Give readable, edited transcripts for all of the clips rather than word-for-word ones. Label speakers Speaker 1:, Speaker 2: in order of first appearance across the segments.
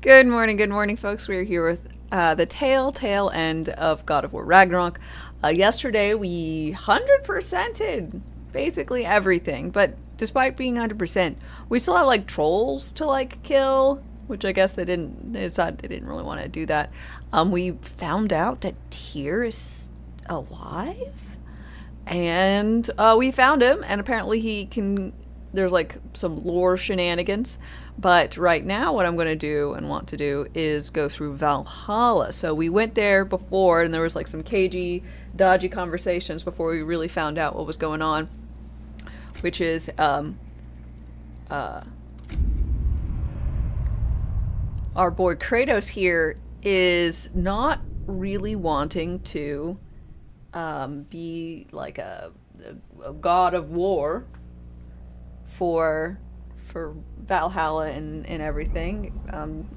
Speaker 1: Good morning, folks. We're here with the tail end of God of War Ragnarok. Yesterday, we 100%ed basically everything, but despite being 100%, we still have like trolls to like kill, which I guess they decided they didn't really want to do that. We found out that Tyr is alive, and we found him, and apparently he can. There's like some lore shenanigans. But right now, what I'm going to do and want to do is go through Valhalla. So we went there before, and there was like some cagey, dodgy conversations before we really found out what was going on. Which is, our boy Kratos here is not really wanting to be like a god of war for Valhalla and everything.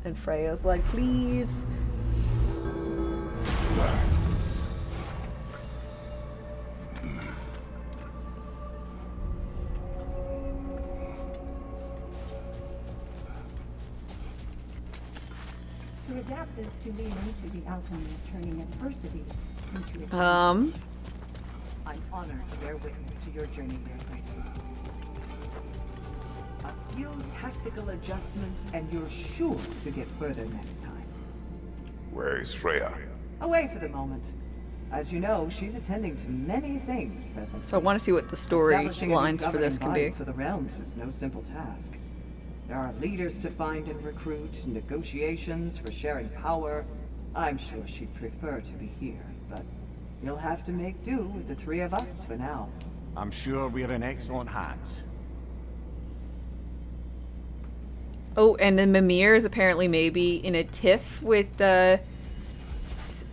Speaker 1: And Freya's like, please.
Speaker 2: To adapt is to lean into the alchemy of turning adversity into a
Speaker 3: I'm honored to bear witness to your journey here, Kratos. A few tactical adjustments and you're sure to get further next time.
Speaker 4: Where is Freya?
Speaker 3: Away for the moment. As you know, she's attending to many things presently.
Speaker 1: So I want to see what the story
Speaker 3: Establishing a new
Speaker 1: lines for this can be.
Speaker 3: governing body for the realms is no simple task. There are leaders to find and recruit, negotiations for sharing power. I'm sure she'd prefer to be here, but you'll have to make do with the three of us for now.
Speaker 5: I'm sure we're in excellent hands.
Speaker 1: Oh, and then Mimir is apparently maybe in a tiff with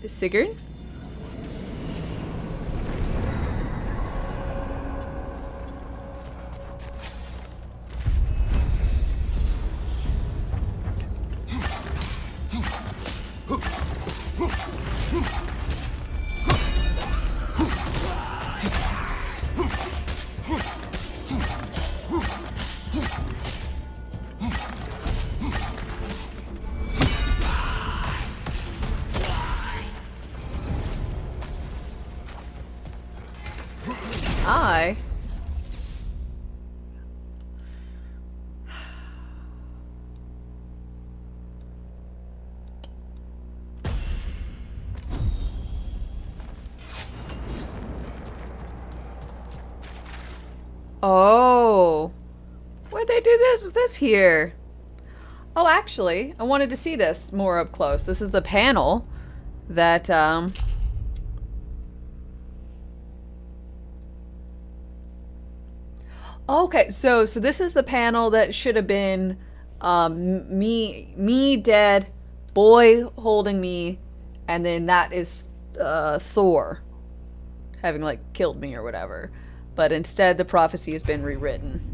Speaker 1: Sigurd. Oh, why'd they do this here? Oh, actually, I wanted to see this more up close. This is the panel that, Okay, so this is the panel that should have been, me dead, boy holding me, and then that is, Thor having, like, killed me or whatever. But instead, the prophecy has been rewritten.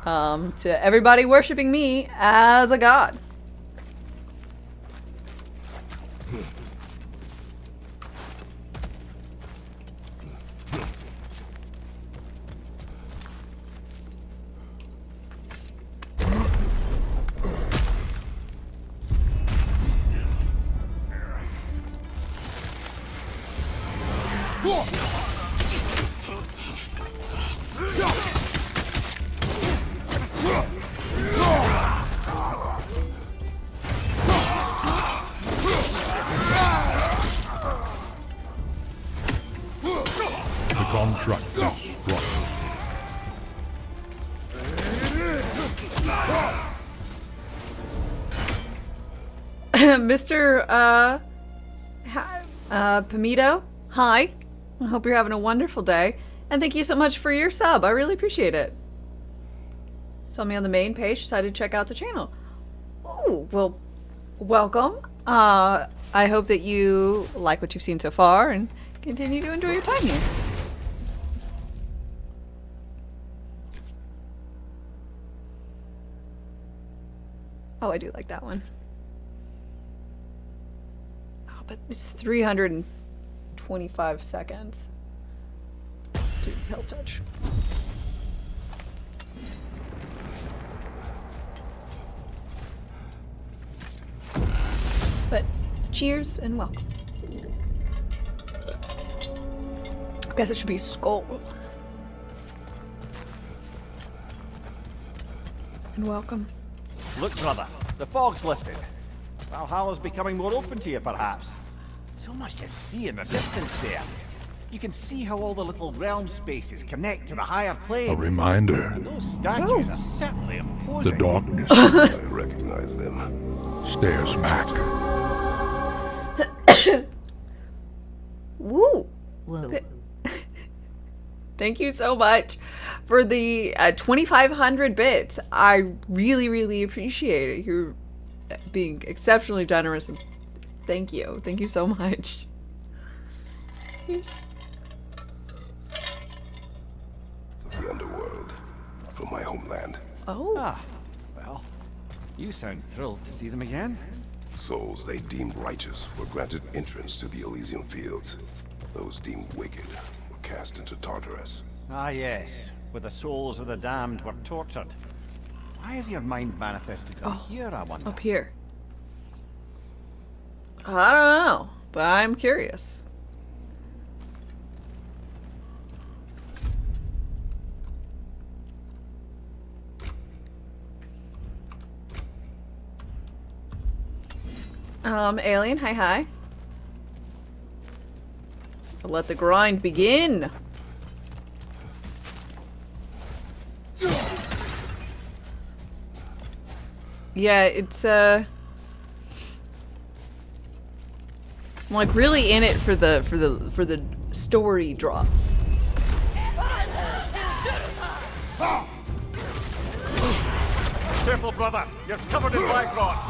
Speaker 1: To everybody worshiping me as a god.
Speaker 6: The contract is struck.
Speaker 1: Mr. Pamito, hi. I hope you're having a wonderful day. And thank you so much for your sub. I really appreciate it. Saw me on the main page, decided to check out the channel. Ooh, well, welcome. I hope that you like what you've seen so far and continue to enjoy your time here. Oh, I do like that one. Oh, but it's 325 seconds. Dude, Hell's Touch. But cheers and welcome. I guess it should be skull. And welcome.
Speaker 5: Look, brother, the fog's lifted. Valhalla's becoming more open to you, perhaps. So much to see in the distance there. You can see how all the little realm spaces connect to the higher plane.
Speaker 6: A reminder.
Speaker 5: And those statues are certainly imposing.
Speaker 6: The darkness.
Speaker 4: I recognize them.
Speaker 6: Stares back.
Speaker 1: Woo!
Speaker 7: Whoa.
Speaker 1: Thank you so much for the 2,500 bits. I really, really appreciate it. You're being exceptionally generous. And thank you. Thank you so much. Here's
Speaker 4: The underworld. From my homeland.
Speaker 1: oh.
Speaker 5: Ah, well, you sound thrilled to see them again.
Speaker 4: Souls they deemed righteous were granted entrance to the Elysian fields. Those deemed wicked were cast into Tartarus.
Speaker 5: Ah, yes, where the souls of the damned were tortured. Why is your mind manifested down here, I wonder?
Speaker 1: Up here. I don't know, but I'm curious. Alien, hi. Let the grind begin. Yeah, it's I'm like really in it for the story drops.
Speaker 5: Careful, brother. You're covered in Bifrost.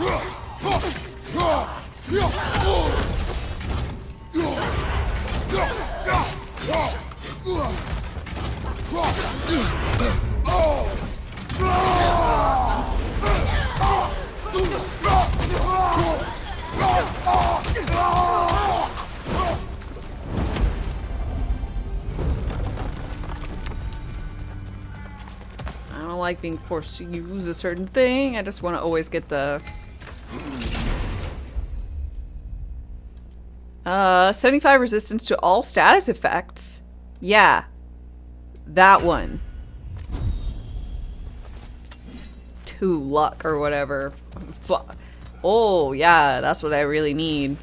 Speaker 1: I don't like being forced to use a certain thing. I just want to always get the 75 resistance to all status effects. Yeah. That one. 2 luck or whatever. Oh, yeah, that's what I really need.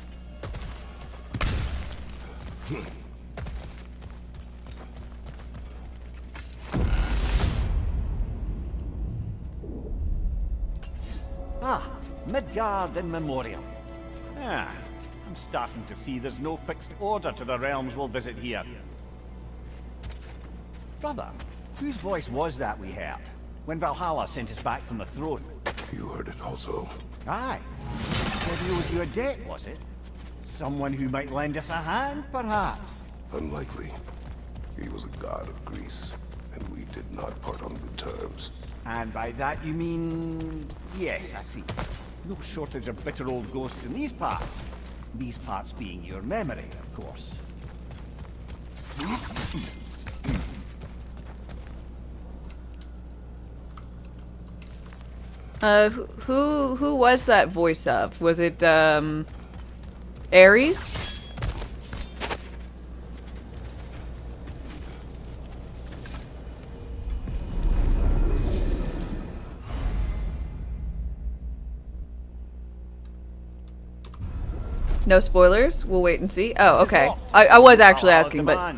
Speaker 5: Ah, Midgard in memoriam. Ah, I'm starting to see there's no fixed order to the realms we'll visit here. Brother, whose voice was that we heard when Valhalla sent us back from the throne?
Speaker 4: You heard it also.
Speaker 5: Aye. Said he owes you a debt, was it? Someone who might lend us a hand, perhaps?
Speaker 4: Unlikely. He was a god of Greece, and we did not part on good terms.
Speaker 5: And by that you mean... Yes, I see. No shortage of bitter old ghosts in these parts. These parts being your memory, of course.
Speaker 1: Who was that voice of? Was it, Ares? No spoilers? We'll wait and see. Oh, okay. I was actually asking, but...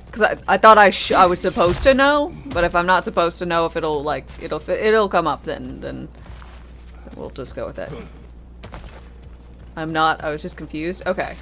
Speaker 1: Because I thought I was supposed to know, but if I'm not supposed to know if it'll, like, it'll come up, then we'll just go with it. I'm not, I was just confused. Okay.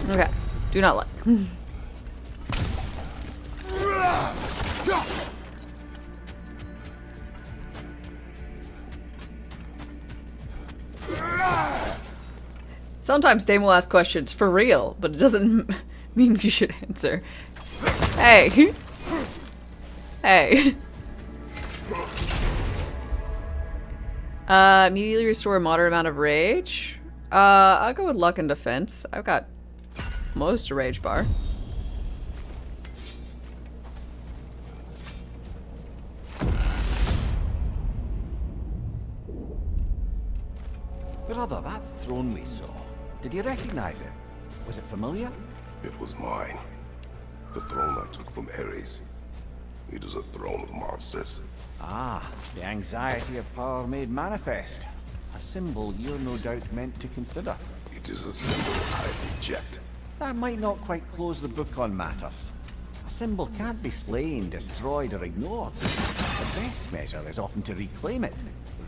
Speaker 1: Okay. Do not like. Sometimes Dame will ask questions for real, but it doesn't mean you should answer. Hey. Hey. Immediately restore a moderate amount of rage. I'll go with luck and defense. I've got most of rage bar.
Speaker 5: Brother, that throne we saw. Did you recognize it? Was it familiar?
Speaker 4: It was mine. The throne I took from Ares. It is a throne of monsters.
Speaker 5: Ah, the anxiety of power made manifest. A symbol you're no doubt meant to consider.
Speaker 4: It is a symbol I reject.
Speaker 5: That might not quite close the book on matters. A symbol can't be slain, destroyed, or ignored. The best measure is often to reclaim it,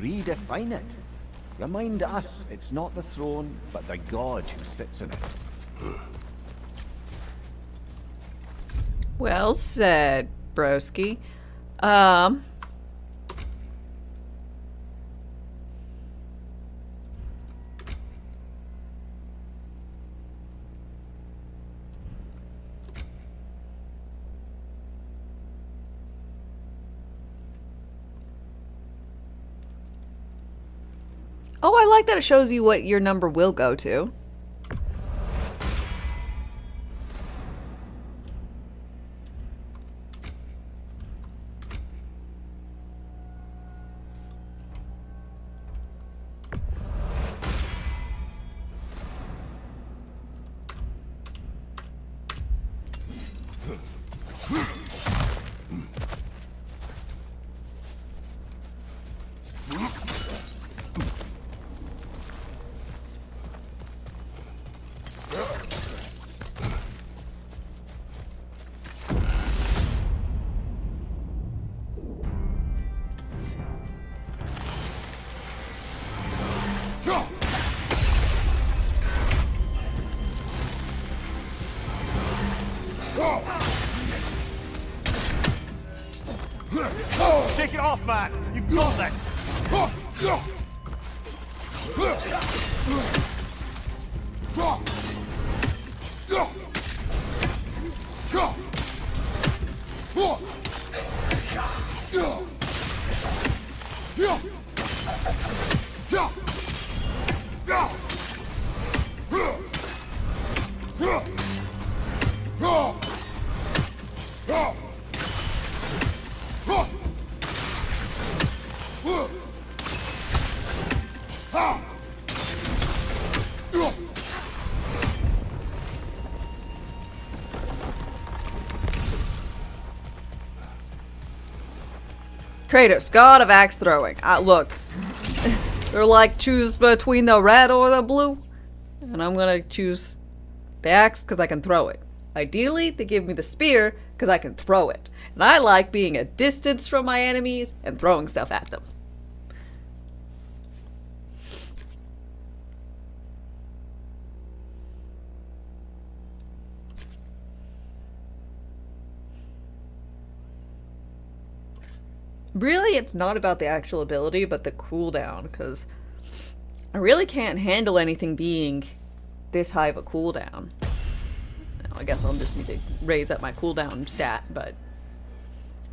Speaker 5: redefine it. Remind us it's not the throne, but the god who sits in it.
Speaker 1: Well said, broski. Oh, I like that it shows you what your number will go to.
Speaker 5: Take it off, man! You've got this!
Speaker 1: Kratos, god of axe throwing. Look, they're like, choose between the red or the blue. And I'm gonna choose the axe because I can throw it. Ideally, they give me the spear because I can throw it. And I like being a distance from my enemies and throwing stuff at them. Really, it's not about the actual ability, but the cooldown, because I really can't handle anything being this high of a cooldown. Now, I guess I'll just need to raise up my cooldown stat, but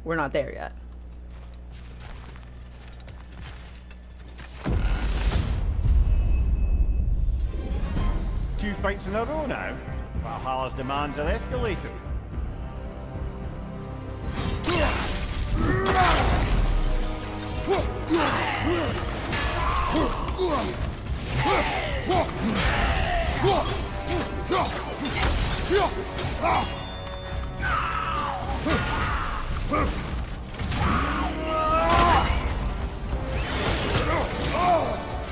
Speaker 1: we're not there yet.
Speaker 5: fights in a row now. Valhalla's demands are escalating.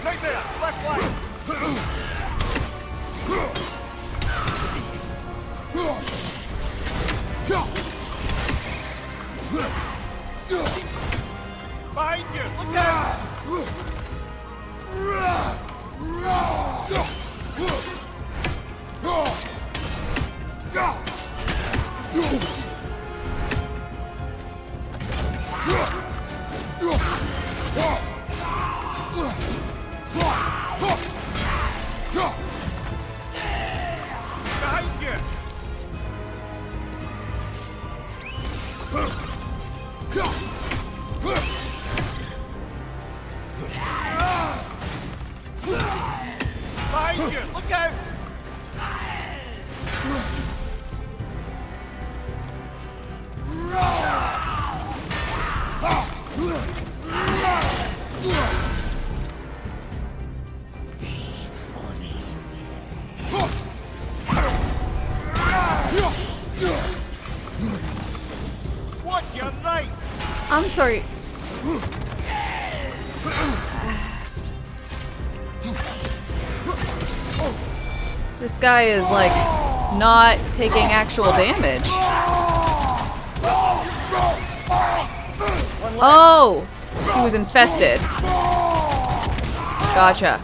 Speaker 5: Right there, left line. Behind you! Look out! Behind you! Behind you! Look out! Watch your right!
Speaker 1: I'm sorry. This guy is like not taking actual damage. Oh, he was infested. Gotcha.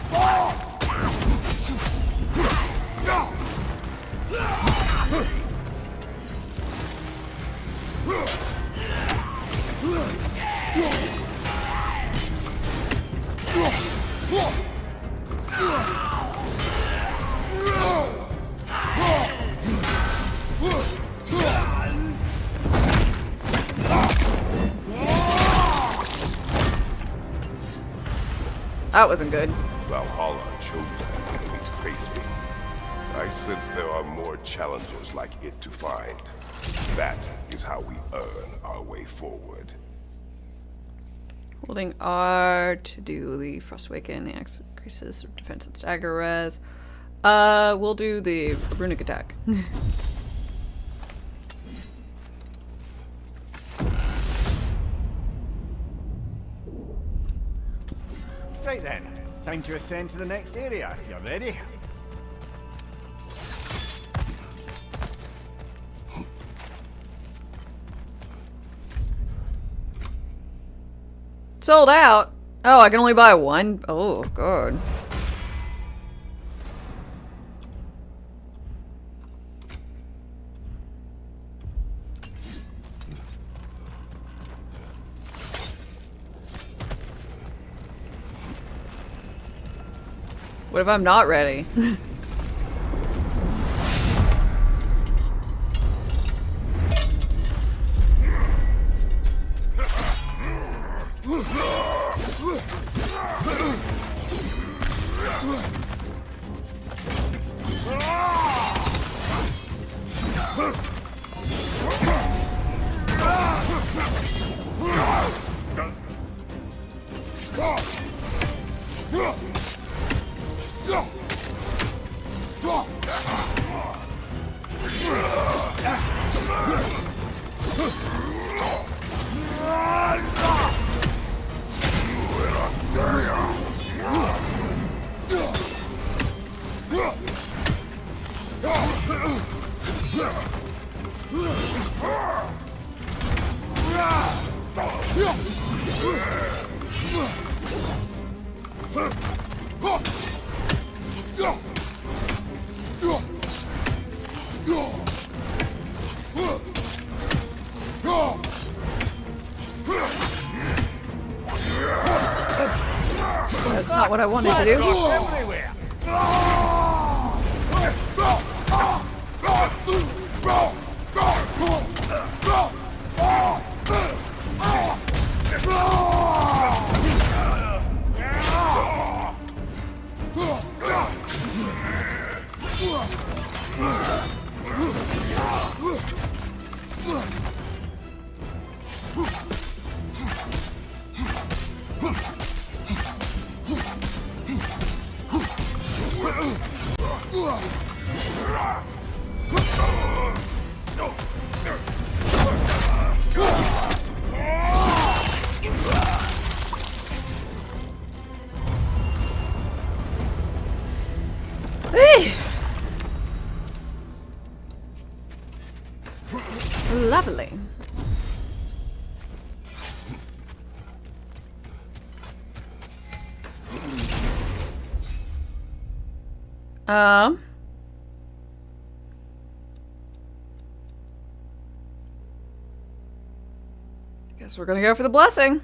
Speaker 1: That wasn't good.
Speaker 4: Valhalla chose an enemy to face me. I sense there are more challengers like it to find. That is how we earn our way forward.
Speaker 1: Holding R to do the Frostwaken, the Axe increases defense and stagger res. We'll do the runic attack.
Speaker 5: Right then, time to ascend to the next area if you're ready.
Speaker 1: Sold out? Oh, I can only buy one? Oh, God. What if I'm not ready? That's not what I wanted to do.
Speaker 5: Everywhere!
Speaker 1: Hey. Lovely. Guess we're gonna go for the blessing.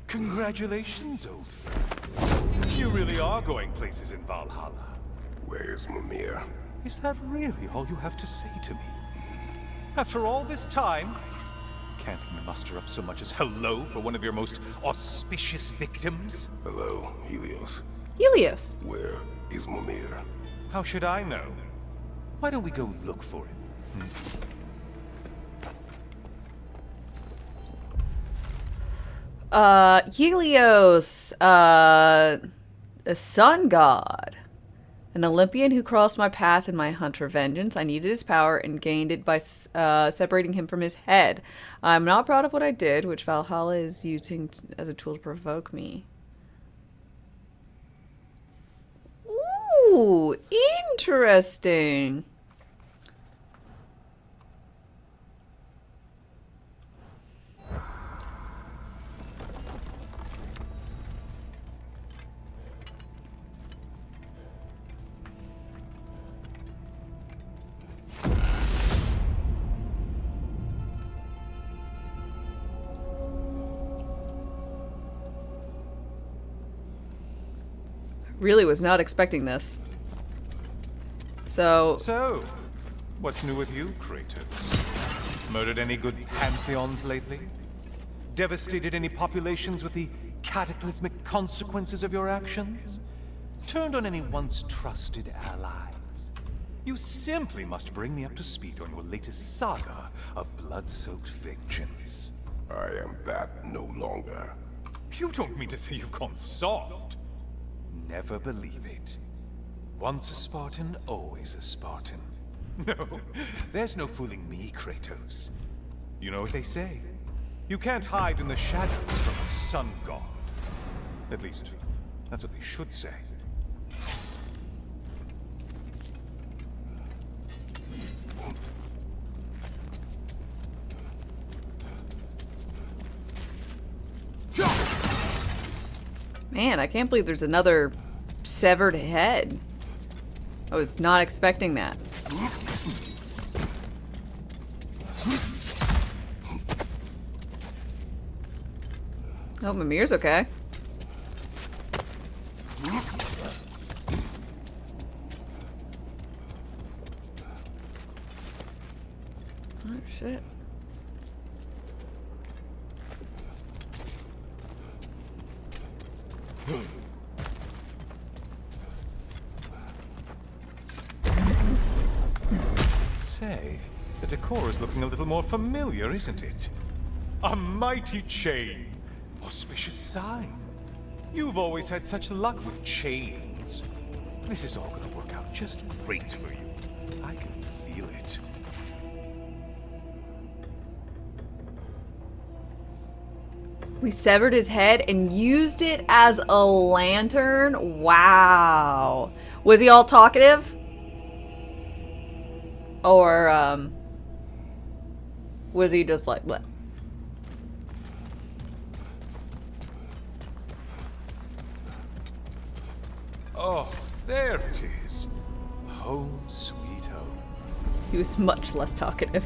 Speaker 7: Congratulations, old friend. You really are going places in Valhalla.
Speaker 4: Where's Mimir?
Speaker 7: Is that really all you have to say to me? After all this time, can't muster up so much as hello for one of your most auspicious victims?
Speaker 4: Hello, Helios.
Speaker 1: Helios.
Speaker 4: Where is Mimir?
Speaker 7: How should I know? Why don't we go look for him?
Speaker 1: Helios, a sun god. An Olympian who crossed my path in my hunt for vengeance. I needed his power and gained it by separating him from his head. I'm not proud of what I did, which Valhalla is using as a tool to provoke me. Ooh, interesting. Really was not expecting this.
Speaker 7: So, what's new with you, Kratos? Murdered any good pantheons lately? Devastated any populations with the cataclysmic consequences of your actions? Turned on any once trusted allies? You simply must bring me up to speed on your latest saga of blood-soaked vengeance.
Speaker 4: I am that no longer.
Speaker 7: You don't mean to say you've gone soft? Never believe it. Once a Spartan, always a Spartan. No, there's no fooling me, Kratos. You know what they say? You can't hide in the shadows from a sun god. At least, that's what they should say.
Speaker 1: Man, I can't believe there's another severed head. I was not expecting that. Oh, Mimir's okay. Oh, shit.
Speaker 7: Say, the decor is looking a little more familiar, isn't it? A mighty chain. Auspicious sign. You've always had such luck with chains. This is all gonna work out just great for you. I can feel it.
Speaker 1: We severed his head and used it as a lantern? Wow. Was he all talkative? Or, was he just like, what?
Speaker 7: Oh, there it is. Home sweet home.
Speaker 1: He was much less talkative.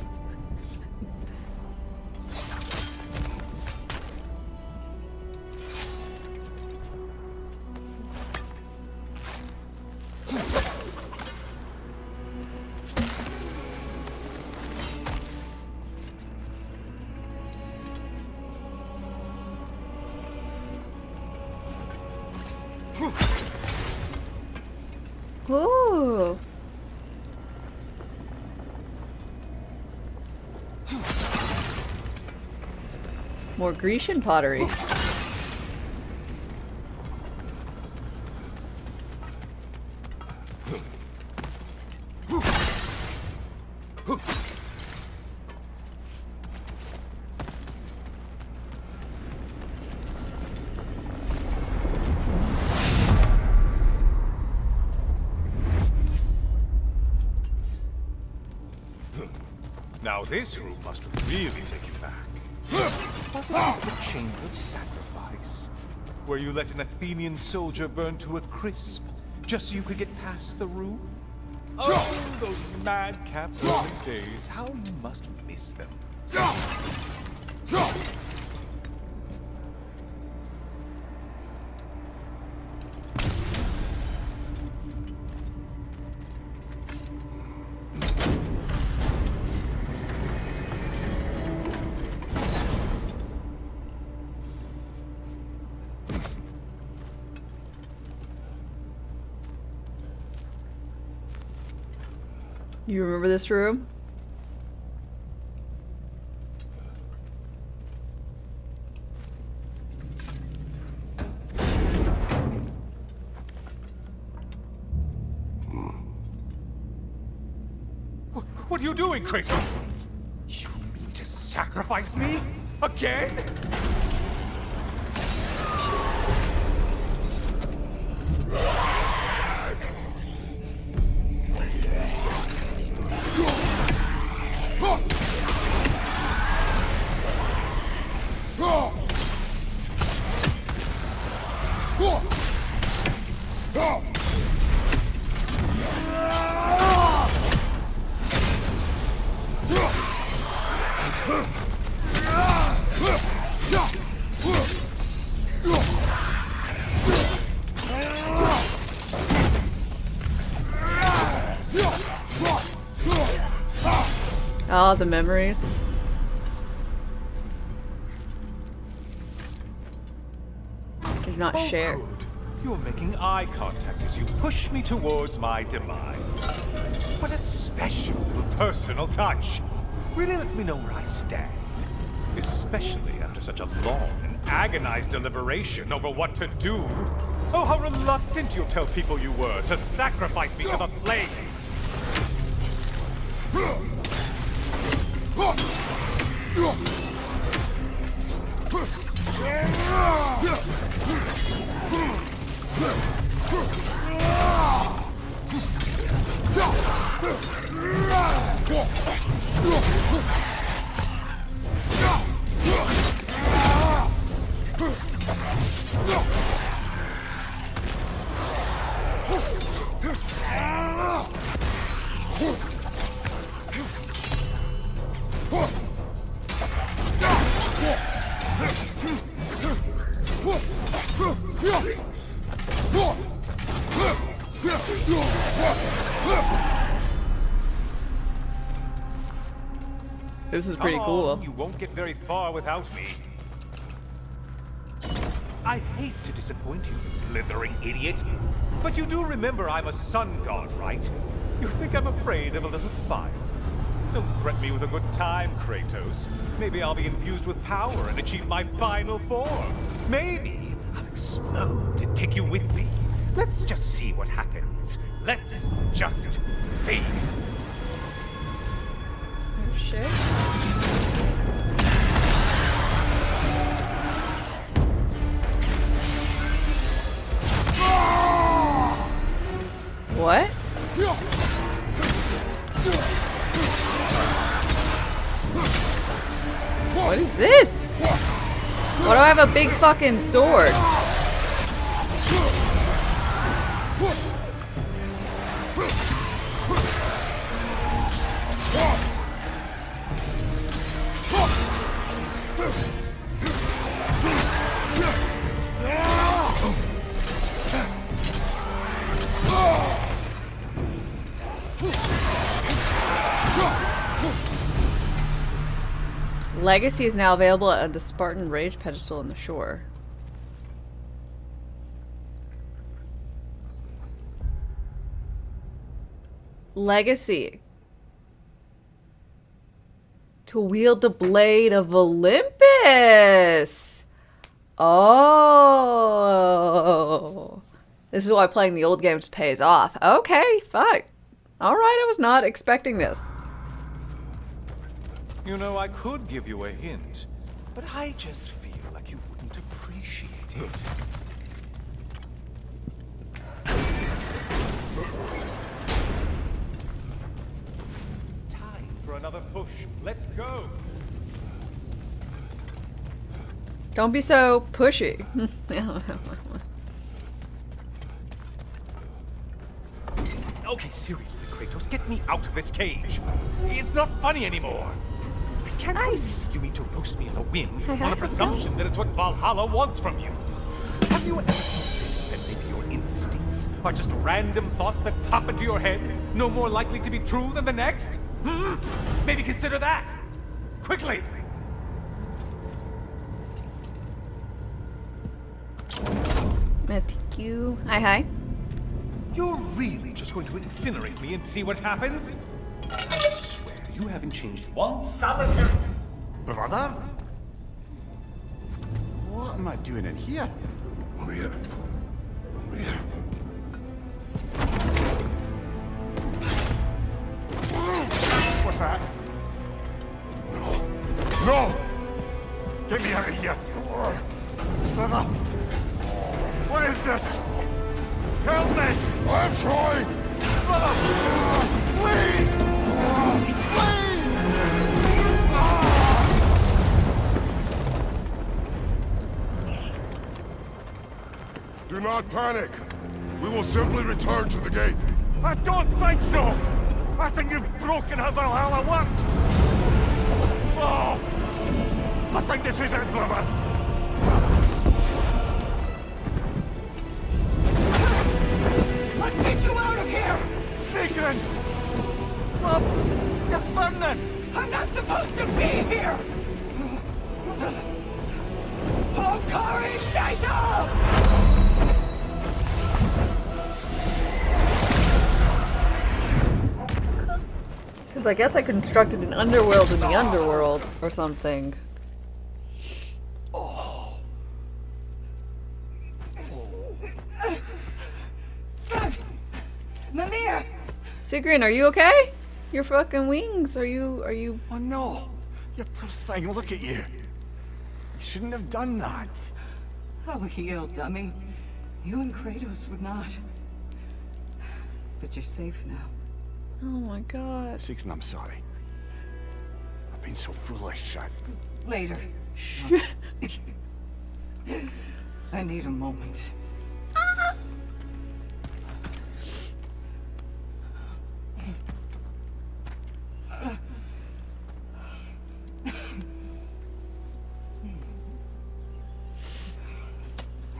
Speaker 1: Ooh. More Grecian pottery.
Speaker 7: Now this room must really take you back. Was it the Chamber of Sacrifice? Where you let an Athenian soldier burn to a crisp, just so you could get past the room? Oh, those madcap early days. How you must miss them.
Speaker 1: You remember this room?
Speaker 7: What are you doing, Kratos? You mean to sacrifice me? Again?
Speaker 1: Oh, the memories. Did not share.
Speaker 7: Good. You're making eye contact as you push me towards my demise. What a special, personal touch. Really lets me know where I stand. Especially after such a long and agonized deliberation over what to do. Oh, how reluctant you'll tell people you were to sacrifice me to the flames.
Speaker 1: This is pretty
Speaker 7: Come
Speaker 1: cool.
Speaker 7: on, you won't get very far without me. I hate to disappoint you, blithering idiot. But you do remember I'm a sun god, right? You think I'm afraid of a little fire? Don't threaten me with a good time, Kratos. Maybe I'll be infused with power and achieve my final form. Maybe I'll explode and take you with me. Let's just see what happens. Let's just see.
Speaker 1: Oh shit. What? What is this? Why do I have a big fucking sword? Legacy is now available at the Spartan Rage pedestal on the shore. Legacy. To wield the blade of Olympus. Oh. This is why playing the old games pays off. Okay, fuck. Alright, I was not expecting this.
Speaker 7: You know, I could give you a hint, but I just feel like you wouldn't appreciate it. Time for another push. Let's go.
Speaker 1: Don't be so pushy.
Speaker 7: Okay, seriously, Kratos, get me out of this cage. It's not funny anymore. I can't
Speaker 1: Nice.
Speaker 7: believe you mean to roast me on a whim
Speaker 1: Hi, hi,
Speaker 7: on a
Speaker 1: hi,
Speaker 7: presumption that it's what Valhalla wants from you. Have you ever considered that maybe your instincts are just random thoughts that pop into your head, no more likely to be true than the next? Hmm? Maybe consider that. Quickly.
Speaker 1: Met you. Hi, hi.
Speaker 7: You're really just going to incinerate me and see what happens? I swear you haven't changed one solitary...
Speaker 5: Brother? What am I doing in here?
Speaker 4: Over here. Over here.
Speaker 5: What's that?
Speaker 4: No!
Speaker 5: Get me out of here! Brother! What is this? Help me!
Speaker 4: I'm trying!
Speaker 5: Brother! Please!
Speaker 4: Do not panic. We will simply return to the gate.
Speaker 5: I don't think so! I think you've broken how Valhalla works! Oh! I think this is it, brother!
Speaker 3: Let's get you out of here!
Speaker 5: Sigrun! Love! You're burning!
Speaker 3: I'm not supposed to be here! Oh, Kari, Naito!
Speaker 1: Because I guess I constructed an underworld in the underworld or something.
Speaker 3: Mimir!
Speaker 1: Sigrun, are you okay? Your fucking wings, are you...
Speaker 5: Oh no! You poor thing, look at you! You shouldn't have done that!
Speaker 3: I'll heal, dummy. You and Kratos would not. But you're safe now.
Speaker 1: Oh my god.
Speaker 5: Sigrun, I'm sorry. I've been so foolish.
Speaker 3: Later. I need a moment.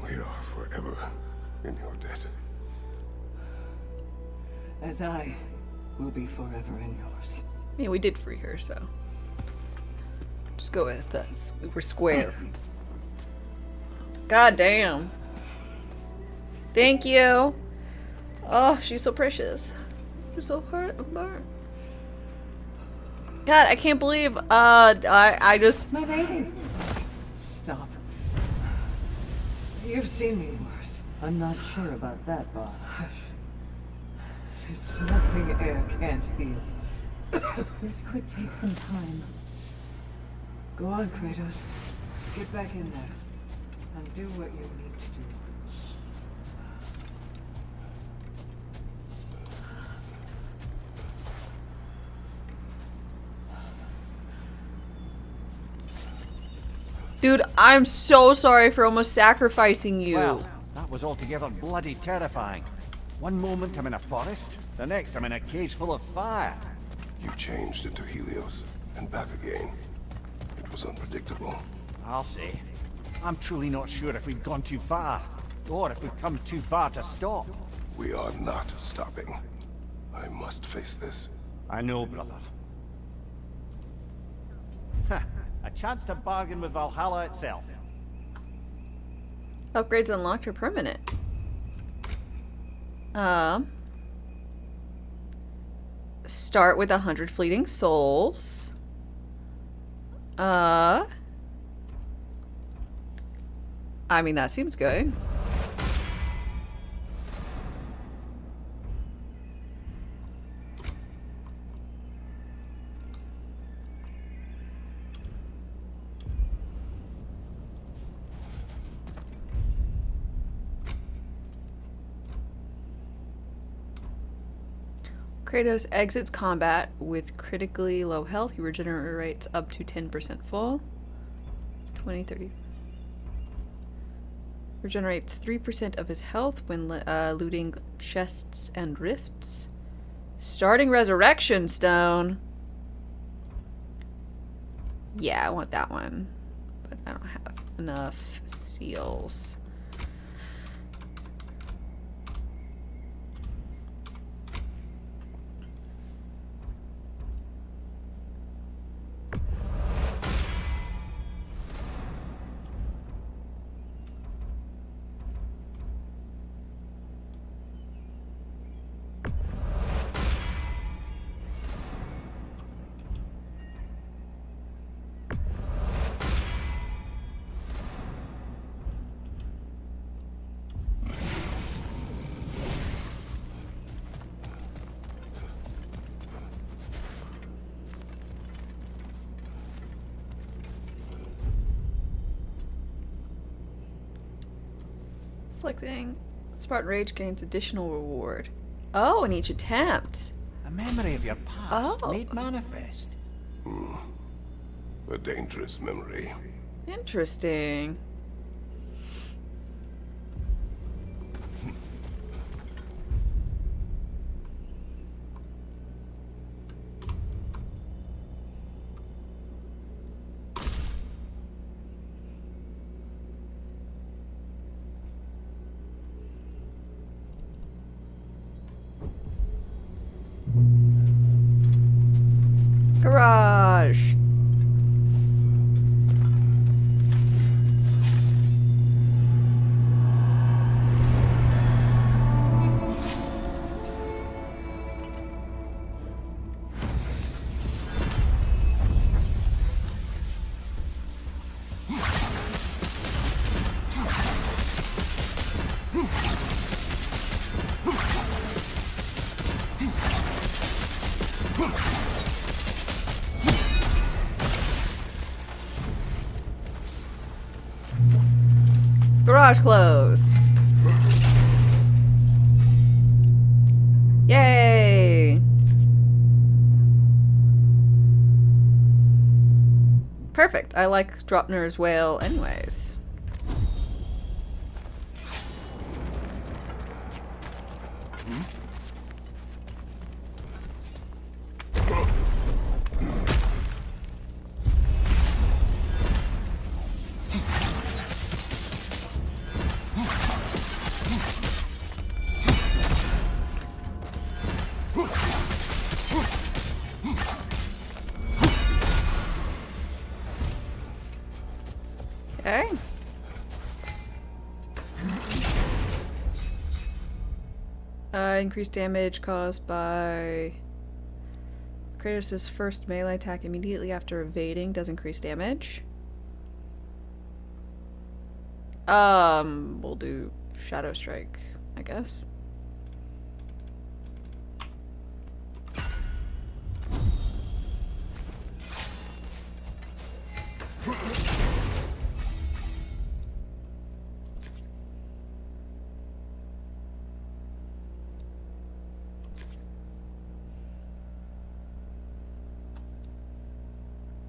Speaker 4: We are forever in your debt.
Speaker 3: As I will be forever in yours.
Speaker 1: Yeah, we did free her, so... Just go with that. We're square. God damn. Thank you. Oh, she's so precious. She's so hurt. God, I can't believe, I just...
Speaker 3: My lady! Stop. You've seen me worse. I'm not sure about that, boss. It's nothing air can't heal.
Speaker 2: This could take some time.
Speaker 3: Go on, Kratos. Get back in there. And do what you need to do.
Speaker 1: Dude, I'm so sorry for almost sacrificing you.
Speaker 5: Well, that was altogether bloody terrifying. One moment I'm in a forest, the next I'm in a cage full of fire.
Speaker 4: You changed into Helios and back again. It was unpredictable.
Speaker 5: I'll say. I'm truly not sure if we've gone too far, or if we've come too far to stop.
Speaker 4: We are not stopping. I must face this.
Speaker 5: I know, brother. A chance to bargain with Valhalla itself.
Speaker 1: Upgrades unlocked or permanent. Start with 100 fleeting souls. I mean, that seems good. Kratos exits combat with critically low health. He regenerates up to 10% full. 20, 30. Regenerates 3% of his health when looting chests and rifts. Starting Resurrection Stone. Yeah, I want that one. But I don't have enough seals. Selecting Spartan Rage gains additional reward. Oh, in each attempt.
Speaker 5: A memory of your past
Speaker 1: Oh.
Speaker 5: made manifest.
Speaker 4: A dangerous memory.
Speaker 1: Interesting. Garage. Garage close. Yay! Perfect. I like Dropner's whale anyways. Okay. Increased damage caused by Kratos' first melee attack immediately after evading does increase damage. We'll do Shadow Strike, I guess.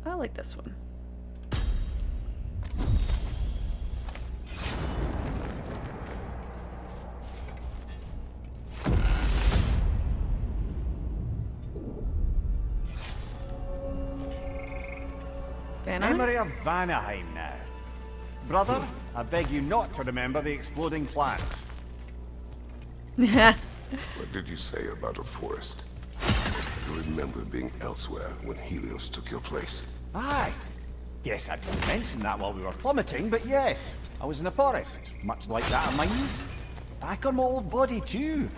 Speaker 1: I like this one.
Speaker 5: Memory of Vanaheim now. Brother, I beg you not to remember the exploding plants.
Speaker 4: What did you say about a forest? You remember being elsewhere when Helios took your place?
Speaker 5: Aye. Yes, I didn't mention that while we were plummeting, but yes, I was in a forest, much like that of mine. Back on my old body too.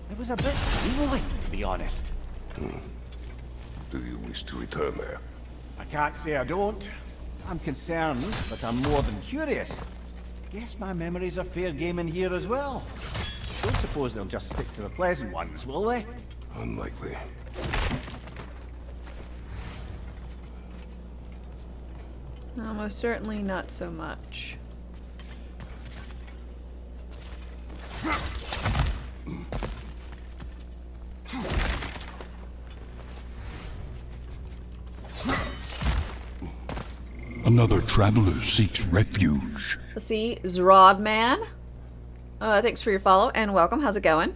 Speaker 5: It was a bit grueling, to be honest.
Speaker 4: Do you wish to return there?
Speaker 5: I can't say I don't. I'm concerned, but I'm more than curious. Guess my memories are fair game in here as well. Don't suppose they'll just stick to the pleasant ones, will they?
Speaker 4: Unlikely.
Speaker 1: No, most certainly not so much.
Speaker 6: Another traveler seeks refuge.
Speaker 1: Let's see, Zrodman. Thanks for your follow and welcome. How's it going?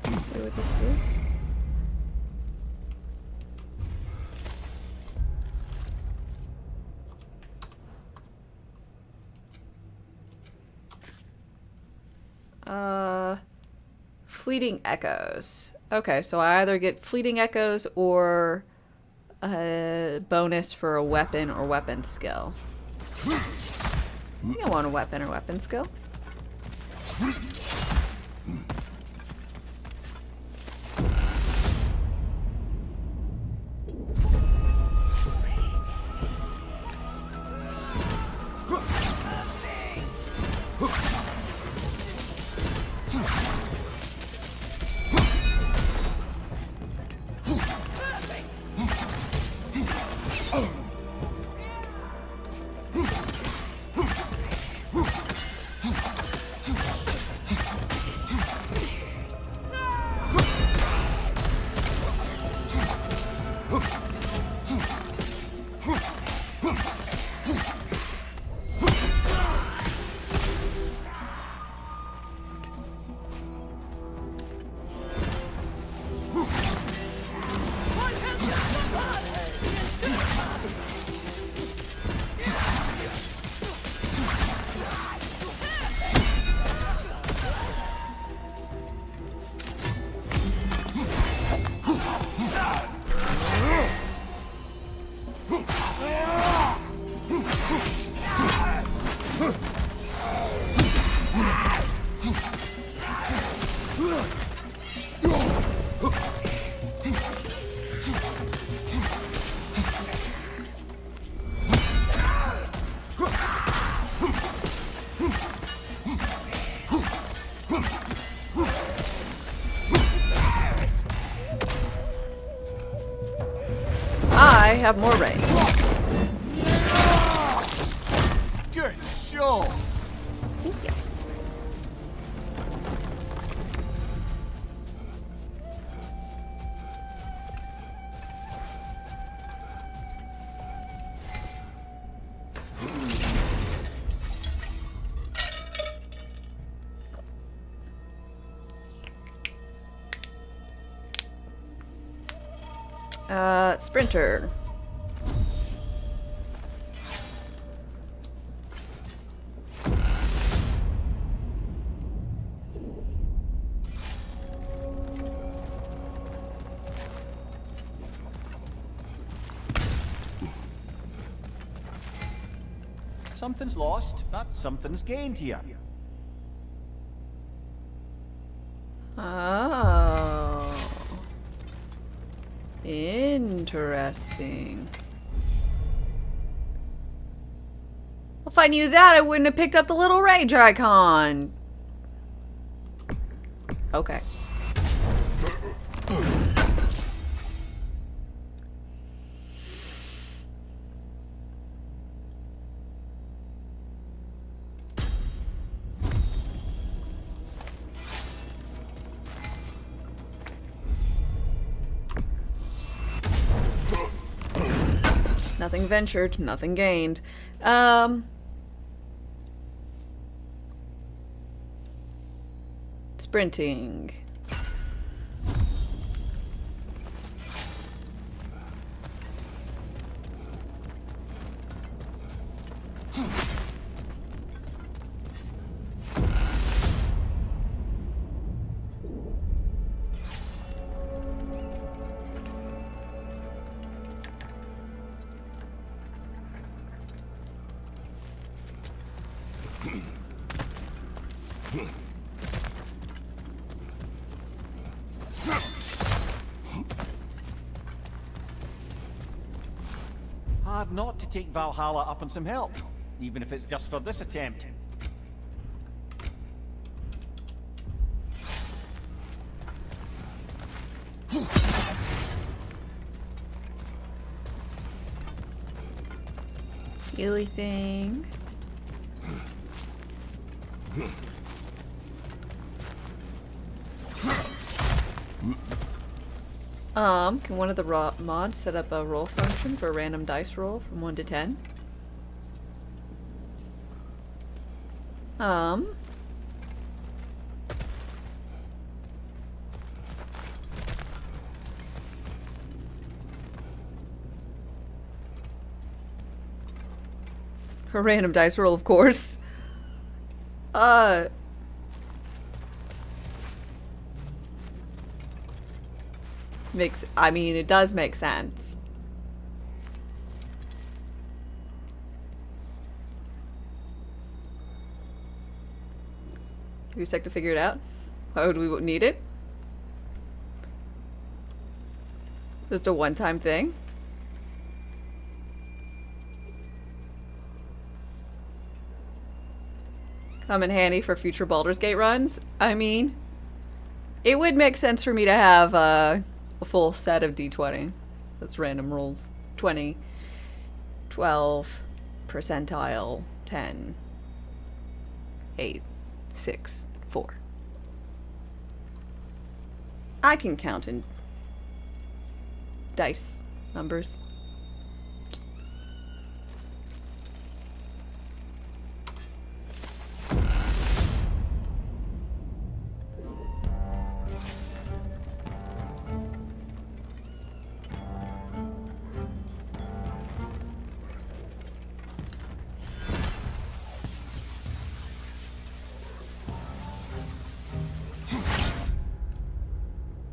Speaker 1: Let's see what this is. Fleeting echoes. Okay, so I either get fleeting echoes or a bonus for a weapon or weapon skill. You don't want a weapon or weapon skill. I have more range.
Speaker 5: Good show!
Speaker 1: Thank you. Sprinter.
Speaker 5: Something's lost, but something's gained here.
Speaker 1: Oh. Interesting. If I knew that, I wouldn't have picked up the little rage icon. Okay. Nothing ventured, nothing gained. Sprinting.
Speaker 5: Hard not to take Valhalla up on some help, even if it's just for this attempt.
Speaker 1: Healy thing. Can one of the mods set up a roll function for a random dice roll from 1 to 10? A random dice roll, of course. I mean, it does make sense. You sec to figure it out? Why would we need it? Just a one-time thing? Come in handy for future Baldur's Gate runs? I mean, it would make sense for me to have a full set of D20. That's random rolls. 20, 12, percentile, 10, 8, 6, 4. I can count in dice numbers.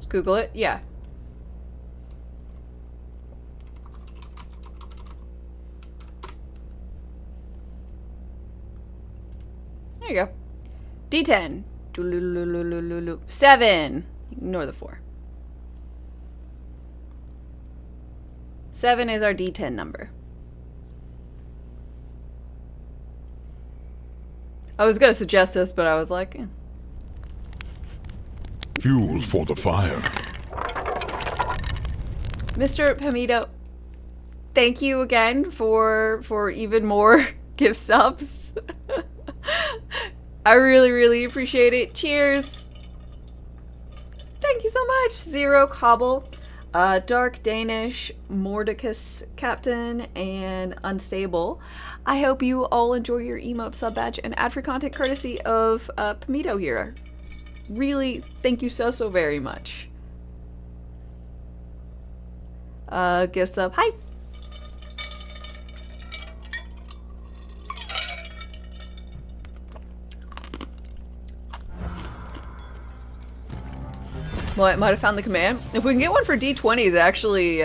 Speaker 1: Google it? Yeah. There you go. D10. 7. Ignore the 4. 7 is our D10 number. I was gonna suggest this, but I was like, eh.
Speaker 6: Fuel for the fire.
Speaker 1: Mr. Pamito, thank you again for even more gift subs. I really, really appreciate it. Cheers. Thank you so much. Zero Cobble, Dark Danish, Mordicus Captain, and Unstable. I hope you all enjoy your emote sub badge and ad-free content courtesy of Pamito here. Really, thank you so very much. Gift sub. Hi. Well, I might have found the command. If we can get one for D20s, actually,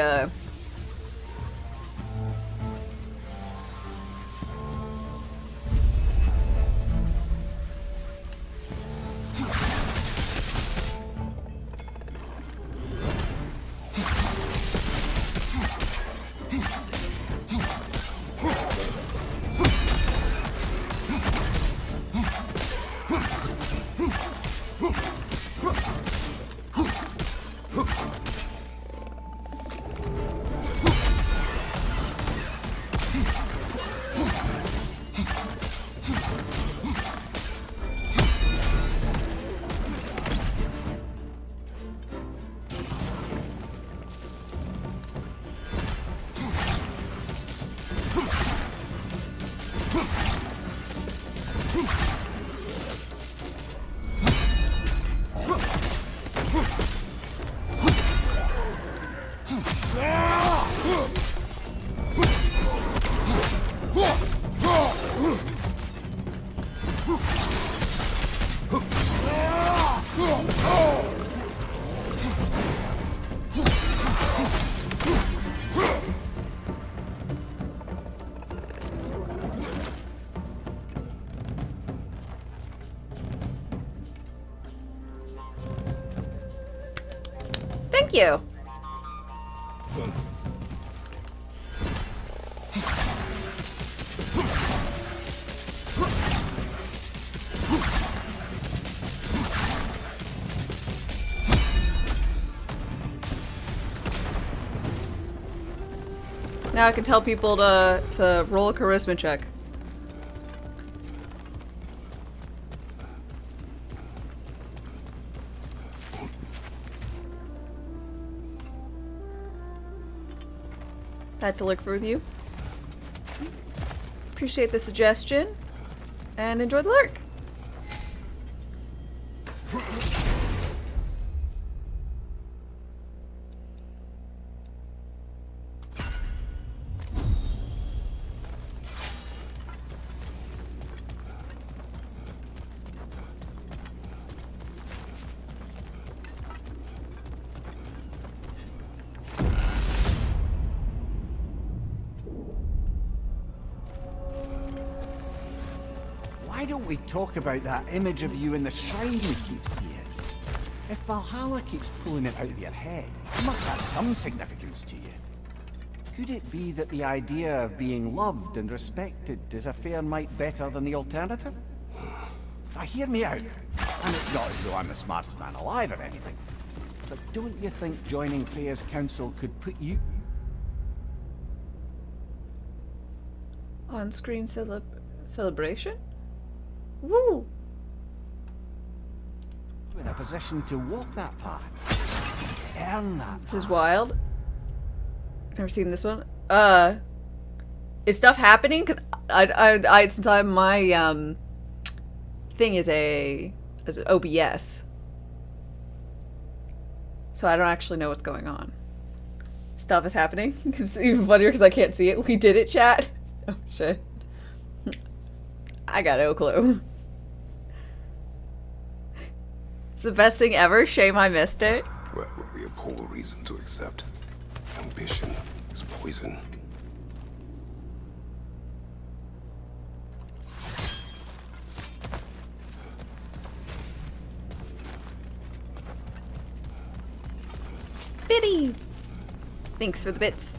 Speaker 1: thank you. Now I can tell people to roll a charisma check. Had to look for with you. Appreciate the suggestion. And enjoy the lurk.
Speaker 5: Why don't we talk about that image of you in the shrine we keep seeing? If Valhalla keeps pulling it out of your head, it must have some significance to you. Could it be that the idea of being loved and respected is a fair mite better than the alternative? Now hear me out, and it's not as though I'm the smartest man alive or anything, but don't you think joining Freya's council could put you
Speaker 1: On-screen celebration? Woo!
Speaker 5: in a position to walk that path? Earn that
Speaker 1: This is
Speaker 5: path.
Speaker 1: wild. Never seen this one. Is stuff happening? Cause I since my thing is is OBS, so I don't actually know what's going on. Stuff is happening. It's even funnier because I can't see it. We did it, chat. Oh shit. I got no clue. It's the best thing ever. Shame I missed it.
Speaker 4: That would be a poor reason to accept. Ambition is poison.
Speaker 1: Biddies! Thanks for the bits.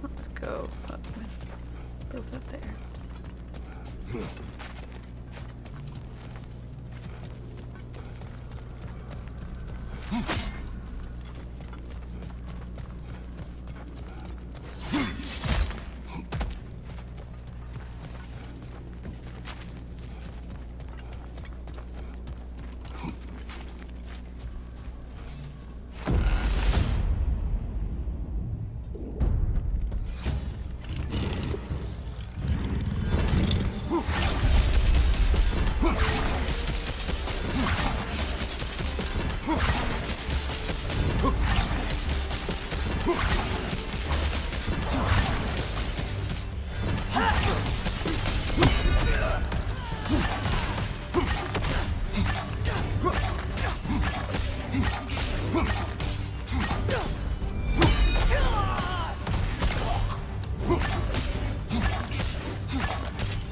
Speaker 1: Let's go up. Both up there.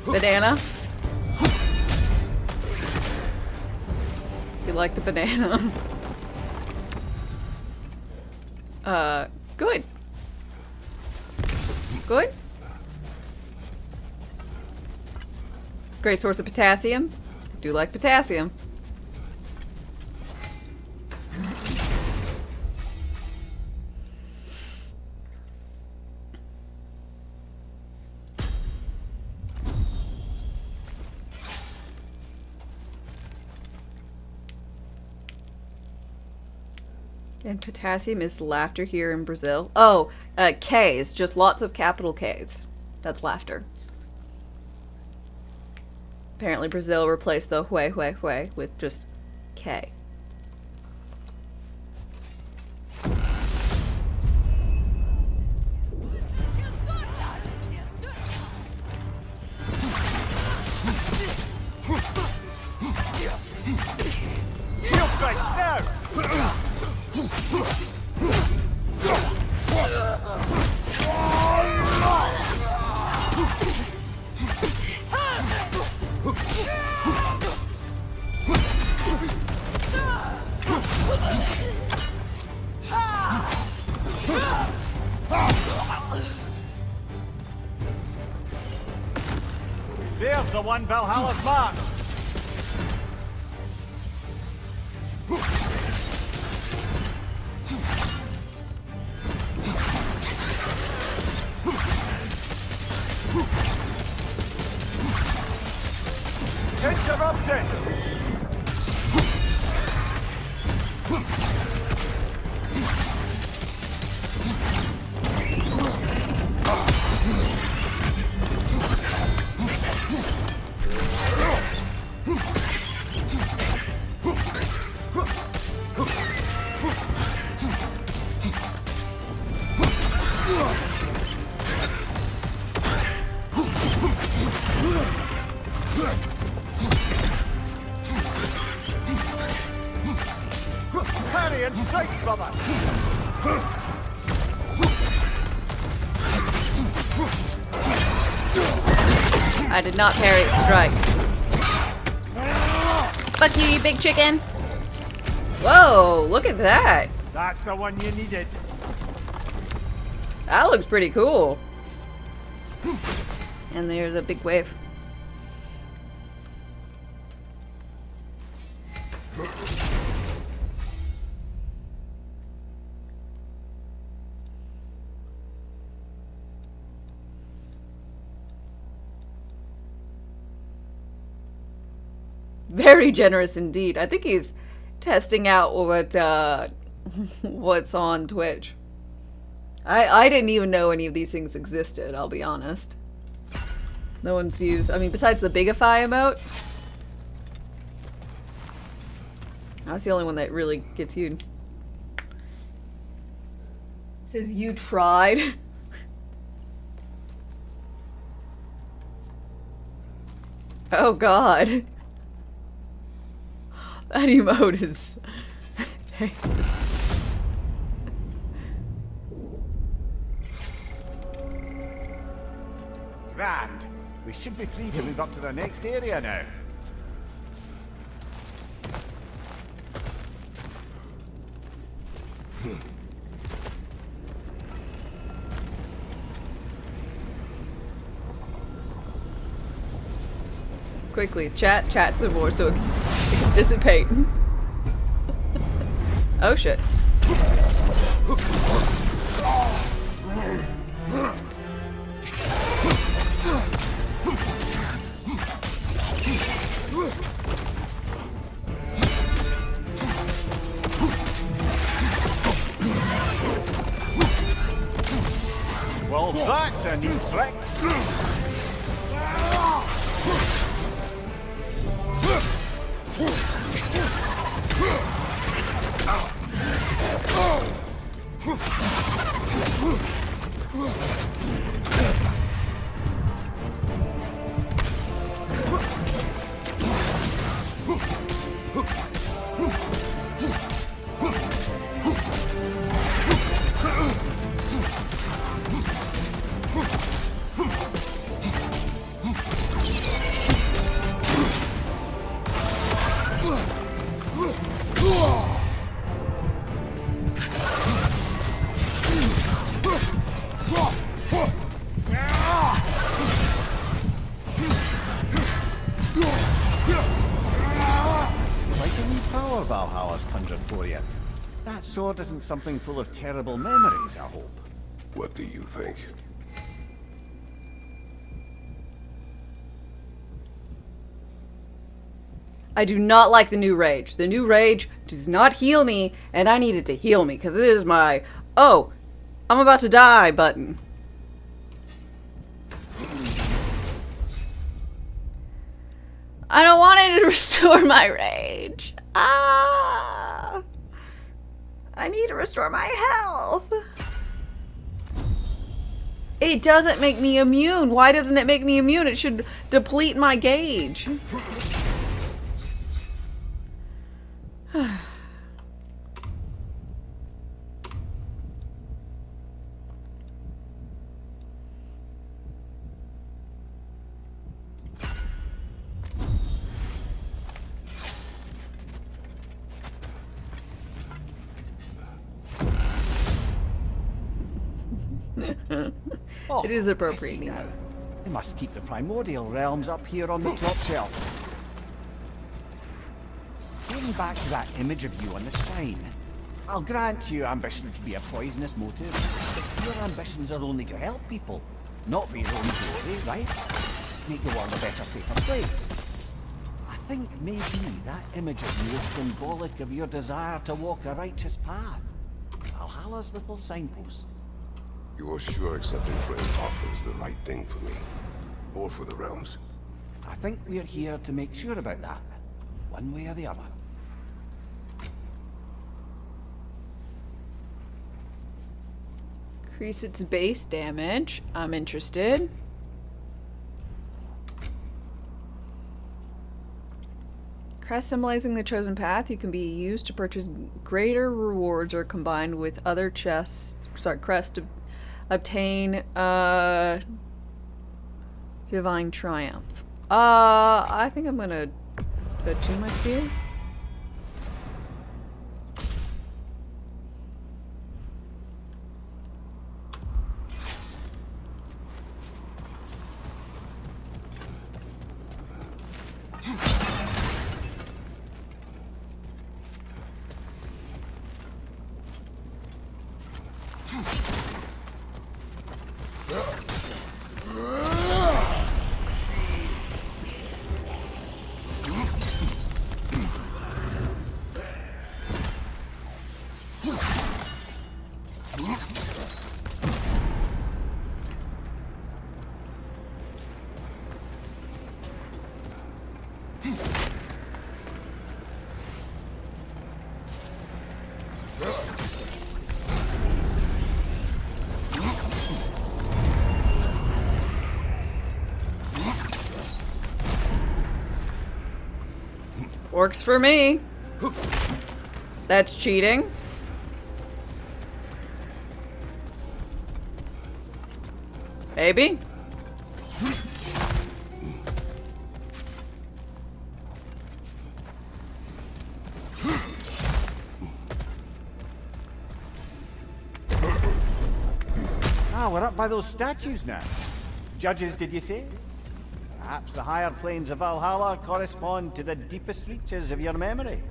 Speaker 1: Banana. You like the banana? Good. Good. Great source of potassium. Do like potassium. And potassium is laughter here in Brazil. Oh, K's. Just lots of capital K's. That's laughter. Apparently Brazil replaced the hue with just K.
Speaker 5: Feel strike now! There's the one Valhalla's marked. Interrupted! Parry and strike, brother!
Speaker 1: I did not parry strike. Fuck you, you big chicken. Whoa, look at that.
Speaker 5: That's the one you needed.
Speaker 1: That looks pretty cool. And there's a big wave. Very generous indeed. I think he's testing out what what's on Twitch. I didn't even know any of these things existed, I'll be honest. No one's used, I mean, besides the Bigify emote. That's the only one that really gets used. It says you tried. Oh god. That emote is...
Speaker 5: Grand. We should be free to move up to the next area now.
Speaker 1: Quickly, chat some more so it can dissipate. Oh shit.
Speaker 5: Well, that's a new trick. Valhalla's conjured for you. That sword isn't something full of terrible memories, I hope.
Speaker 4: What do you think?
Speaker 1: I do not like the new rage. The new rage does not heal me, and I need it to heal me, because it is my, oh, I'm about to die button. I don't want it to restore my rage. Ah! I need to restore my health. It doesn't make me immune. Why doesn't it make me immune? It should deplete my gauge.
Speaker 5: Oh,
Speaker 1: It is
Speaker 5: I
Speaker 1: appropriate,
Speaker 5: see
Speaker 1: you
Speaker 5: now.
Speaker 1: know.
Speaker 5: They must keep the primordial realms up here on the top shelf. Getting back to that image of you on the shrine. I'll grant you ambition can be a poisonous motive, but your ambitions are only to help people, not for your own glory, right? Make the world a better, safer place. I think maybe that image of you is symbolic of your desire to walk a righteous path. Valhalla's little signpost.
Speaker 4: You're sure accepting friend's offer is the right thing for me? Or for the realms?
Speaker 5: I think we're here to make sure about that, one way or the other.
Speaker 1: Increase its base damage. I'm interested. Crest symbolizing the chosen path. You can be used to purchase greater rewards or combined with other chests. Sorry, crest to obtain divine triumph. I think I'm gonna attune my spear. Works for me. That's cheating. Maybe.
Speaker 5: Ah, we're up by those statues now. Judges, did you say? Perhaps the higher planes of Valhalla correspond to the deepest reaches of your memory.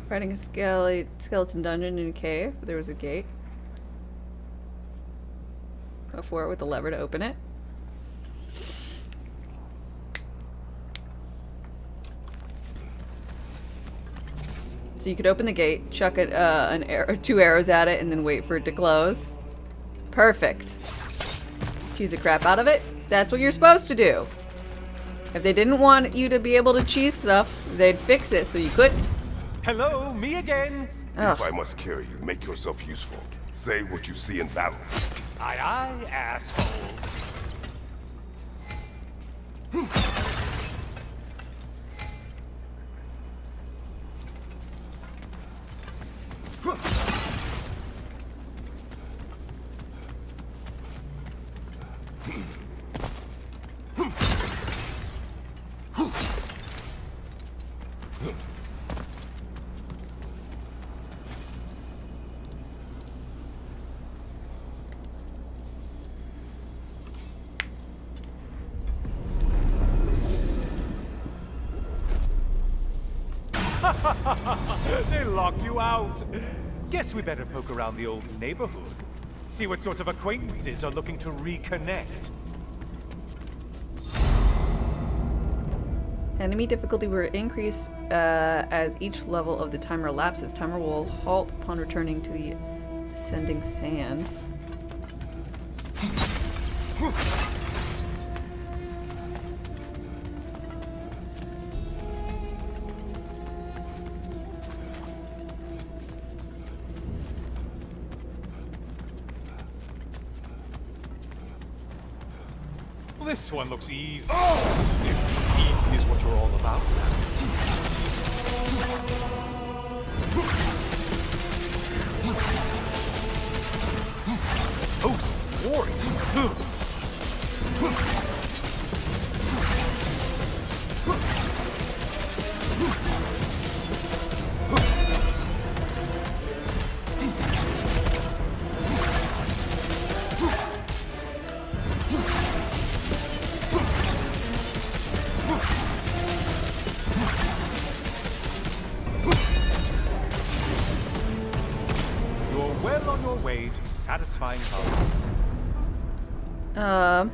Speaker 1: Fighting a skeleton dungeon in a cave. There was a gate. Go for it with the lever to open it. So you could open the gate, chuck it, an arrow, 2 arrows at it, and then wait for it to close. Perfect. Cheese the crap out of it. That's what you're supposed to do. If they didn't want you to be able to cheese stuff, they'd fix it so you couldn't.
Speaker 7: Hello, me again.
Speaker 4: If I must carry you, make yourself useful. Say what you see in battle.
Speaker 7: Aye, aye, asshole. They locked you out. Guess we better poke around the old neighborhood. See what sort of acquaintances are looking to reconnect.
Speaker 1: Enemy difficulty will increase as each level of the timer elapses. Timer will halt upon returning to the ascending sands.
Speaker 7: This one looks easy. If easy is what you're all about. Those warriors. way to satisfying power.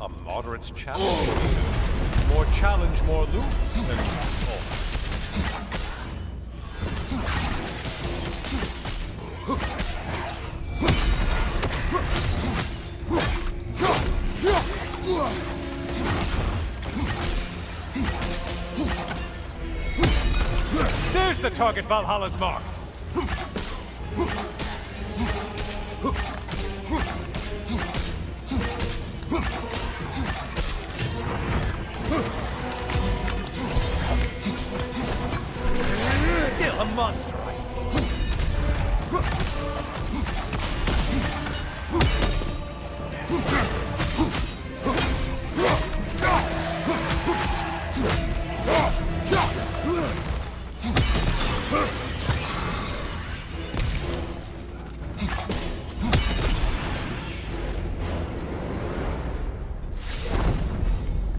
Speaker 7: A moderate challenge. More challenge, more loot. There's the target Valhalla's marked. Still a monster, I see.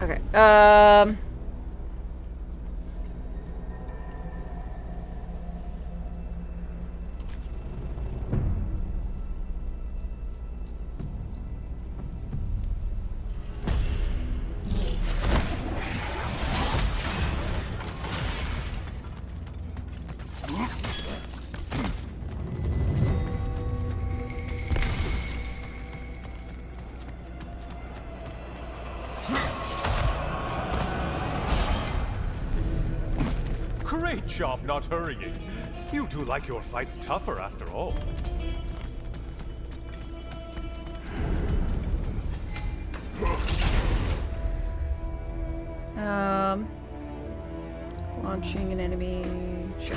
Speaker 1: Okay.
Speaker 7: Great job not hurrying. You do like your fights tougher after all.
Speaker 1: Launching an enemy. Sure.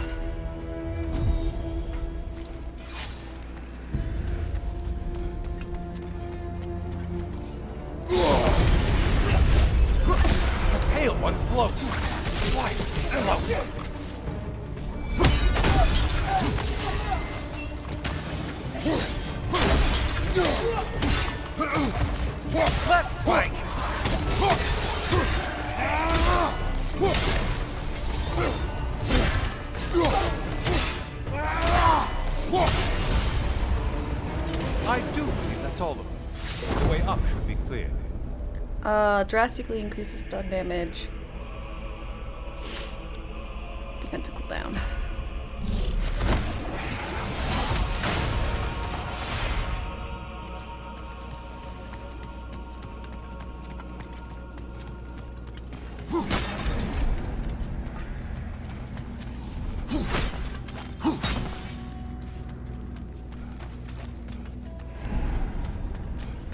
Speaker 7: The pale one floats. Why does he float? Left flank! I do believe that's all of them. The way up should be clear.
Speaker 1: Drastically increases stun damage. Defensive cooldown.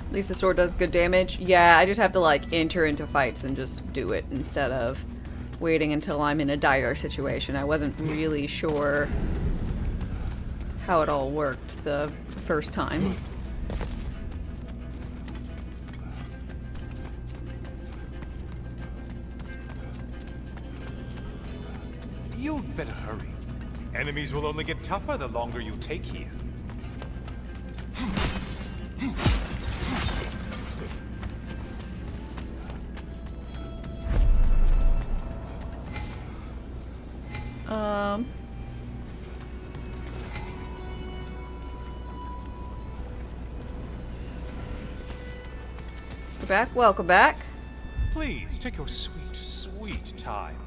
Speaker 1: At least the sword does good damage. Yeah, I just have to like enter into fights and just do it instead of waiting until I'm in a dire situation. I wasn't really sure how it all worked the first time.
Speaker 7: You'd better hurry. Enemies will only get tougher the longer you take here.
Speaker 1: We're back. Welcome back.
Speaker 7: Please, take your sweet, sweet time.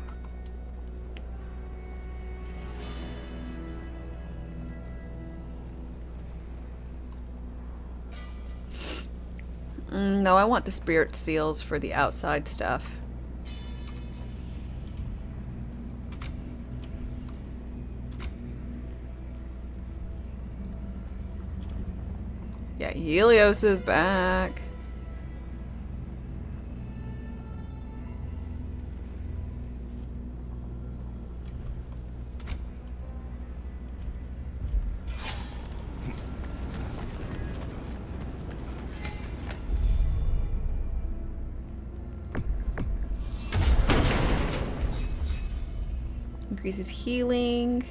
Speaker 1: No, I want the spirit seals for the outside stuff. Yeah, Helios is back. Increases healing.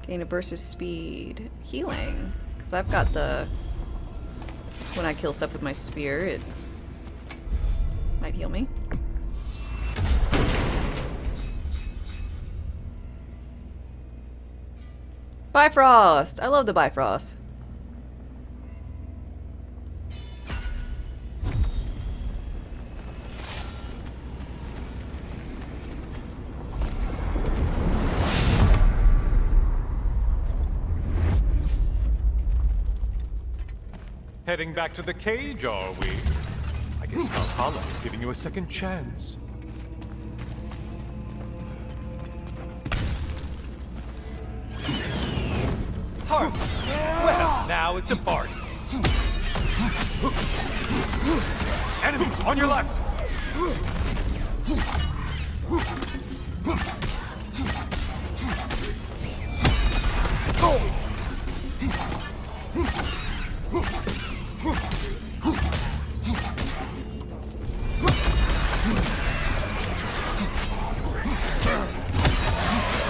Speaker 1: Gain a burst of speed. Healing. Because I've got the... When I kill stuff with my spear, it might heal me. Bifrost! I love the Bifrost.
Speaker 7: Heading back to the cage, are we? I guess Valhalla is giving you a second chance. Hark! Well, now it's a party. Enemies on your left!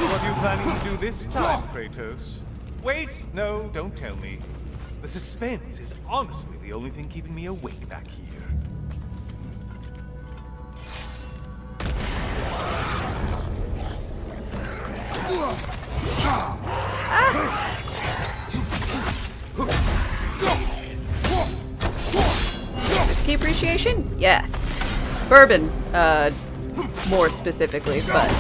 Speaker 7: What are you planning to do this time, Kratos? Wait! No, don't tell me. The suspense is honestly the only thing keeping me awake back here.
Speaker 1: Key appreciation? Yes. Bourbon, more specifically, but...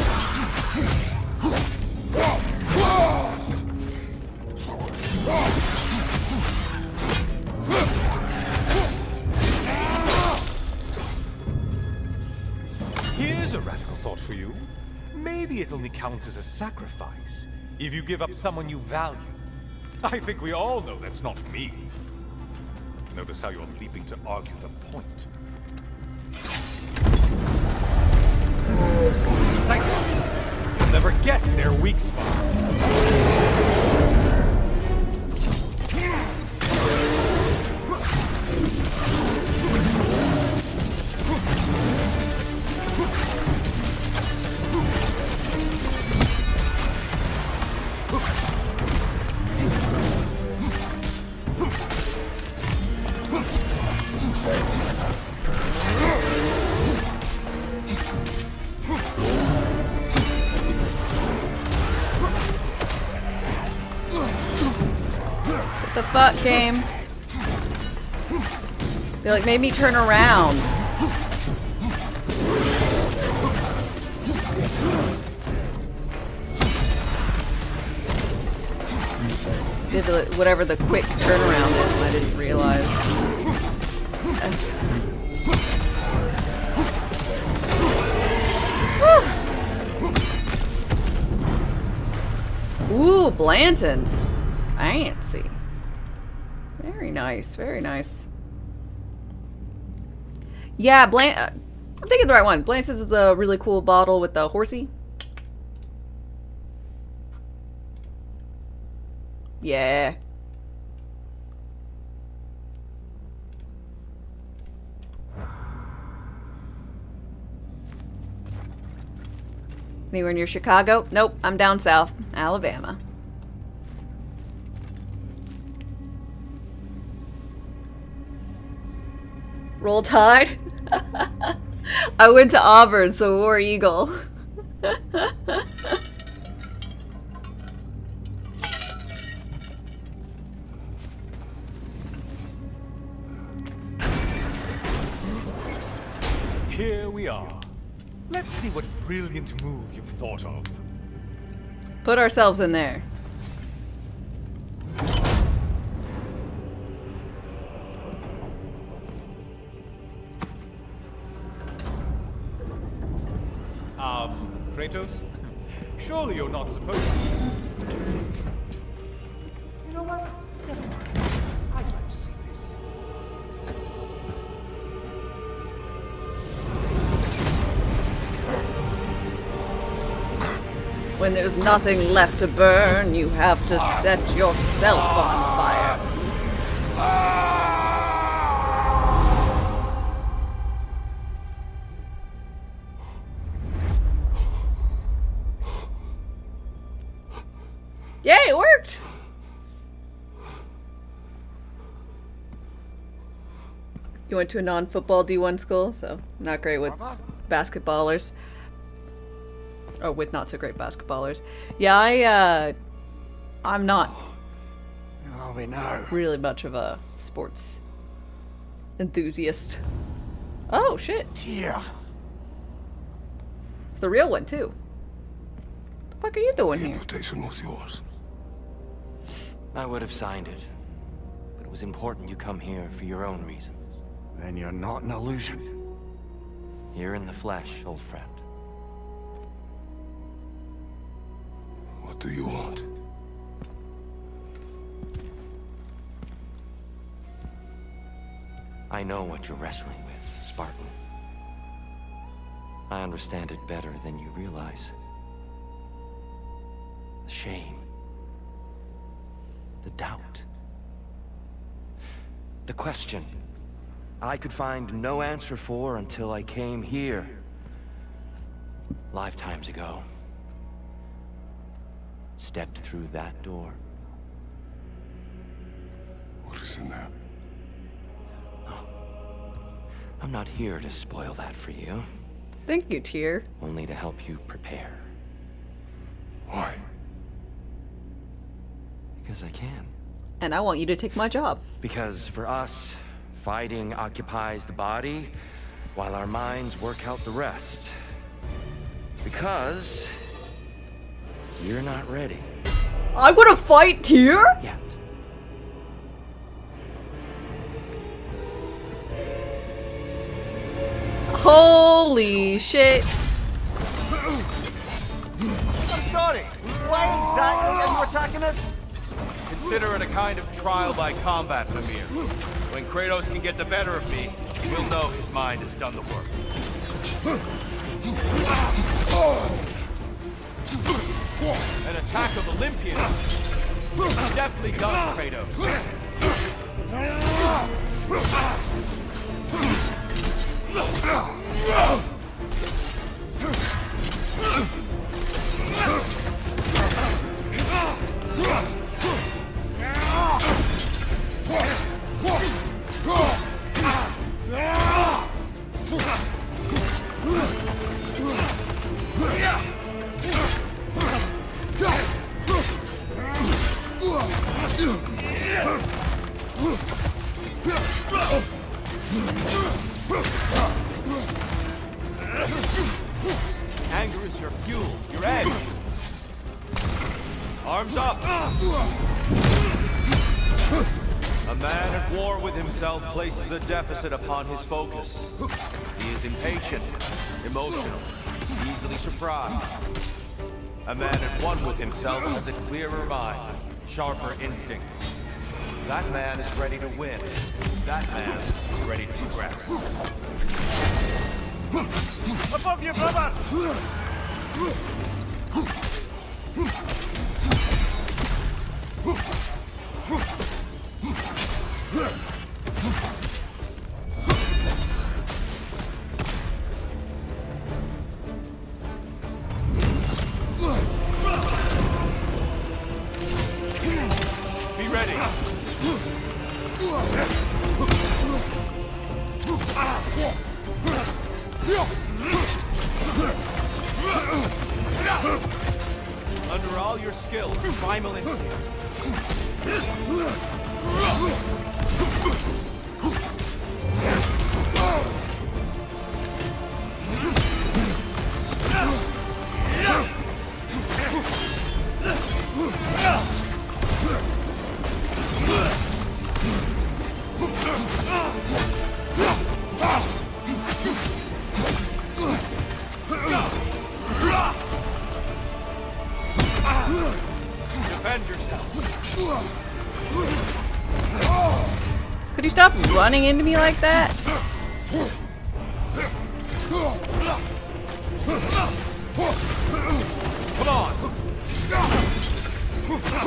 Speaker 7: Here's a radical thought for you. Maybe it only counts as a sacrifice if you give up someone you value. I think we all know that's not me. Notice how you're leaping to argue the point. Cyclops! You'll never guess their weak spot.
Speaker 1: The fuck game. They like made me turn around. Did whatever the quick turnaround is, and I didn't realize. Ooh, Blanton's. Fancy. Very nice, very nice. Yeah, I'm thinking the right one. Blanton's is the really cool bottle with the horsey. Yeah. Anywhere near Chicago? Nope, I'm down south, Alabama. Roll Tide? I went to Auburn, so War Eagle.
Speaker 7: Here we are. Let's see what brilliant move you've thought of.
Speaker 1: Put ourselves in there.
Speaker 7: Kratos? Surely you're not supposed to. You know what? Never mind. I'd like to see this.
Speaker 1: When there's nothing left to burn, you have to set yourself on fire. Yay, it worked! You went to a non-football D1 school, so not great with basketballers. Or with not so great basketballers. Yeah, I'm not
Speaker 5: Oh, we know.
Speaker 1: really much of a sports enthusiast. Oh, shit.
Speaker 5: Yeah.
Speaker 1: It's the real one, too. The fuck are you doing
Speaker 4: The
Speaker 1: here?
Speaker 4: invitation was yours.
Speaker 8: I would have signed it, but it was important you come here for your own reasons.
Speaker 5: Then you're not an illusion.
Speaker 8: Here in the flesh, old friend.
Speaker 4: What do you want?
Speaker 8: I know what you're wrestling with, Spartan. I understand it better than you realize. The shame. The doubt. The question I could find no answer for until I came here. Lifetimes ago. Stepped through that door.
Speaker 4: What is in there?
Speaker 8: I'm not here to spoil that for you.
Speaker 1: Thank you, Tyr.
Speaker 8: Only to help you prepare.
Speaker 4: Why?
Speaker 8: Because I can.
Speaker 1: And I want you to take my job.
Speaker 8: Because for us, fighting occupies the body, while our minds work out the rest. Because you're not ready
Speaker 1: I'm gonna fight Tyr?
Speaker 8: yet.
Speaker 1: Holy shit.
Speaker 5: I'm sorry. Why exactly are you attacking us?
Speaker 9: Consider it a kind of trial by combat, Mimir. When Kratos can get the better of me, we'll know his mind has done the work. An attack of Olympian. Definitely done, Kratos. Anger is your fuel, your edge. Arms up. A man at war with himself places a deficit upon his focus. He is impatient, emotional, easily surprised. A man at one with himself has a clearer mind, sharper instincts. That man is ready to win. That man is ready to progress.
Speaker 5: Above you, brother!
Speaker 9: Be ready. Under all your skills, primal instinct. Defend yourself.
Speaker 1: Could you stop running into me like that?
Speaker 9: Come on.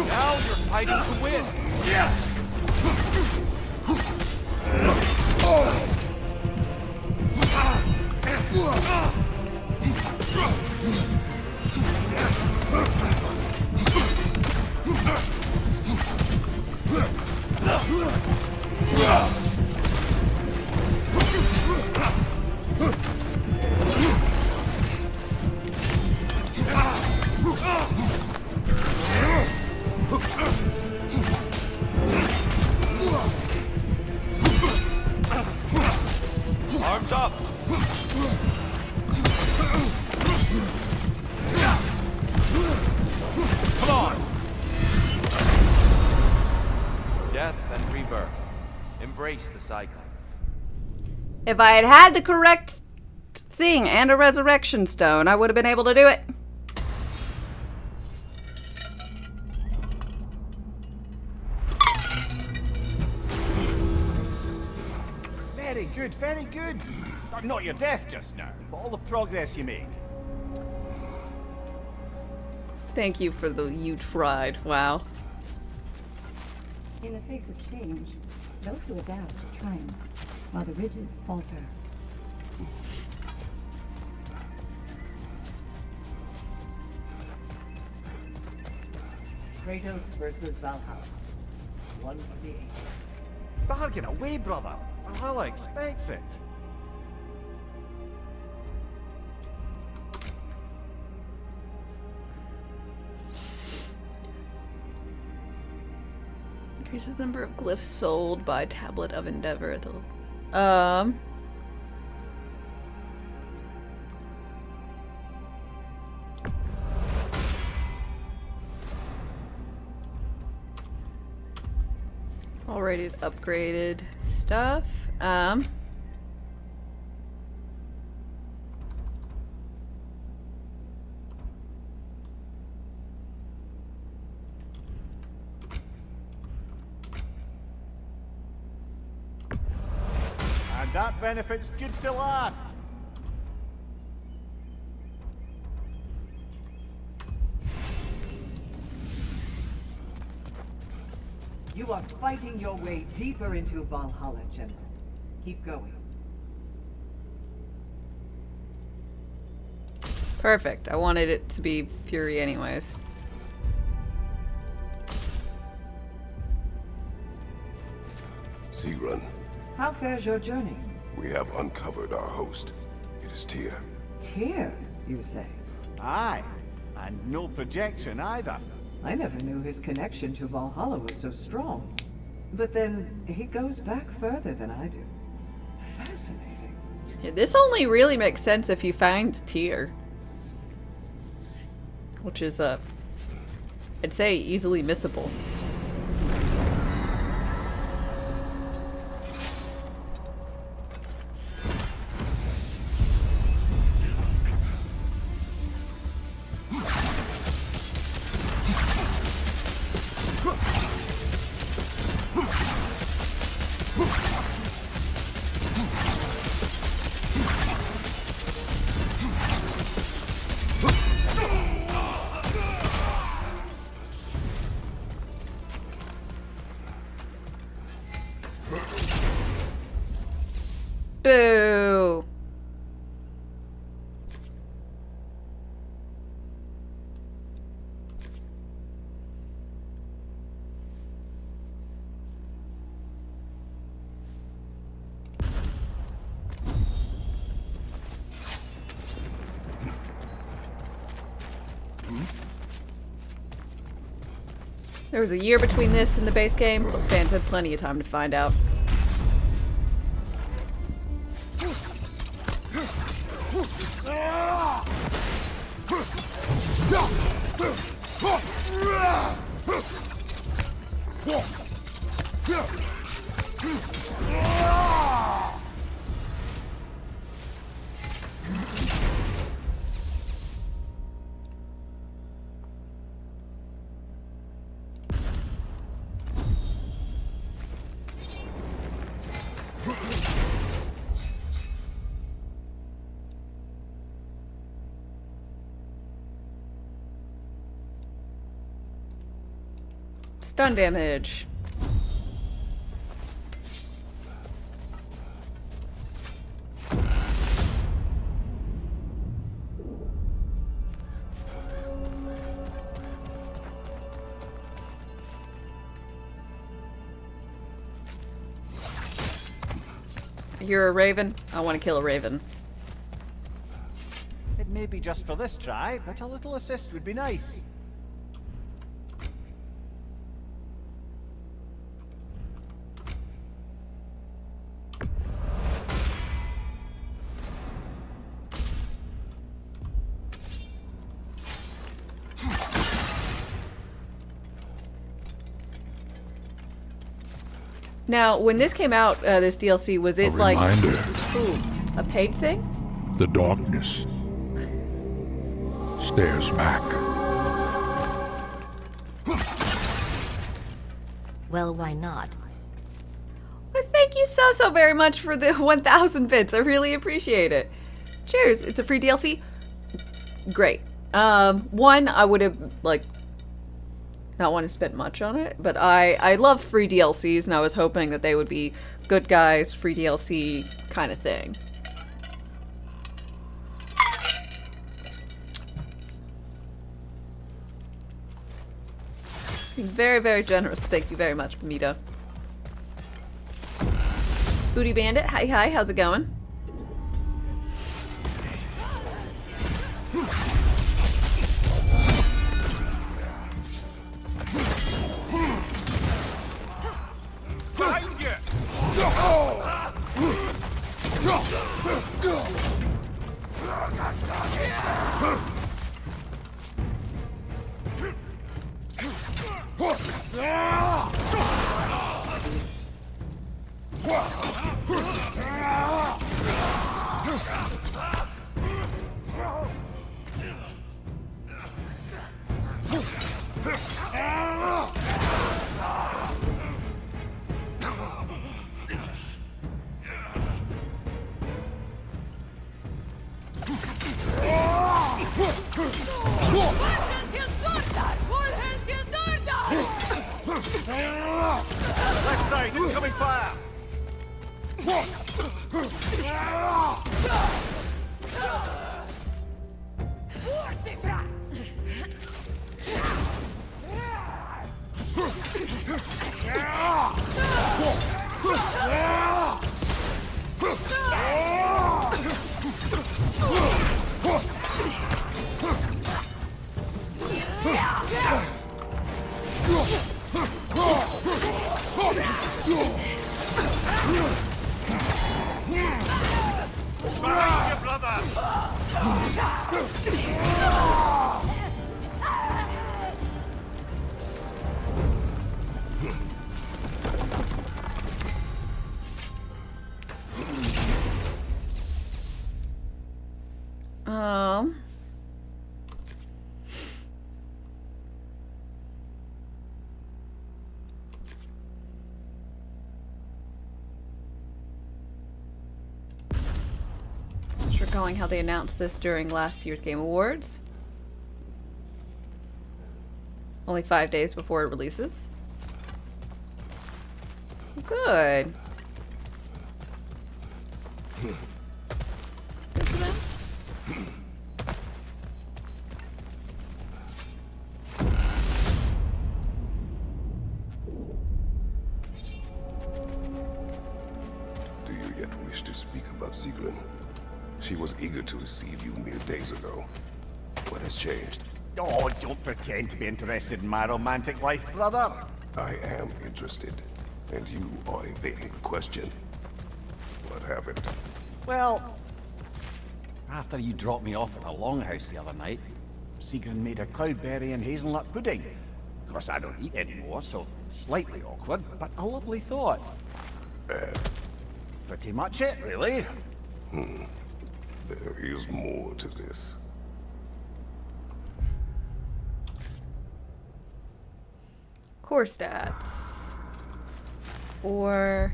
Speaker 9: Now you're fighting to win. Arms up! Come on! Death and rebirth. Embrace the cycle.
Speaker 1: If I had had the correct thing and a resurrection stone, I would have been able to do it.
Speaker 5: Very good, very good. Not your death just now, but all the progress you made.
Speaker 1: Thank you for the you tried. Wow.
Speaker 2: In the face of change, those who adapt triumph, while the rigid falter.
Speaker 3: Kratos versus Valhalla. One for the ages.
Speaker 5: Bargain away, brother. Valhalla expects it.
Speaker 1: Increases the number of glyphs sold by Tablet of Endeavor. Already upgraded stuff.
Speaker 5: And that benefit's good to last.
Speaker 3: You are fighting your way deeper into Valhalla, General. Keep going.
Speaker 1: Perfect. I wanted it to be Fury anyways.
Speaker 4: Sigrun,
Speaker 3: How fares your journey?
Speaker 4: we have uncovered our host. It is Tyr.
Speaker 3: Tyr, you say?
Speaker 5: Aye, and no projection either.
Speaker 3: I never knew his connection to Valhalla was so strong. But then, he goes back further than I do. Fascinating.
Speaker 1: Yeah, this only really makes sense if you find Tyr. Which is, I'd say easily missable. Boo! There was a year between this and the base game, but fans had plenty of time to find out. Stun damage. You're a raven? I want to kill a raven.
Speaker 5: It may be just for this try, but a little assist would be nice.
Speaker 1: Now, when this came out, this DLC, was it like
Speaker 6: Reminder.
Speaker 1: ooh, a paid thing?
Speaker 6: The darkness stares back.
Speaker 10: Well, why not?
Speaker 1: Well, thank you so very much for the 1,000 bits. I really appreciate it. Cheers. It's a free DLC. Great. One, I would have like not want to spend much on it, but I love free DLCs, and I was hoping that they would be good guys, free DLC kind of thing. Being very generous. Thank you very much, Mita. Booty Bandit, hi, how's it going?
Speaker 5: Left side, incoming fire!
Speaker 1: Recalling how they announced this during last year's Game Awards. Only 5 days before it releases. Good. Good for them.
Speaker 4: Do you yet wish to speak about Sigrun? She was eager to receive you mere days ago. What has changed?
Speaker 5: Oh, don't pretend to be interested in my romantic life, brother.
Speaker 4: I am interested, and you are evading the question. What happened?
Speaker 5: Well, after you dropped me off at a longhouse the other night, Sigrun made a cloudberry and hazelnut pudding. Of course, I don't eat anymore, so slightly awkward, but a lovely thought. Pretty much it, really.
Speaker 4: There is more to this.
Speaker 1: Core stats. Or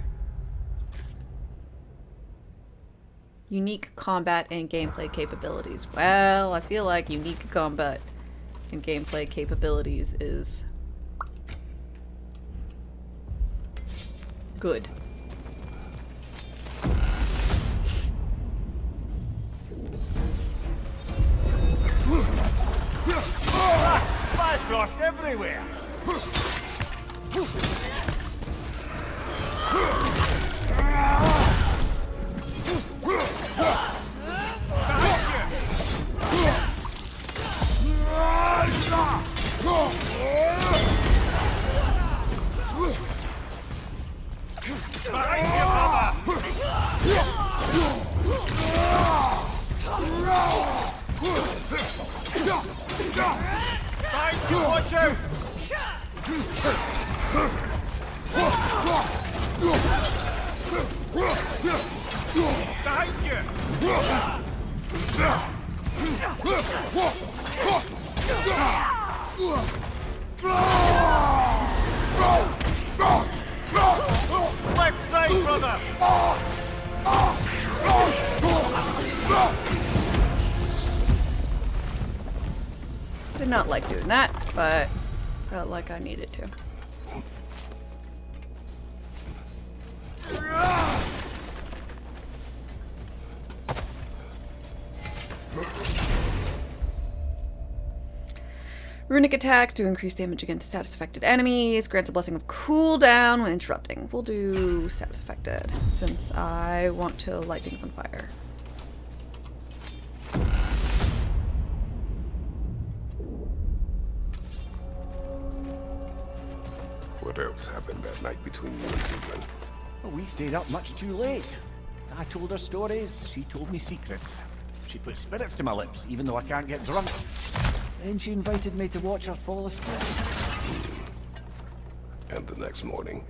Speaker 1: unique combat and gameplay capabilities. Well, I feel like unique combat and gameplay capabilities is good.
Speaker 5: Flash frost everywhere! Watch out! Behind you! Left side, brother!
Speaker 1: Did not like doing that, but felt like I needed to. Runic attacks do increase damage against status affected enemies. Grants a blessing of cooldown when interrupting. We'll do status affected since I want to light things on fire.
Speaker 4: What else happened that night between you and Siegmund?
Speaker 5: Well, we stayed up much too late. I told her stories, she told me secrets. She put spirits to my lips, even though I can't get drunk. Then she invited me to watch her fall asleep.
Speaker 4: And the next morning?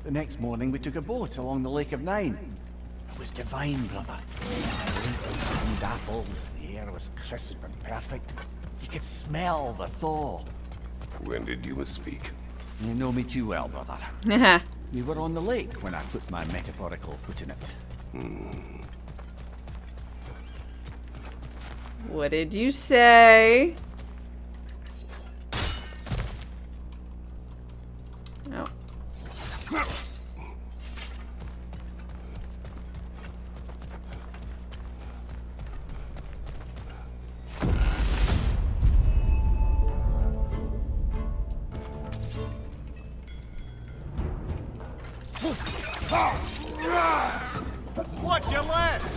Speaker 5: The next morning we took a boat along the Lake of Nine. It was divine, brother. The lake was sun-dappled, the air was crisp and perfect. You could smell the thaw.
Speaker 4: When did you misspeak?
Speaker 5: You know me too well, brother.
Speaker 1: Haha.
Speaker 5: We were on the lake when I put my metaphorical foot in it.
Speaker 1: What did you say? No.
Speaker 5: Watch your left!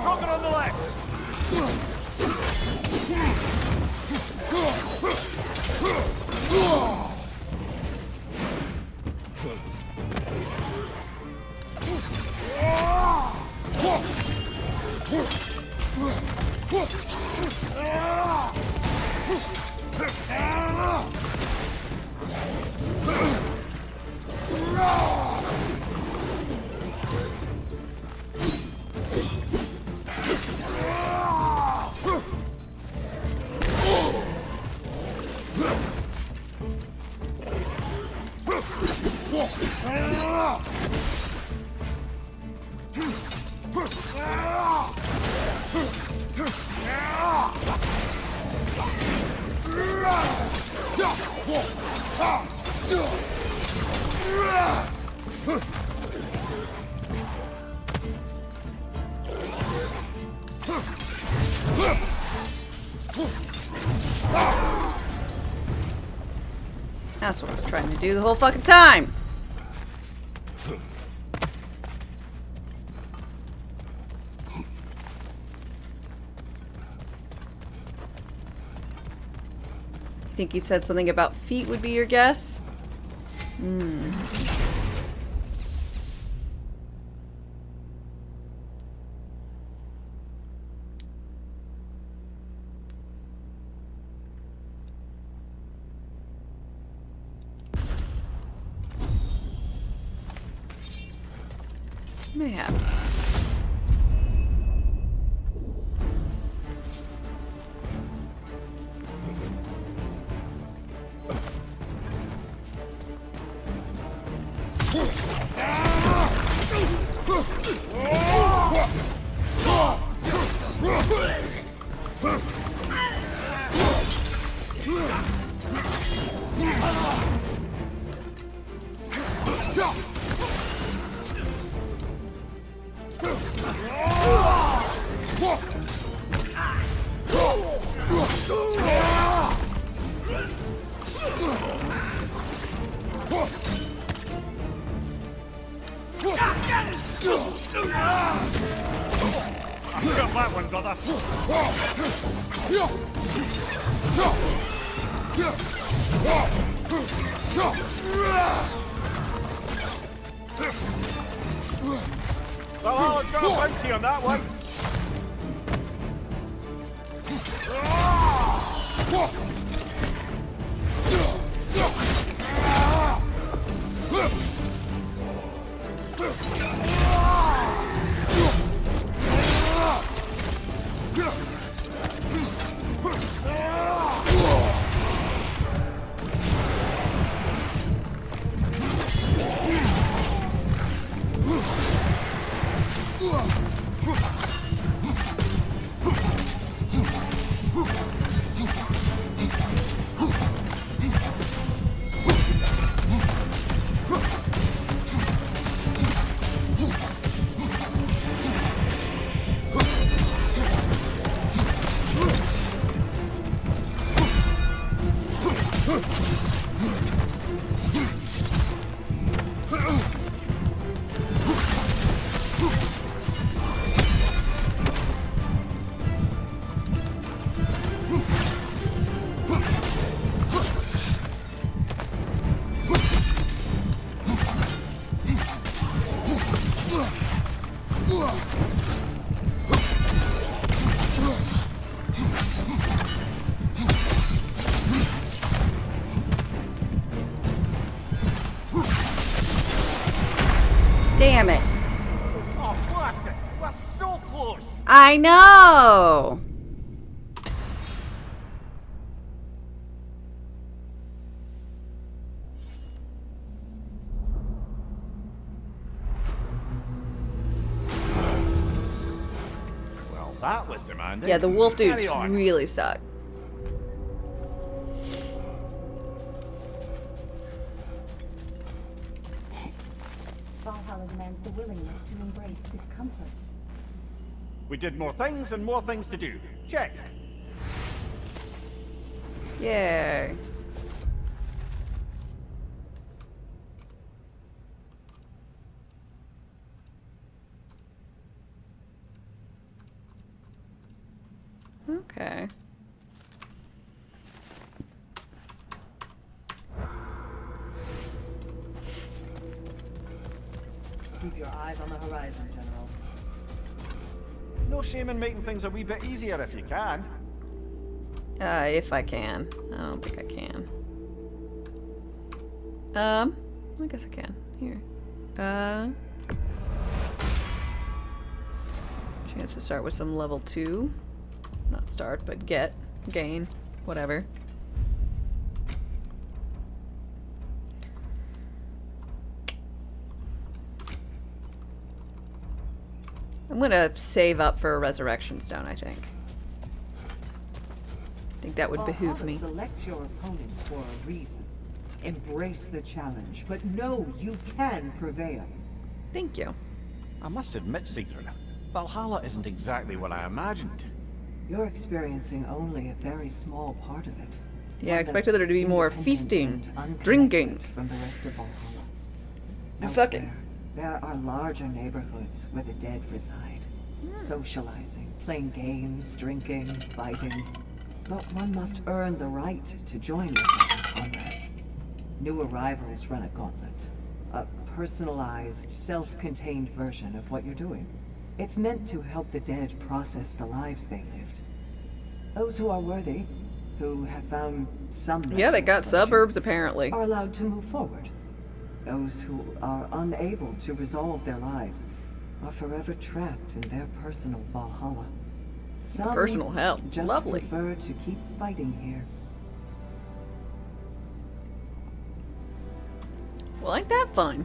Speaker 5: Rocket on the left!
Speaker 1: That's what I was trying to do the whole fucking time. Think you said something about feet would be your guess? Mayhaps.
Speaker 5: Got that one, brother. Well, I'll drop bounty on that one.
Speaker 1: Damn it.
Speaker 5: Oh, blast it! We're so close!
Speaker 1: I know!
Speaker 5: Well, that was demanding.
Speaker 1: Yeah, the wolf dudes
Speaker 5: Carry on.
Speaker 1: really suck.
Speaker 2: Valhalla demands the willingness to embrace discomfort.
Speaker 5: We did more things and more things to do. Check.
Speaker 1: Yay. Okay.
Speaker 3: Keep your eyes on the horizon, General.
Speaker 5: No shame in making things a wee bit easier if you can.
Speaker 1: If I can. I don't think I can. I guess I can. Here. Chance to start with some level 2. Not start, but gain, whatever. I'm gonna save up for a resurrection stone, I think. I think that would behoove me.
Speaker 3: Select your opponents for a reason. Embrace the challenge, but know you can prevail.
Speaker 1: Thank you.
Speaker 5: I must admit, Secret, Valhalla isn't exactly what I imagined.
Speaker 3: You're experiencing only a very small part of it.
Speaker 1: Yeah, I
Speaker 3: One
Speaker 1: expected
Speaker 3: that's
Speaker 1: there to be more
Speaker 3: independent
Speaker 1: feasting,
Speaker 3: and unconnected
Speaker 1: drinking.
Speaker 3: from the rest of Valhalla.
Speaker 1: And fucking.
Speaker 3: Elsewhere, there are larger neighborhoods where the dead reside. Socializing, playing games, drinking, fighting. But one must earn the right to join your fellow comrades. New arrivals run a gauntlet. A personalized, self-contained version of what you're doing. It's meant to help the dead process the lives they lived. Those who are worthy, who have found some...
Speaker 1: Yeah, they got
Speaker 3: pleasure,
Speaker 1: suburbs apparently.
Speaker 3: are allowed to move forward. Those who are unable to resolve their lives are forever trapped in their personal Valhalla. Some
Speaker 1: Personal hell.
Speaker 3: just
Speaker 1: Lovely.
Speaker 3: prefer to keep fighting here.
Speaker 1: Well, ain't that fun?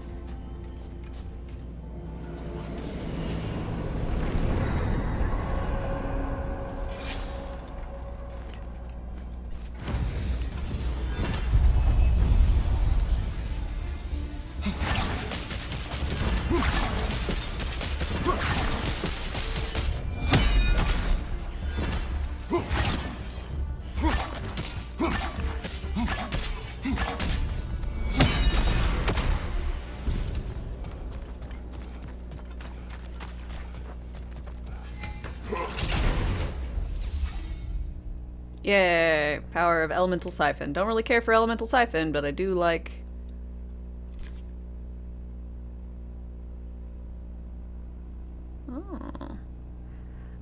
Speaker 1: Yay! Power of Elemental Siphon. Don't really care for Elemental Siphon, but I do like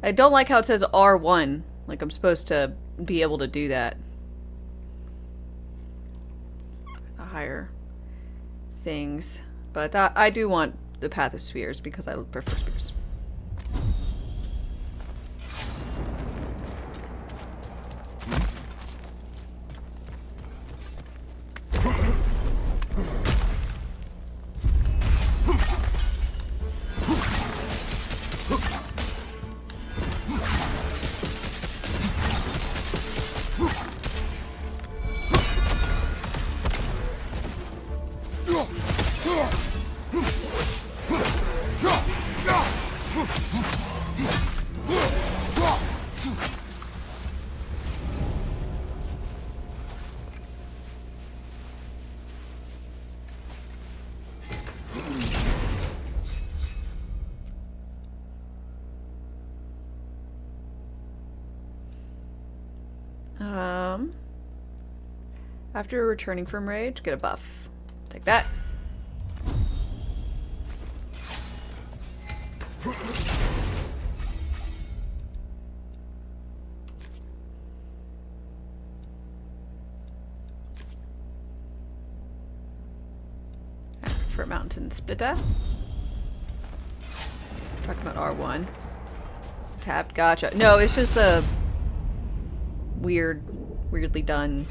Speaker 1: I don't like how it says R1. Like I'm supposed to be able to do that. Higher things. But I do want the Path of Spheres because I prefer spheres. After returning from rage, get a buff. Take that. For Mountain Splitter. Talking about R1. Tapped, gotcha. No, it's just a weirdly done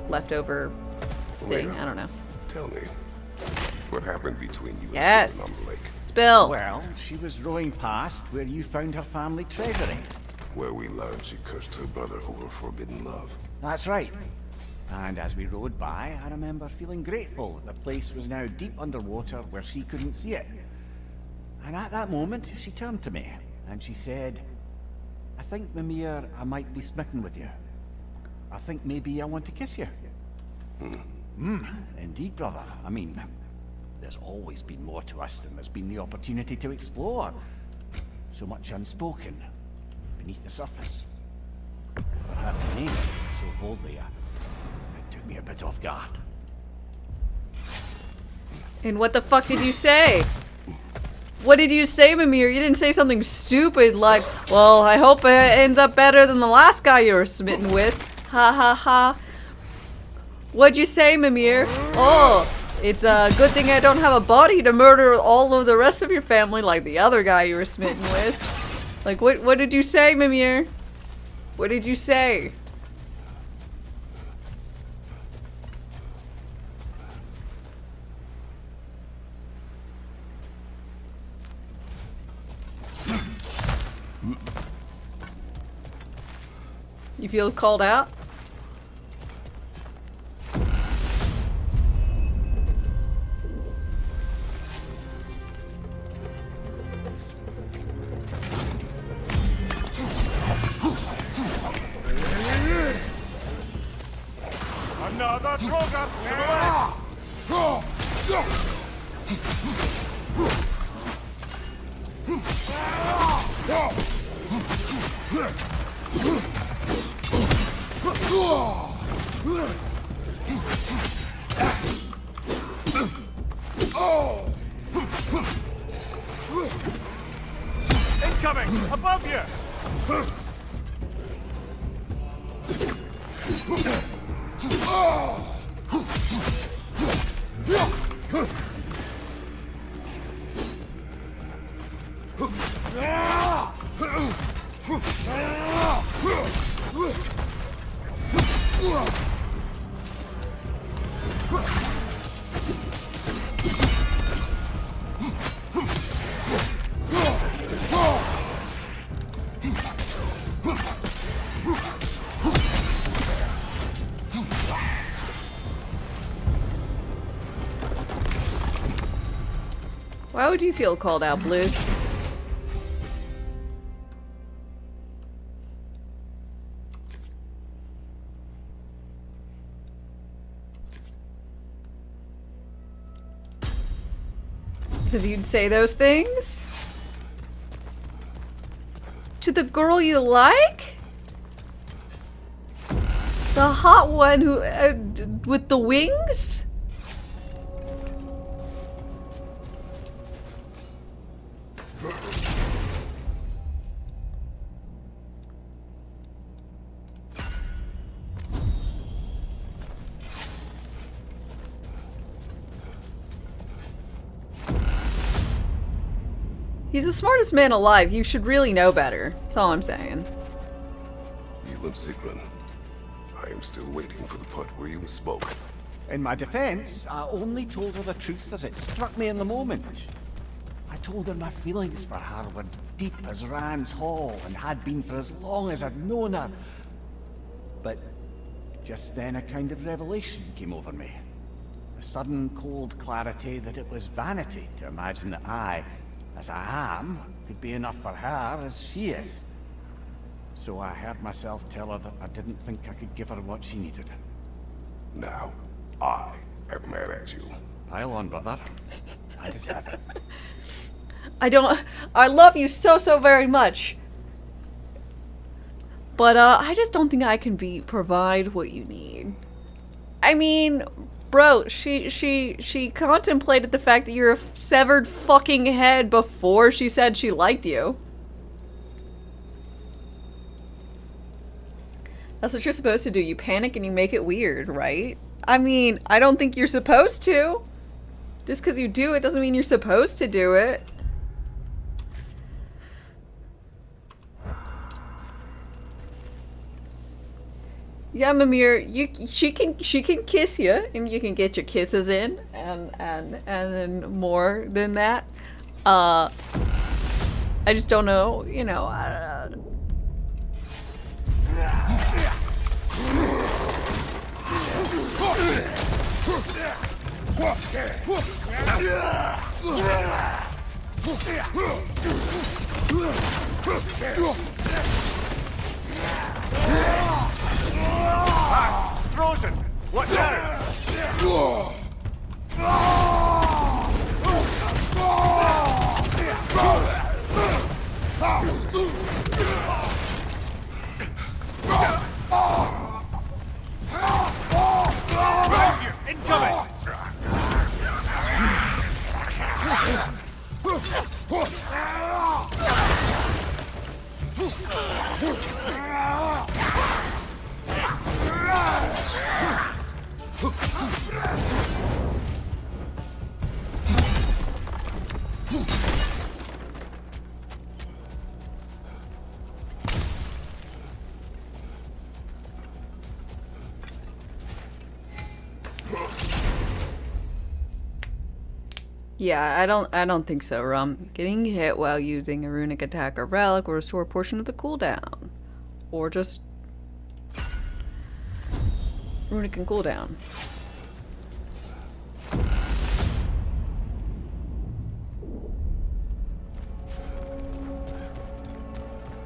Speaker 1: leftover thing.
Speaker 4: Leah,
Speaker 1: I don't know.
Speaker 4: Tell me, what happened between you and
Speaker 1: Yes.
Speaker 4: Sylvan on the lake?
Speaker 1: Spill.
Speaker 5: Well, she was rowing past where you found her family treasury.
Speaker 4: Where we learned she cursed her brother over forbidden love.
Speaker 5: That's right. And as we rowed by, I remember feeling grateful that the place was now deep underwater where she couldn't see it. And at that moment, she turned to me and she said, I think, Mimir, I might be smitten with you. I think maybe I want to kiss you. Indeed, brother. I mean, there's always been more to us than there's been the opportunity to explore. So much unspoken, beneath the surface. For her to name it so boldly, it took me a bit off guard.
Speaker 1: And what the fuck did you say? What did you say, Mimir? You didn't say something stupid like, well, I hope it ends up better than the last guy you were smitten with. Ha ha ha. What'd you say, Mimir? Oh, it's a good thing I don't have a body to murder all of the rest of your family like the other guy you were smitten with. Like, what did you say, Mimir? What did you say? You feel called out?
Speaker 5: Another Trogar! Incoming! Above you!
Speaker 1: Why would you feel called out, Blues? Because you'd say those things? To the girl you like? The hot one who, with the wings? He's the smartest man alive. You should really know better. That's all I'm saying.
Speaker 4: You and Sigrun. I am still waiting for the part where you spoke.
Speaker 5: In my defense, I only told her the truth as it struck me in the moment. I told her my feelings for her were deep as Rand's Hall and had been for as long as I'd known her. But just then a kind of revelation came over me. A sudden cold clarity that it was vanity to imagine that I, as I am, could be enough for her as she is. So I heard myself tell her that I didn't think I could give her what she needed.
Speaker 4: Now, I am mad at you.
Speaker 5: Pile on, brother. I deserve it.
Speaker 1: I love you so very much. But I just don't think I can provide what you need. I mean, bro, she contemplated the fact that you're a severed fucking head before she said she liked you. That's what you're supposed to do. You panic and you make it weird, right? I mean, I don't think you're supposed to. Just because you do it doesn't mean you're supposed to do it. Yeah, Mimir, she can kiss you, and you can get your kisses in, and then more than that. I just don't know, you know.
Speaker 5: Frozen! What now? Behind you! Incoming!
Speaker 1: Yeah, I don't think so, Rum. Getting hit while using a runic attack or relic will restore a portion of the cooldown. Or just runic and cooldown.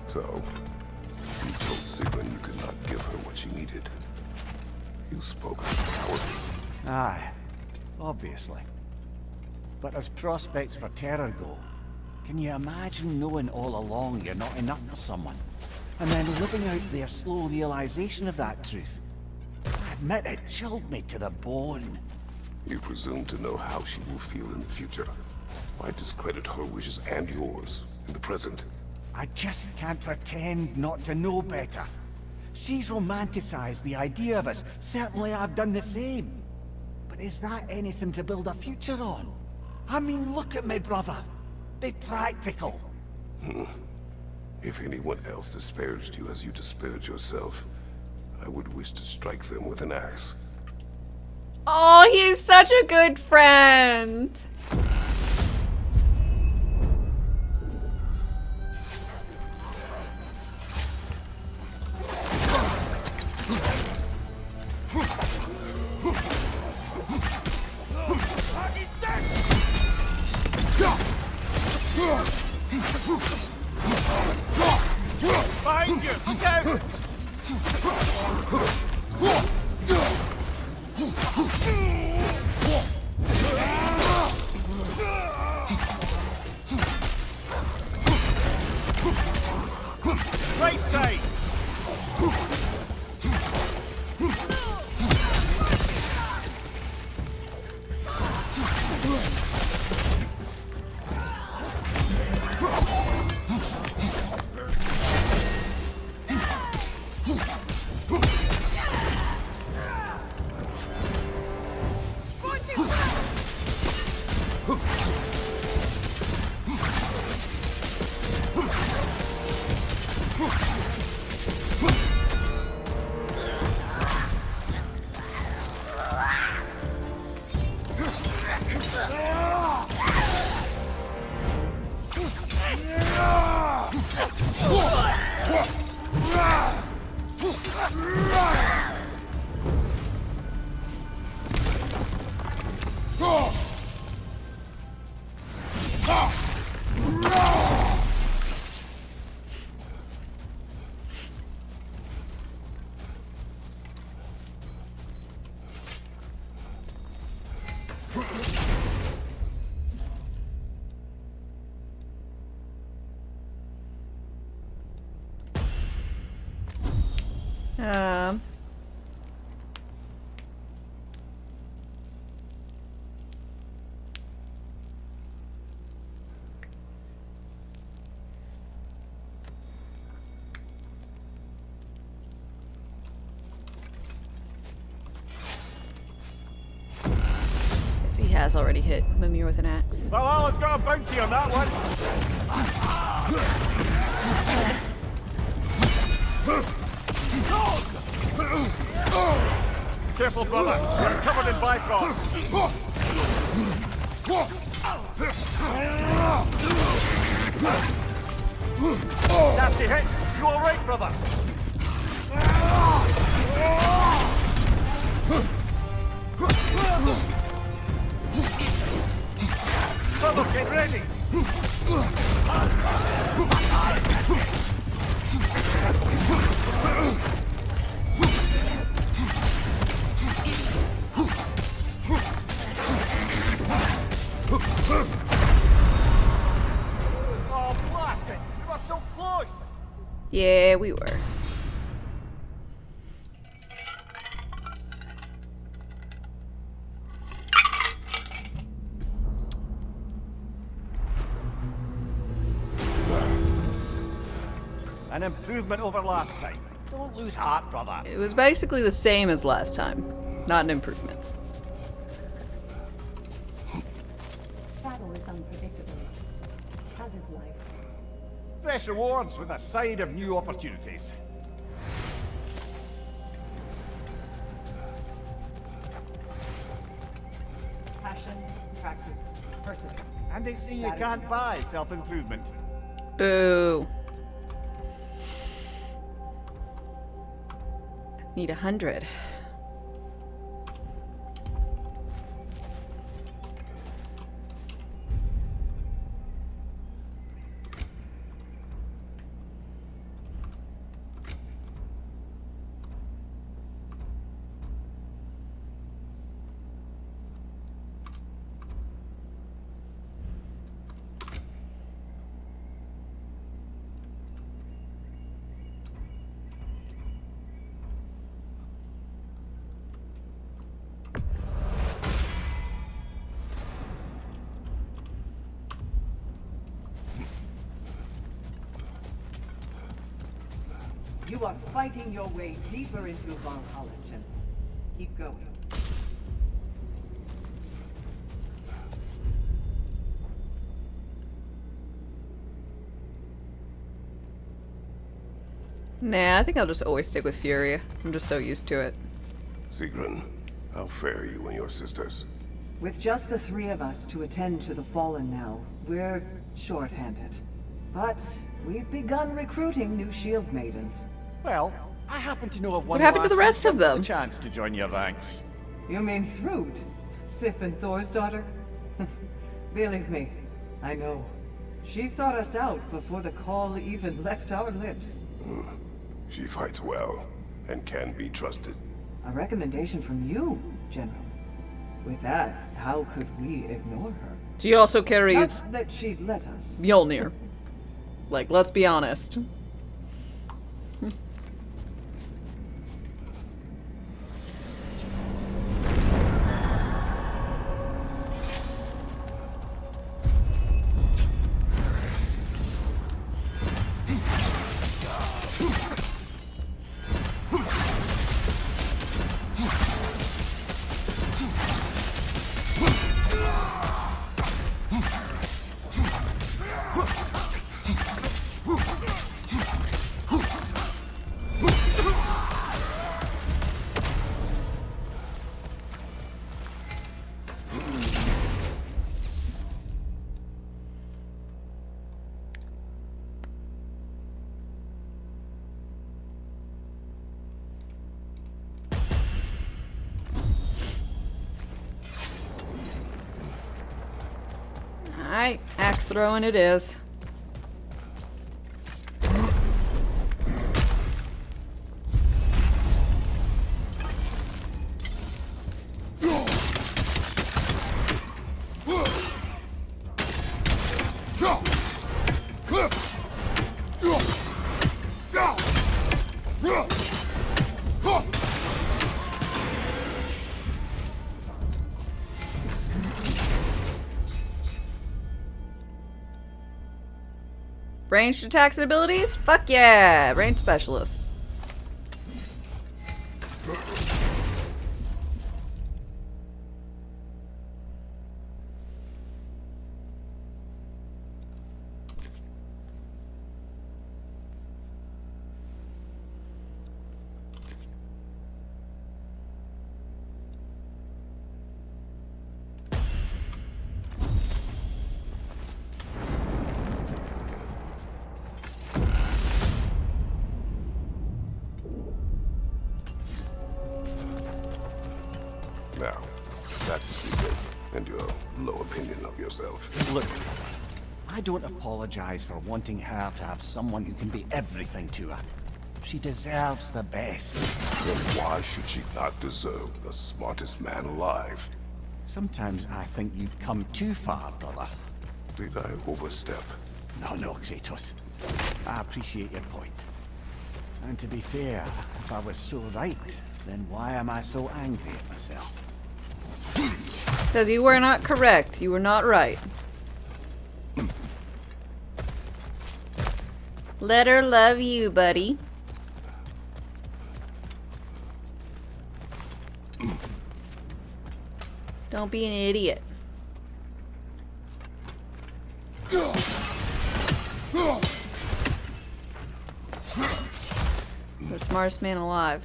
Speaker 4: So, you told Sigrun you could not give her what she needed. You spoke of cowardice.
Speaker 5: Aye, obviously. But as prospects for terror go, can you imagine knowing all along you're not enough for someone, and then living out their slow realization of that truth? I admit it chilled me to the bone.
Speaker 4: You presume to know how she will feel in the future. Why discredit her wishes and yours in the present?
Speaker 5: I just can't pretend not to know better. She's romanticized the idea of us. Certainly I've done the same. But is that anything to build a future on? I mean, look at me, brother. Be practical.
Speaker 4: If anyone else disparaged you as you disparaged yourself, I would wish to strike them with an axe.
Speaker 1: Oh, he's such a good friend.
Speaker 5: Behind you! Look out!
Speaker 1: has already hit Mimir with an axe.
Speaker 5: Well, I've got a bounty on that one. Careful, brother. You're covered in bifrost. Nasty hit. You all right, brother? Brother, get ready. Oh, blast it! You were so close!
Speaker 1: Yeah, we were.
Speaker 5: An improvement over last time. Don't lose heart, brother.
Speaker 1: It was basically the same as last time. Not an improvement.
Speaker 2: Battle is unpredictable, as is life.
Speaker 5: Fresh rewards with a side of new opportunities.
Speaker 3: Passion, practice, perseverance.
Speaker 5: And they say you
Speaker 3: That is
Speaker 5: can't
Speaker 3: enough.
Speaker 5: buy self-improvement.
Speaker 1: Boo. Need 100.
Speaker 3: You are fighting your way deeper into Valhalla, General. Keep going.
Speaker 1: Nah, I think I'll just always stick with Furia. I'm just so used to it.
Speaker 4: Sigrun, how fare you and your sisters?
Speaker 3: With just the three of us to attend to the fallen now, we're short-handed. But we've begun recruiting new shield maidens.
Speaker 5: Well, I happen to know of one.
Speaker 1: What happened to the
Speaker 5: lass
Speaker 1: rest
Speaker 5: who
Speaker 1: of
Speaker 5: jumped at
Speaker 1: them?
Speaker 5: the chance to join your ranks.
Speaker 3: You mean Thrud? Sif and Thor's daughter? Believe me, I know. She sought us out before the call even left our lips.
Speaker 4: She fights well and can be trusted.
Speaker 3: A recommendation from you, General. With that, how could we ignore her?
Speaker 1: She also carries
Speaker 3: Not that she'd let us.
Speaker 1: Mjolnir. Like, let's be honest. Alright, axe throwing it is. Ranged attacks and abilities? Fuck yeah! Ranged specialists.
Speaker 4: Now, back to Secret and your low opinion of yourself.
Speaker 5: Look, I don't apologize for wanting her to have someone who can be everything to her. She deserves the best.
Speaker 4: Then why should she not deserve the smartest man alive?
Speaker 5: Sometimes I think you've come too far, brother.
Speaker 4: Did I overstep?
Speaker 5: No, Kratos. I appreciate your point. And to be fair, if I was so right, then why am I so angry at myself?
Speaker 1: Because you were not correct. You were not right. Let her love you, buddy. Don't be an idiot. The smartest man alive.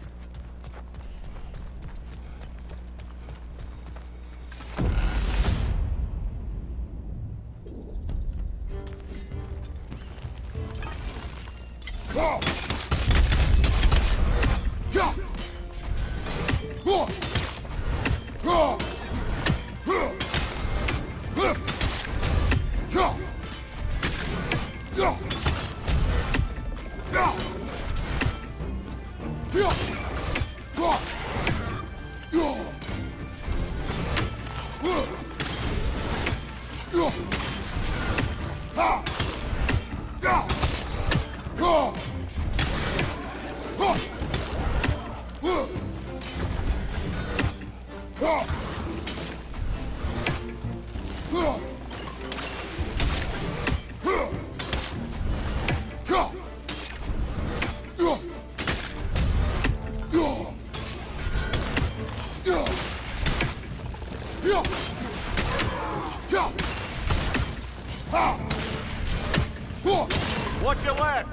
Speaker 5: Watch your left!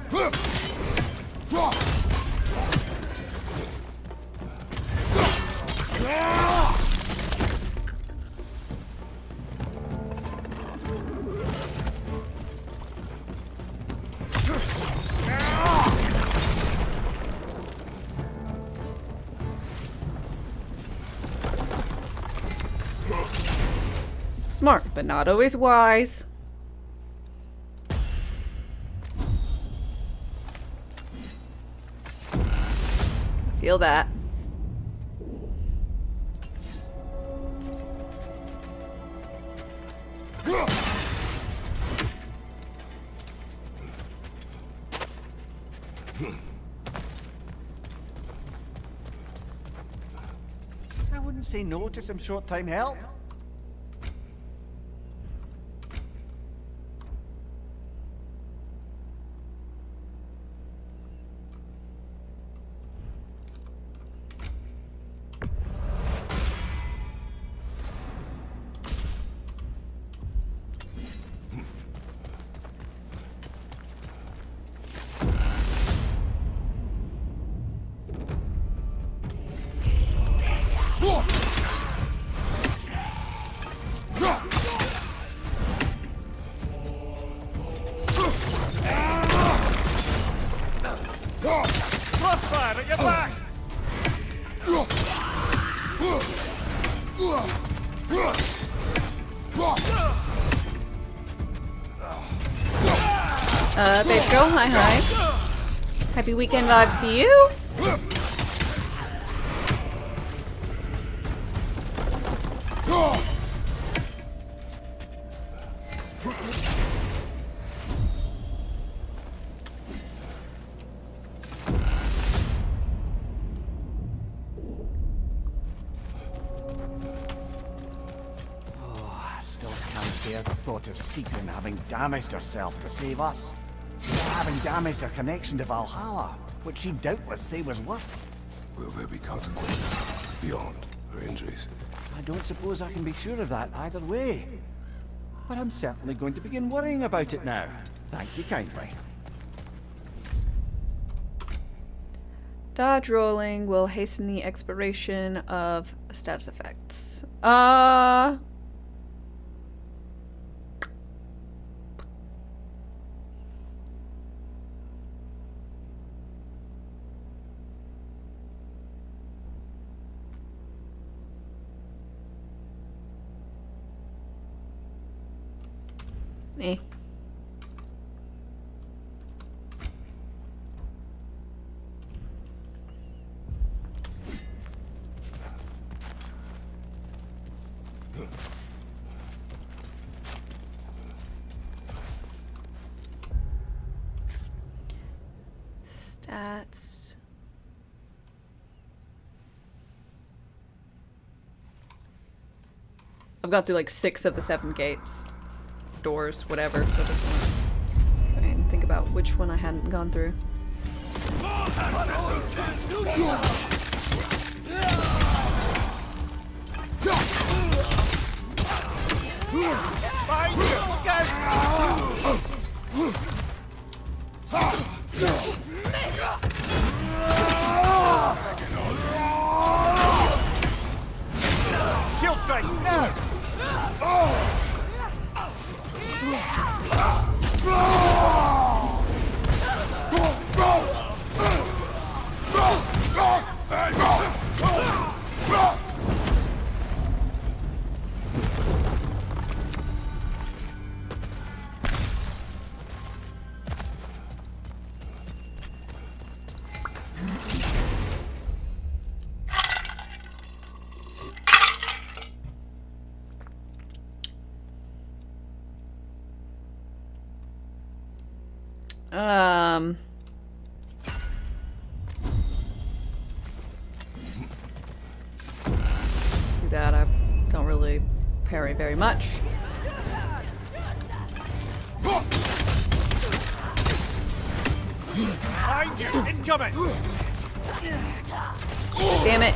Speaker 1: Smart, but not always wise. Feel that.
Speaker 5: I wouldn't say no to some short-time help. Crossfire at your back!
Speaker 1: Babe girl, hi hi. Happy weekend vibes to you.
Speaker 5: I still can't bear the thought of Secret having damaged herself to save us. Having damaged her connection to Valhalla, which she'd doubtless say was worse.
Speaker 4: Will there be consequences beyond her injuries?
Speaker 5: I don't suppose I can be sure of that either way. But I'm certainly going to begin worrying about it now. Thank you kindly.
Speaker 1: Dodge rolling will hasten the expiration of status effects. Eh. Stats. I've got through like 6 of the 7 gates. Doors, whatever, so I just want to try and think about which one I hadn't gone through.
Speaker 5: Shield strike now!
Speaker 1: Do that. I don't really parry very much.
Speaker 5: Behind you! Incoming!
Speaker 1: Damn it.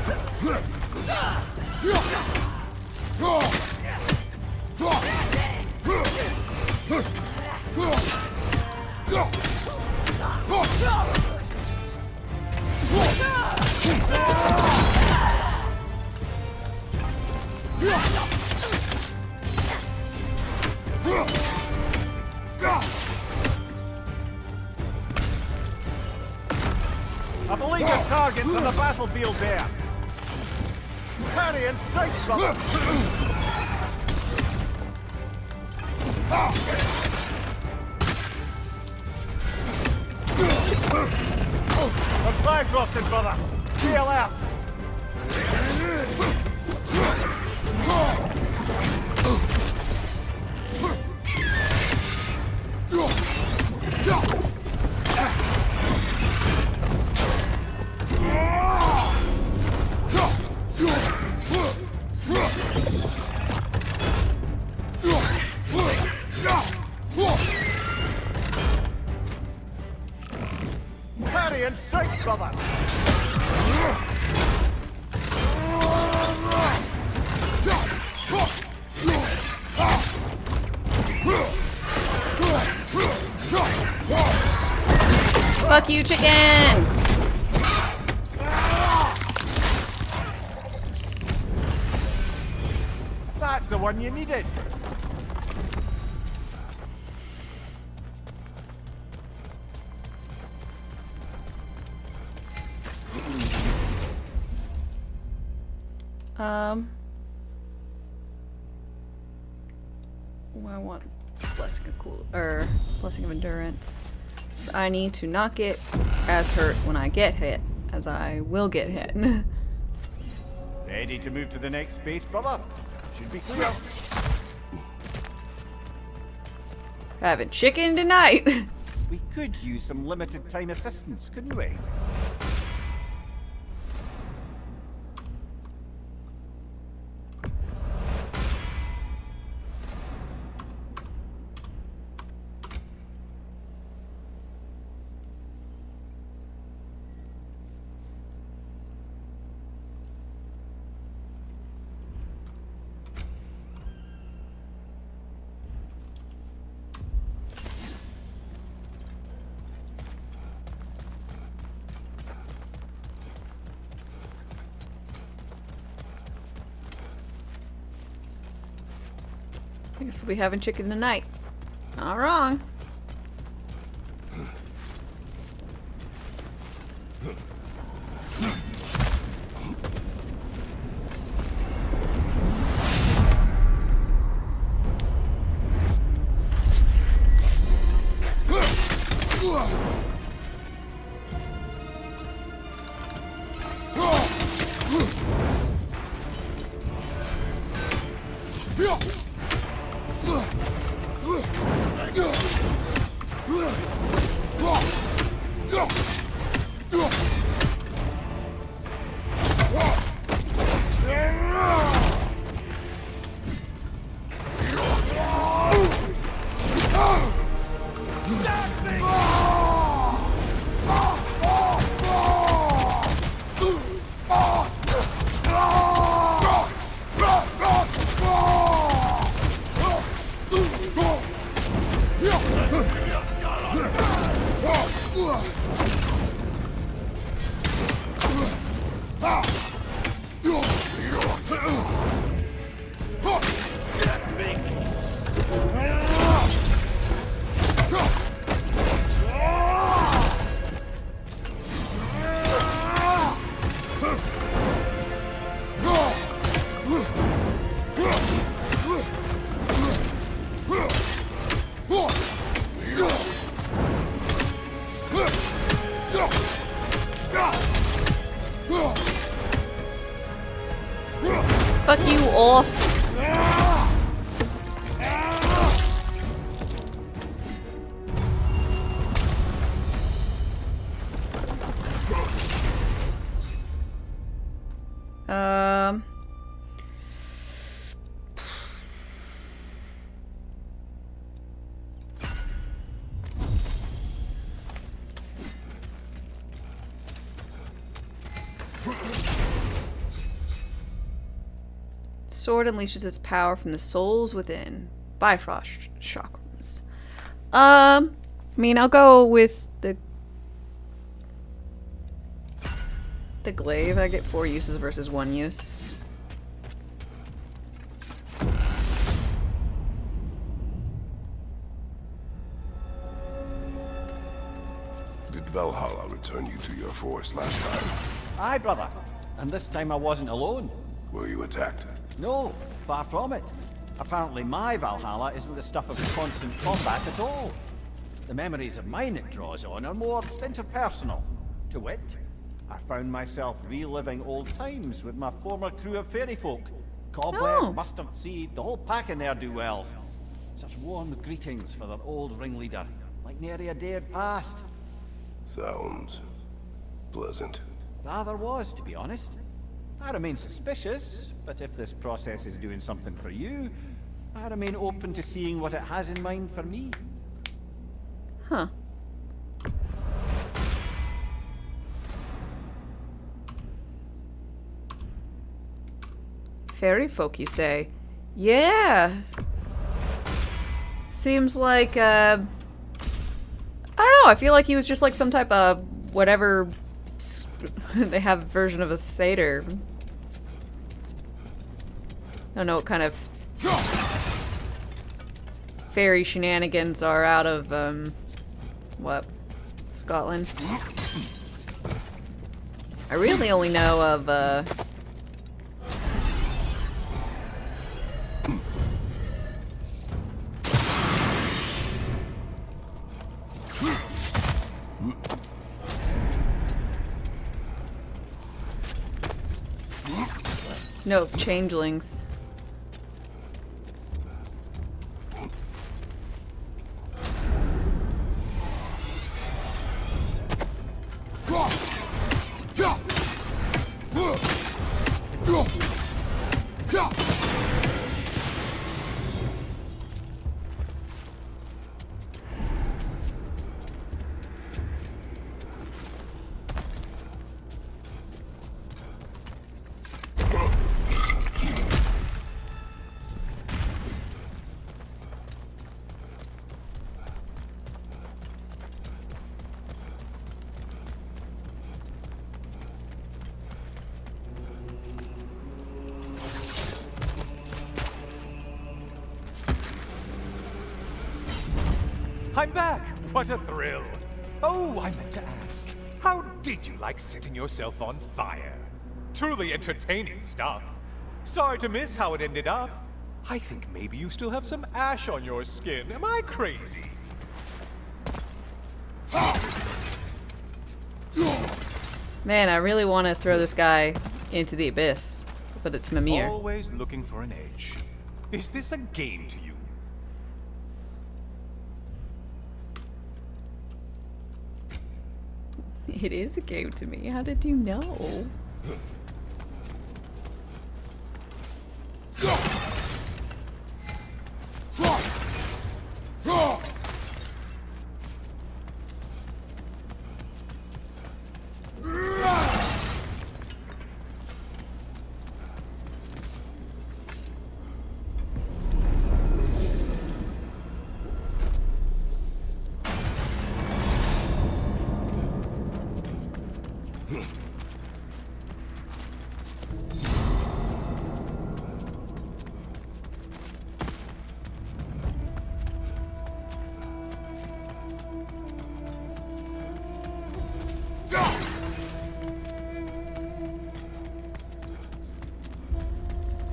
Speaker 5: I believe your target's on the battlefield there. Parry and strike, brother! The flag's rusted, brother! Bail out! Parry and strike, brother!
Speaker 1: Fuck you, chicken!
Speaker 5: That's the one you needed!
Speaker 1: I want blessing of blessing of endurance. So I need to not get as hurt when I get hit, as I will get hit.
Speaker 5: Ready to move to the next space, brother? Should be clear.
Speaker 1: Having chicken tonight.
Speaker 5: We could use some limited time assistance, couldn't we?
Speaker 1: I guess we'll be having chicken tonight. Not wrong. Fuck you off. Sword unleashes its power from the souls within. Bifrost chakrams. I mean, I'll go with the glaive. I get 4 uses versus 1 use.
Speaker 4: Did Valhalla return you to your force last time?
Speaker 5: Aye, brother. And this time I wasn't alone.
Speaker 4: Were you attacked?
Speaker 5: No, far from it. Apparently my Valhalla isn't the stuff of constant combat at all. The memories of mine it draws on are more interpersonal. To wit, I found myself reliving old times with my former crew of fairy folk. Cobweb, Mustard Seed, the whole pack of ne'er-do-wells. Such warm greetings for their old ringleader, like nary a day had passed.
Speaker 4: Sounds pleasant.
Speaker 5: Rather was, to be honest. I remain suspicious, but if this process is doing something for you, I remain open to seeing what it has in mind for me.
Speaker 1: Huh. Fairy folk, you say? Yeah. Seems like, I don't know, I feel like he was just like some type of whatever they have a version of a satyr. I don't know what kind of fairy shenanigans are out of, what? Scotland? I really only know of, no, changelings.
Speaker 7: I'm back! What a thrill! Oh, I meant to ask, how did you like setting yourself on fire? Truly entertaining stuff. Sorry to miss how it ended up. I think maybe you still have some ash on your skin. Am I crazy?
Speaker 1: Man, I really want to throw this guy into the abyss, but it's Mimir.
Speaker 7: Always looking for an edge. Is this a game to you?
Speaker 1: It is a game to me. How did you know?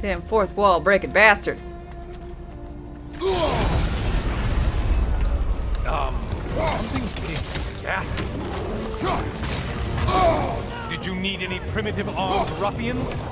Speaker 1: Damn fourth wall breaking bastard.
Speaker 7: Something big is gassy. Did you need any primitive armed ruffians?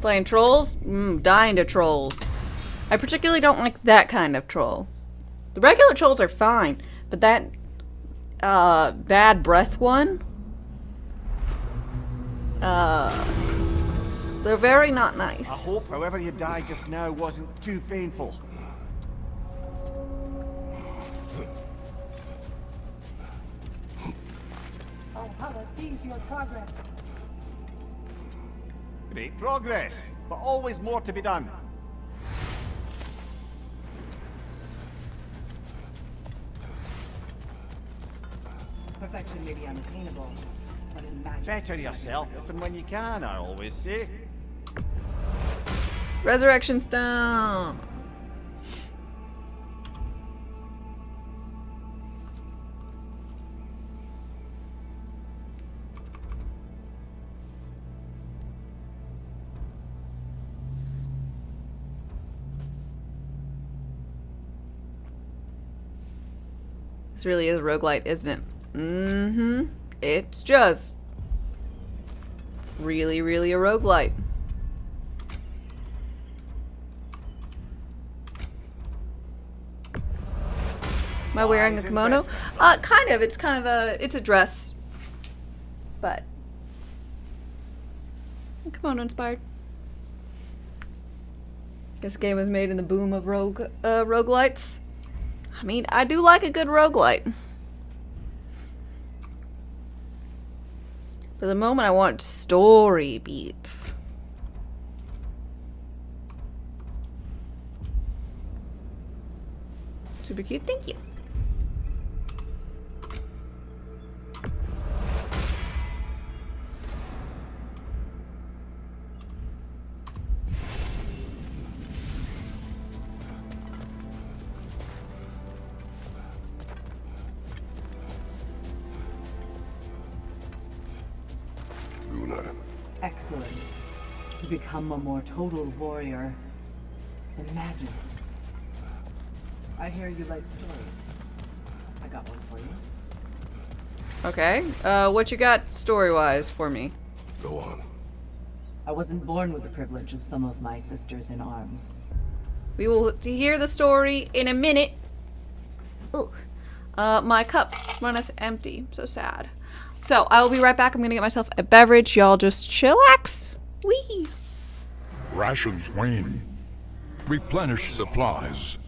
Speaker 1: Slaying trolls? Dying to trolls. I particularly don't like that kind of troll. The regular trolls are fine, but that bad breath one, they're very not nice.
Speaker 5: I hope however you died just now wasn't too painful.
Speaker 2: Valhalla sees your progress.
Speaker 5: Great progress, but always more to be done.
Speaker 3: Perfection may be unattainable, but in magic...
Speaker 5: Better yourself if and when you can, I always say.
Speaker 1: Resurrection stone. This really is a roguelite, isn't it? Mm-hmm. It's just really, really a roguelite. Am I wearing a kimono? Kind of. It's kind of it's a dress. But kimono inspired. Guess the game was made in the boom of roguelites. I mean, I do like a good roguelite. But at the moment I want story beats. Super cute, thank you.
Speaker 3: Excellent. To become a more total warrior. Imagine. I hear you like stories. I got one for you.
Speaker 1: Okay. What you got story-wise for me?
Speaker 4: Go on.
Speaker 3: I wasn't born with the privilege of some of my sisters in arms.
Speaker 1: We will hear the story in a minute. Ooh. My cup runneth empty. So sad. So, I will be right back. I'm gonna get myself a beverage. Y'all just chillax. Wee.
Speaker 6: Rations wane. Replenish supplies.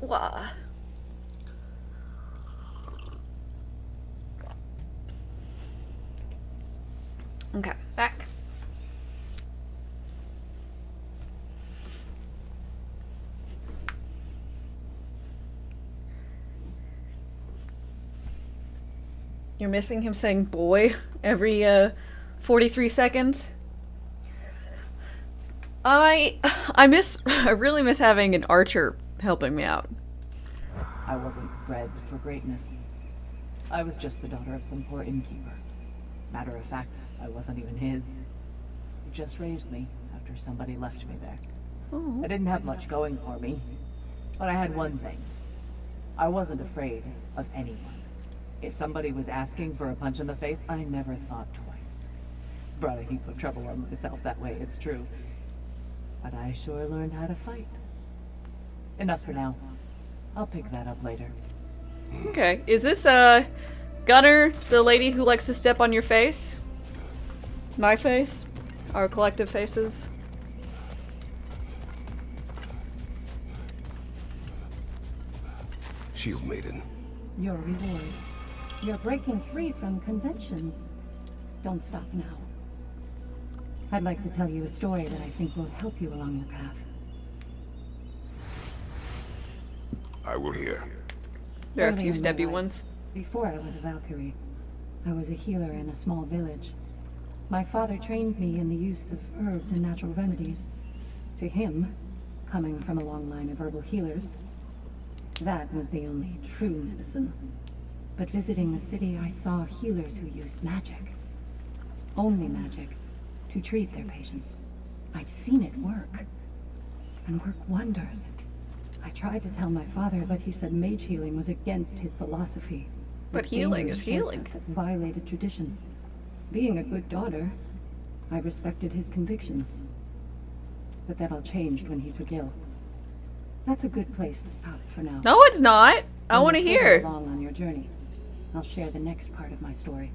Speaker 1: Wah. Okay, back. You're missing him saying boy every 43 seconds. I really miss having an archer helping me out.
Speaker 3: I wasn't bred for greatness. I was just the daughter of some poor innkeeper. Matter of fact, I wasn't even his. He just raised me after somebody left me there.
Speaker 1: Oh.
Speaker 3: I didn't have much going for me, but I had one thing. I wasn't afraid of anyone. If somebody was asking for a punch in the face, I never thought twice. Brought a heap of trouble on myself that way, it's true. But I sure learned how to fight. Enough for now. I'll pick that up later.
Speaker 1: Okay, is this Gunner, the lady who likes to step on your face? My face? Our collective faces?
Speaker 4: Shield Maiden.
Speaker 2: Your reward. You're breaking free from conventions. Don't stop now. I'd like to tell you a story that I think will help you along your path.
Speaker 4: I will hear.
Speaker 1: There are a
Speaker 2: Early
Speaker 1: few
Speaker 2: in my
Speaker 1: steppy
Speaker 2: life,
Speaker 1: ones.
Speaker 2: Before I was a Valkyrie, I was a healer in a small village. My father trained me in the use of herbs and natural remedies. To him, coming from a long line of herbal healers, that was the only true medicine. But visiting the city, I saw healers who used magic. Only magic. To treat their patients. I'd seen it work. And work wonders. I tried to tell my father, but he said mage healing was against his philosophy.
Speaker 1: But
Speaker 2: A
Speaker 1: healing
Speaker 2: dangerous
Speaker 1: is healing.
Speaker 2: shortcut that violated tradition. Being a good daughter, I respected his convictions. But that all changed when he took ill. That's a good place to stop for now.
Speaker 1: No, it's not. I
Speaker 2: When
Speaker 1: want to
Speaker 2: you're further
Speaker 1: hear.
Speaker 2: along on your journey, I'll share the next part of my story.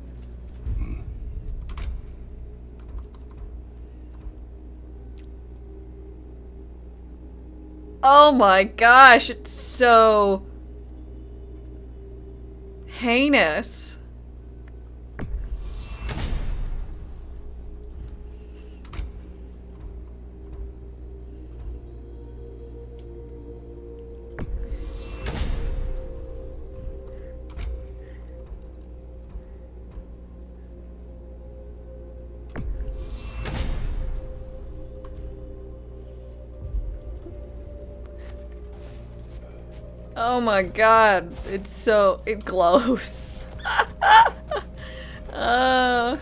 Speaker 1: Oh my gosh, it's so heinous. Oh my god, it glows. uh,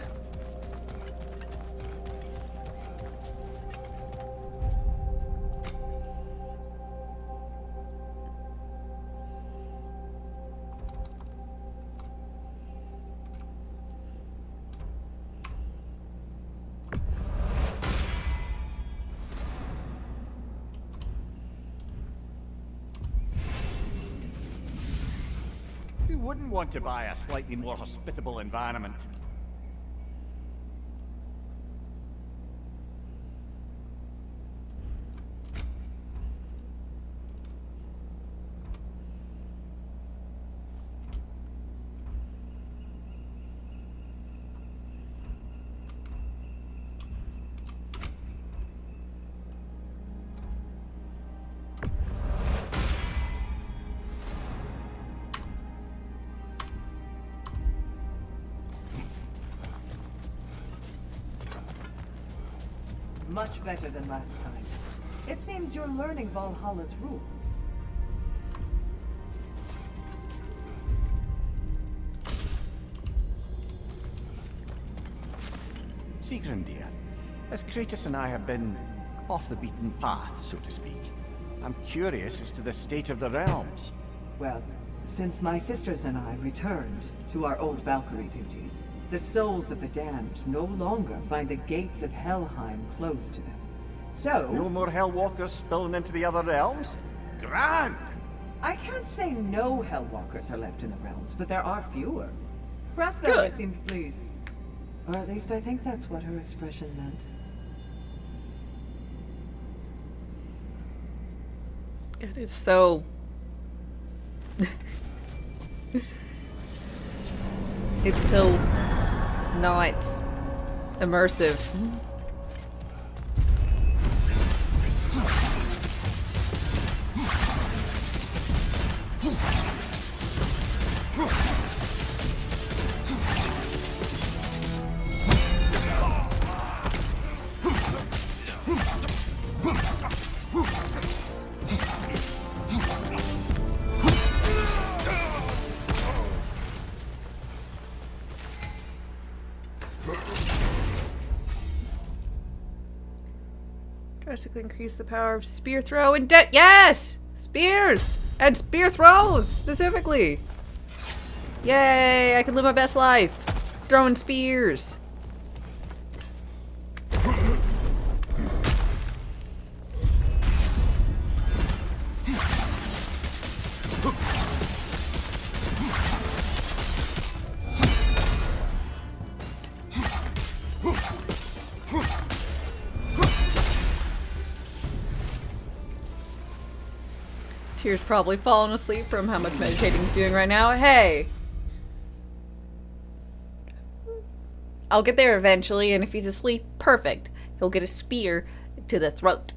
Speaker 5: Who wouldn't want to buy a slightly more hospitable environment?
Speaker 3: Much better than last time. It seems you're learning Valhalla's rules.
Speaker 5: Sigrun, dear, as Kratos and I have been off the beaten path, so to speak, I'm curious as to the state of the realms.
Speaker 3: Well, since my sisters and I returned to our old Valkyrie duties, the souls of the damned no longer find the gates of Helheim closed to them. So...
Speaker 5: No more Hellwalkers spilling into the other realms? Grand!
Speaker 3: I can't say no Hellwalkers are left in the realms, but there are fewer. Rasvalda
Speaker 1: Good.
Speaker 3: seemed pleased. Or at least I think that's what her expression meant.
Speaker 1: it is so It's so not immersive. Drastically increase the power of spear throw and yes! Spears! And spear throws, specifically! Yay! I can live my best life! Throwing spears! Tyr's probably fallen asleep from how much meditating he's doing right now. Hey! I'll get there eventually, and if he's asleep, perfect. He'll get a spear to the throat.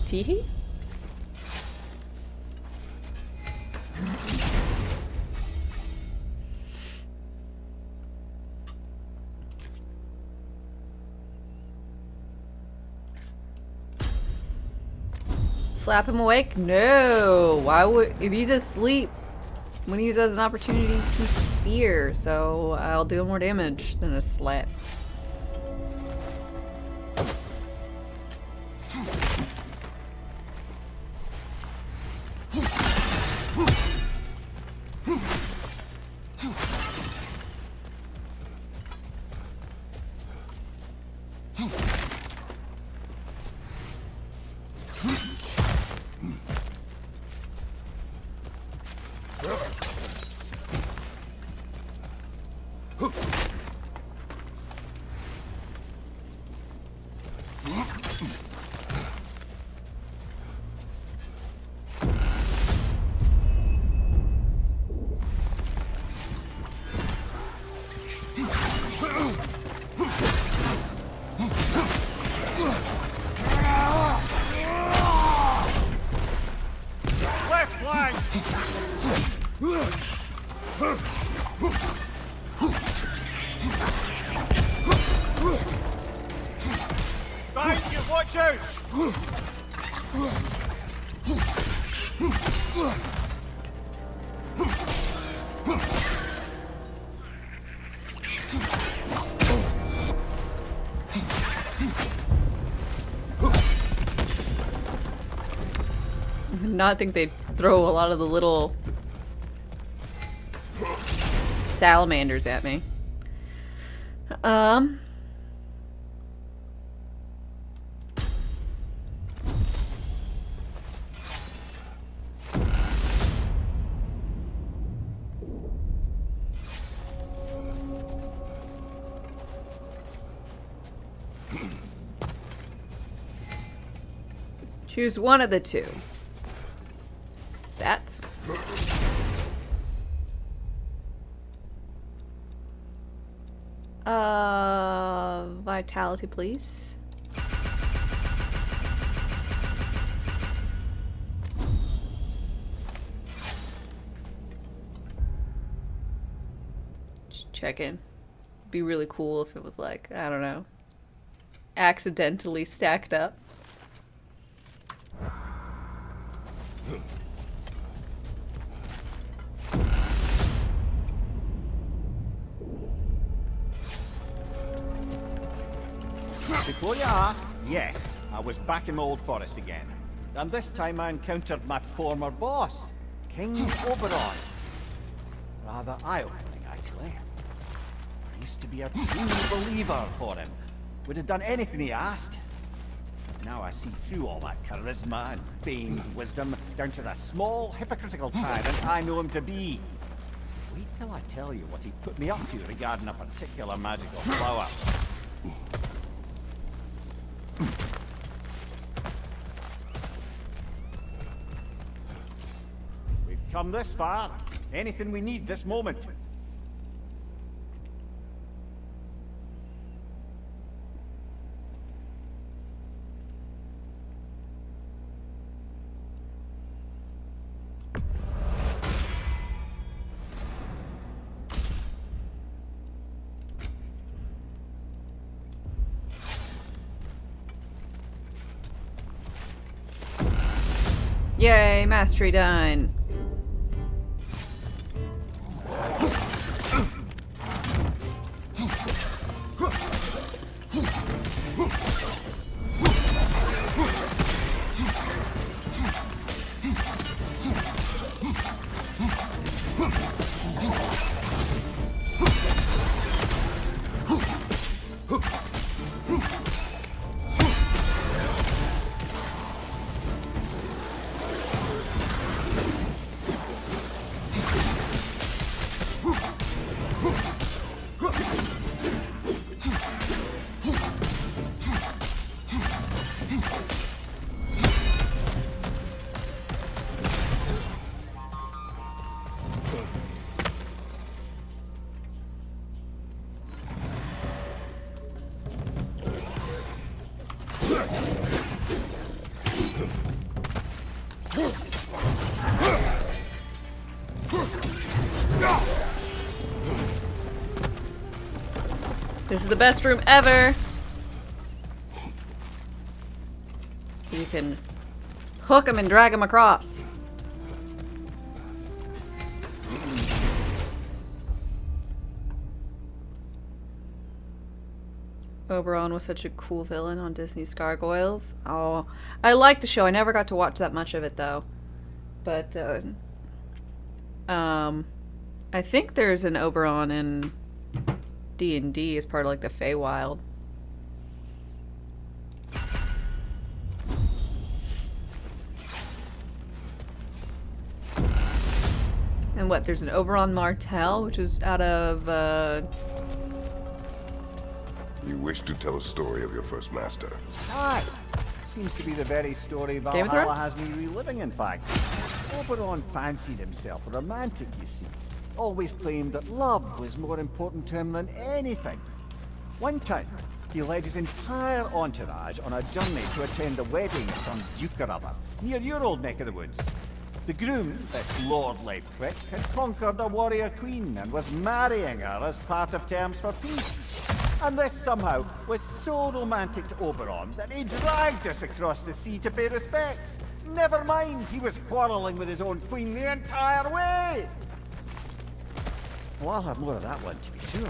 Speaker 1: Teehee? Slap him awake? No! Why would... If he's asleep, I'm gonna use it as an opportunity to spear, so I'll do more damage than a slap.
Speaker 5: Behind you, watch out!
Speaker 1: I did not think they'd throw a lot of the little salamanders at me. Choose one of the two. Stats. Vitality, please. Just check in. Be really cool if it was like, I don't know, accidentally stacked up.
Speaker 5: Before you ask, yes, I was back in the Old Forest again. And this time I encountered my former boss, King Oberon. Rather eye-opening, actually. I used to be a true believer for him. Would have done anything he asked. Now I see through all that charisma and feigned wisdom down to the small, hypocritical tyrant I know him to be. Wait till I tell you what he put me up to regarding a particular magical flower. come this far. Anything we need this moment.
Speaker 1: Yay, mastery done. This is the best room ever. You can hook him and drag him across. Oberon was such a cool villain on Disney's Gargoyles. Oh, I liked the show. I never got to watch that much of it though. But I think there's an Oberon in D&D as part of like the Feywild. And what, there's an Oberon Martell, which was out of
Speaker 4: You wish to tell a story of your first master.
Speaker 5: Aye. Seems to be the very story
Speaker 1: Game of
Speaker 5: Valhalla
Speaker 1: Thrones?
Speaker 5: has me reliving, in fact. Oberon fancied himself a romantic, you see. Always claimed that love was more important to him than anything. One time, he led his entire entourage on a journey to attend the wedding of some duke or other, near your old neck of the woods. The groom, this lordly prick, had conquered a warrior queen and was marrying her as part of terms for peace. And this somehow was so romantic to Oberon that he dragged us across the sea to pay respects. Never mind, he was quarreling with his own queen the entire way. Well, I'll have more of that one, to be sure.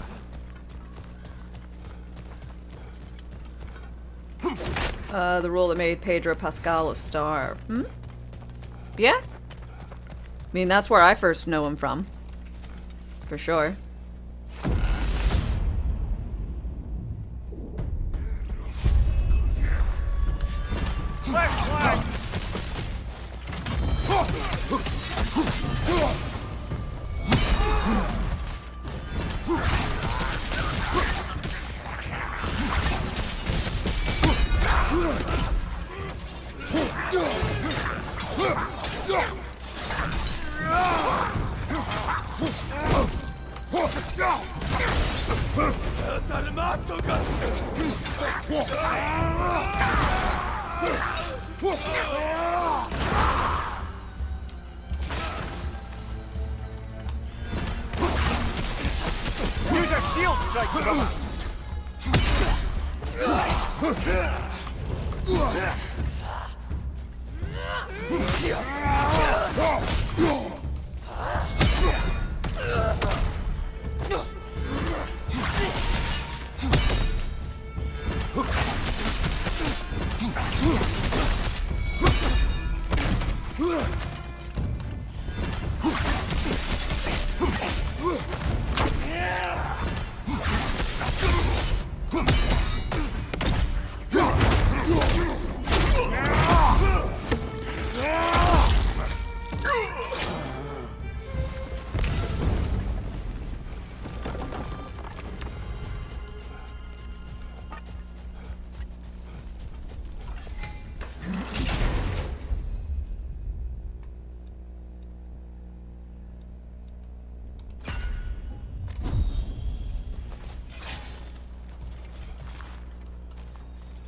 Speaker 1: the role that made Pedro Pascal a star. Hmm? Yeah? I mean, that's where I first know him from. For sure.
Speaker 5: Use a shield strike, brother!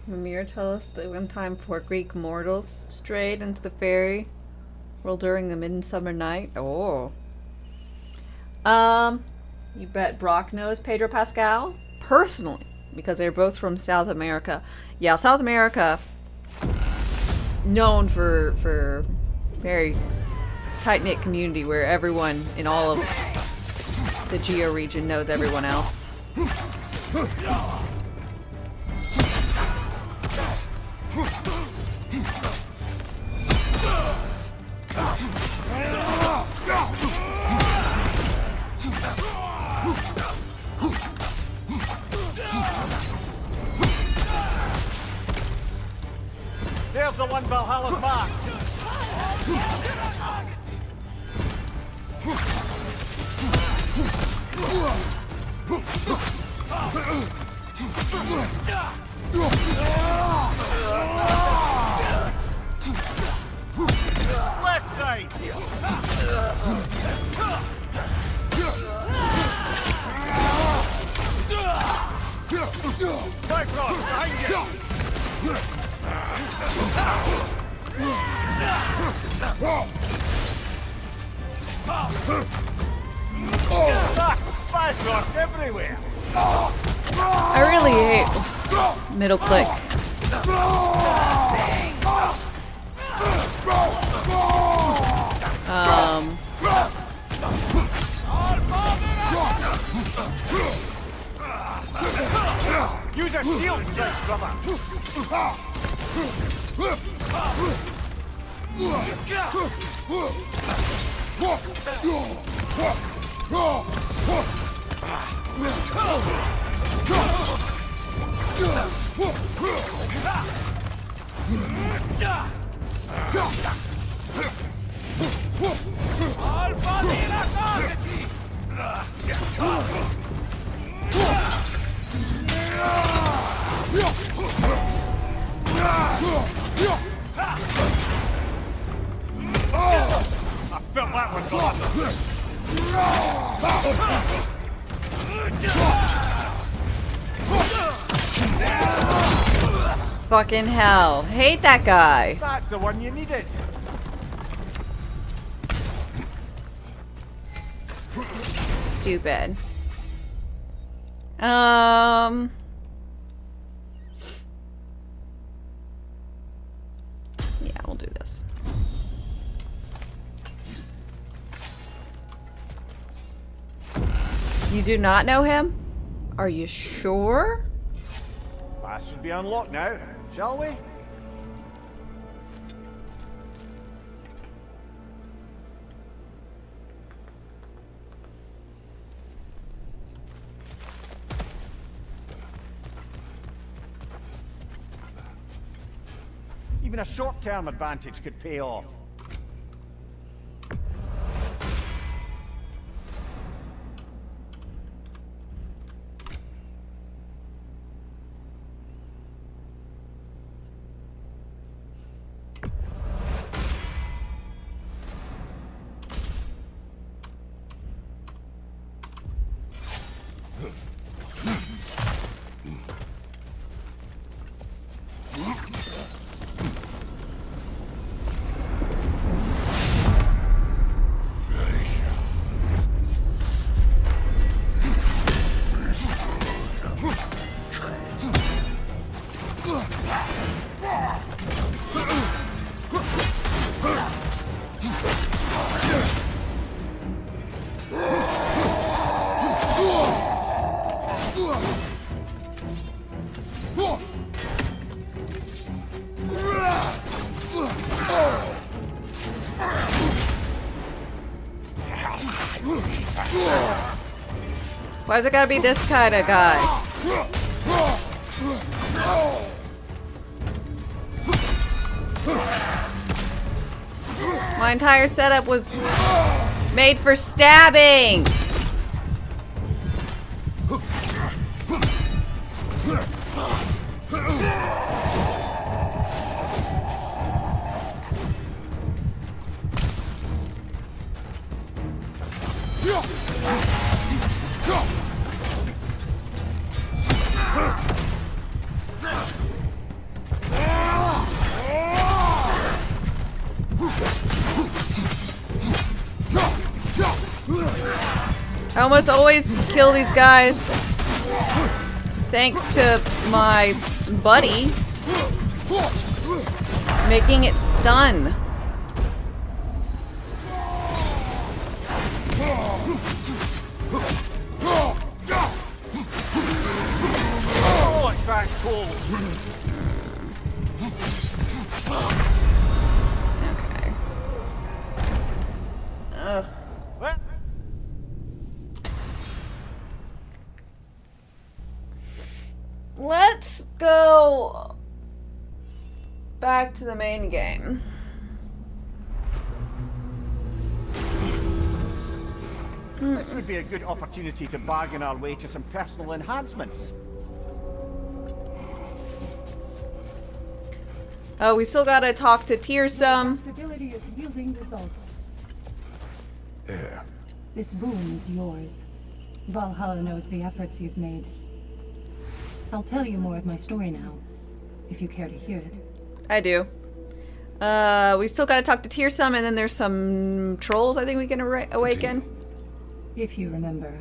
Speaker 1: Mimir tell us that one time four Greek mortals strayed into the fairy world during the midsummer night. Oh. You bet Brock knows Pedro Pascal? Personally, because they're both from South America. Yeah, South America, known for very tight-knit community where everyone in all of the Geo region knows everyone else.
Speaker 5: There's the one Valhalla's marked. Left side. Back rock, behind you. Back rock everywhere.
Speaker 1: I really hate middle click.
Speaker 5: Use a shield strike, brother. I felt that one going.
Speaker 1: Fucking hell. Hate that guy.
Speaker 5: That's the one you needed.
Speaker 1: Stupid. Yeah, we'll do this. You do not know him? Are you sure?
Speaker 5: That should be unlocked now, shall we? Even a short-term advantage could pay off.
Speaker 1: Why's it gotta be this kind of guy? My entire setup was made for stabbing! I almost always kill these guys thanks to my buddy making it stun.
Speaker 5: Oh, it's that cold.
Speaker 1: Okay. Ugh.
Speaker 5: Well,
Speaker 1: Let's go back to the main game.
Speaker 5: this would be a good opportunity to bargain our way to some personal enhancements.
Speaker 1: Oh, we still gotta talk to Tearsome.
Speaker 2: Adaptability is yielding results.
Speaker 4: Yeah.
Speaker 2: This boon is yours. Valhalla knows the efforts you've made. I'll tell you more of my story now, if you care to hear it.
Speaker 1: I do. We still gotta talk to Tearsome, and then there's some trolls I think we can awaken.
Speaker 2: If you remember,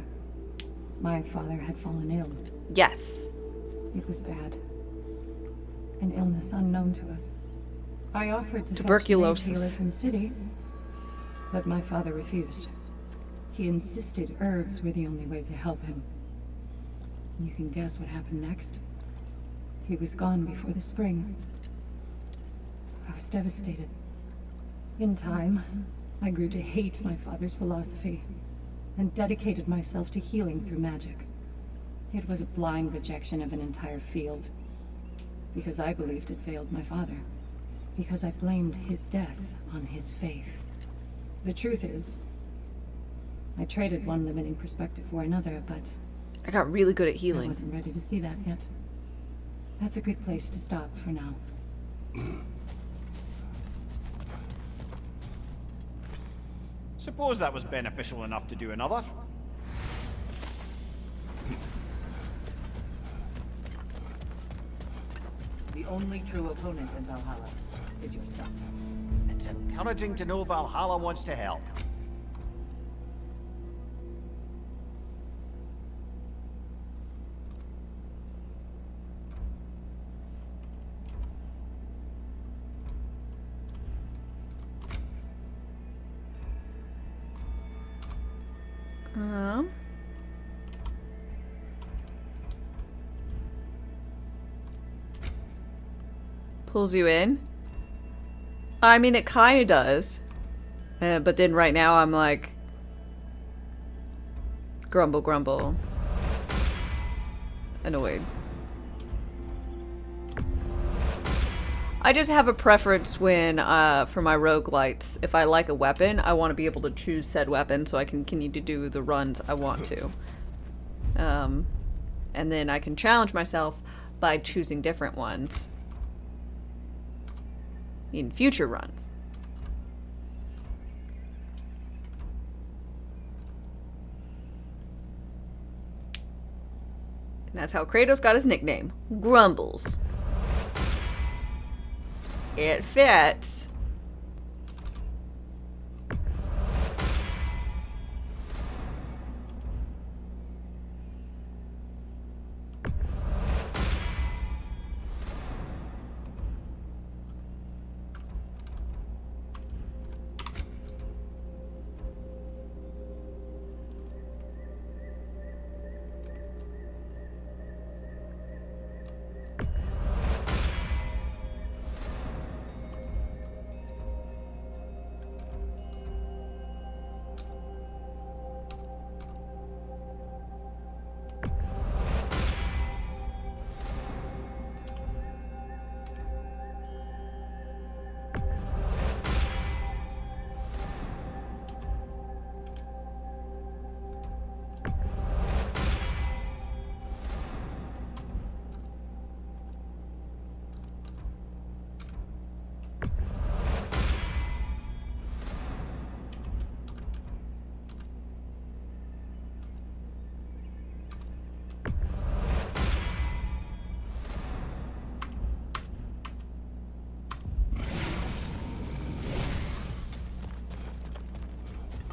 Speaker 2: my father had fallen ill.
Speaker 1: Yes.
Speaker 2: It was bad. An illness unknown to us. I offered to
Speaker 1: Tuberculosis.
Speaker 2: fetch the healer from the city, but my father refused. He insisted herbs were the only way to help him. You can guess what happened next. He was gone before the spring. I was devastated. In time, I grew to hate my father's philosophy and dedicated myself to healing through magic. It was a blind rejection of an entire field, because I believed it failed my father, because I blamed his death on his faith. The truth is, I traded one limiting perspective for another, but
Speaker 1: I got really good at
Speaker 2: I
Speaker 1: healing.
Speaker 2: wasn't ready to see that yet. That's a good place to stop for now.
Speaker 5: Suppose that was beneficial enough to do another.
Speaker 3: The only true opponent in Valhalla is yourself.
Speaker 5: It's encouraging to know Valhalla wants to help.
Speaker 1: Pulls you in. I mean, it kind of does. But then right now I'm like... Grumble, grumble. Annoyed. I just have a preference when, for my roguelites, if I like a weapon, I want to be able to choose said weapon so I can continue to do the runs I want to. And then I can challenge myself by choosing different ones in future runs. And that's how Kratos got his nickname, Grumbles. It fits.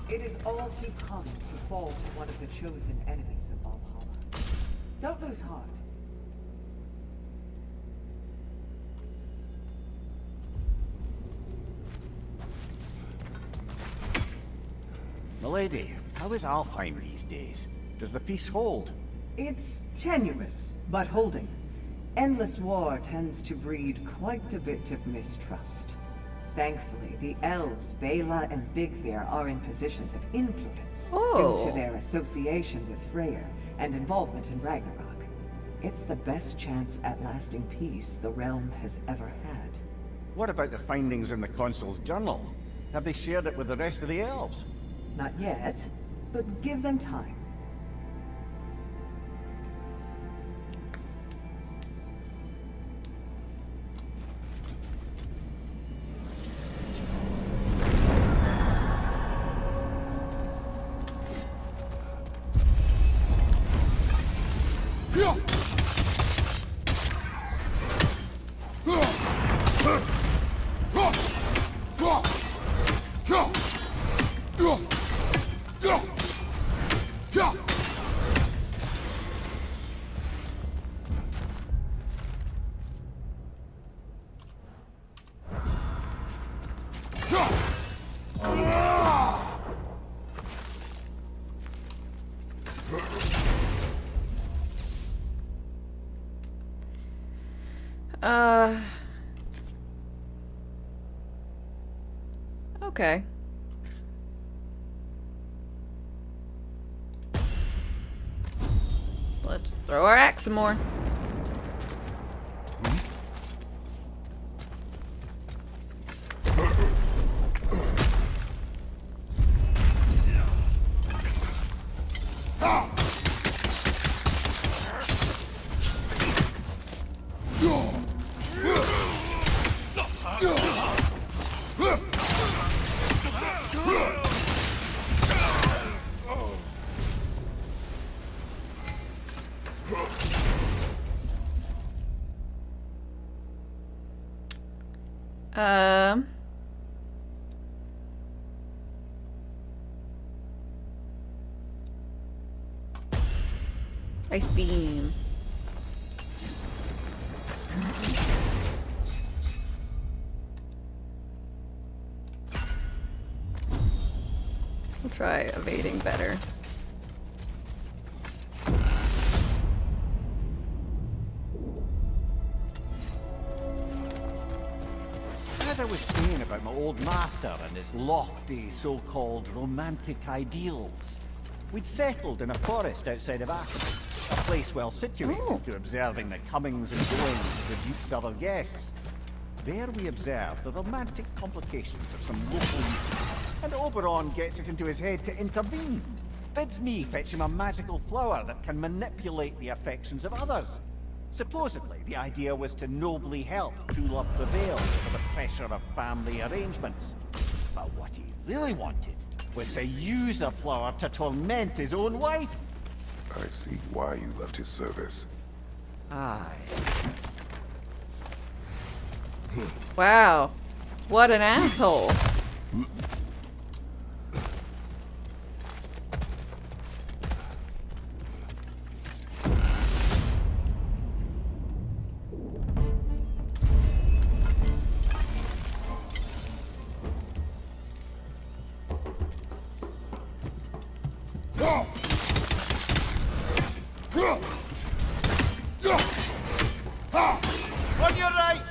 Speaker 3: It is all too common to fall to one of the chosen enemies of Valhalla. Don't lose heart.
Speaker 5: Milady, how is Alfheim these days? Does the peace hold?
Speaker 3: It's tenuous, but holding. Endless war tends to breed quite a bit of mistrust. Thankfully, the elves, Bela and Bigvir, are in positions of influence due to their association with Freyr and involvement in Ragnarok. It's the best chance at lasting peace the realm has ever had.
Speaker 5: What about the findings in the Consul's journal? Have they shared it with the rest of the elves?
Speaker 3: Not yet, but give them time.
Speaker 1: Okay. Let's throw our axe some more. Ice beam. We'll try evading better.
Speaker 5: As I was saying about my old master and his lofty so-called romantic ideals, we'd settled in a forest outside of Athens, a place well situated to observing the comings and goings of the Duke's other guests. There we observed the romantic complications of some local youths, and Oberon gets it into his head to intervene. Bids me fetch him a magical flower that can manipulate the affections of others. Supposedly, the idea was to nobly help true love prevail over the pressure of family arrangements. But what he really wanted was to use the flower to torment his own wife.
Speaker 4: I see why you left his service.
Speaker 5: Aye.
Speaker 1: Wow. What an asshole.
Speaker 5: On your right!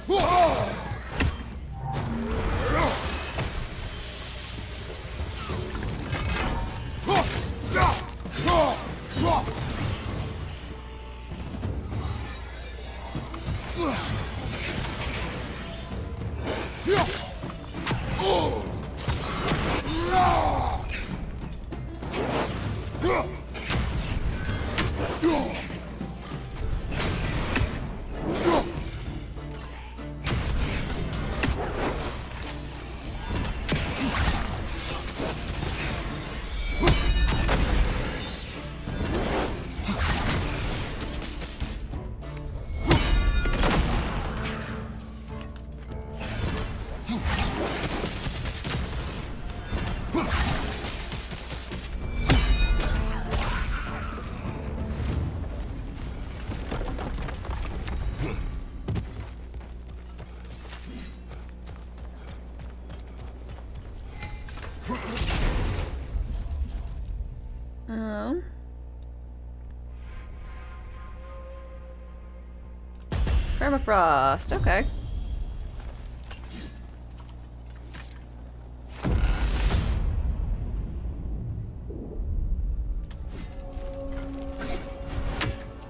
Speaker 1: Permafrost, okay.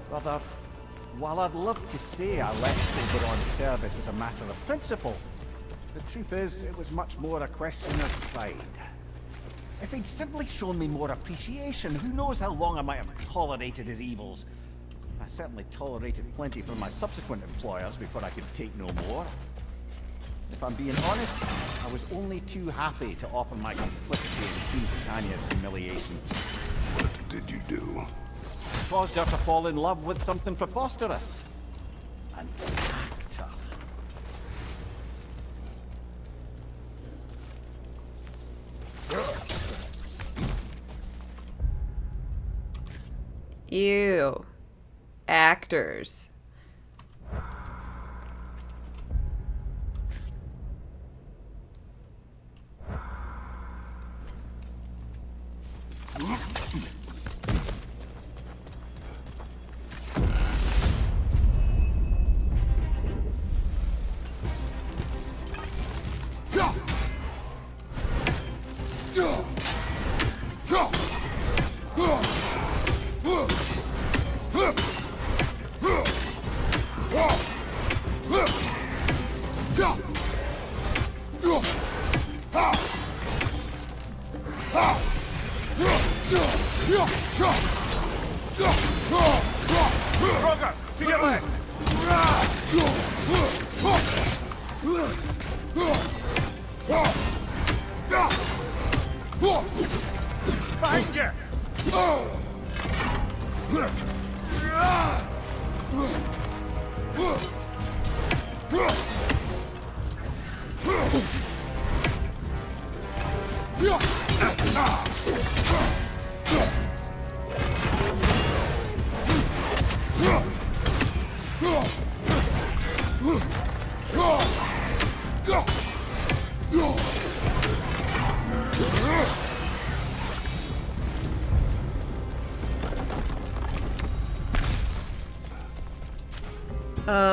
Speaker 5: Brother, while I'd love to say I left Oberon's service as a matter of principle, the truth is it was much more a question of pride. If he'd simply shown me more appreciation, who knows how long I might have tolerated his evils. I certainly tolerated plenty from my subsequent employers before I could take no more. If I'm being honest, I was only too happy to offer my complicity in Queen Titania's humiliation.
Speaker 4: What did you do?
Speaker 5: Caused her to fall in love with something preposterous. An actor.
Speaker 1: Ew. Actors.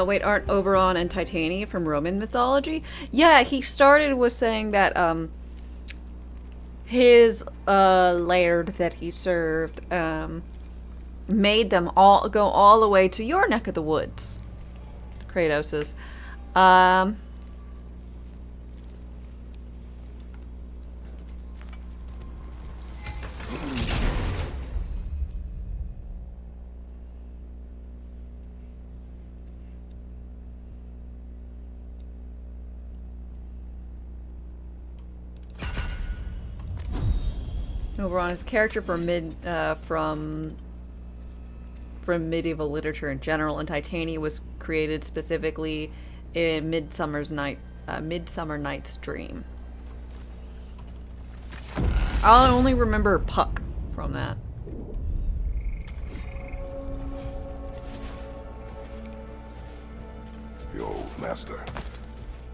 Speaker 1: Wait, aren't Oberon and Titania from Roman mythology? Yeah, he started with saying that, his, laird that he served, made them all go all the way to your neck of the woods. Kratos's. Oberon is a character from medieval literature in general, and Titania was created specifically in Midsummer Night's Dream. I only remember Puck from that.
Speaker 4: The old master.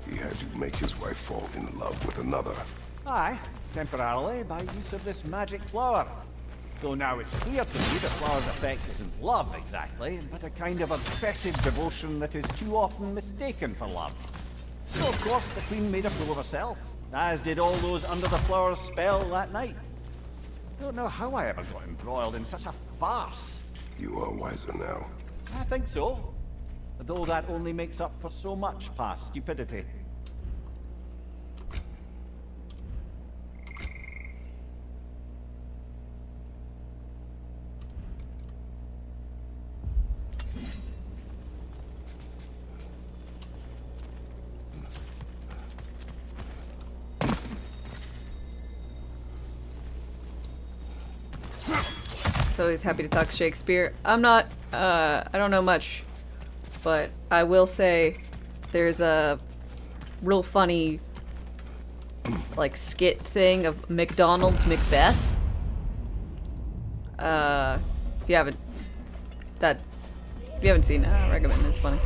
Speaker 4: He had you make his wife fall in love with another.
Speaker 5: Aye, temporarily by use of this magic flower. Though now it's clear to me the flower's effect isn't love exactly, but a kind of obsessive devotion that is too often mistaken for love. So of course the queen made a fool of herself, as did all those under the flower's spell that night. Don't know how I ever got embroiled in such a farce.
Speaker 4: You are wiser now.
Speaker 5: I think so. Though that only makes up for so much past stupidity.
Speaker 1: So he's happy to talk Shakespeare. I'm not, I don't know much, but I will say there's a real funny, like, skit thing of McDonald's Macbeth. If you haven't seen it, I recommend it. It's funny.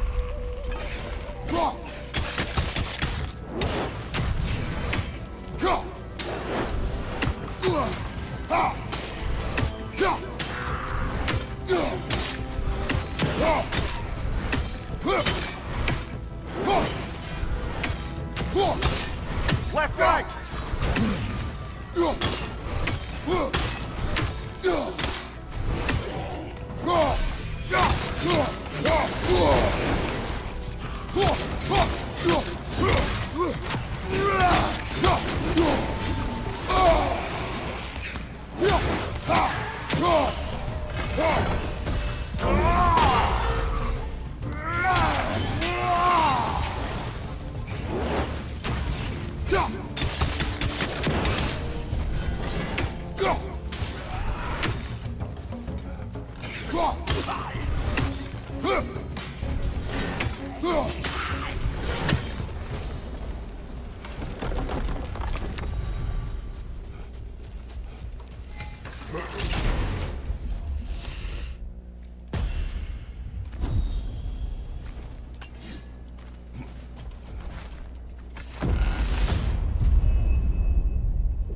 Speaker 5: flashbang!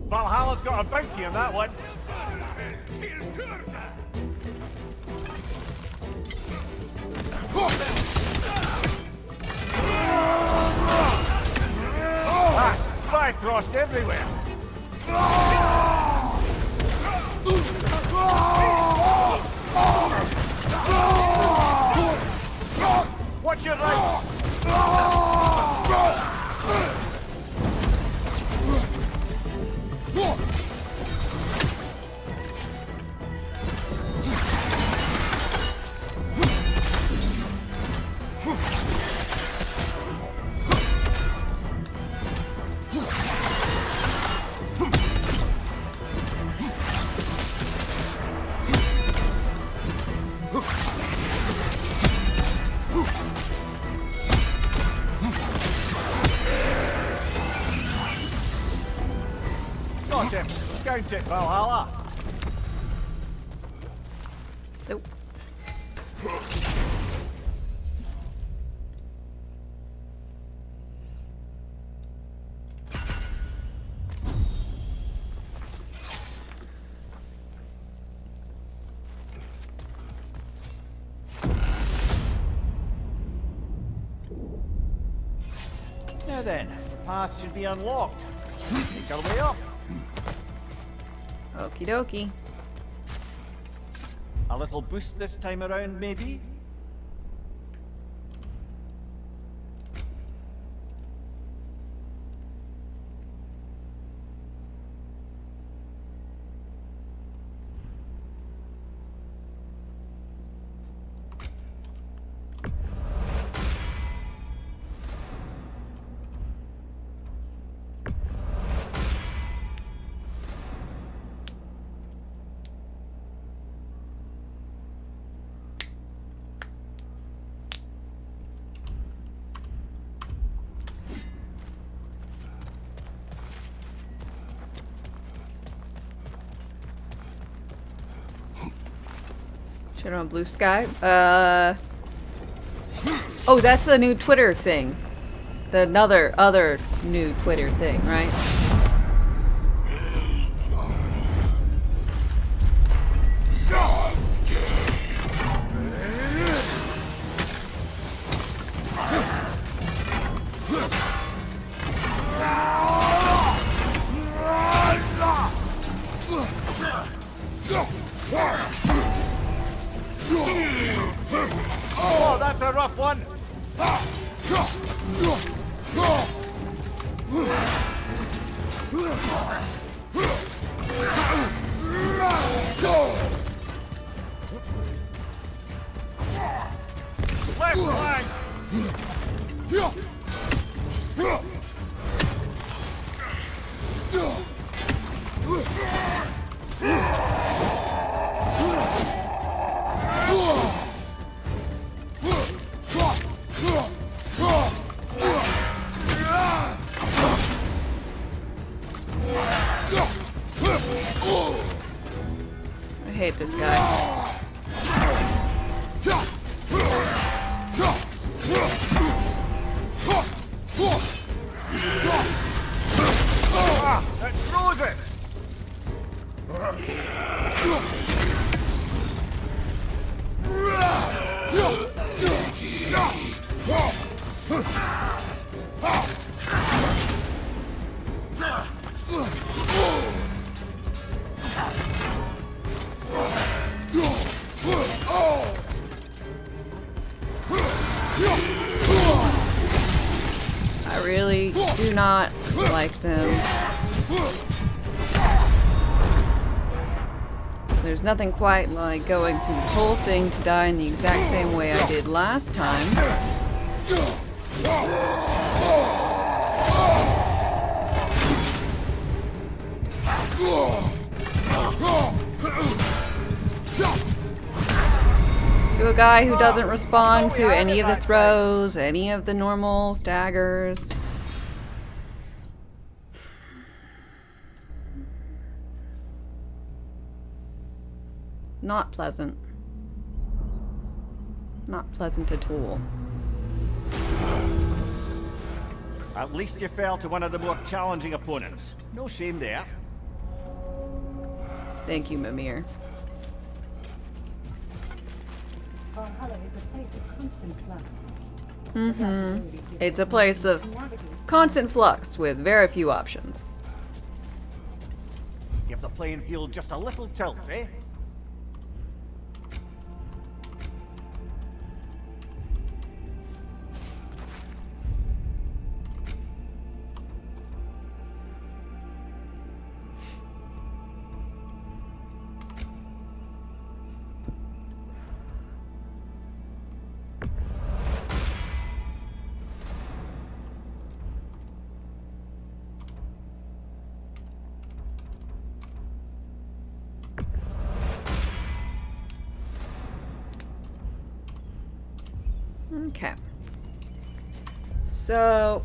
Speaker 5: Valhalla's got a bounty on that one. Bifrost everywhere. Watch your right. Got him. Count it, Valhalla.
Speaker 1: Nope.
Speaker 5: Now then, the path should be unlocked. Make our way up.
Speaker 1: Okie dokie.
Speaker 5: A little boost this time around, maybe?
Speaker 1: Shadow on Blue Sky. Oh, that's the new Twitter thing. The other new Twitter thing, right?
Speaker 5: Oh, that's a rough one. Left flank.
Speaker 1: I hate this guy.
Speaker 5: That throws it.
Speaker 1: like them. There's nothing quite like going through this whole thing to die in the exact same way I did last time. To a guy who doesn't respond to any of the throws, any of the normal staggers. Not pleasant. Not pleasant at all.
Speaker 5: At least you fell to one of the more challenging opponents. No shame there.
Speaker 1: Thank you, Mimir.
Speaker 2: Valhalla is a place of constant flux.
Speaker 1: It's a place of constant flux with very few options.
Speaker 5: Give the playing field just a little tilt, eh?
Speaker 1: Okay. So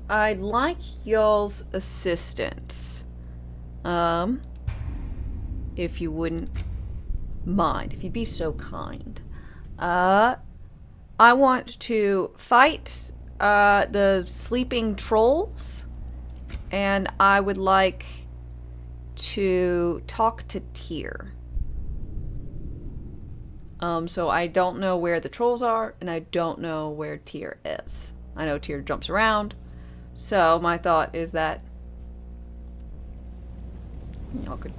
Speaker 1: I'd like y'all's assistance. If you wouldn't mind, if you'd be so kind. I want to fight the sleeping trolls, and I would like to talk to Tyr. So I don't know where the trolls are, and I don't know where Tyr is. I know Tyr jumps around, so my thought is that y'all could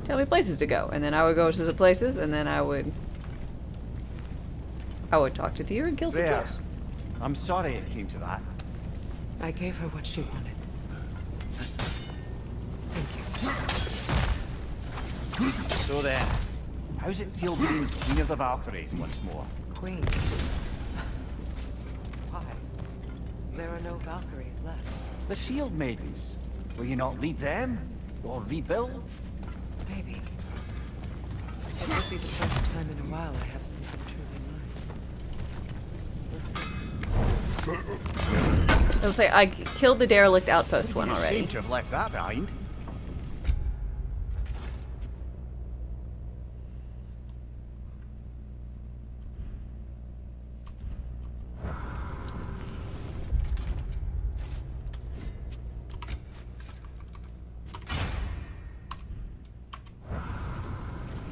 Speaker 1: tell me places to go, and then I would go to the places, and then I would talk to Tyr and kill some
Speaker 5: There.
Speaker 1: trolls.
Speaker 5: I'm sorry it came to that.
Speaker 3: I gave her what she wanted. Thank you.
Speaker 5: So then, how's it feel being Queen of the Valkyries once more?
Speaker 3: Queen. Why? There are no Valkyries left.
Speaker 5: The Shield Maidens. Will you not lead them? Or rebuild?
Speaker 3: Maybe. It would be the first time in a while I have something truly mine. We'll see.
Speaker 1: I'll say I killed the derelict outpost one already.
Speaker 5: Shame to have left that behind.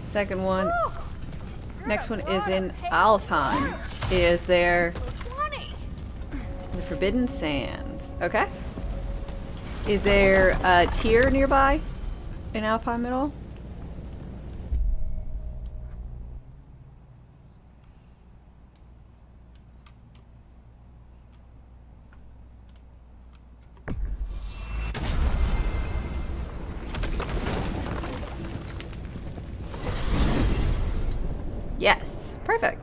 Speaker 1: Second one. Next one is in Alfheim. Is there the Forbidden Sands? Okay. Is there a Tyr nearby in Alfheim at all? Yes. Perfect.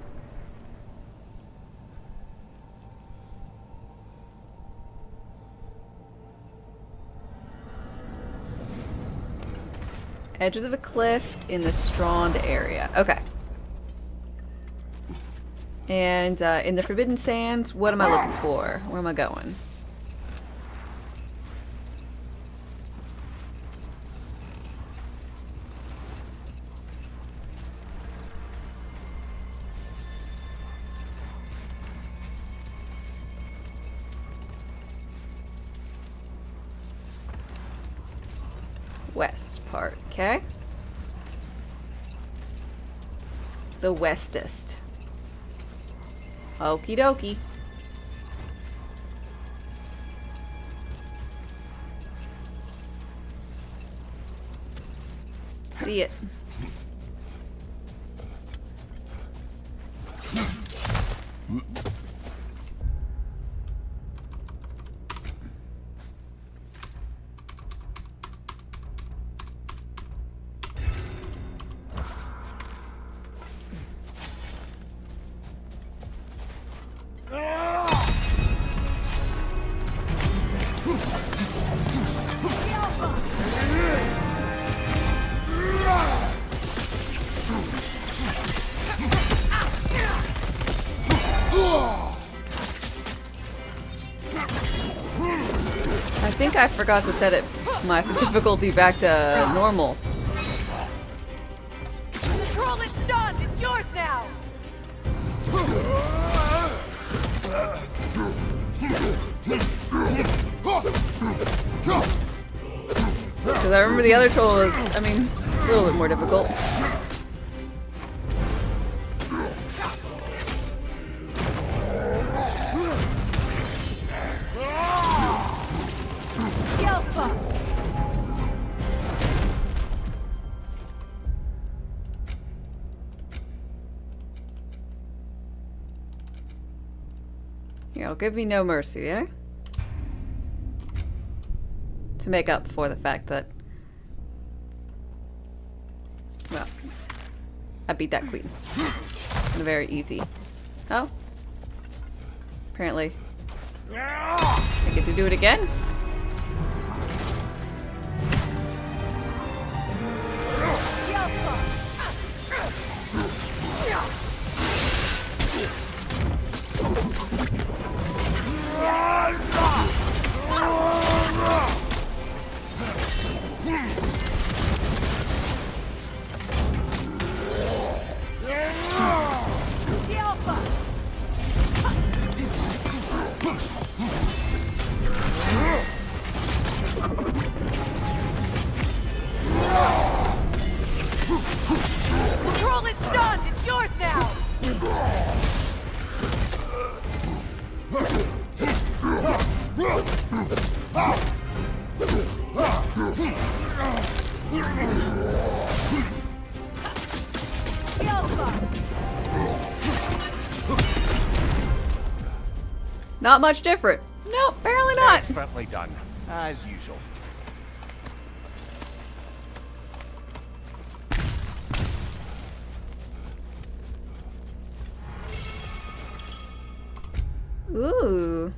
Speaker 1: Edge of the cliff in the Strand area. Okay. And in the Forbidden Sands, what am I looking for? Where am I going? West part, okay? The westest. Okie dokie. See it. I think I forgot to set it my difficulty back to normal.
Speaker 11: Control is done! It's yours now!
Speaker 1: Because I remember the other troll was, I mean, a little bit more difficult. You'll give me no mercy, eh? To make up for the fact that... Well, I beat that queen. In a very easy... Oh. Apparently. I get to do it again?
Speaker 11: Control is done! It's yours now!
Speaker 1: Not much different. Nope, barely not.
Speaker 5: Expertly done, as usual.
Speaker 1: Ooh.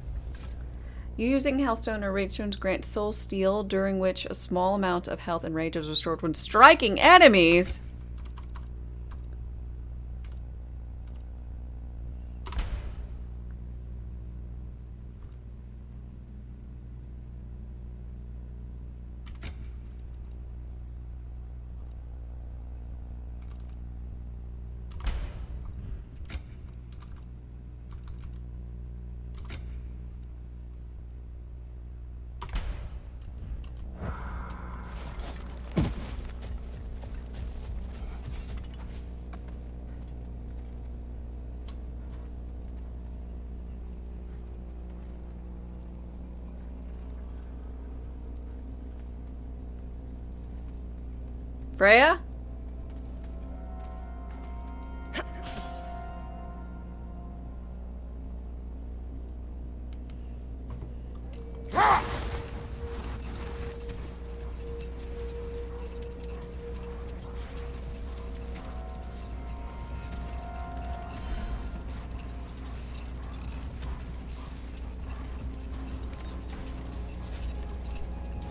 Speaker 1: You using Hellstone or Rage Stones grant Soul Steel, during which a small amount of health and rage is restored when striking enemies. Freya?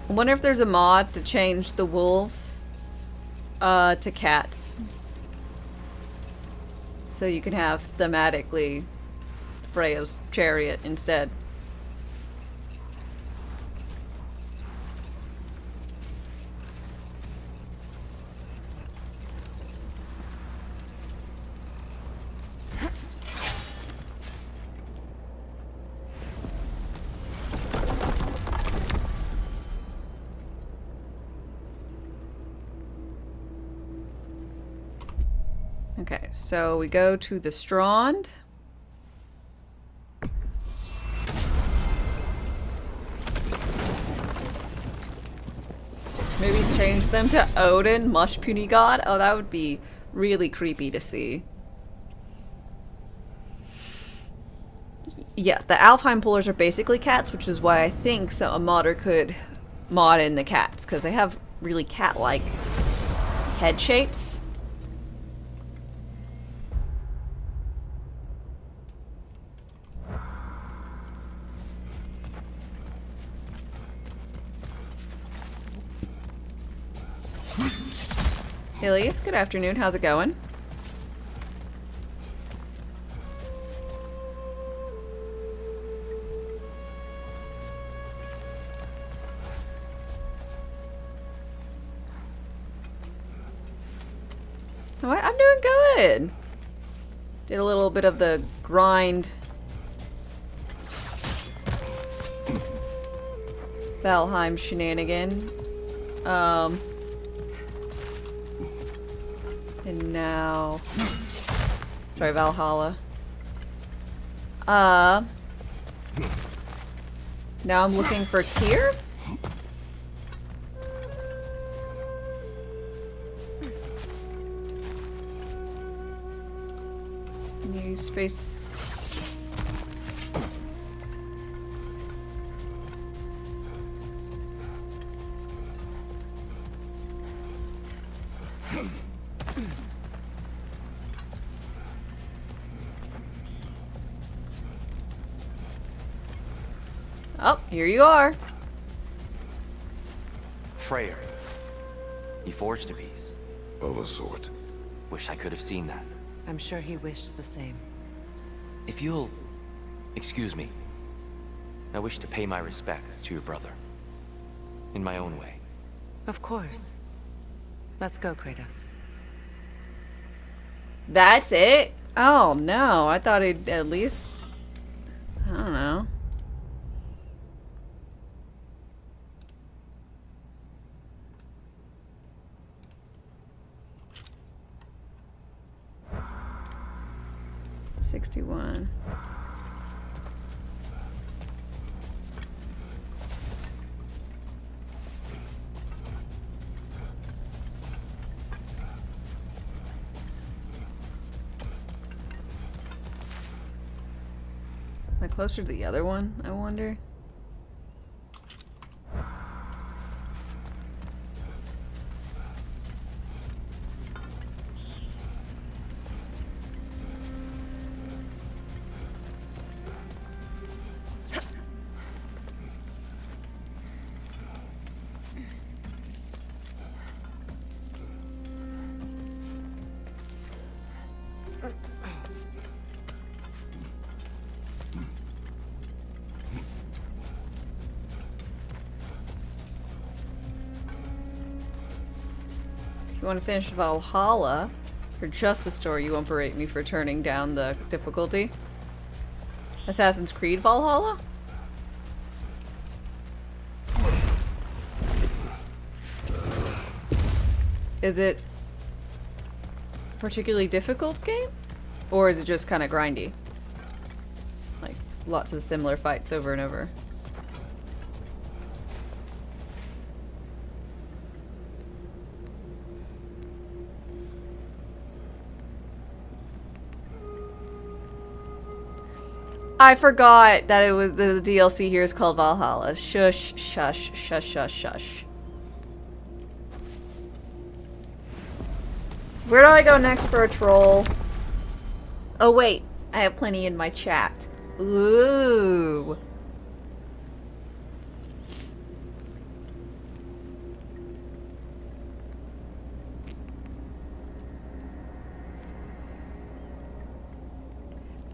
Speaker 1: I wonder if there's a mod to change the wolves to cats. So you can have thematically Freya's chariot instead. Okay, so we go to the Strand. Maybe change them to Odin, Mush Puny God. Oh, that would be really creepy to see. Yeah, the Alfheim pullers are basically cats, which is why I think a modder could mod in the cats, because they have really cat-like head shapes. Ilias, good afternoon. How's it going? I'm doing good. Did a little bit of the grind. Valheim shenanigan. And now... Sorry, Valhalla. Now I'm looking for Tyr? New space. Oh, here you are.
Speaker 8: Freyr. He forged a piece.
Speaker 4: Of a sort.
Speaker 8: Wish I could have seen that.
Speaker 11: I'm sure he wished the same.
Speaker 8: If you'll... excuse me. I wish to pay my respects to your brother. In my own way.
Speaker 11: Of course. Let's go, Kratos.
Speaker 1: That's it? Oh no, I thought he'd at least... I don't know. $61. Am I closer to the other one, I wonder? If you want to finish Valhalla, for just the story, you won't berate me for turning down the difficulty. Assassin's Creed Valhalla? Is it a particularly difficult game? Or is it just kind of grindy? Like, lots of similar fights over and over. I forgot that it was the DLC here is called Valhalla. Shush, shush, shush, shush, shush. Where do I go next for a troll? Oh wait, I have plenty in my chat. Ooh.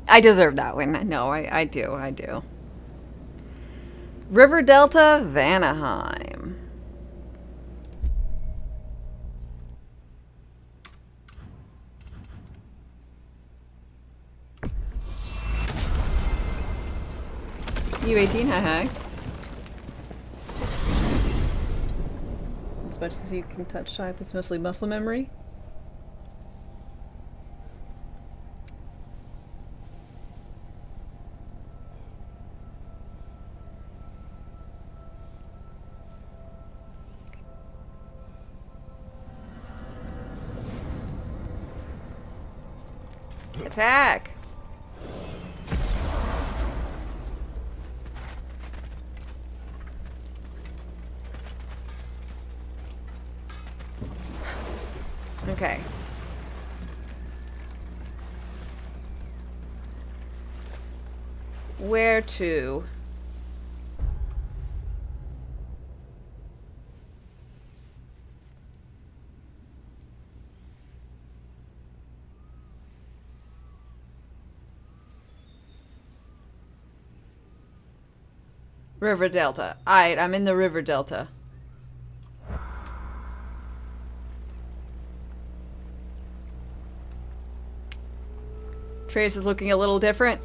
Speaker 1: I deserve that one. No, I do. River Delta, Vanaheim. U18, hi. As much as you can touch type, it's mostly muscle memory. Attack! Okay. Where to? River Delta. Alright, I'm in the River Delta. Trace is looking a little different.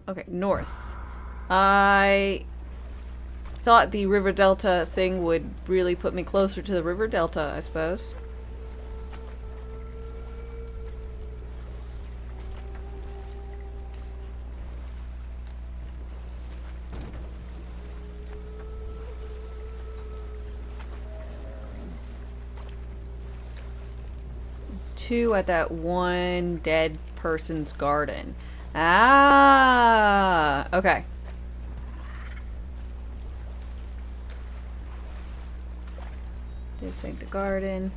Speaker 1: Okay, north. I thought the river delta thing would really put me closer to the river delta, I suppose. Two at that one dead person's garden. Ah, okay. This ain't the garden.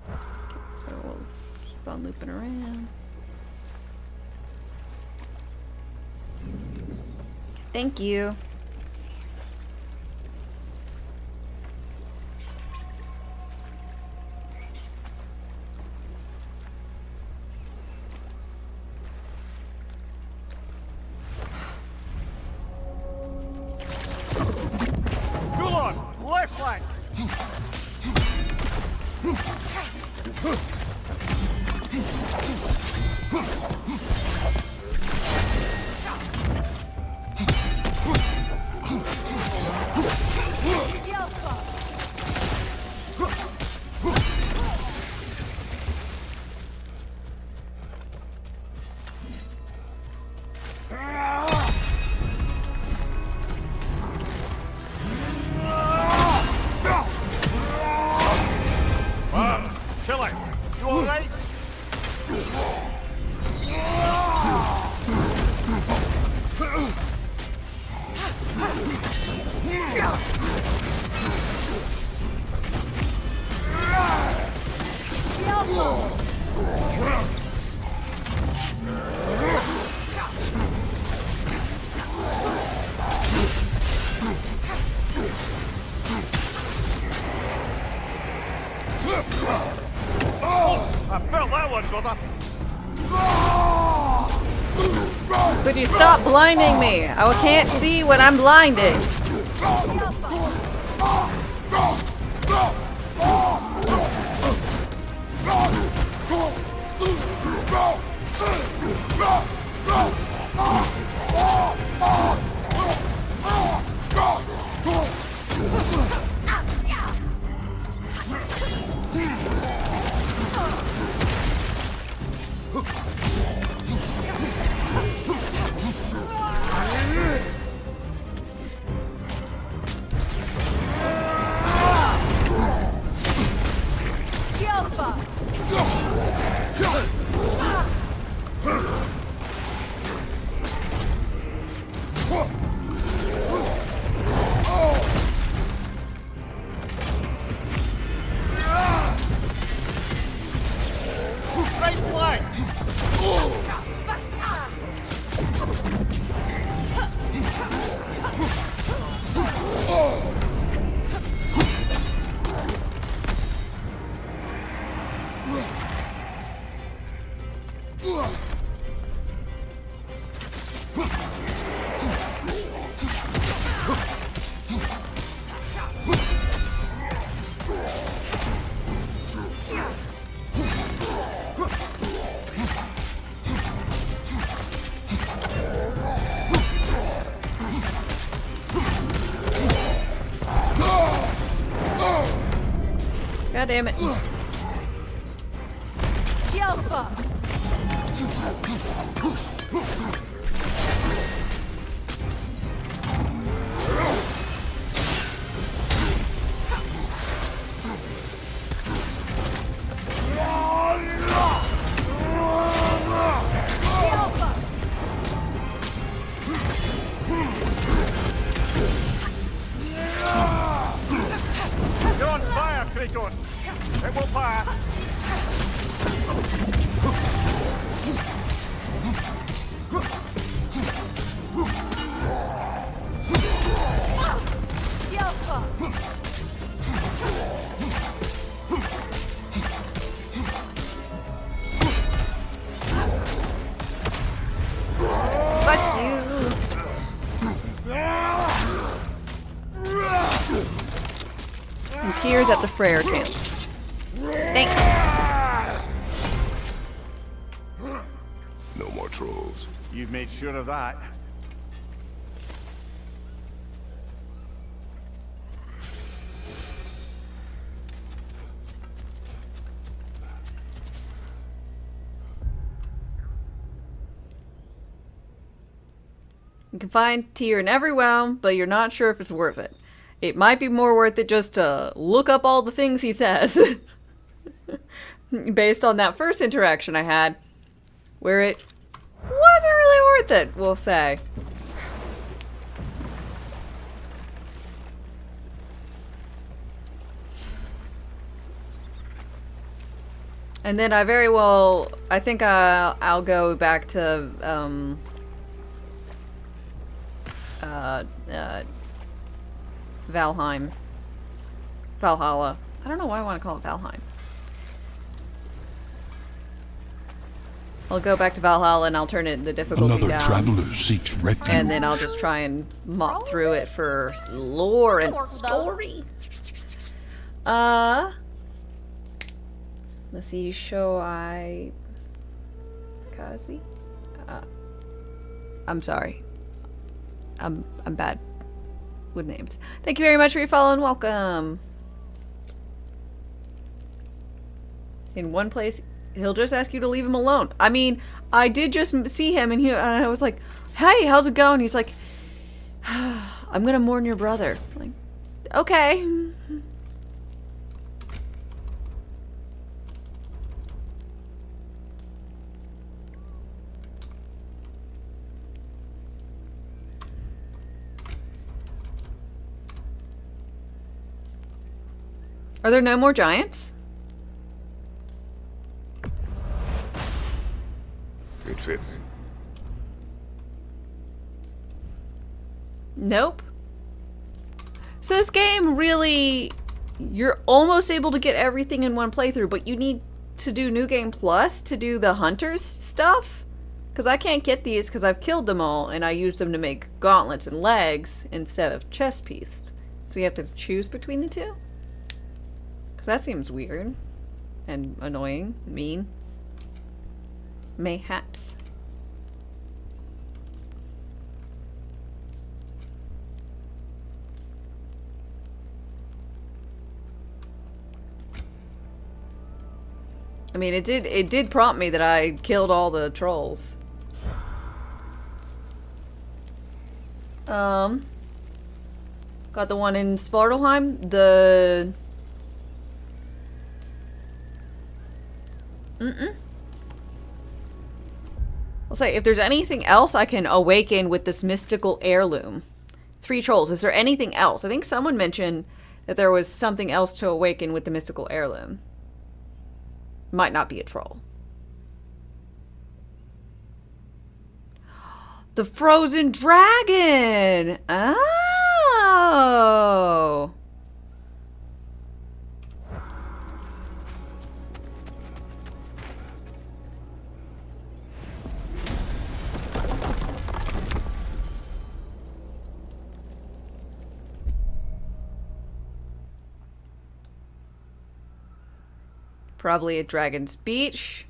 Speaker 1: Okay, so we'll keep on looping around. Thank you.
Speaker 5: Left flank! Chile, you alright? I felt that one, brother.
Speaker 1: Could you stop blinding me? I can't see when I'm blinded. God damn it.
Speaker 5: You're on fire, Kratos! It will pass!
Speaker 1: And tears at the Freyr camp. Thanks.
Speaker 4: No more trolls.
Speaker 5: You've made sure of that.
Speaker 1: You can find Tyr in every realm, but you're not sure if it's worth it. It might be more worth it just to look up all the things he says. Based on that first interaction I had, where it wasn't really worth it, we'll say. And then I think I'll go back to, Valhalla. I don't know why I want to call it Valheim. I'll go back to Valhalla and I'll turn the difficulty
Speaker 6: Another
Speaker 1: down.
Speaker 6: traveler seeks refuge.
Speaker 1: And then I'll just try and mop through it for lore and story. Let's see, Shoai Kazi? I'm sorry. I'm bad with names. Thank you very much for your follow and welcome. In one place, he'll just ask you to leave him alone. I mean, I did just see him and I was like, hey, how's it going? He's like, I'm gonna mourn your brother. I'm like, okay. Are there no more giants?
Speaker 4: It fits.
Speaker 1: Nope. So this game really, you're almost able to get everything in one playthrough, but you need to do New Game Plus to do the hunters stuff. Because I can't get these because I've killed them all and I used them to make gauntlets and legs instead of chest piece. So you have to choose between the two? Because that seems weird and annoying, mean. Mayhaps. I mean, it did prompt me that I killed all the trolls. Got the one in Svartalheim, I'll say, if there's anything else I can awaken with this mystical heirloom. 3 trolls. Is there anything else? I think someone mentioned that there was something else to awaken with the mystical heirloom. Might not be a troll. The frozen dragon! Oh! Probably at Dragon's Beach.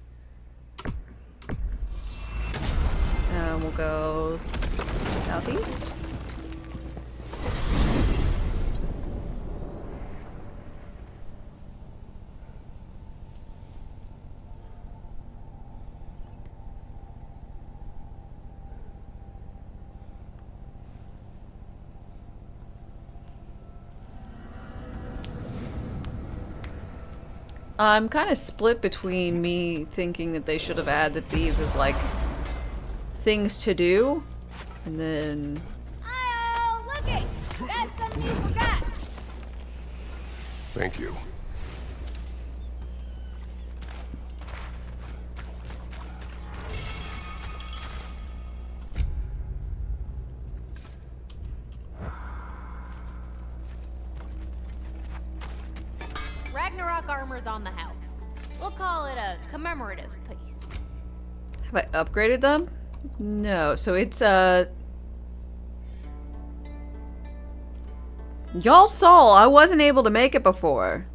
Speaker 1: We'll go southeast. I'm kind of split between me thinking that they should have added these as like things to do, and then
Speaker 12: Looky! That's something you forgot!
Speaker 4: Thank you.
Speaker 12: Ragnarök armor's on the house. We'll call it a commemorative piece.
Speaker 1: have I upgraded them? No, so it's Y'all saw I wasn't able to make it before.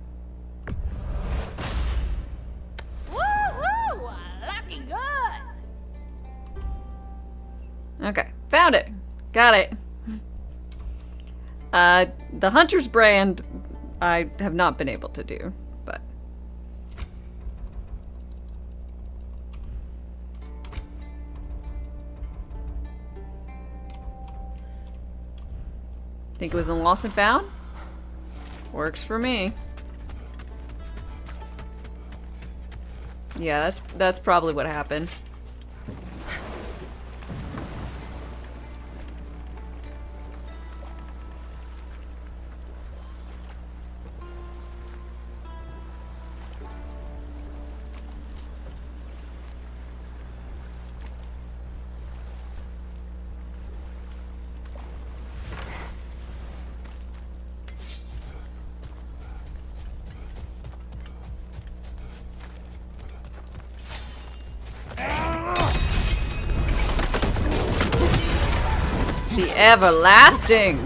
Speaker 12: Woohoo! Lucky good!
Speaker 1: Okay, found it. Got it. The Hunter's Brand I have not been able to do, but... Think it was in Lost and Found? Works for me. Yeah, that's probably what happened. The everlasting.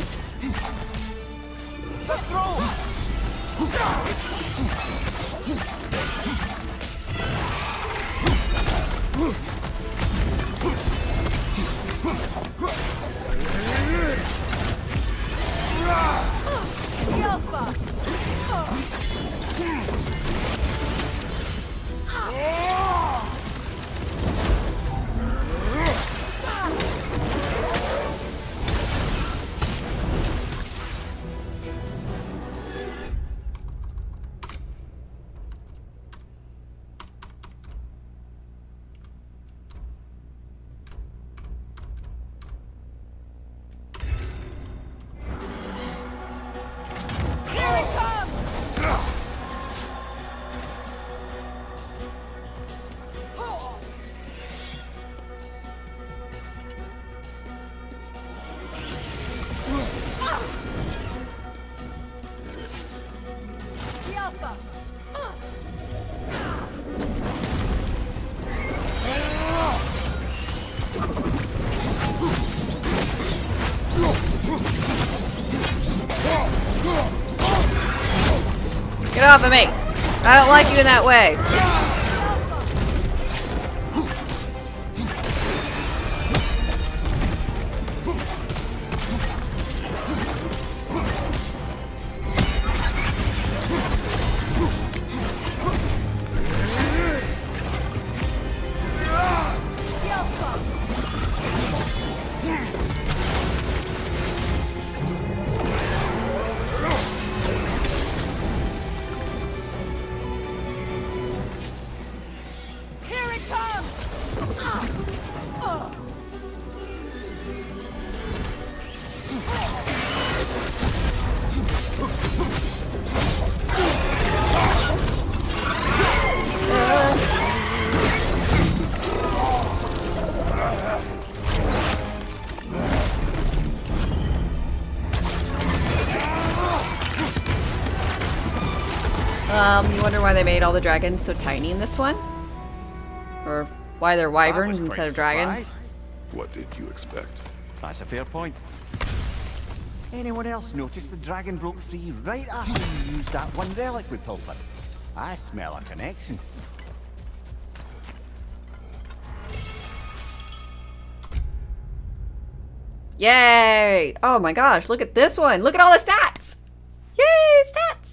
Speaker 1: Get off of me! I don't like you in that way. You wonder why they made all the dragons so tiny in this one? Or why they're wyverns instead of dragons?
Speaker 4: What did you expect?
Speaker 5: That's a fair point. Anyone else notice the dragon broke free right after you used that one relic we pilfered? I smell a connection.
Speaker 1: Yay! Oh my gosh, look at this one! Look at all the stats! Yay, stats!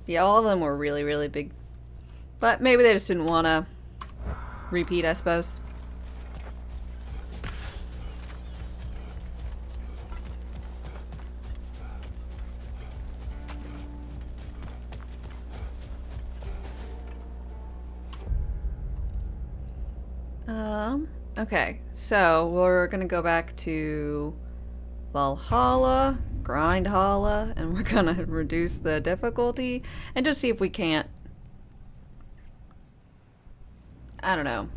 Speaker 1: Yeah, all of them were really, really big. But maybe they just didn't want to repeat, I suppose. Okay, so we're gonna go back to Valhalla, Grindhalla, and we're gonna reduce the difficulty and just see if we can't, I don't know,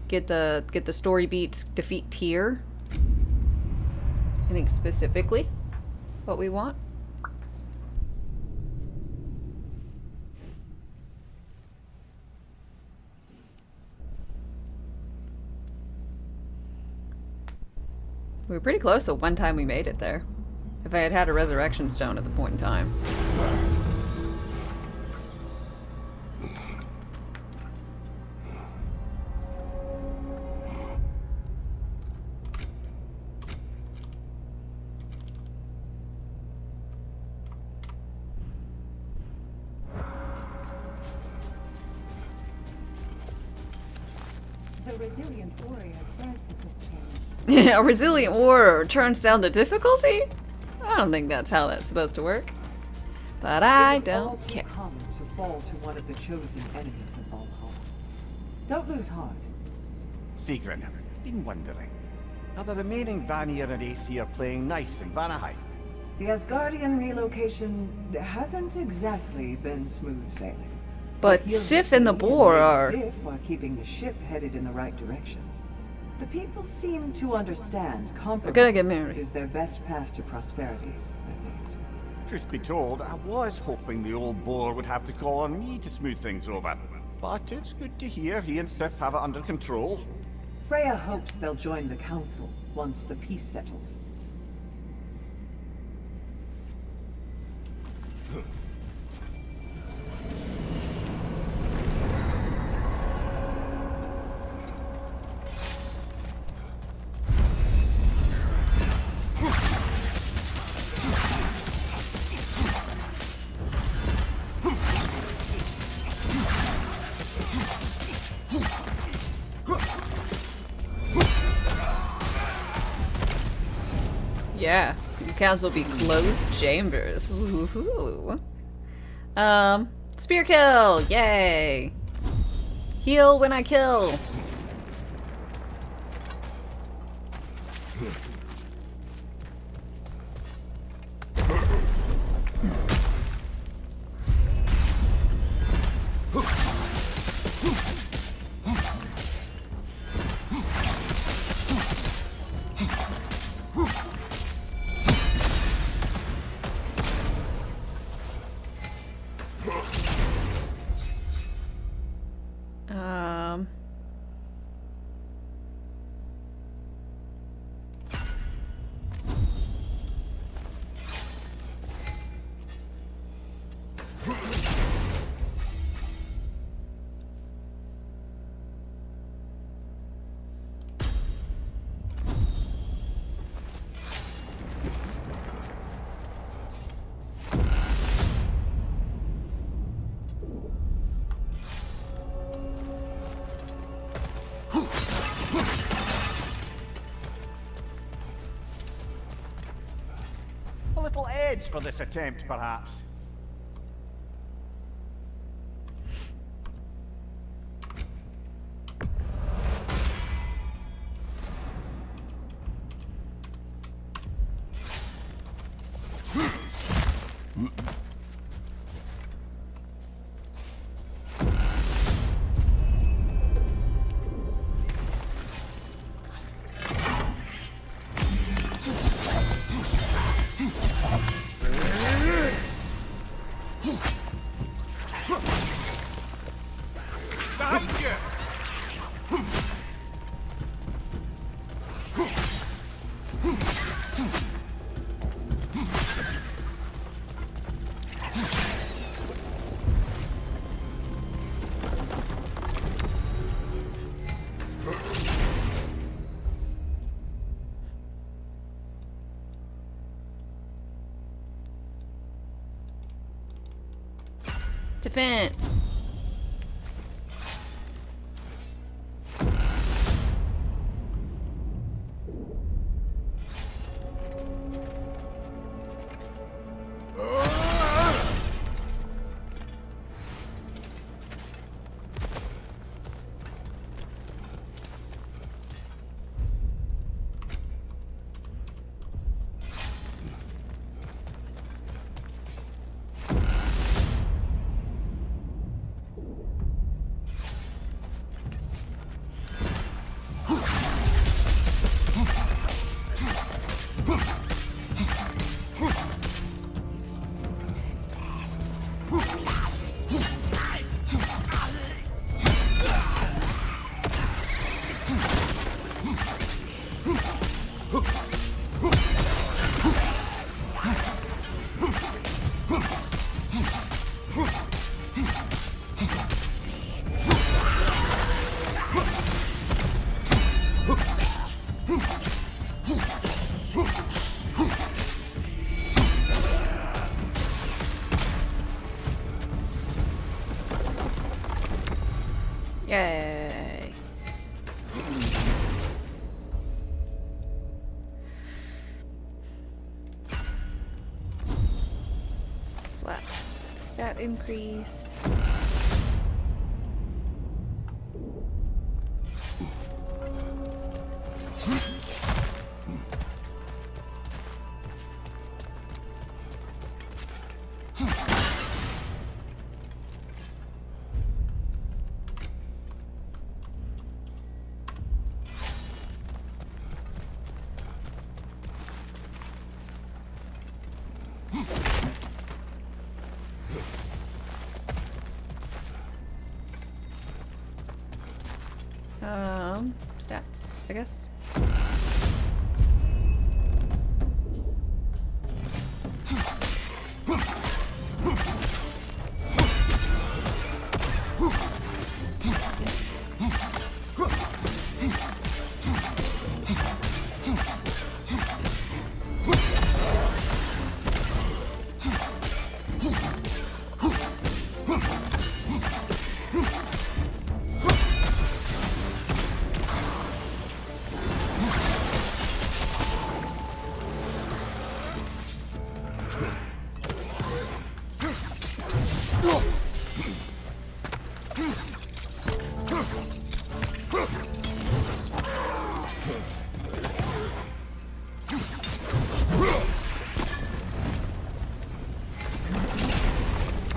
Speaker 1: get the story beats, defeat Tyr. I think specifically what we want. We were pretty close the one time we made it there. If I had had a resurrection stone at the point in time.
Speaker 2: The resilient warrior dances with change.
Speaker 1: A resilient warrior turns down the difficulty? I don't think that's how that's supposed to work. But I
Speaker 3: It is all
Speaker 1: don't
Speaker 3: too
Speaker 1: care.
Speaker 3: common to fall to one of the chosen enemies of Valhalla. Don't lose heart.
Speaker 5: Sigrun, been wondering. Are the remaining Vanir and Aesir playing nice in Vanaheim?
Speaker 3: The Asgardian relocation hasn't exactly been smooth sailing.
Speaker 1: But
Speaker 3: He'll
Speaker 1: Sif and the
Speaker 3: see
Speaker 1: boar
Speaker 3: and
Speaker 1: are...
Speaker 3: Sif are keeping the ship headed in the right direction. The people seem to understand compromise
Speaker 1: gonna get married.
Speaker 3: is their best path to prosperity, at least.
Speaker 5: Truth be told, I was hoping the old boar would have to call on me to smooth things over. But it's good to hear he and Sif have it under control.
Speaker 3: Freya hopes they'll join the council once the peace settles.
Speaker 1: Yeah, the council will be closed chambers. Woohoo. Spear kill! Yay! Heal when I kill!
Speaker 5: A little edge for this attempt, perhaps.
Speaker 1: Defense! Yay. Flat stat increase. Stats, I guess.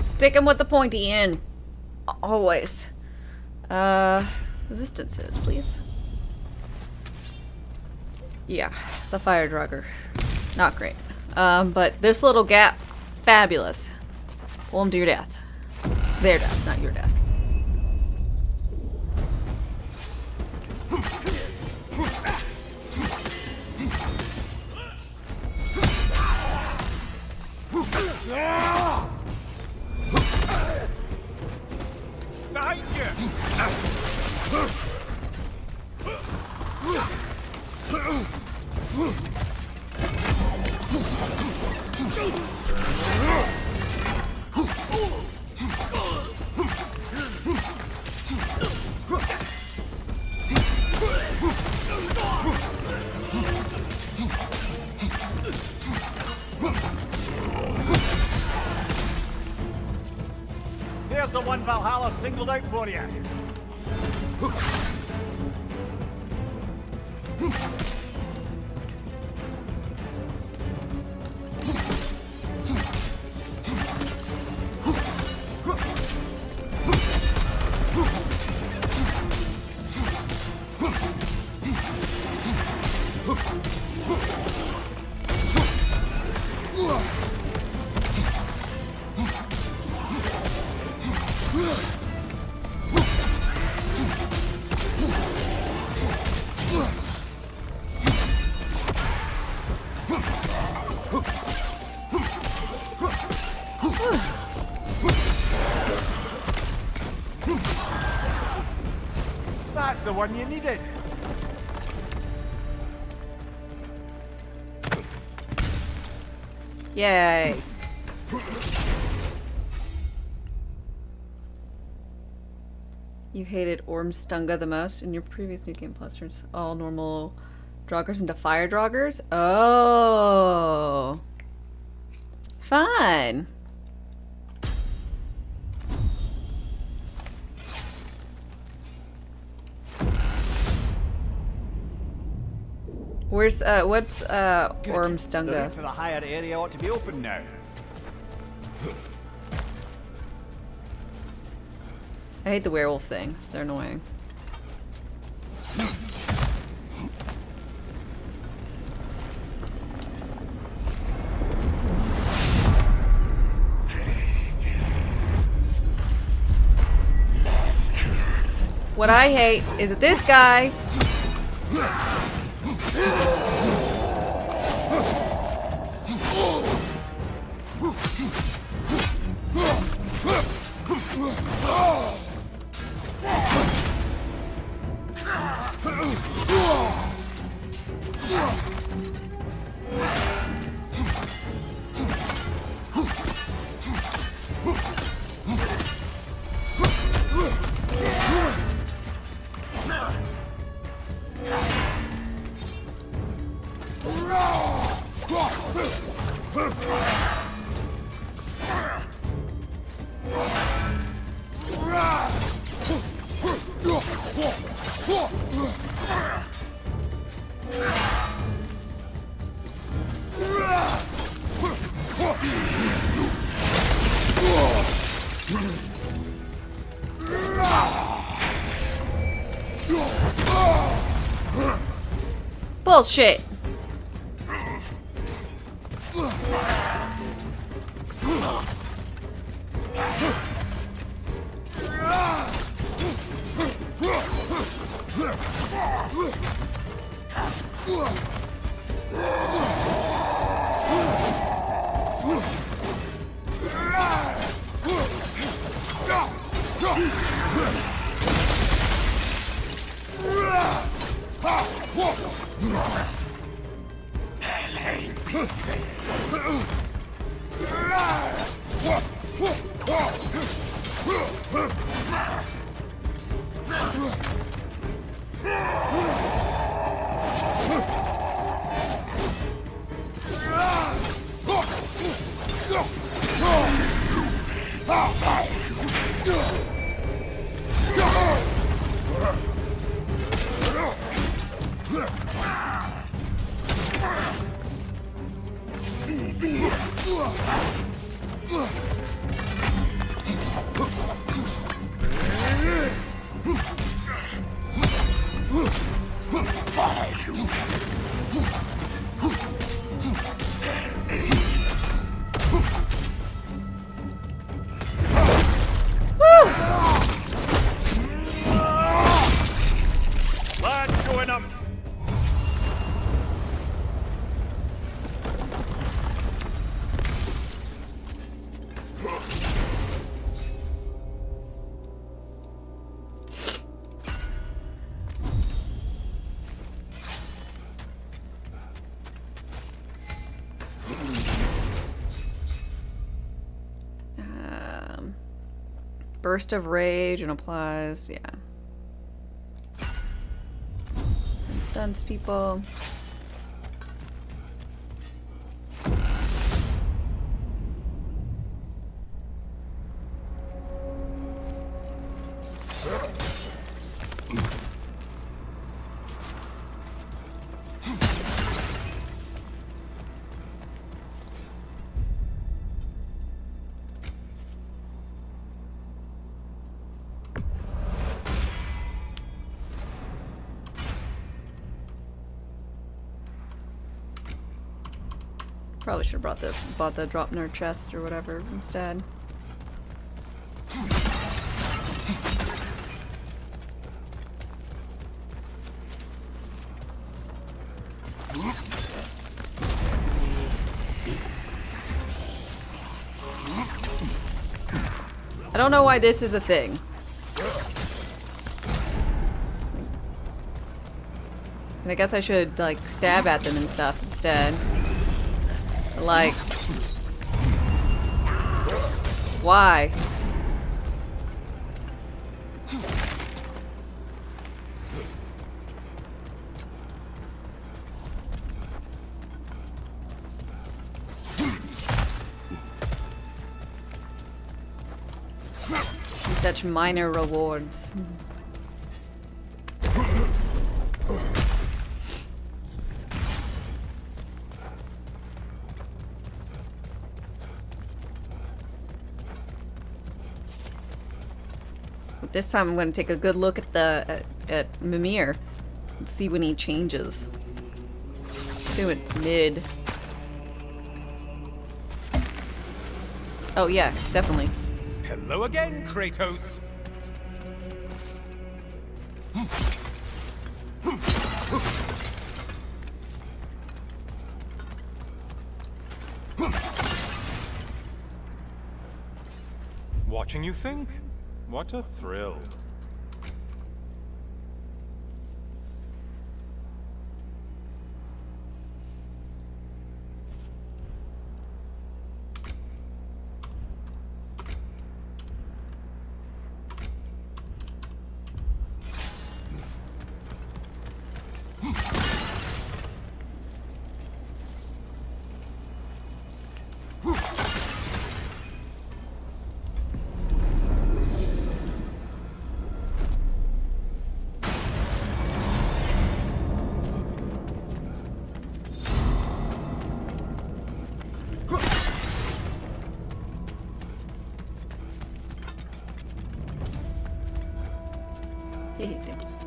Speaker 1: Stick him with the pointy end. Always. Resistances, please. Yeah, the fire drugger. Not great. But this little gap, fabulous. Pull him to your death. Their death, not your death.
Speaker 5: Behind you! Here's the one Valhalla singled out for you. That's the one you needed.
Speaker 1: Yay. You hated Ormstunga the most in your previous New Game Plus turns all normal Draugrs into fire Draugrs? Oh. Fun. Where's what's Ormstunga?
Speaker 5: The route to the higher area ought to be open now.
Speaker 1: I hate the werewolf things. They're annoying. What I hate is that this guy Bullshit.
Speaker 5: Lads, going up.
Speaker 1: Burst of rage and applies, yeah. And stuns people. Probably should have bought the Dropner chest or whatever instead. I don't know why this is a thing. And I guess I should like stab at them and stuff instead. Like, why? Such minor rewards. This time I'm going to take a good look at Mimir and see when he changes. Assume it's mid. Oh yeah, definitely.
Speaker 5: Hello again, Kratos.
Speaker 7: Watching you think? What a thrill.
Speaker 1: Hey, dimples.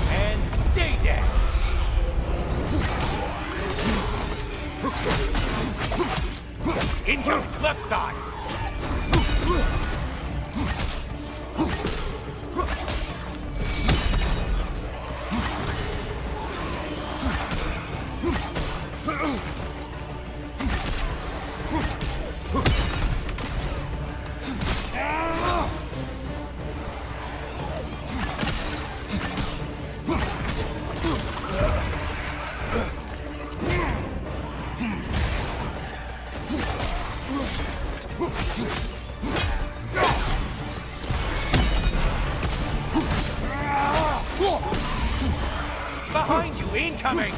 Speaker 9: And stay dead! Incoming left side! Behind you, incoming!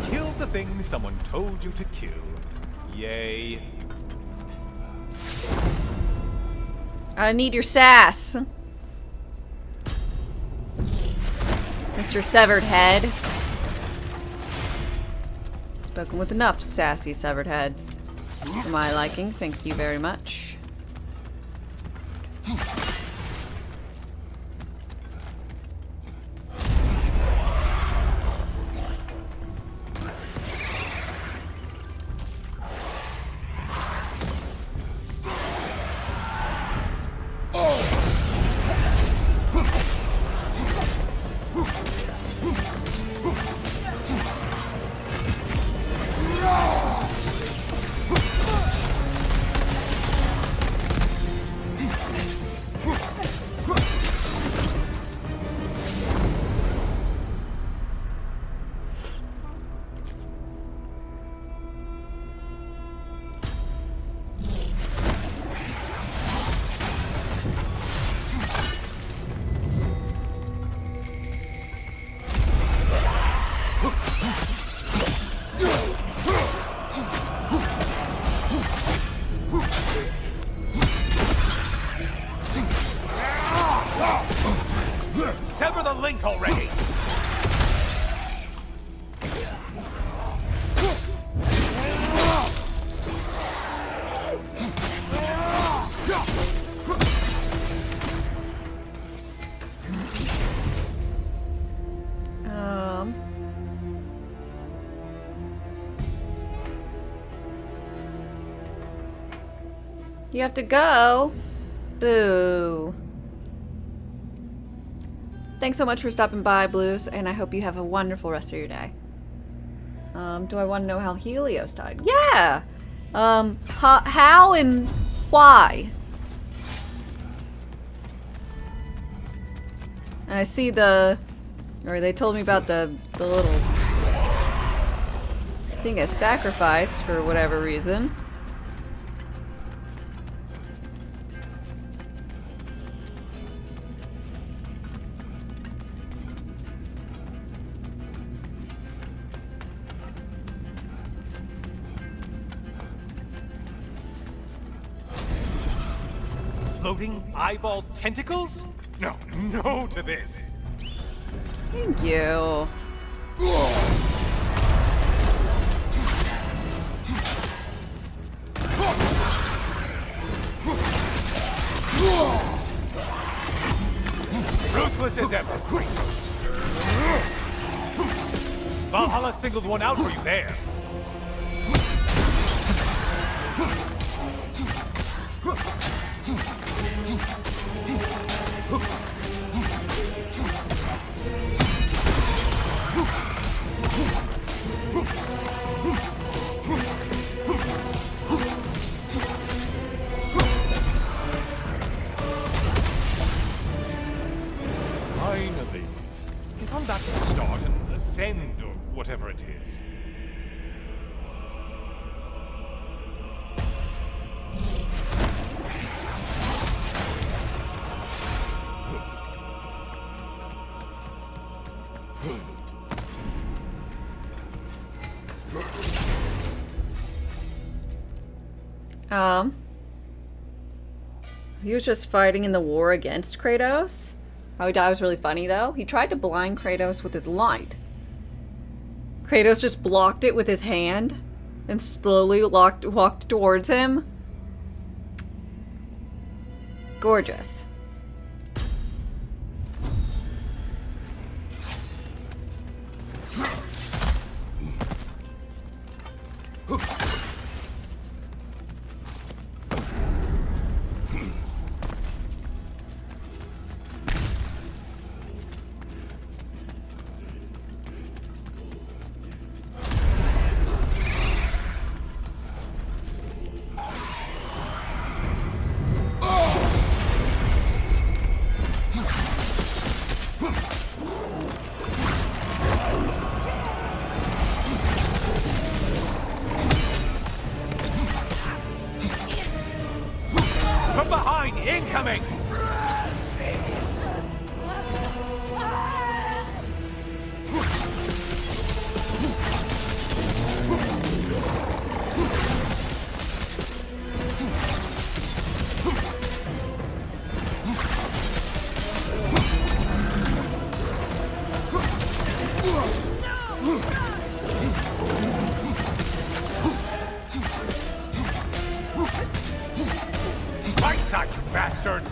Speaker 7: Kill the thing someone told you to kill. Yay.
Speaker 1: I need your sass. Mr. Severed Head. Spoken with enough sassy severed heads. For my liking, thank you very much.
Speaker 9: Sever the link already!
Speaker 1: You have to go. Boo. Thanks so much for stopping by, Blues, and I hope you have a wonderful rest of your day. Do I want to know how Helios died? Yeah! How and why? I see or they told me about the little thing of sacrifice for whatever reason.
Speaker 7: Floating eyeball tentacles? No, no to this.
Speaker 1: Thank you.
Speaker 7: Ruthless as ever, Kratos. Valhalla singled one out for you there. Finally. Come back to the start and ascend, or whatever it is.
Speaker 1: He was just fighting in the war against Kratos. How he died was really funny, though. He tried to blind Kratos with his light. Kratos just blocked it with his hand and slowly walked towards him. Gorgeous.
Speaker 9: From behind, incoming! Right side, you bastard!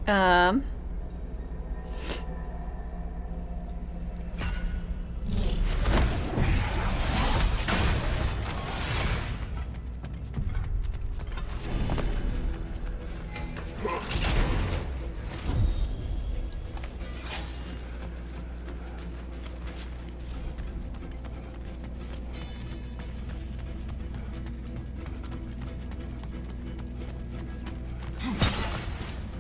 Speaker 1: Um...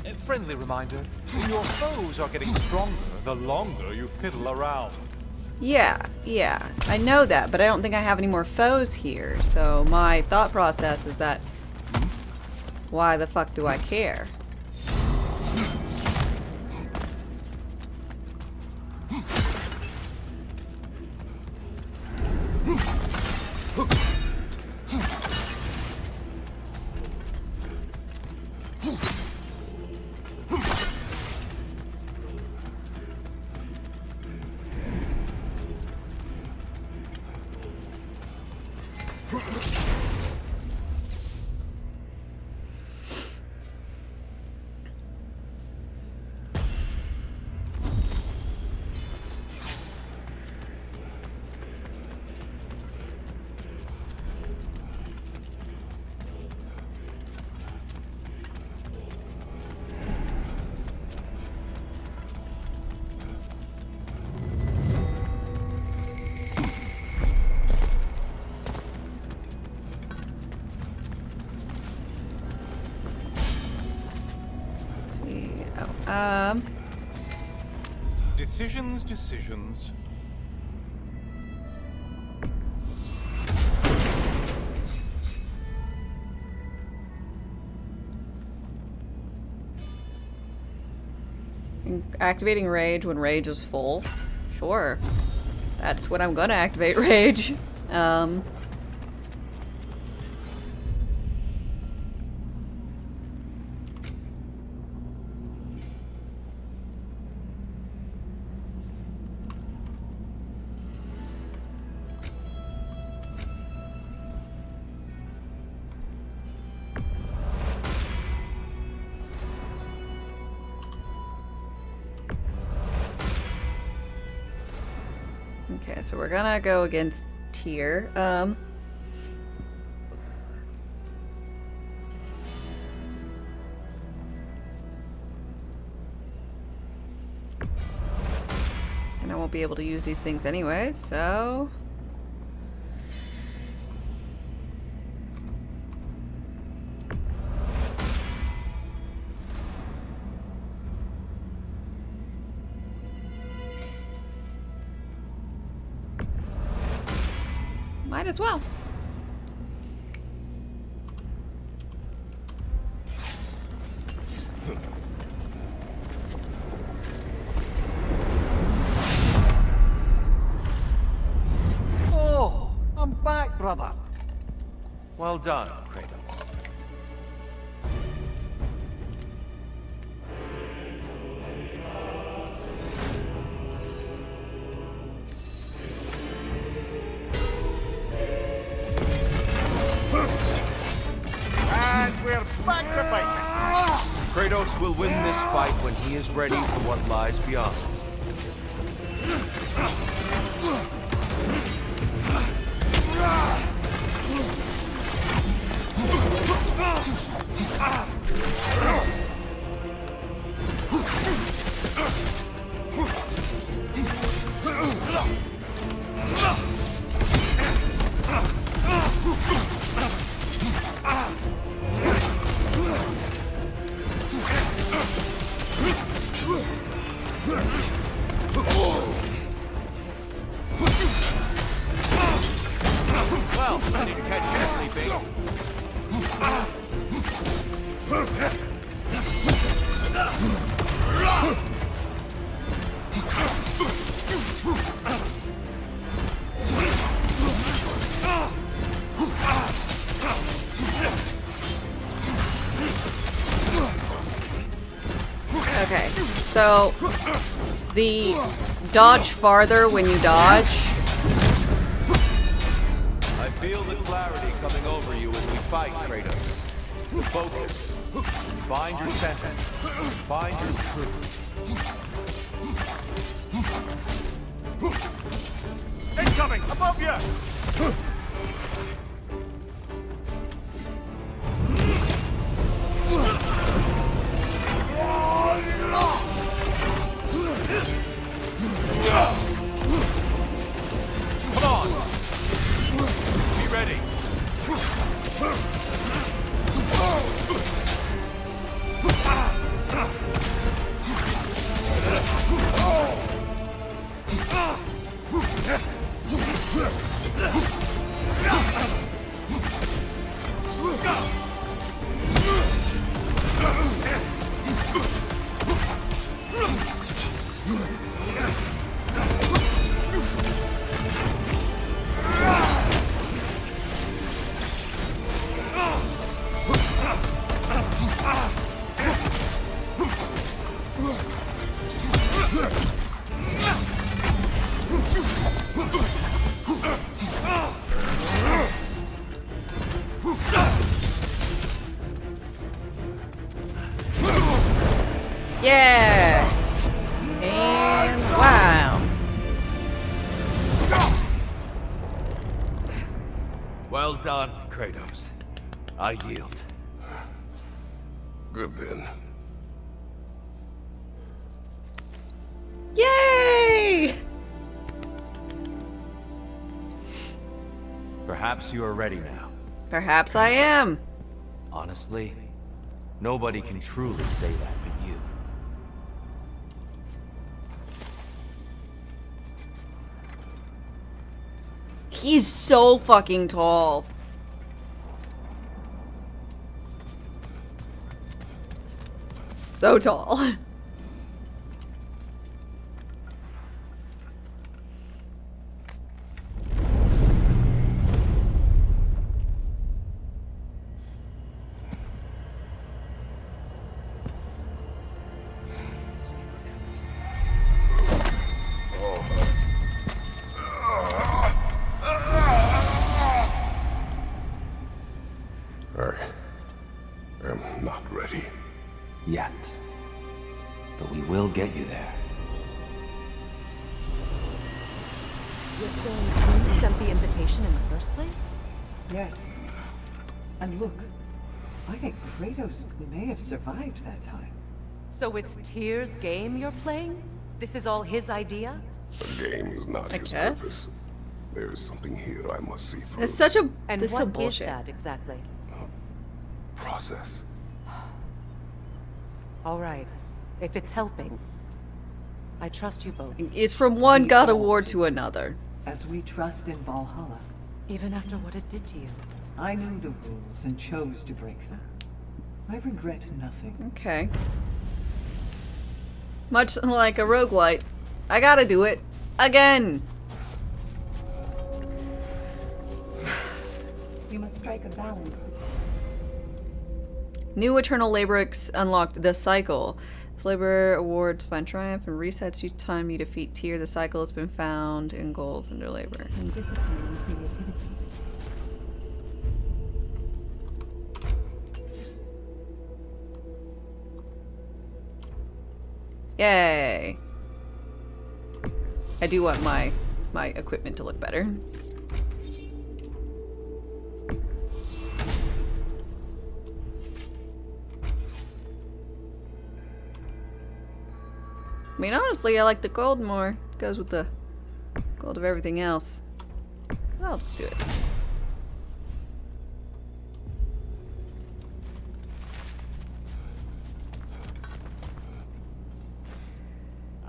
Speaker 7: A friendly reminder, your foes are getting stronger the longer you fiddle around.
Speaker 1: Yeah, I know that, but I don't think I have any more foes here, so my thought process is that why the fuck do I care?
Speaker 7: Decisions.
Speaker 1: Activating rage when rage is full. Sure. That's when I'm gonna activate rage. Okay, so we're gonna go against Tyr. And I won't be able to use these things anyway, so... might as well.
Speaker 5: Oh, I'm back, brother.
Speaker 9: Well done, Kratos.
Speaker 5: And we're back to fighting.
Speaker 9: Kratos will win this fight when he is ready for what lies beyond. Well, I need to catch you sleeping.
Speaker 1: Okay, so the dodge farther when you dodge.
Speaker 9: I feel the clarity coming over you as we fight, Kratos. Focus. Find your center. Find your truth.
Speaker 5: Incoming, above you.
Speaker 9: Come on! Be ready.
Speaker 1: Yeah! And wow.
Speaker 9: Well done, Kratos. I yield.
Speaker 4: Good then.
Speaker 1: Yay!
Speaker 9: Perhaps you are ready now.
Speaker 1: Perhaps I am.
Speaker 9: Honestly, nobody can truly say that but you.
Speaker 1: He's so fucking tall. So tall.
Speaker 4: I am not ready.
Speaker 8: Yet. But we will get you there.
Speaker 11: You're saying you sent the invitation in the first place?
Speaker 3: Yes. And look, I think Kratos may have survived that time.
Speaker 11: So it's Tyr's game you're playing? This is all his idea?
Speaker 4: The game is not his
Speaker 1: guess.
Speaker 4: purpose. There is something here I must see through.
Speaker 1: It's such a
Speaker 11: And
Speaker 1: this is
Speaker 11: what
Speaker 1: some
Speaker 11: is
Speaker 1: bullshit.
Speaker 11: that exactly?
Speaker 4: Process.
Speaker 11: All right. If it's helping, I trust you both.
Speaker 1: It's from one
Speaker 3: We
Speaker 1: God of
Speaker 3: all
Speaker 1: War
Speaker 3: do.
Speaker 1: to another.
Speaker 3: As we trust in Valhalla,
Speaker 11: Even after what it did to you.
Speaker 3: I knew the rules and chose to break them. I regret nothing.
Speaker 1: Okay. Much like a roguelite. I gotta do it. Again!
Speaker 2: You must strike a balance.
Speaker 1: New Eternal Labor unlocked the cycle. This labor awards Divine Triumph and resets each time you defeat tier. The cycle has been found in goals under labor.
Speaker 2: And discipline and creativity.
Speaker 1: Yay! I do want my equipment to look better. I mean, honestly, I like the gold more. It goes with the gold of everything else. I'll just do it.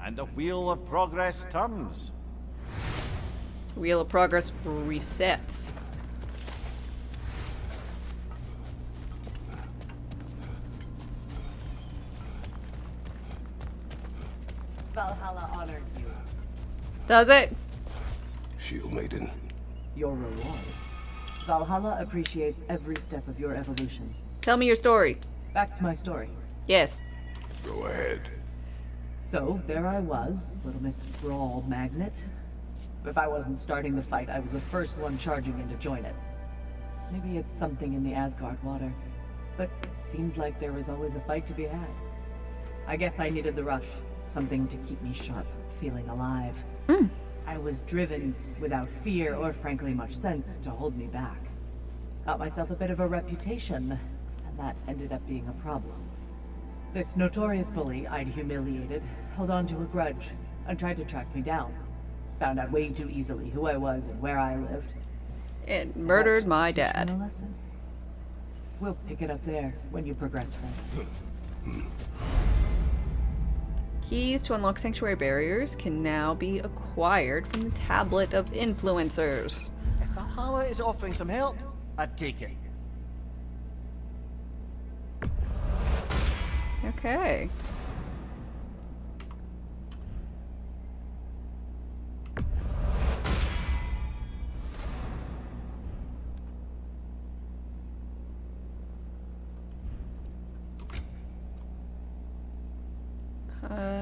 Speaker 5: And the wheel of progress turns.
Speaker 1: Wheel of Progress resets.
Speaker 3: Valhalla honors you.
Speaker 1: Does it?
Speaker 4: Shield Maiden.
Speaker 3: Your reward. Valhalla appreciates every step of your evolution.
Speaker 1: Tell me your story.
Speaker 3: Back to my story.
Speaker 1: Yes.
Speaker 4: Go ahead.
Speaker 3: So, there I was, Little Miss Brawl Magnet. If I wasn't starting the fight, I was the first one charging in to join it. Maybe it's something in the Asgard water, but it seemed like there was always a fight to be had. I guess I needed the rush, something to keep me sharp, feeling alive. I was driven without fear or frankly much sense to hold me back. Got myself a bit of a reputation, and that ended up being a problem. This notorious bully I'd humiliated held on to a grudge and tried to track me down. Found out way too easily who I was and where I lived.
Speaker 1: It murdered my
Speaker 3: Teach me
Speaker 1: dad.
Speaker 3: a lesson. We'll pick it up there when you progress further.
Speaker 1: Keys to unlock sanctuary barriers can now be acquired from the tablet of influencers.
Speaker 5: If Valhalla is offering some help, I'd take it.
Speaker 1: Okay.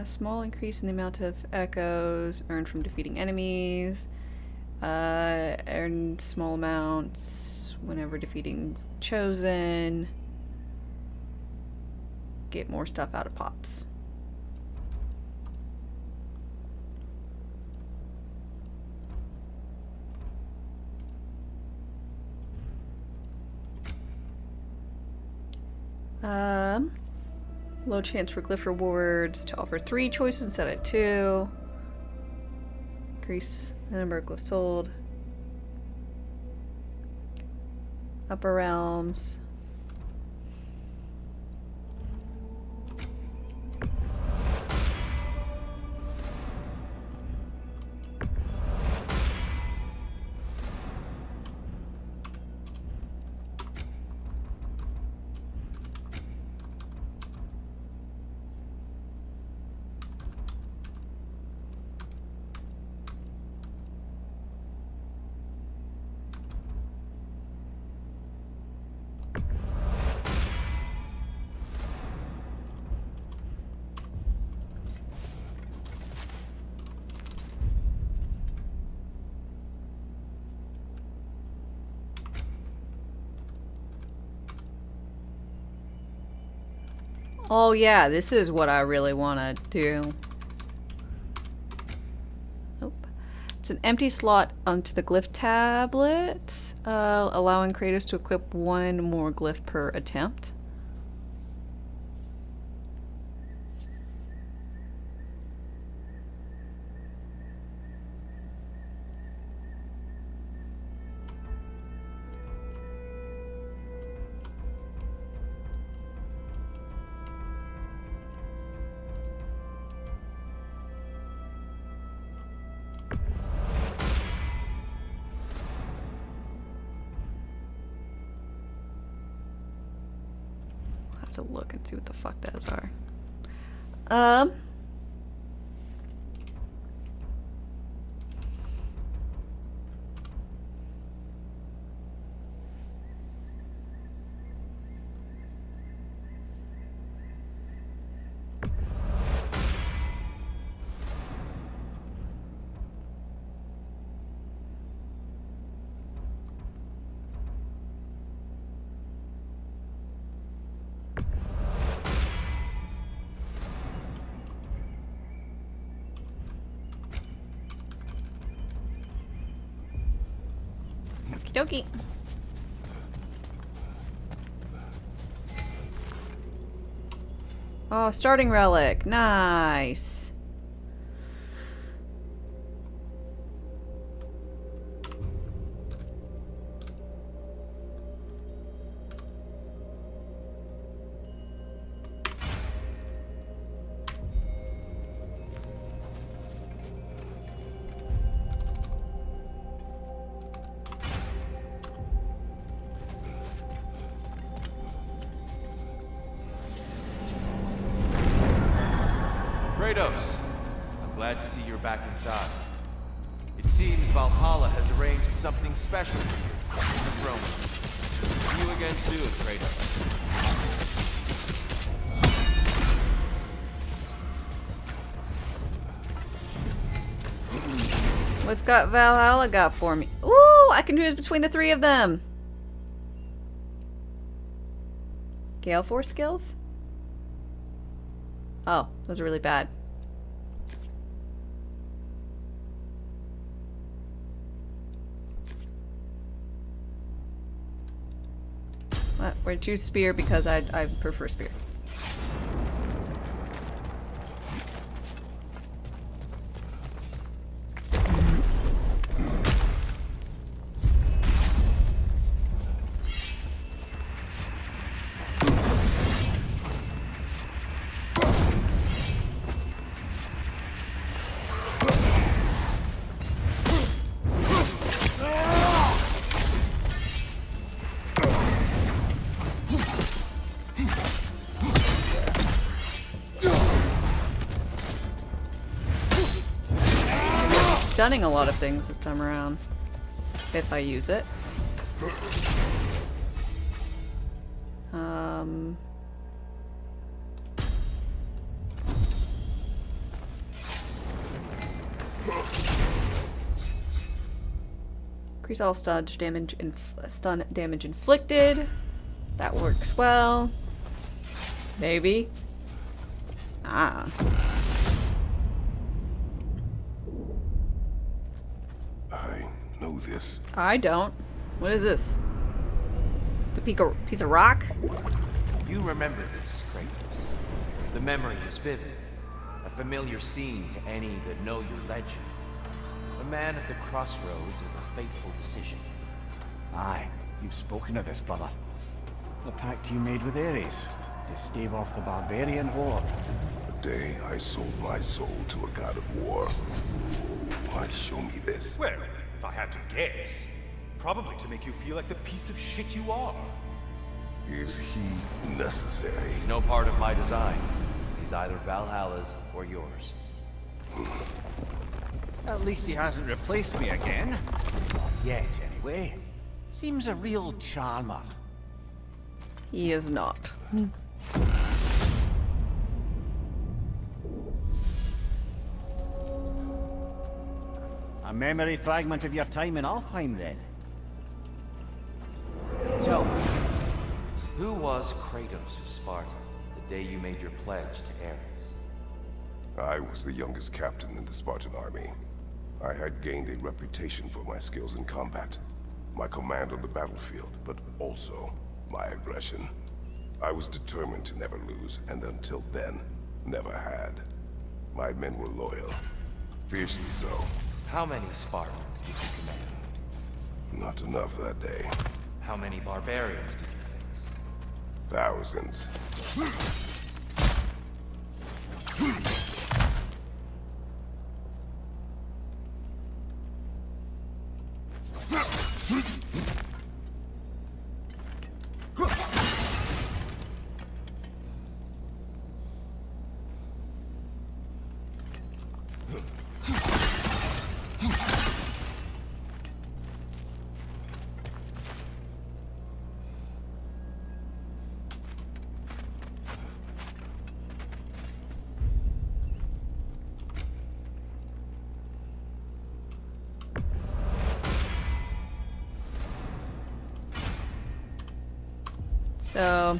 Speaker 1: Small increase in the amount of echoes earned from defeating enemies. Earned small amounts whenever defeating chosen. Get more stuff out of pots. Low chance for glyph rewards to offer 3 choices instead of 2. Increase the number of glyphs sold. Upper realms. Oh yeah, this is what I really want to do. Nope. It's an empty slot onto the glyph tablet, allowing creators to equip 1 more glyph per attempt. to look and see what the fuck those are. Okie dokie. Oh, starting relic. Nice.
Speaker 9: Kratos, I'm glad to see you're back inside. It seems Valhalla has arranged something special for you in the throne room. See you again soon, Kratos.
Speaker 1: What's got Valhalla got for me? Ooh, I can choose between the three of them. Gale Force skills? Oh, those are really bad. What? We're choose spear because I prefer spear. Stunning a lot of things this time around, if I use it. Increase all stun damage inflicted. That works well. Maybe. Ah.
Speaker 4: I know this.
Speaker 1: I don't. What is this? It's a piece of rock?
Speaker 9: You remember this, Kratos. The memory is vivid. A familiar scene to any that know your legend. A man at the crossroads of a fateful decision.
Speaker 5: Aye, you've spoken of this, brother. The pact you made with Ares to stave off the barbarian horde.
Speaker 4: The day I sold my soul to a god of war. Why show me this?
Speaker 7: Well, if I had to guess, probably to make you feel like the piece of shit you are.
Speaker 4: Is he necessary?
Speaker 9: He's no part of my design. He's either Valhalla's or yours.
Speaker 5: At least he hasn't replaced me again. Not yet, anyway. Seems a real charmer.
Speaker 1: He is not.
Speaker 5: A memory fragment of your time in Alfheim, then.
Speaker 9: Tell me, who was Kratos of Sparta the day you made your pledge to Ares?
Speaker 4: I was the youngest captain in the Spartan army. I had gained a reputation for my skills in combat, my command on the battlefield, but also my aggression. I was determined to never lose, and until then, never had. My men were loyal, fiercely so.
Speaker 9: How many Spartans did you command?
Speaker 4: Not enough that day.
Speaker 9: How many barbarians did you face?
Speaker 4: Thousands.
Speaker 1: So...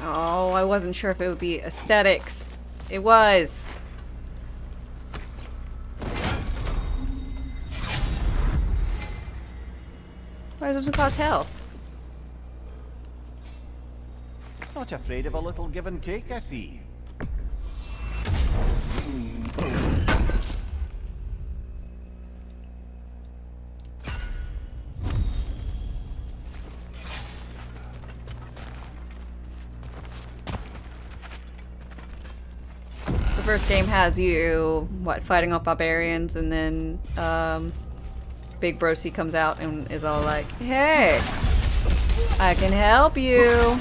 Speaker 1: Oh, I wasn't sure if it would be aesthetics. It was. Why does it cost health?
Speaker 5: Not afraid of a little give and take, I see.
Speaker 1: The first game has you, what, fighting off barbarians, and then Big Broski comes out and is all like, hey, I can help you.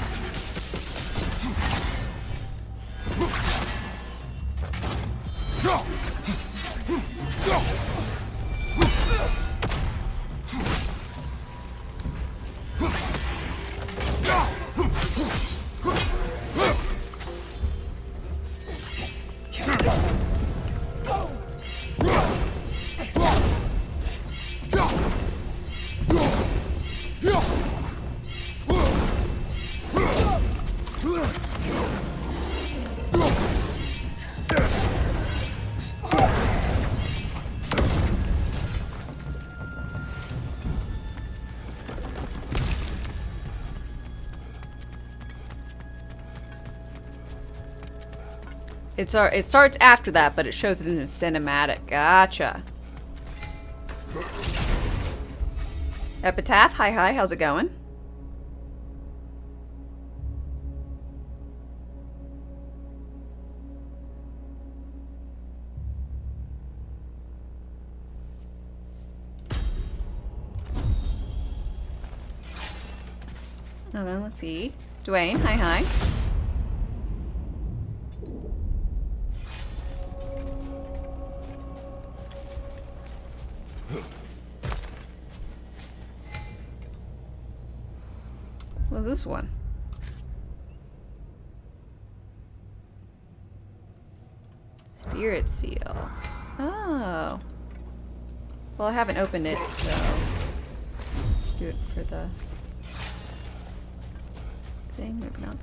Speaker 1: It starts after that, but it shows it in a cinematic. Gotcha. Epitaph, hi, how's it going? Hold on, let's see. Dwayne, hi. What's this one? Spirit seal. Oh. Well, I haven't opened it, so do it for the thing. Maybe not.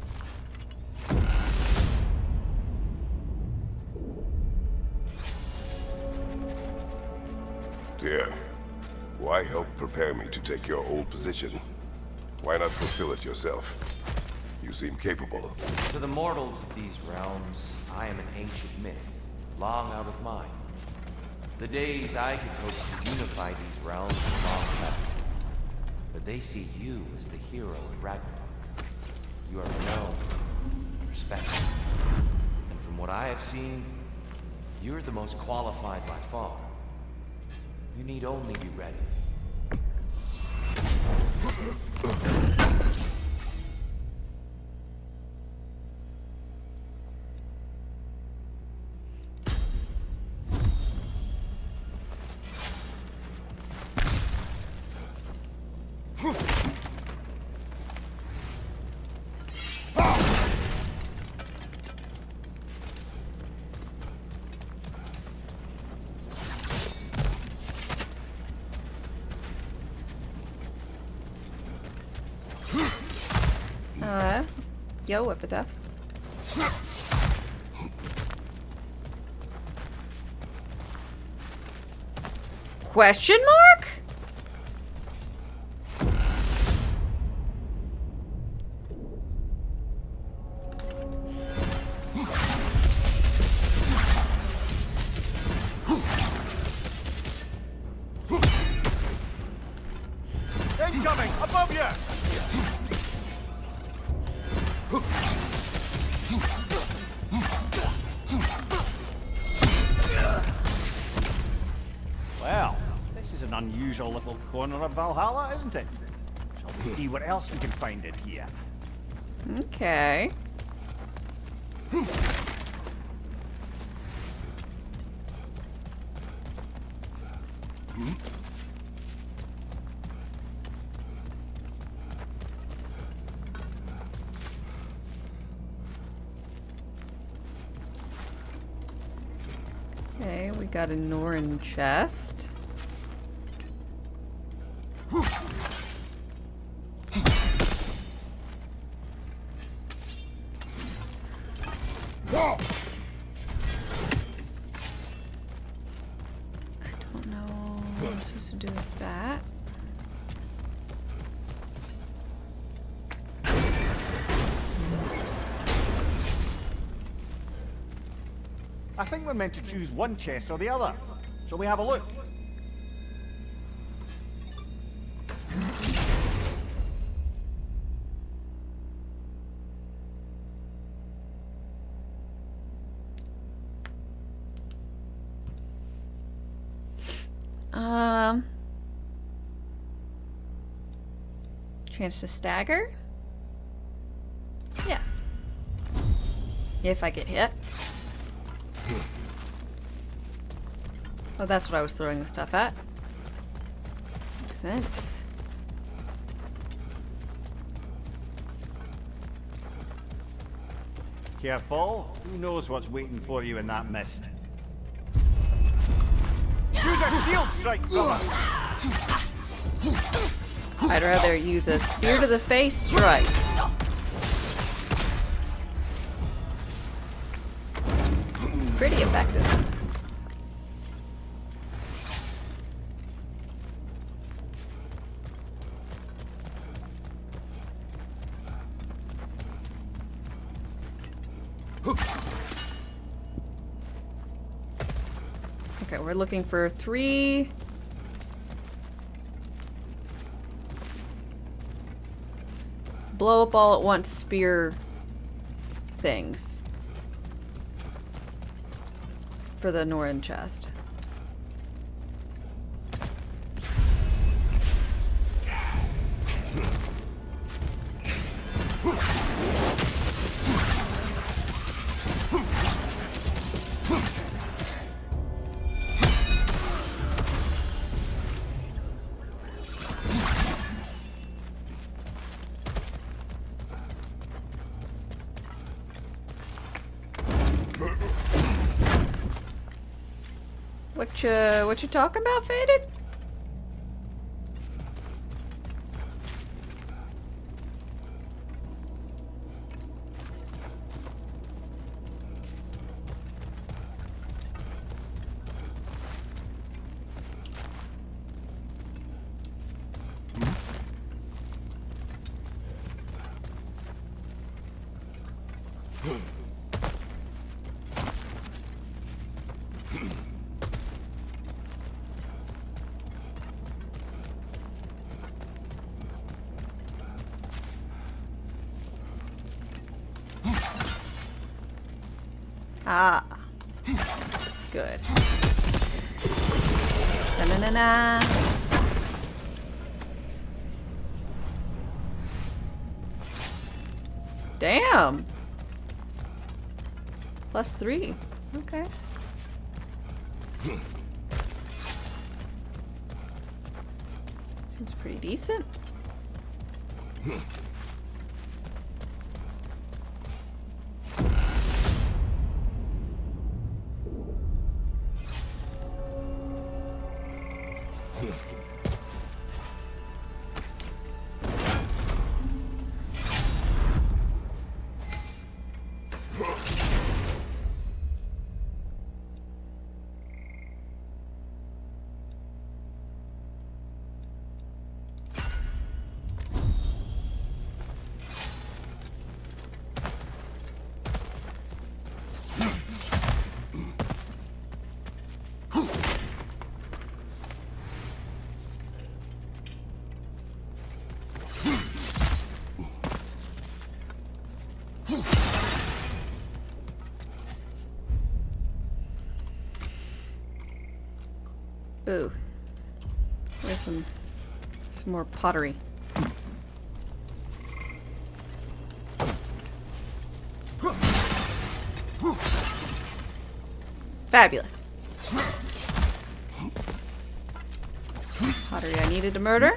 Speaker 4: Dear, why help prepare me to take your old position? Why not fulfill it yourself? You seem capable.
Speaker 8: To the mortals of these realms, I am an ancient myth, long out of mind. The days I could hope to unify these realms are long past. But they see you as the hero of Ragnarök. You are known, respected. And from what I have seen, you're the most qualified by far. You need only be ready.
Speaker 1: Yo, Epitaph. Question mark?
Speaker 5: Incoming! Above you! Well, this is an unusual little corner of Valhalla, isn't it? Shall we see what else we can find in here?
Speaker 1: Okay. Okay, we got a Norn chest. I don't know what I'm supposed to do with that.
Speaker 5: I think we're meant to choose one chest or the other. Shall we have a look?
Speaker 1: Chance to stagger? Yeah. If I get hit. Oh, that's what I was throwing the stuff at. Makes sense.
Speaker 5: Careful. Who knows what's waiting for you in that mist? Use a shield strike, brother!
Speaker 1: I'd rather use a spear to the face strike. Pretty effective. Okay, we're looking for 3 blow up all at once spear things for the Norn chest. What you talking about, Faded? Ah. Good. Na-na-na-na. Damn. +3. Okay. Seems pretty decent. Ooh. There's some more pottery. Fabulous. Pottery I needed to murder.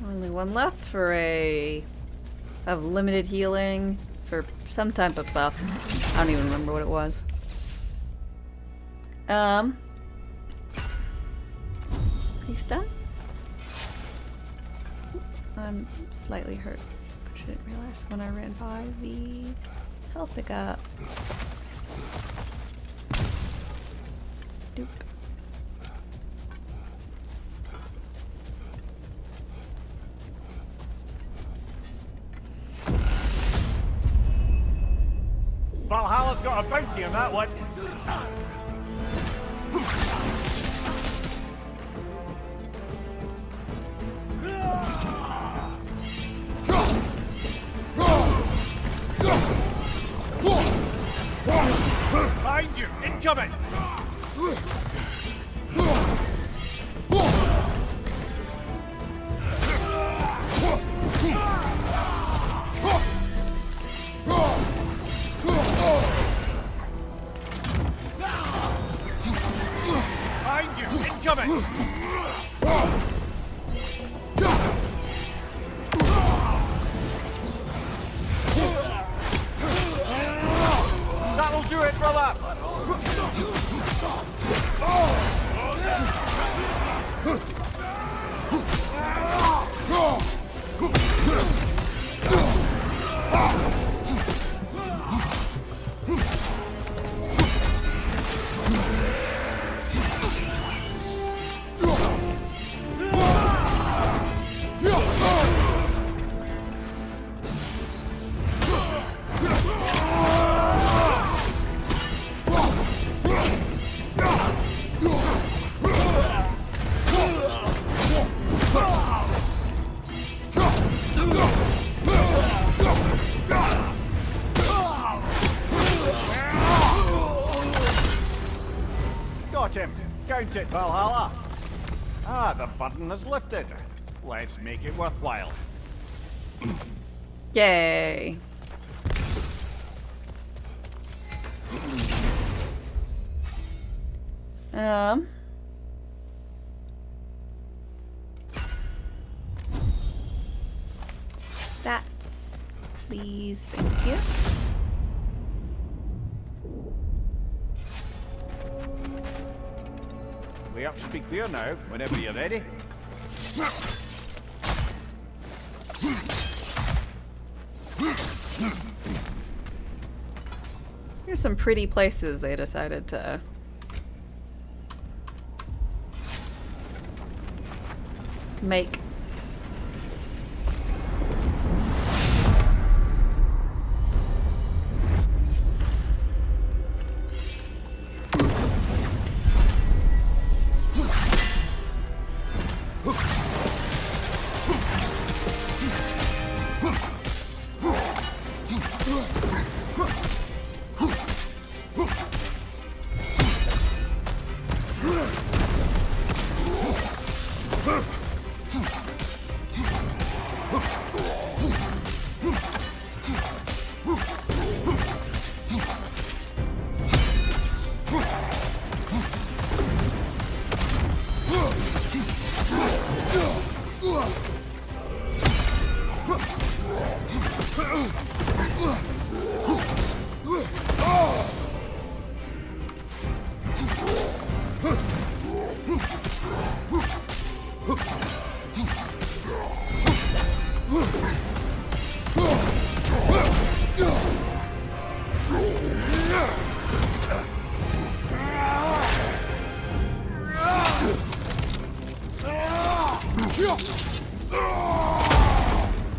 Speaker 1: Only one left for a of limited healing for some type of buff. I don't even remember what it was. He's done. I'm slightly hurt. I didn't realize when I ran by the health pickup. Doop.
Speaker 5: Valhalla's got a bounty on that one. Behind you! Incoming! Behind you! Incoming! That'll do it, brother! Got him! Count it, Valhalla! Ah, the burden is lifted. Let's make it worthwhile.
Speaker 1: Yay. Stats, please, thank you.
Speaker 5: Way up should be clear now, whenever you're ready.
Speaker 1: Here's some pretty places they decided to make.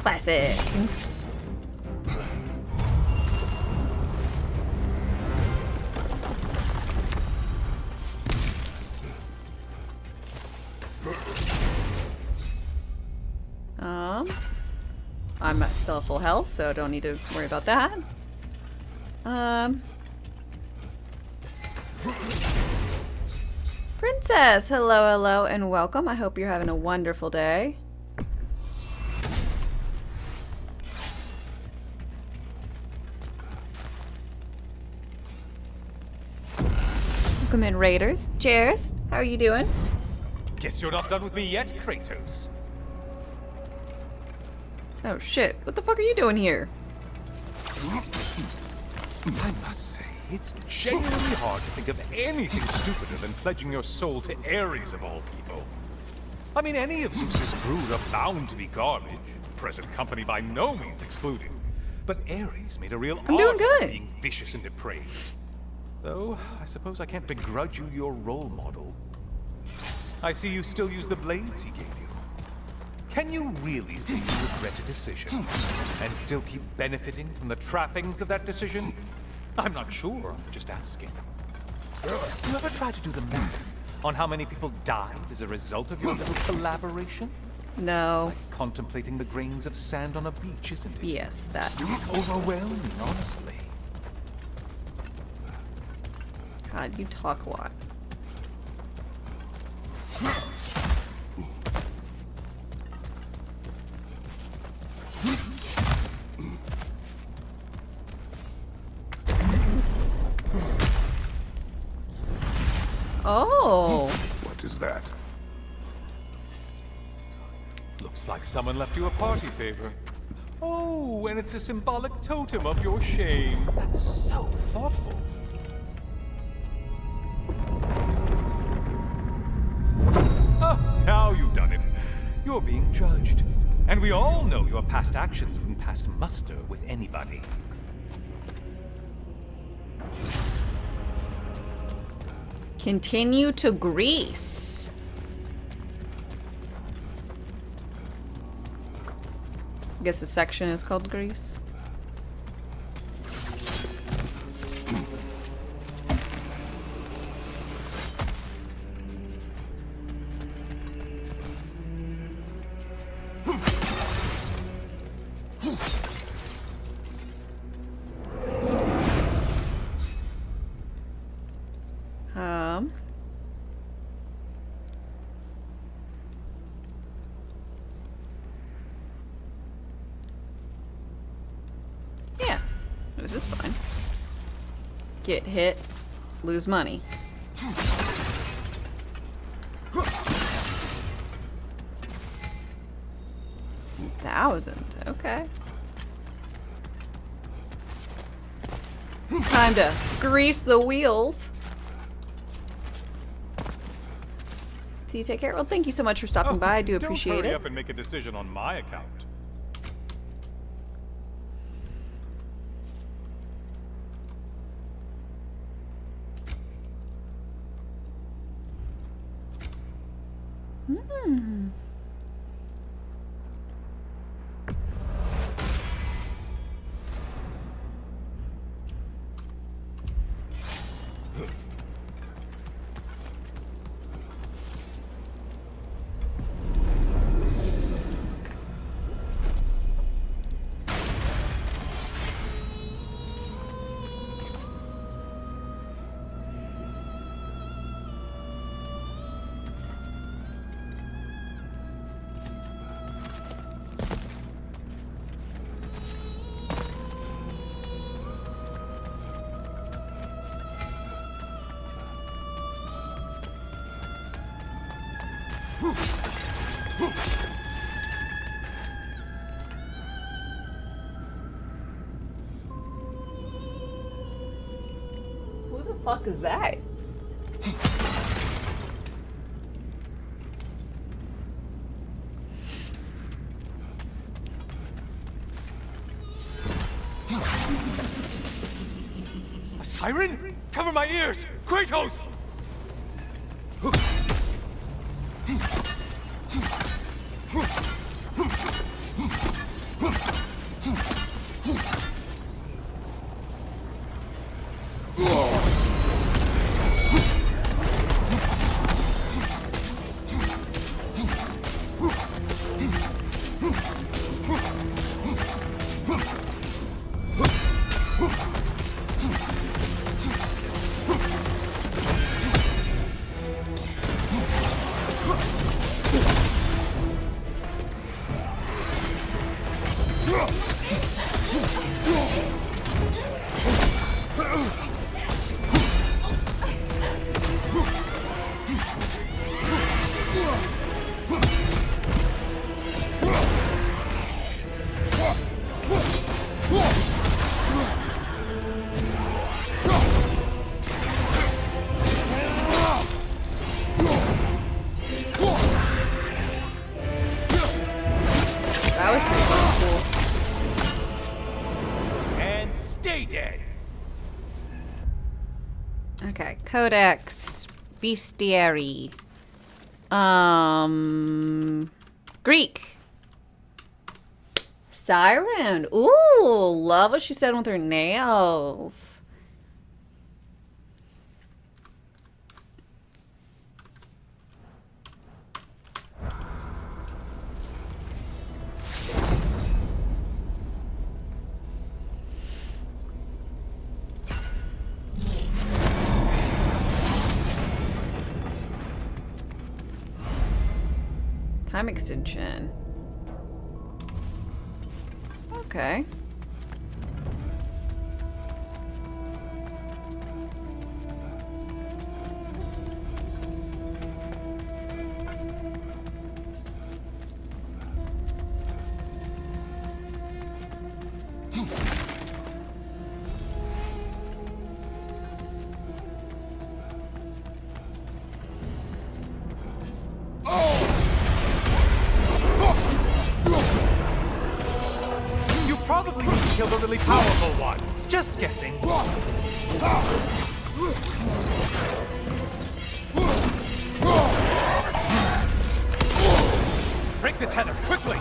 Speaker 1: Classic. I'm still full health, so don't need to worry about that. Princess, hello, hello, and welcome. I hope you're having a wonderful day. Welcome in, Raiders. Cheers. How are you doing?
Speaker 7: Guess you're not done with me yet, Kratos.
Speaker 1: Oh shit, what the fuck are you doing here?
Speaker 7: I must say, it's genuinely hard to think of anything stupider than pledging your soul to Ares of all people. I mean, any of Zeus's brood are bound to be garbage, present company by no means excluded. But Ares made a real
Speaker 1: I'm doing
Speaker 7: art
Speaker 1: good.
Speaker 7: of being vicious and depraved. Though, I suppose I can't begrudge you your role model. I see you still use the blades he gave you. Can you really say you regret a decision and still keep benefiting from the trappings of that decision? I'm not sure, I'm just asking. You ever try to do the math on how many people died as a result of your little collaboration?
Speaker 1: No.
Speaker 7: Like contemplating the grains of sand on a beach, isn't it?
Speaker 1: Yes, that.
Speaker 7: Overwhelming, honestly.
Speaker 1: God, you talk a lot. Oh.
Speaker 4: What is that?
Speaker 7: Looks like someone left you a party favor. Oh, and it's a symbolic totem of your shame. That's so thoughtful. Ah, now you've done it. You're being judged. And we all know your past actions wouldn't pass muster with anybody.
Speaker 1: Continue to Greece. I guess the section is called Greece. Yeah, this is fine. Get hit, lose money. $1,000, okay. Time to grease the wheels. So you take care. Well, thank you so much for stopping by. I do appreciate
Speaker 7: Don't hurry
Speaker 1: it.
Speaker 7: up and make a decision on my account.
Speaker 1: Who the fuck is that?
Speaker 7: Siren? Cover my ears! Kratos!
Speaker 1: That was pretty fucking cool.
Speaker 7: And stay dead!
Speaker 1: Okay, Codex Bestiary. Greek. Siren. Ooh, love what she said with her nails. Time extension. Okay.
Speaker 7: Probably need to kill the really powerful one. Just guessing. Break the tether, quickly!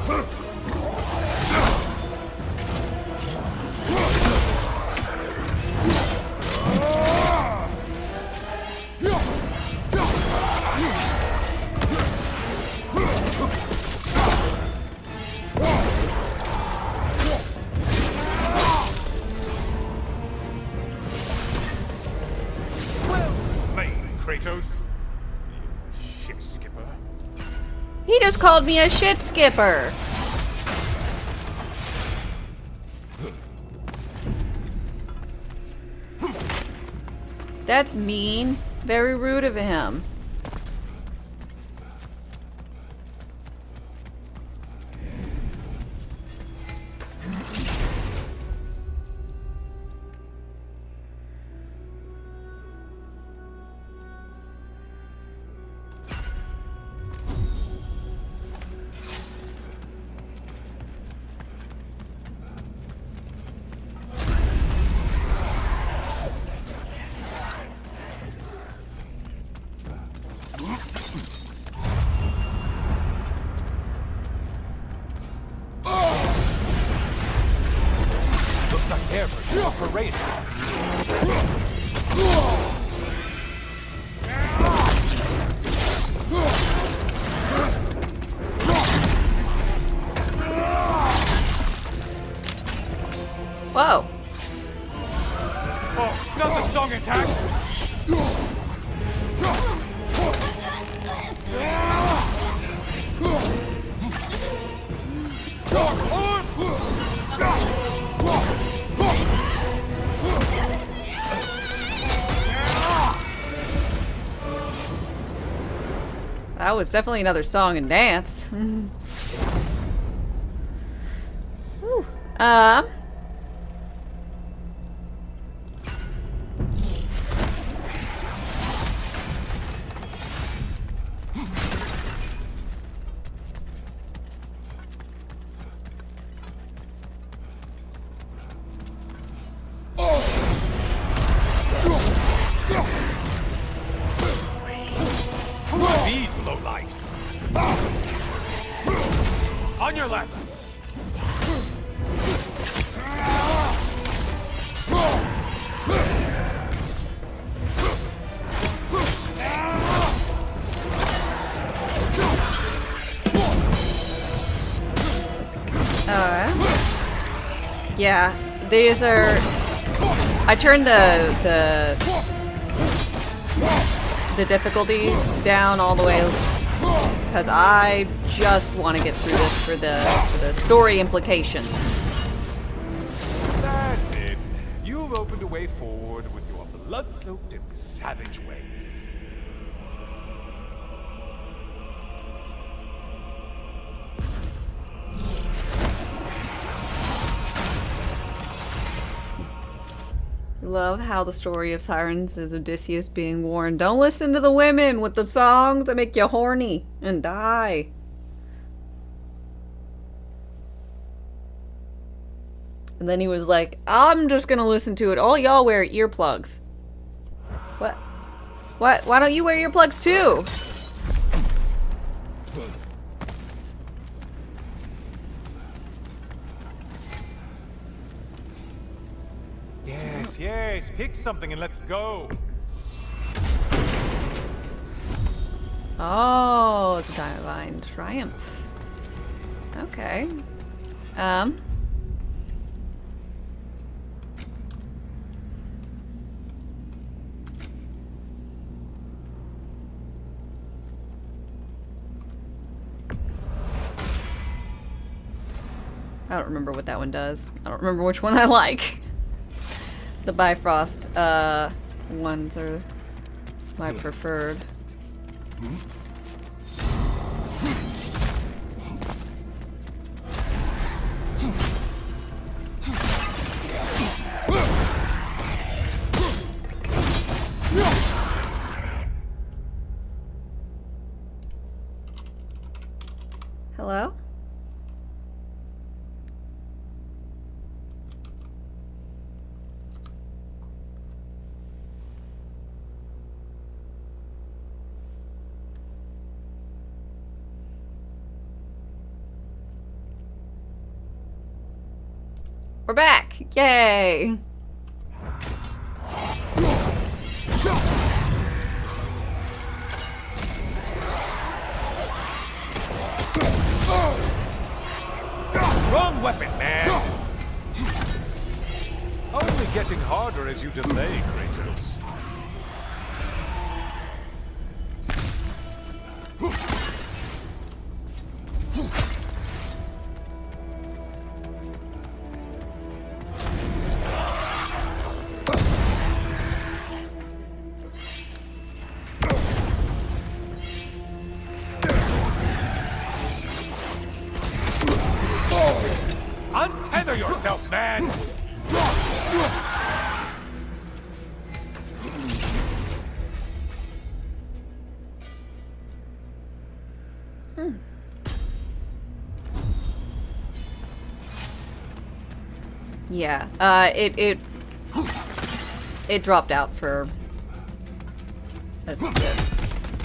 Speaker 7: Kratos, you shit skipper.
Speaker 1: He just called me a shit skipper. That's mean. Very rude of him.
Speaker 7: Parade.
Speaker 1: Whoa.
Speaker 7: Oh, not the song attack.
Speaker 1: That was definitely another song and dance. Whew.
Speaker 9: On your left!
Speaker 1: Yeah, these are. I turned the difficulty down all the way because I just want to get through this for the story implications.
Speaker 7: That's it. You've opened a way forward with your blood-soaked and savage ways.
Speaker 1: Love how the story of Sirens is Odysseus being warned, don't listen to the women with the songs that make you horny and die. And then he was like, I'm just gonna listen to it. All y'all wear earplugs. What? What? Why don't you wear earplugs too?
Speaker 7: Yes, yes, pick something and let's go.
Speaker 1: Oh, it's a divine triumph. Okay. I don't remember what that one does. I don't remember which one I like. The Bifrost ones are my preferred. Hello? We're back! Yay!
Speaker 7: Wrong weapon, man! Only getting harder as you delay, Kratos. Untether yourself, man!
Speaker 1: Yeah, it dropped out for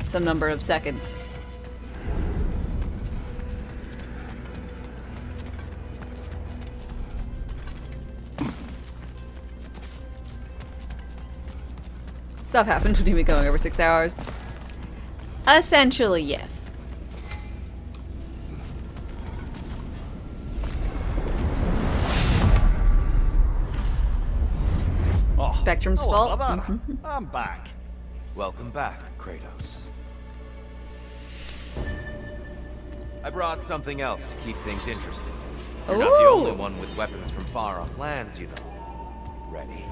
Speaker 1: some number of seconds. Stuff happens when you've been going over 6 hours. Essentially, yes. Spectrum's fault.
Speaker 5: I'm back.
Speaker 9: Welcome back, Kratos. I brought something else to keep things interesting. You're not the only one with weapons from far off lands, you know. Ready?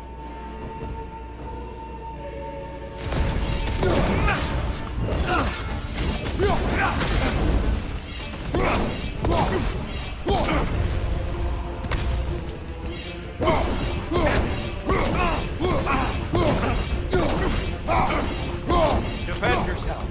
Speaker 7: Defend yourself.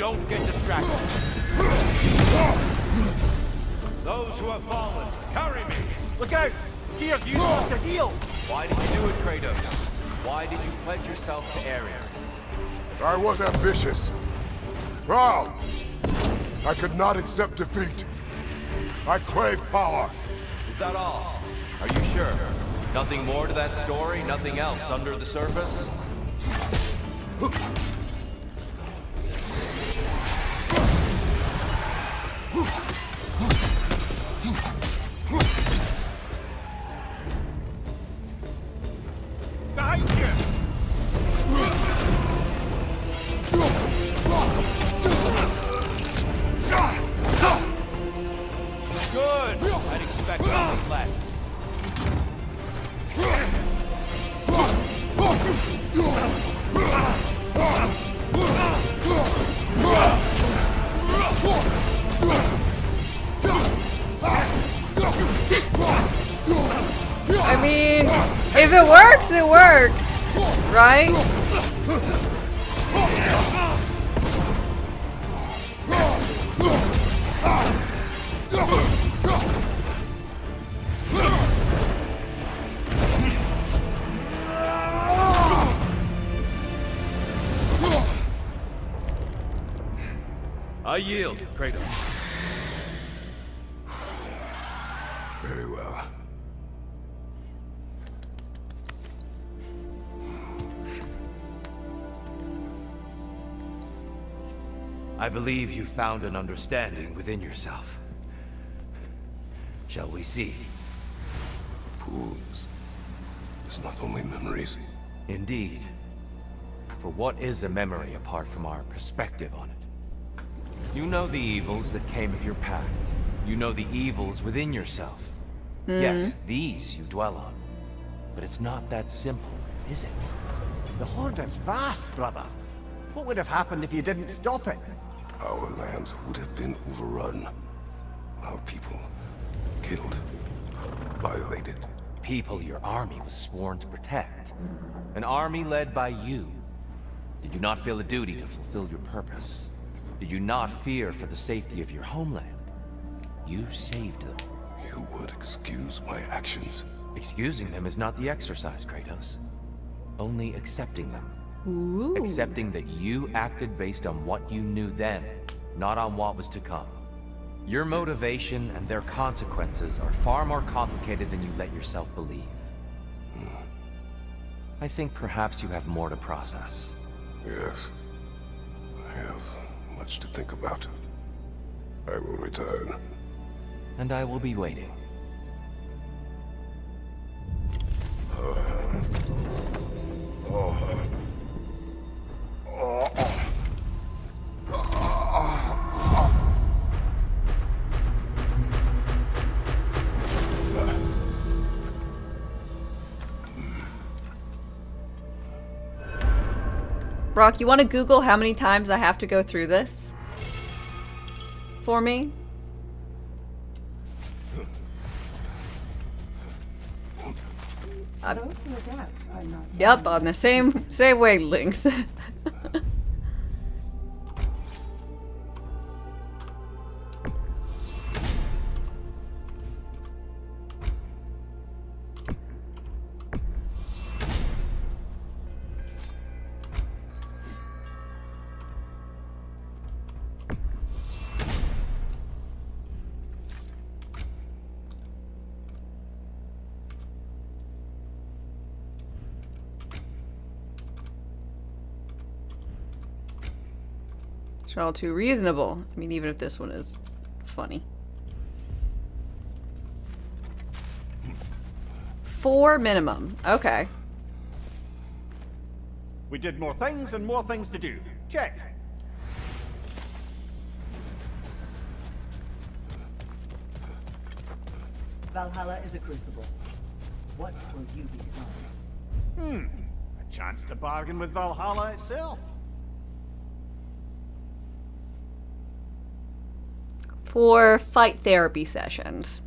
Speaker 9: Don't get distracted. Those who have fallen, carry me!
Speaker 5: Look out! Here, use us to heal!
Speaker 9: Why did you do it, Kratos? Why did you pledge yourself to Ares?
Speaker 4: I was ambitious. Proud. I could not accept defeat. I crave power.
Speaker 9: Is that all? Are you sure? Nothing more to that story? Nothing else under the surface?
Speaker 5: Behind you!
Speaker 9: Good! I'd expect nothing less.
Speaker 1: I mean, if it works, it works, right?
Speaker 9: I yield, Kratos.
Speaker 4: Very well.
Speaker 9: I believe you found an understanding within yourself. Shall we see?
Speaker 4: Fools. It's not only memories.
Speaker 9: Indeed. For what is a memory apart from our perspective on it? You know the evils that came of your pact. You know the evils within yourself. Yes, these you dwell on. But it's not that simple, is it?
Speaker 5: The Horde is vast, brother. What would have happened if you didn't stop it?
Speaker 4: Our lands would have been overrun. Our people killed, violated.
Speaker 9: People your army was sworn to protect. An army led by you. Did you not feel a duty to fulfill your purpose? Did you not fear for the safety of your homeland? You saved them.
Speaker 4: You would excuse my actions.
Speaker 9: Excusing them is not the exercise, Kratos. Only accepting them.
Speaker 1: Ooh.
Speaker 9: Accepting that you acted based on what you knew then, not on what was to come. Your motivation and their consequences are far more complicated than you let yourself believe. I think perhaps you have more to process.
Speaker 4: Yes. I have much to think about. I will return.
Speaker 9: And I will be waiting.
Speaker 1: Brock, you want to Google how many times I have to go through this? For me?
Speaker 2: Those who adapt are not.
Speaker 1: Yep, on the same wavelengths. They're all too reasonable. I mean, even if this one is funny. 4 minimum. Okay.
Speaker 5: We did more things and more things to do. Check.
Speaker 3: Valhalla is a crucible. What will you become?
Speaker 5: A chance to bargain with Valhalla itself.
Speaker 1: 4 fight therapy sessions.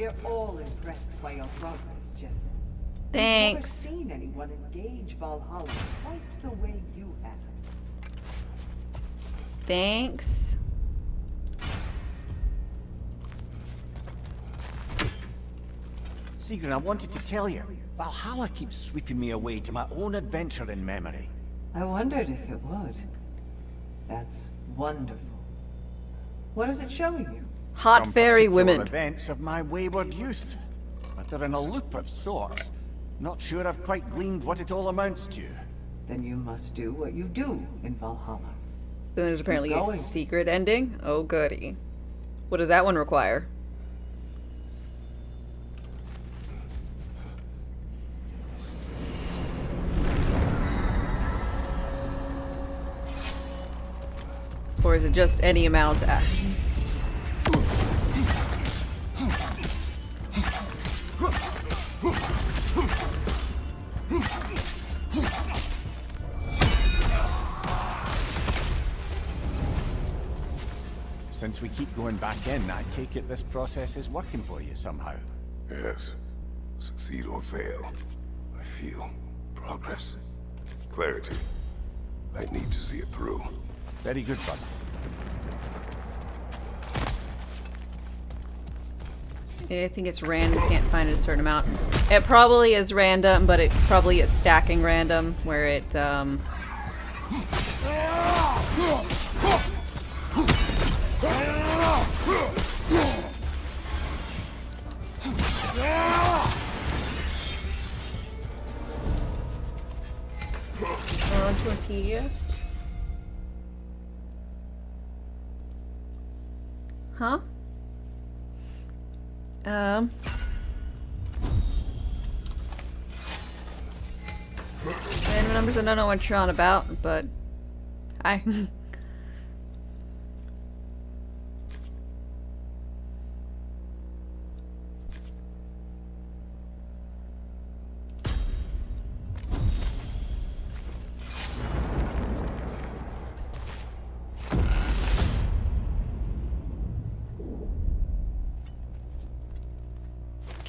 Speaker 3: We're all impressed by your progress, Jen.
Speaker 1: Thanks.
Speaker 3: I've never seen anyone engage Valhalla quite the way you have.
Speaker 1: Thanks.
Speaker 5: Sigrid, I wanted to tell you, Valhalla keeps sweeping me away to my own adventure in memory.
Speaker 3: I wondered if it would. That's wonderful. What is it showing you?
Speaker 1: Hot
Speaker 5: Some
Speaker 1: fairy
Speaker 5: particular
Speaker 1: women.
Speaker 5: events of my wayward youth. But they're in a loop of sorts. Not sure I've quite gleaned what it all amounts to.
Speaker 3: Then you must do what you do in Valhalla.
Speaker 1: Then there's apparently
Speaker 3: Keep
Speaker 1: a
Speaker 3: going.
Speaker 1: secret ending. Oh goody. What does that one require? Or is it just any amount?
Speaker 5: Since we keep going back in, I take it this process is working for you somehow.
Speaker 4: Yes. Succeed or fail, I feel progress. Clarity. I need to see it through.
Speaker 5: Very good, brother.
Speaker 1: I think it's random. Can't find a certain amount. It probably is random, but it's probably a stacking random where it Huh? Random numbers, I don't know what you're on about, but I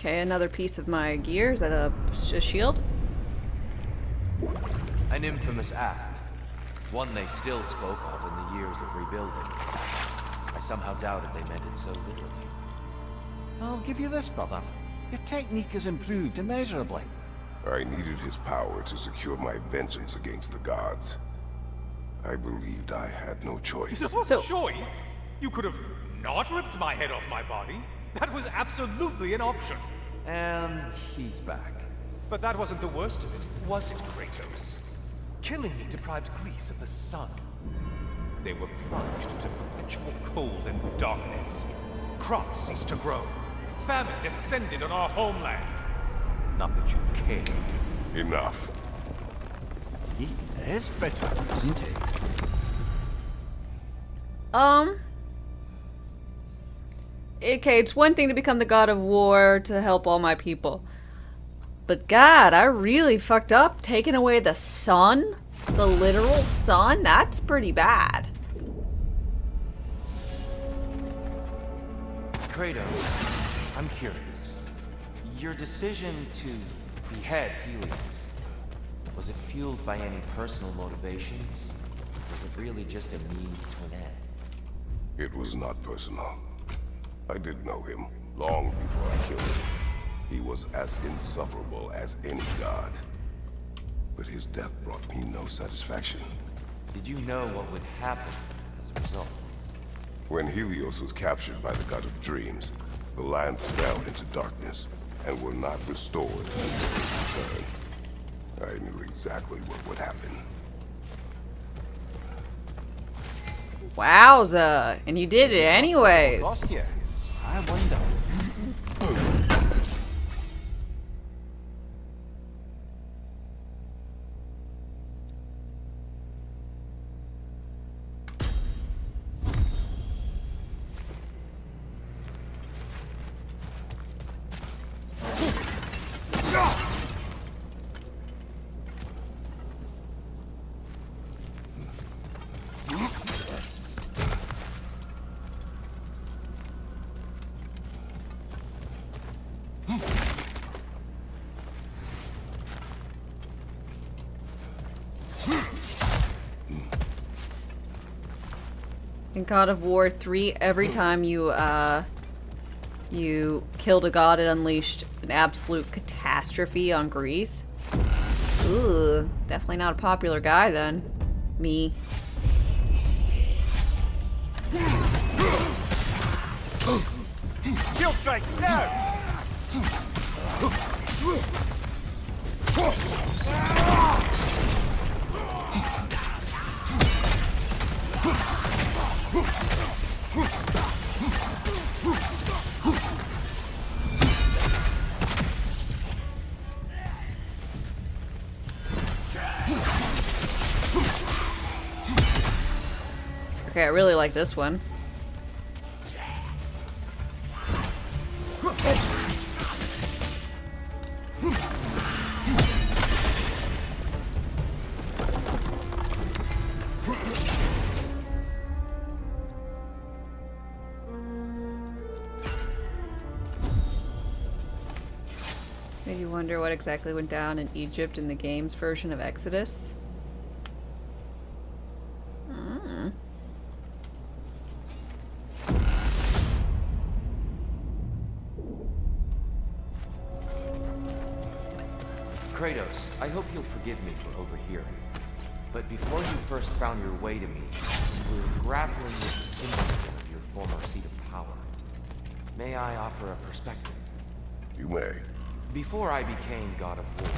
Speaker 1: Okay, another piece of my gear. Is that a shield?
Speaker 8: An infamous act. One they still spoke of in the years of rebuilding. I somehow doubted they meant it so literally.
Speaker 5: I'll give you this, brother. Your technique has improved immeasurably.
Speaker 4: I needed his power to secure my vengeance against the gods. I believed I had no choice.
Speaker 7: So choice? You could have not ripped my head off my body. That was absolutely an option.
Speaker 8: And he's back.
Speaker 7: But that wasn't the worst of it, was it, Kratos? Killing me deprived Greece of the sun. They were plunged into perpetual cold and darkness. Crops ceased to grow. Famine descended on our homeland. Not that you cared.
Speaker 4: Enough.
Speaker 5: He is bitter, isn't he?
Speaker 1: Okay, it's one thing to become the god of war to help all my people. But God, I really fucked up taking away the sun? The literal sun? That's pretty bad.
Speaker 8: Kratos, I'm curious. Your decision to behead Helios, was it fueled by any personal motivations? Or was it really just a means to an end?
Speaker 4: It was not personal. I did know him long before I killed him. He was as insufferable as any god. But his death brought me no satisfaction.
Speaker 8: Did you know what would happen as a result?
Speaker 4: When Helios was captured by the god of dreams, the lands fell into darkness and were not restored until his return. I knew exactly what would happen.
Speaker 1: Wowza. And you did it anyways.
Speaker 5: I wonder.
Speaker 1: In God of War 3, every time you killed a god, it unleashed an absolute catastrophe on Greece. Ooh, definitely not a popular guy then. Me.
Speaker 5: Shield strike, now!
Speaker 1: Okay, I really like this one. Made you wonder what exactly went down in Egypt in the game's version of Exodus?
Speaker 8: Kratos, I hope you'll forgive me for overhearing. But before you first found your way to me, you were grappling with the symbolism of your former seat of power. May I offer a perspective?
Speaker 4: You may.
Speaker 8: Before I became God of War,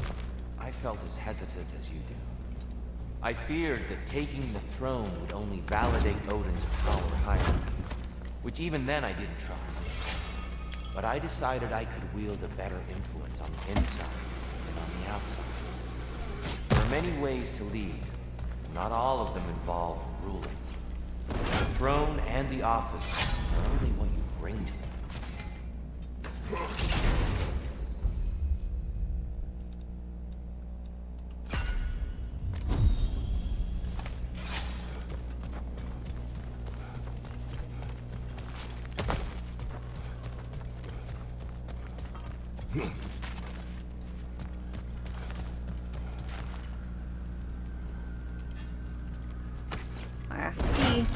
Speaker 8: I felt as hesitant as you do. I feared that taking the throne would only validate Odin's power hierarchy, which even then I didn't trust. But I decided I could wield a better influence on the inside than on the outside. There are many ways to lead, and not all of them involve ruling. The throne and the office are only what you bring to them.
Speaker 1: Lasky.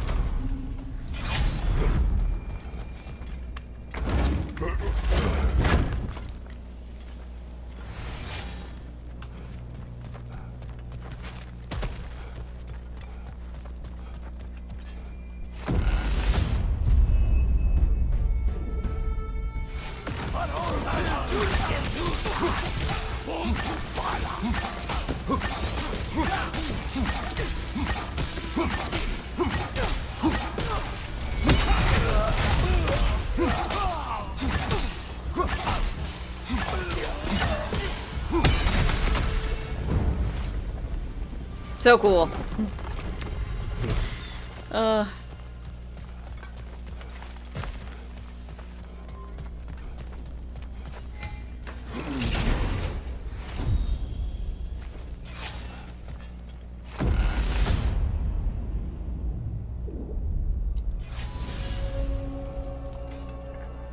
Speaker 1: So cool.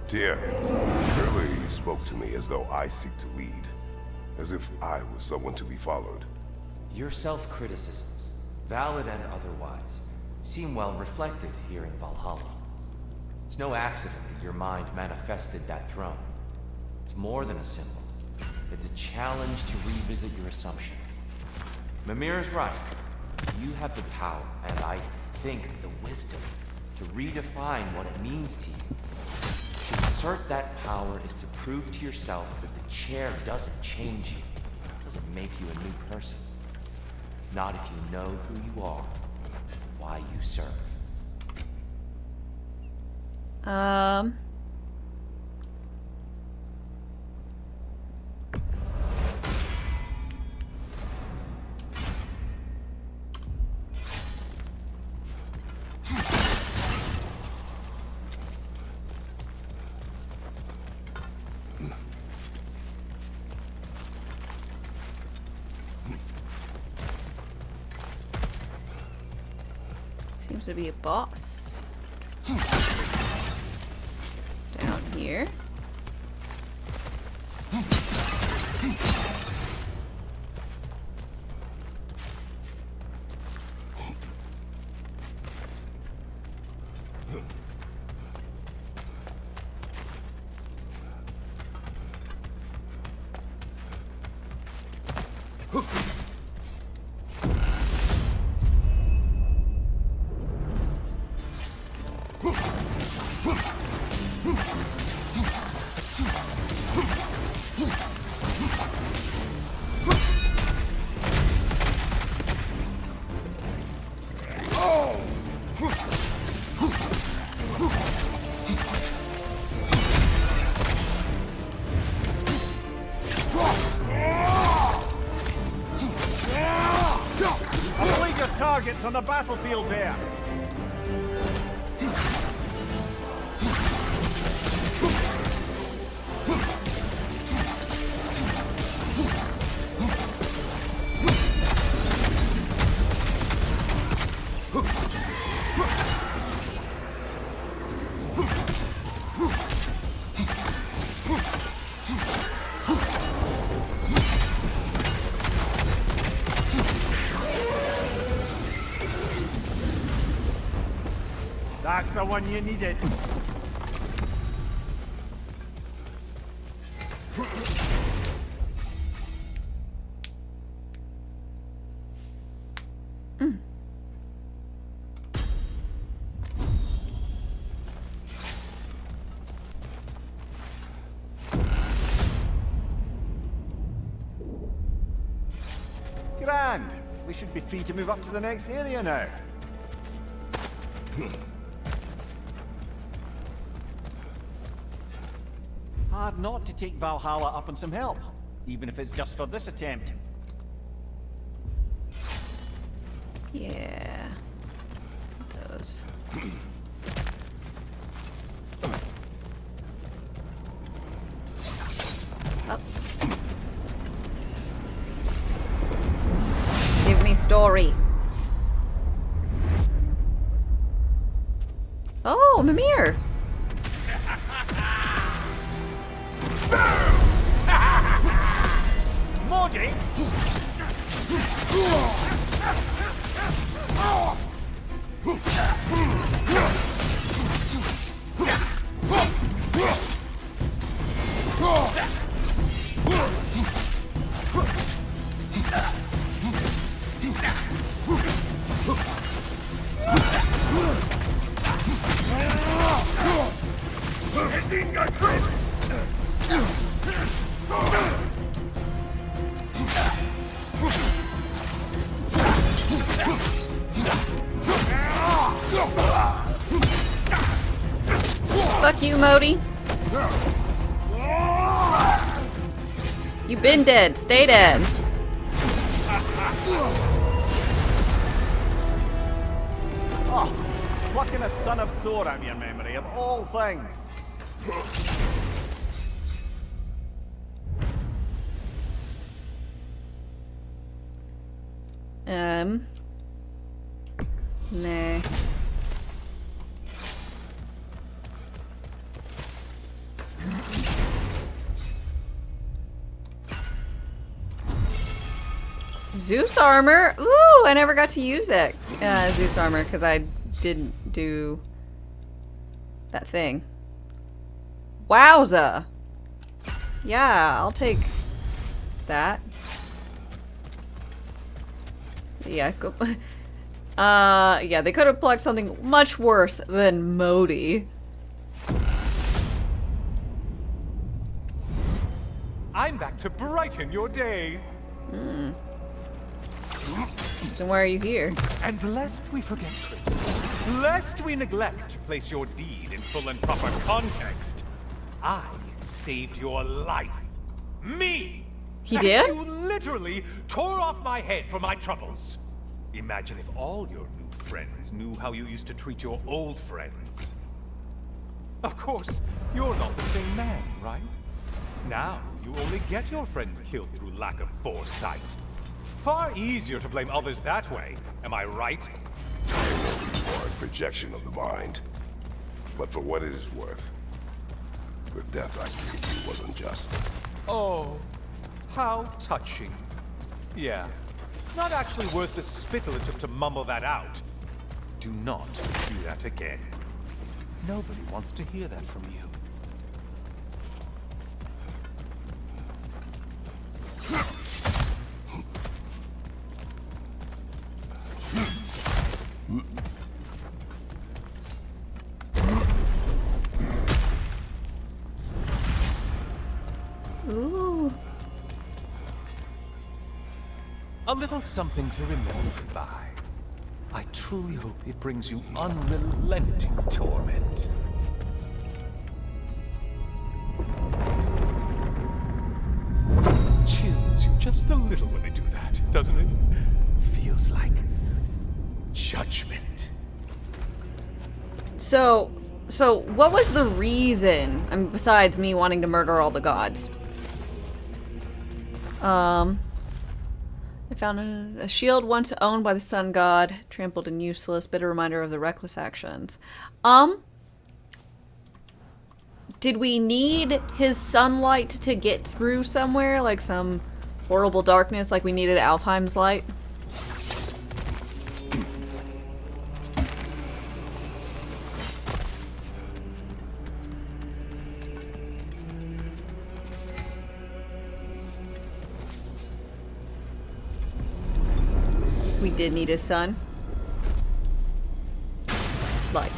Speaker 4: Dear, earlier you spoke to me as though I seek to lead, as if I was someone to be followed.
Speaker 8: Your self-criticisms, valid and otherwise, seem well reflected here in Valhalla. It's no accident that your mind manifested that throne. It's more than a symbol. It's a challenge to revisit your assumptions. Mimir is right. You have the power, and I think the wisdom, to redefine what it means to you. To assert that power is to prove to yourself that the chair doesn't change you. It doesn't make you a new person. Not if you know who you are, why you serve.
Speaker 1: Seems to be a boss. Down here.
Speaker 5: targets on the battlefield there. That's the one you needed. Grand. We should be free to move up to the next area now. Hard not to take Valhalla up on some help, even if it's just for this attempt.
Speaker 1: Yeah. Those. Up. Give me story. Oh, Mimir.
Speaker 5: Morty!
Speaker 1: Fuck you, Modi. You've been dead. Stay dead.
Speaker 5: Oh, plucking a son of Thor out of your memory, of all things.
Speaker 1: Nah. Zeus armor. Ooh, I never got to use it. Zeus armor because I didn't do that thing. Wowza. Yeah, I'll take that. Yeah, go. Yeah, they could have plucked something much worse than Modi.
Speaker 7: I'm back to brighten your day.
Speaker 1: Hmm. Then why are you here?
Speaker 7: And lest we forget, lest we neglect to place your deed in full and proper context, I saved your life. Me!
Speaker 1: He
Speaker 7: And
Speaker 1: did?
Speaker 7: You literally tore off my head for my troubles. Imagine if all your new friends knew how you used to treat your old friends. Of course, you're not the same man, right? Now, you only get your friends killed through lack of foresight. Far easier to blame others that way, am I right?
Speaker 4: Or a projection of the mind. But for what it is worth, the death I gave you wasn't just.
Speaker 7: Oh, how touching. Yeah, not actually worth the spittle it took to mumble that out. Do not do that again. Nobody wants to hear that from you.
Speaker 1: Ooh.
Speaker 7: A little something to remember by. I truly hope it brings you unrelenting torment. Chills you just a little when they do that, doesn't it? Feels like judgment.
Speaker 1: So what was the reason, besides me wanting to murder all the gods? I found a shield once owned by the sun god, trampled and useless, bitter reminder of the reckless actions. Did we need his sunlight to get through somewhere? Like some horrible darkness, like we needed Alfheim's light? We did need his sun. Light.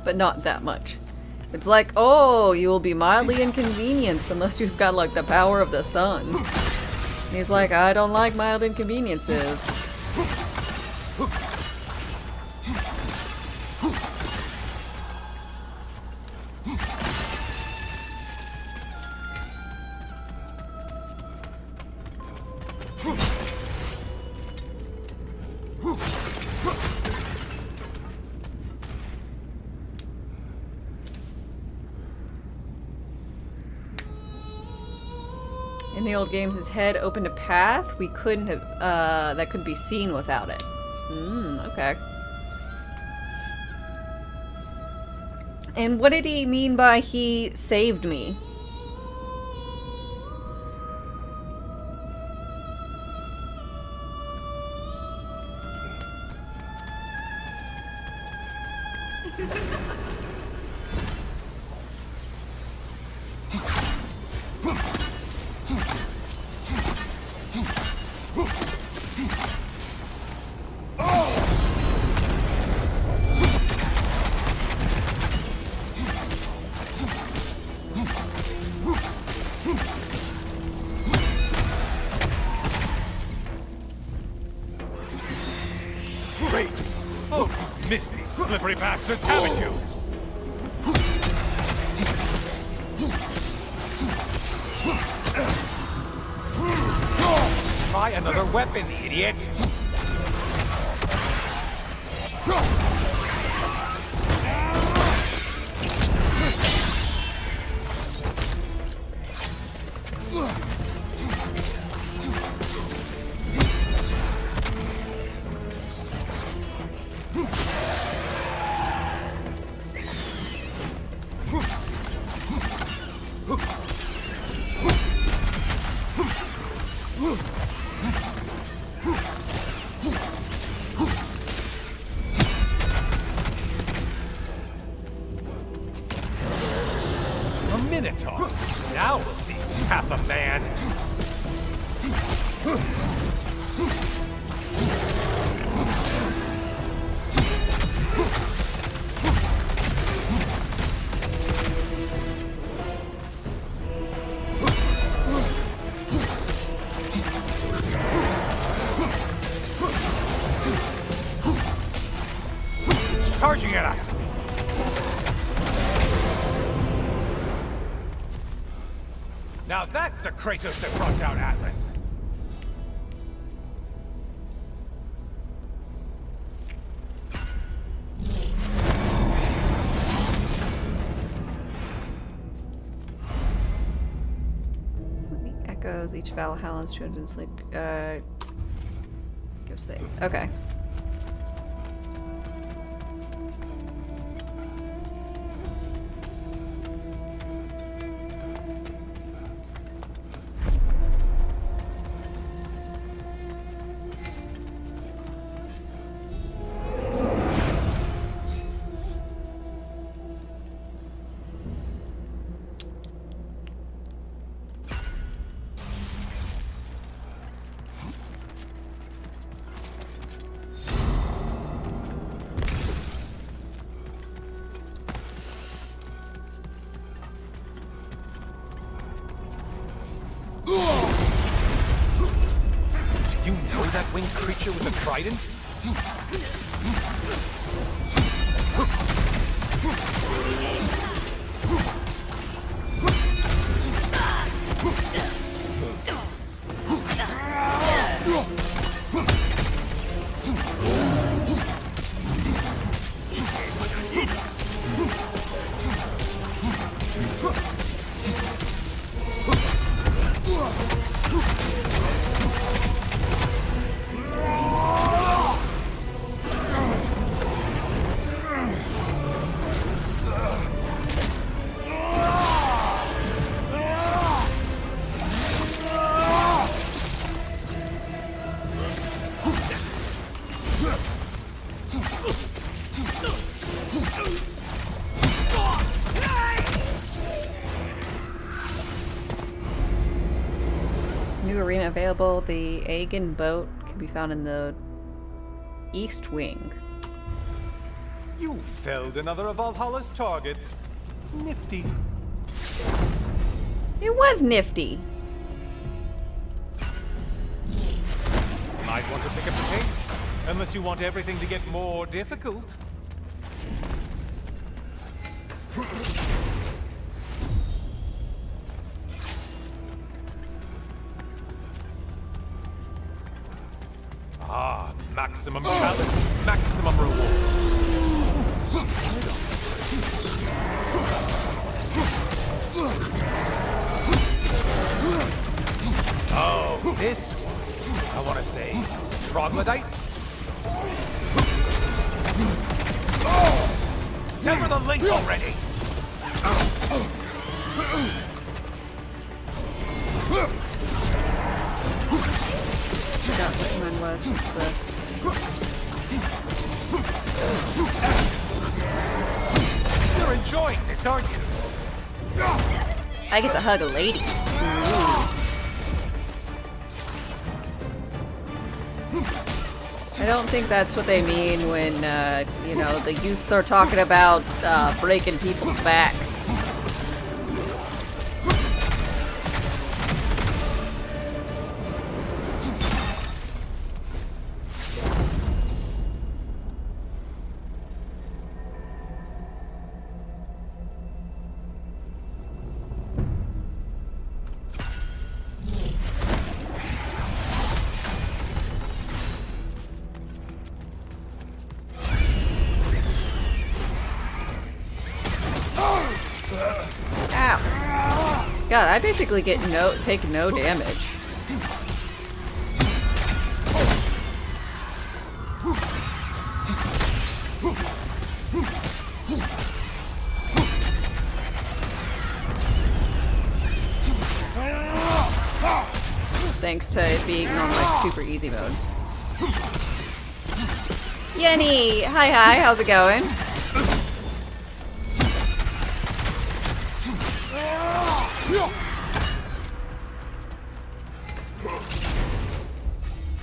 Speaker 1: But not that much. It's like, oh, you will be mildly inconvenienced unless you've got like the power of the sun. And he's like, I don't like mild inconveniences. In the old games, his head opened a path we couldn't have, that could be seen without it. Okay. And what did he mean by he saved me?
Speaker 7: Miss these slippery bastards, haven't you? Try another weapon, idiot! Now we'll see who's half a man. It's charging at us. Now that's the Kratos that brought down Atlas!
Speaker 1: The echoes, each Valhalla's children's like, gives things. Okay.
Speaker 7: That winged creature with the trident?
Speaker 1: arena available. The Aegon boat can be found in the East Wing.
Speaker 7: You felled another of Valhalla's targets. Nifty.
Speaker 1: It was nifty.
Speaker 7: Might want to pick up the pace, unless you want everything to get more difficult. Ah, maximum challenge, maximum reward. Oh, this one. I want to say troglodyte. Sever the link already.
Speaker 1: Forgot which one was.
Speaker 7: You're enjoying this, aren't you?
Speaker 1: I get to hug a lady. I don't think that's what they mean when, you know, the youth are talking about breaking people's backs. God, I basically take no damage. Thanks to it being on like super easy mode. Yenny! Hi, how's it going?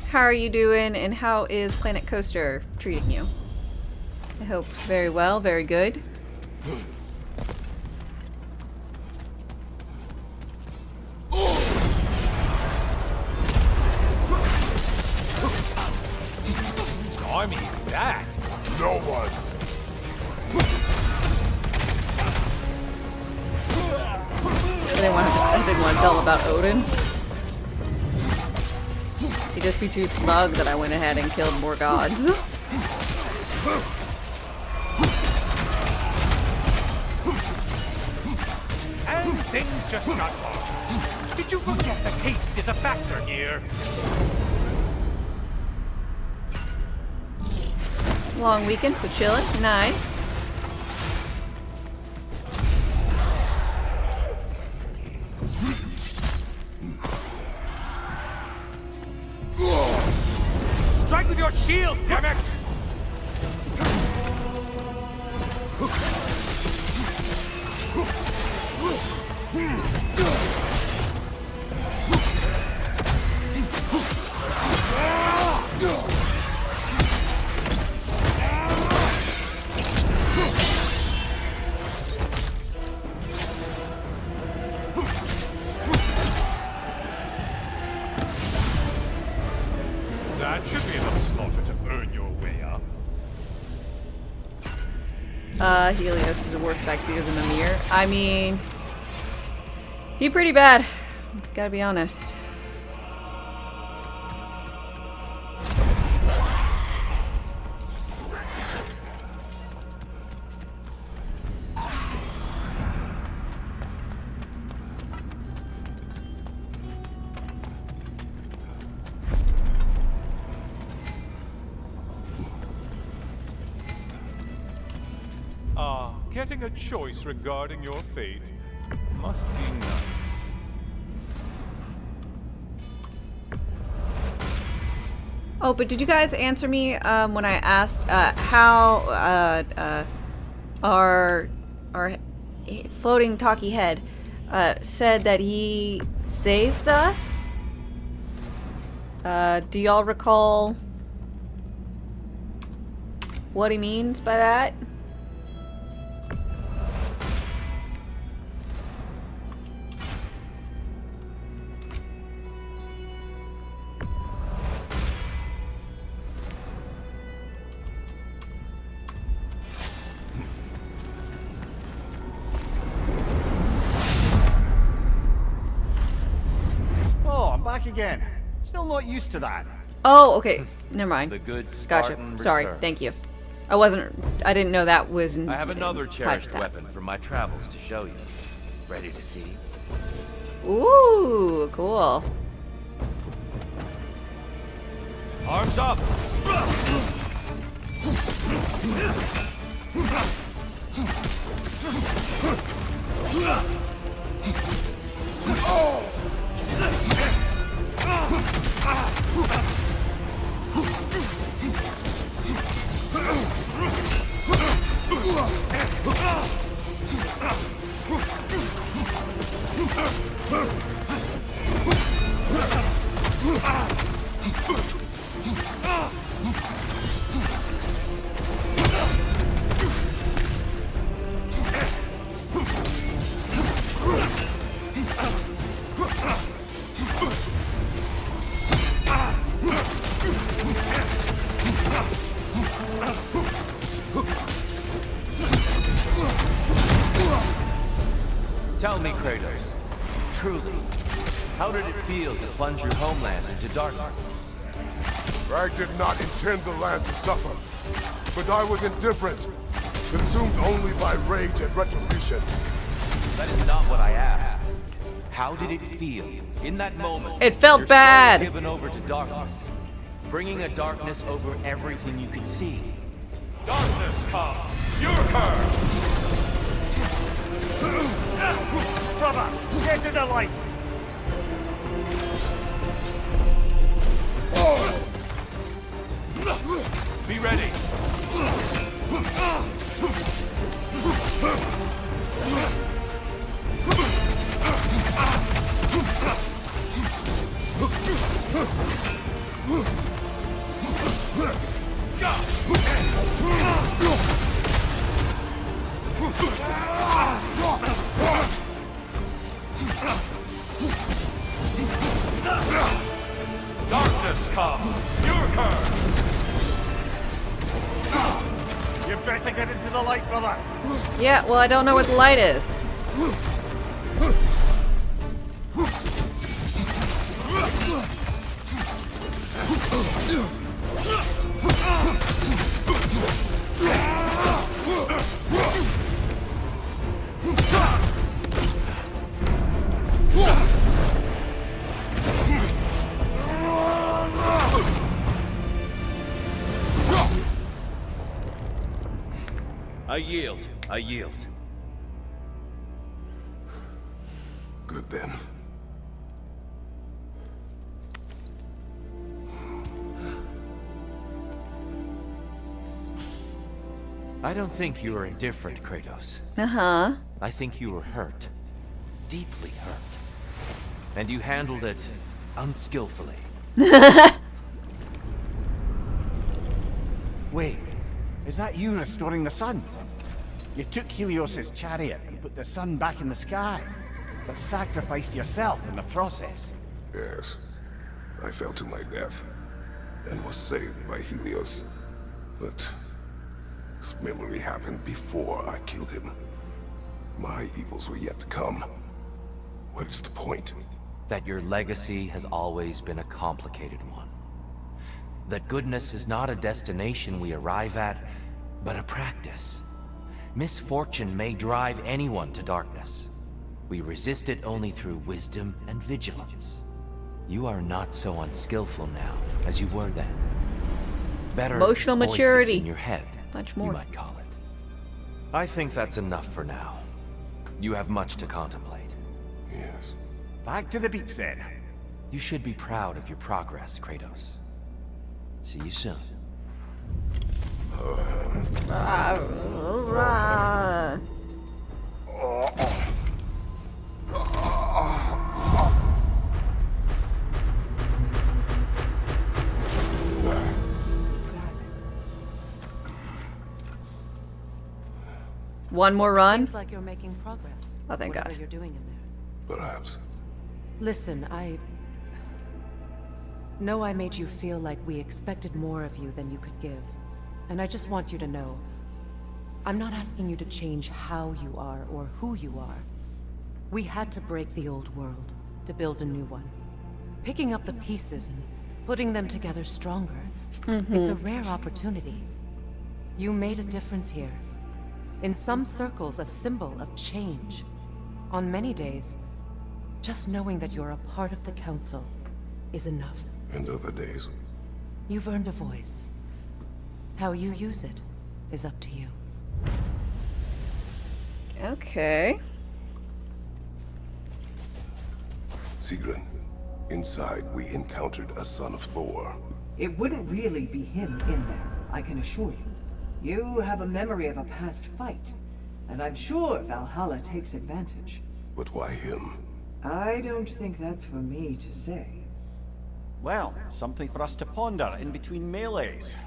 Speaker 1: How are you doing, and how is Planet Coaster treating you? I hope very well, very good.
Speaker 7: Whose army is that?
Speaker 4: No one.
Speaker 1: I didn't want to tell him about Odin. He'd just be too smug that I went ahead and killed more gods.
Speaker 7: And things just got hard. Did you forget that haste is a factor here?
Speaker 1: Long weekend, so chilling. Nice.
Speaker 7: Strike with your shield, damn it! That should be enough slaughter to earn your way up.
Speaker 1: Helios is a worse backseater than Mimir. I mean, he pretty bad. Gotta be honest.
Speaker 7: Getting a choice regarding your fate must be nice.
Speaker 1: Oh, but did you guys answer me when I asked how our floating talkie head said that he saved us Do y'all recall what he means by that?
Speaker 5: Oh, I'm back again. Still not used to that.
Speaker 1: Oh, okay. Never mind.
Speaker 9: The good
Speaker 1: Gotcha.
Speaker 9: Spartan
Speaker 1: Sorry.
Speaker 9: returns.
Speaker 1: Thank you. I didn't know that was.
Speaker 9: I have another
Speaker 1: tied to
Speaker 9: cherished
Speaker 1: that.
Speaker 9: weapon from my travels to show you. Ready to see?
Speaker 1: Ooh, cool.
Speaker 9: Arms up! Tell me, Kratos, truly, how did it feel to plunge your homeland into darkness?
Speaker 4: I did not intend the land to suffer, but I was indifferent, consumed only by rage and retribution.
Speaker 9: That is not what I asked. How did it feel in that moment?
Speaker 1: It felt
Speaker 9: your
Speaker 1: bad.
Speaker 9: Soul given over to darkness, bringing a darkness over everything you could see. Darkness come, your curse.
Speaker 5: Brother, get to the light!
Speaker 9: Be ready. Darkness come, your curse.
Speaker 5: You better get into the light, brother!
Speaker 1: Yeah, well, I don't know what the light is.
Speaker 9: I yield. I yield.
Speaker 4: Good then.
Speaker 9: I don't think you are indifferent, Kratos.
Speaker 1: Uh-huh.
Speaker 9: I think you were hurt. Deeply hurt. And you handled it unskillfully.
Speaker 5: Wait, is that you restoring the sun? You took Helios's chariot and put the sun back in the sky, but sacrificed yourself in the process.
Speaker 4: Yes. I fell to my death, and was saved by Helios. But this memory happened before I killed him. My evils were yet to come. What is the point?
Speaker 9: That your legacy has always been a complicated one. That goodness is not a destination we arrive at, but a practice. Misfortune may drive anyone to darkness. We resist it only through wisdom and vigilance. You are not so unskillful now as you were then. Better
Speaker 1: Emotional
Speaker 9: voices
Speaker 1: maturity.
Speaker 9: in your head,
Speaker 1: Much more.
Speaker 9: you might call it. I think that's enough for now. You have much to contemplate.
Speaker 4: Yes.
Speaker 5: Back to the beach then.
Speaker 9: You should be proud of your progress, Kratos. See you soon.
Speaker 1: one more run?
Speaker 11: Seems like you're making progress.
Speaker 1: Oh, thank
Speaker 11: whatever
Speaker 1: God.
Speaker 11: you're doing in there.
Speaker 4: Perhaps.
Speaker 11: Listen, I know I made you feel like we expected more of you than you could give. And I just want you to know, I'm not asking you to change how you are or who you are. We had to break the old world to build a new one. Picking up the pieces and putting them together stronger. It's a rare opportunity. You made a difference here. In some circles, a symbol of change. On many days, just knowing that you're a part of the Council is enough.
Speaker 4: And other days.
Speaker 11: You've earned a voice. How you use it is up to you.
Speaker 1: Okay.
Speaker 4: Sigrun, inside we encountered a son of Thor.
Speaker 3: It wouldn't really be him in there, I can assure you. You have a memory of a past fight, and I'm sure Valhalla takes advantage.
Speaker 4: But why him?
Speaker 3: I don't think that's for me to say.
Speaker 5: Well, something for us to ponder in between melees.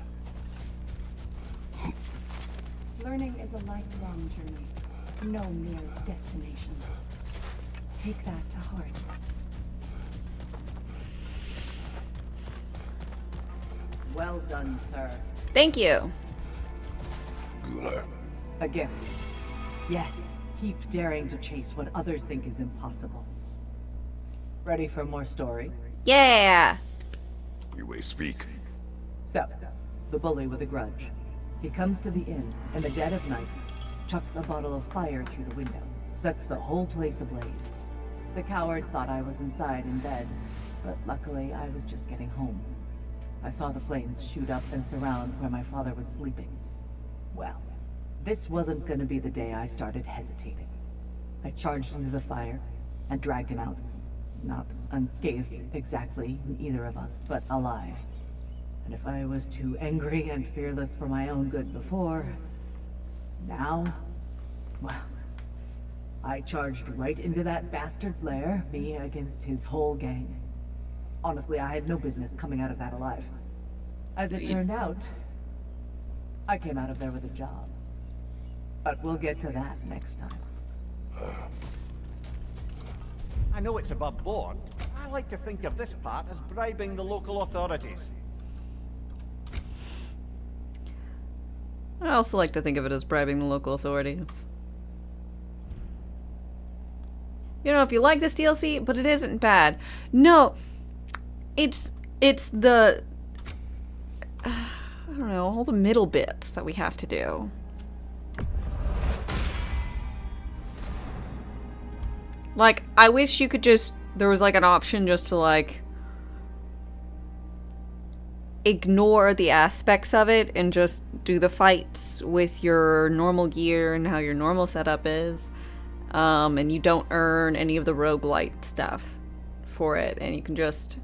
Speaker 2: Learning is a lifelong journey, no mere destination. Take that to heart.
Speaker 3: Well done, sir.
Speaker 1: Thank you.
Speaker 4: Gunnar.
Speaker 3: A gift. Yes, keep daring to chase what others think is impossible. Ready for more story?
Speaker 1: Yeah.
Speaker 4: You may speak.
Speaker 3: So, the bully with a grudge. He comes to the inn in the dead of night, chucks a bottle of fire through the window, sets the whole place ablaze. The coward thought I was inside in bed, but luckily I was just getting home. I saw the flames shoot up and surround where my father was sleeping. Well, this wasn't gonna be the day I started hesitating. I charged into the fire and dragged him out. Not unscathed exactly, either of us, but alive. And if I was too angry and fearless for my own good before, now, well, I charged right into that bastard's lair, me against his whole gang. Honestly, I had no business coming out of that alive. As it turned out, I came out of there with a job. But we'll get to that next time.
Speaker 5: I know it's above board. I like to think of this part as bribing the local authorities.
Speaker 1: I also like to think of it as bribing the local authorities. You know, if you like this DLC, but it isn't bad. No, it's the I don't know, all the middle bits that we have to do. Like, I wish you could just, there was like an option just to like ignore the aspects of it and just do the fights with your normal gear and how your normal setup is. And you don't earn any of the roguelite stuff for it, and you can just,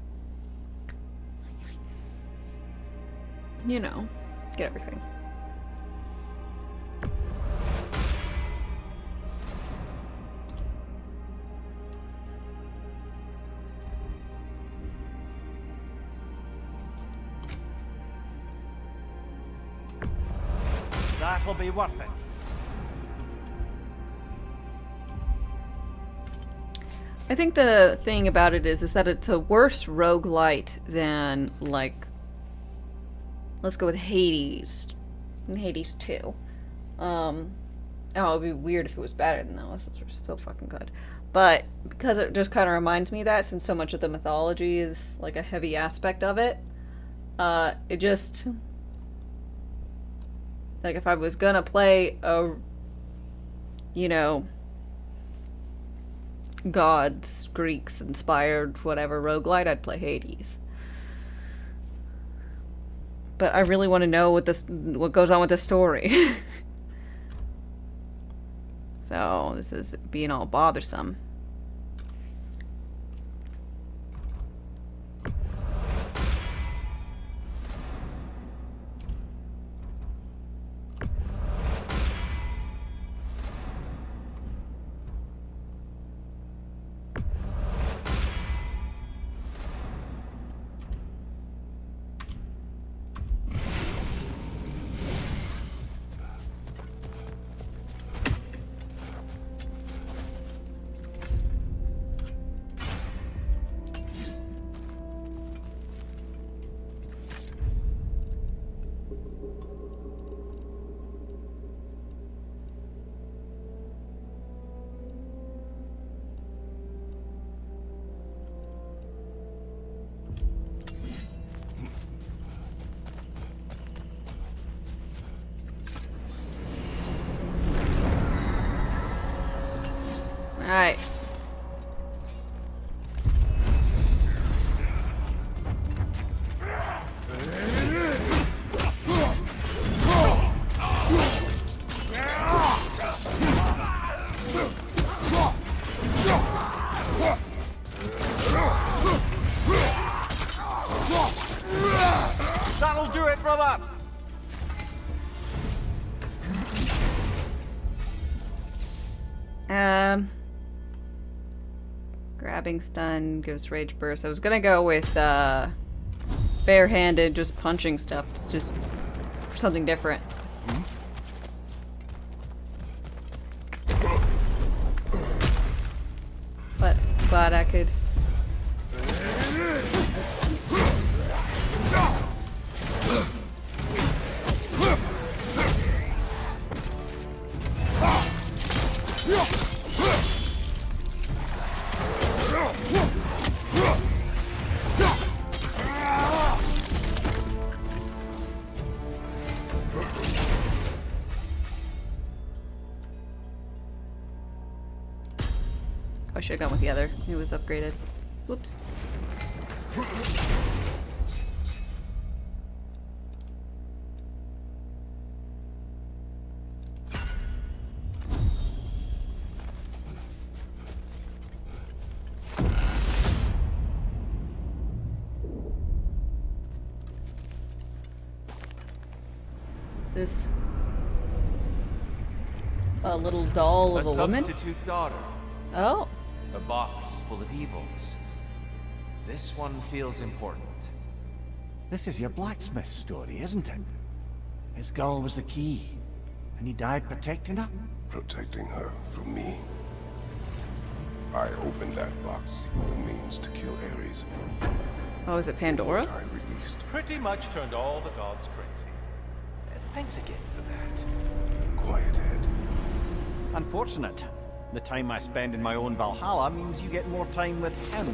Speaker 1: you know, get everything.
Speaker 5: That'll be worth it.
Speaker 1: I think the thing about it is that it's a worse roguelite than, like, let's go with Hades. Hades 2. Oh, it'd be weird if it was better than those. Those are still fucking good. But because it just kind of reminds me of that, since so much of the mythology is, like, a heavy aspect of it, it just, like, if I was gonna play a, you know, gods, Greeks inspired whatever roguelite, I'd play Hades. But I really want to know what goes on with the story. So this is being all bothersome. Alright.
Speaker 5: That'll do it, brother!
Speaker 1: Grabbing stun gives rage burst. I was gonna go with barehanded, just punching stuff. It's just for something different. But glad I could. I should have gone with the other. It was upgraded. Whoops. Is this a little doll of a woman?
Speaker 9: Substitute daughter.
Speaker 1: Oh.
Speaker 9: A box full of evils. This one feels important.
Speaker 5: This is your blacksmith story, isn't it? His girl was the key, and he died protecting her?
Speaker 4: Protecting her from me. I opened that box seeking the means to kill Ares.
Speaker 1: Oh, is it Pandora?
Speaker 4: I released.
Speaker 7: Pretty much turned all the gods crazy. Thanks again for that.
Speaker 4: Quiet head.
Speaker 5: Unfortunate. The time I spend in my own Valhalla means you get more time with him.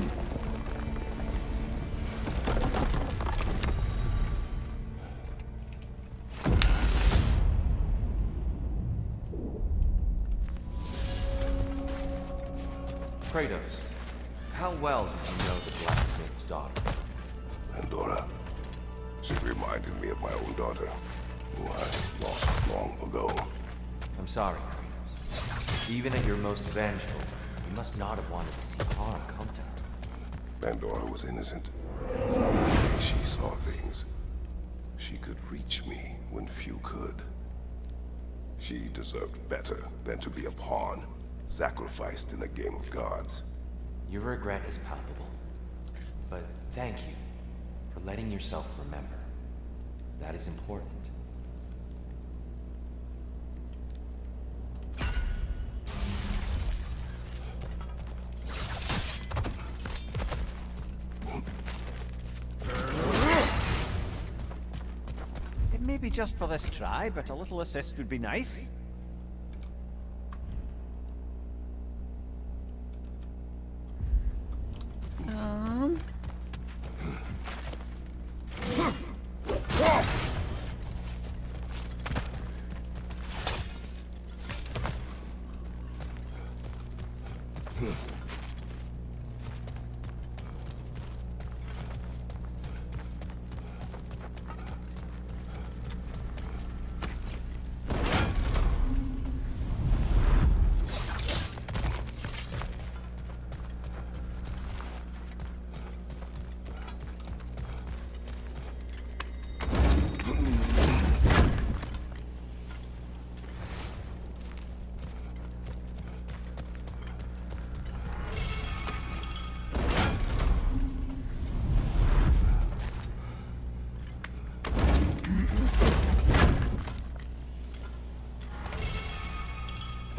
Speaker 9: Kratos, how well did you know the blacksmith's daughter?
Speaker 4: Pandora. She reminded me of my own daughter, who I lost long ago.
Speaker 9: I'm sorry, Kratos. Even at your most vengeful, you must not have wanted to see harm come to her.
Speaker 4: Pandora was innocent. She saw things. She could reach me when few could. She deserved better than to be a pawn, sacrificed in the game of gods.
Speaker 9: Your regret is palpable. But thank you for letting yourself remember. That is important.
Speaker 5: It may be just for this try, but a little assist would be nice.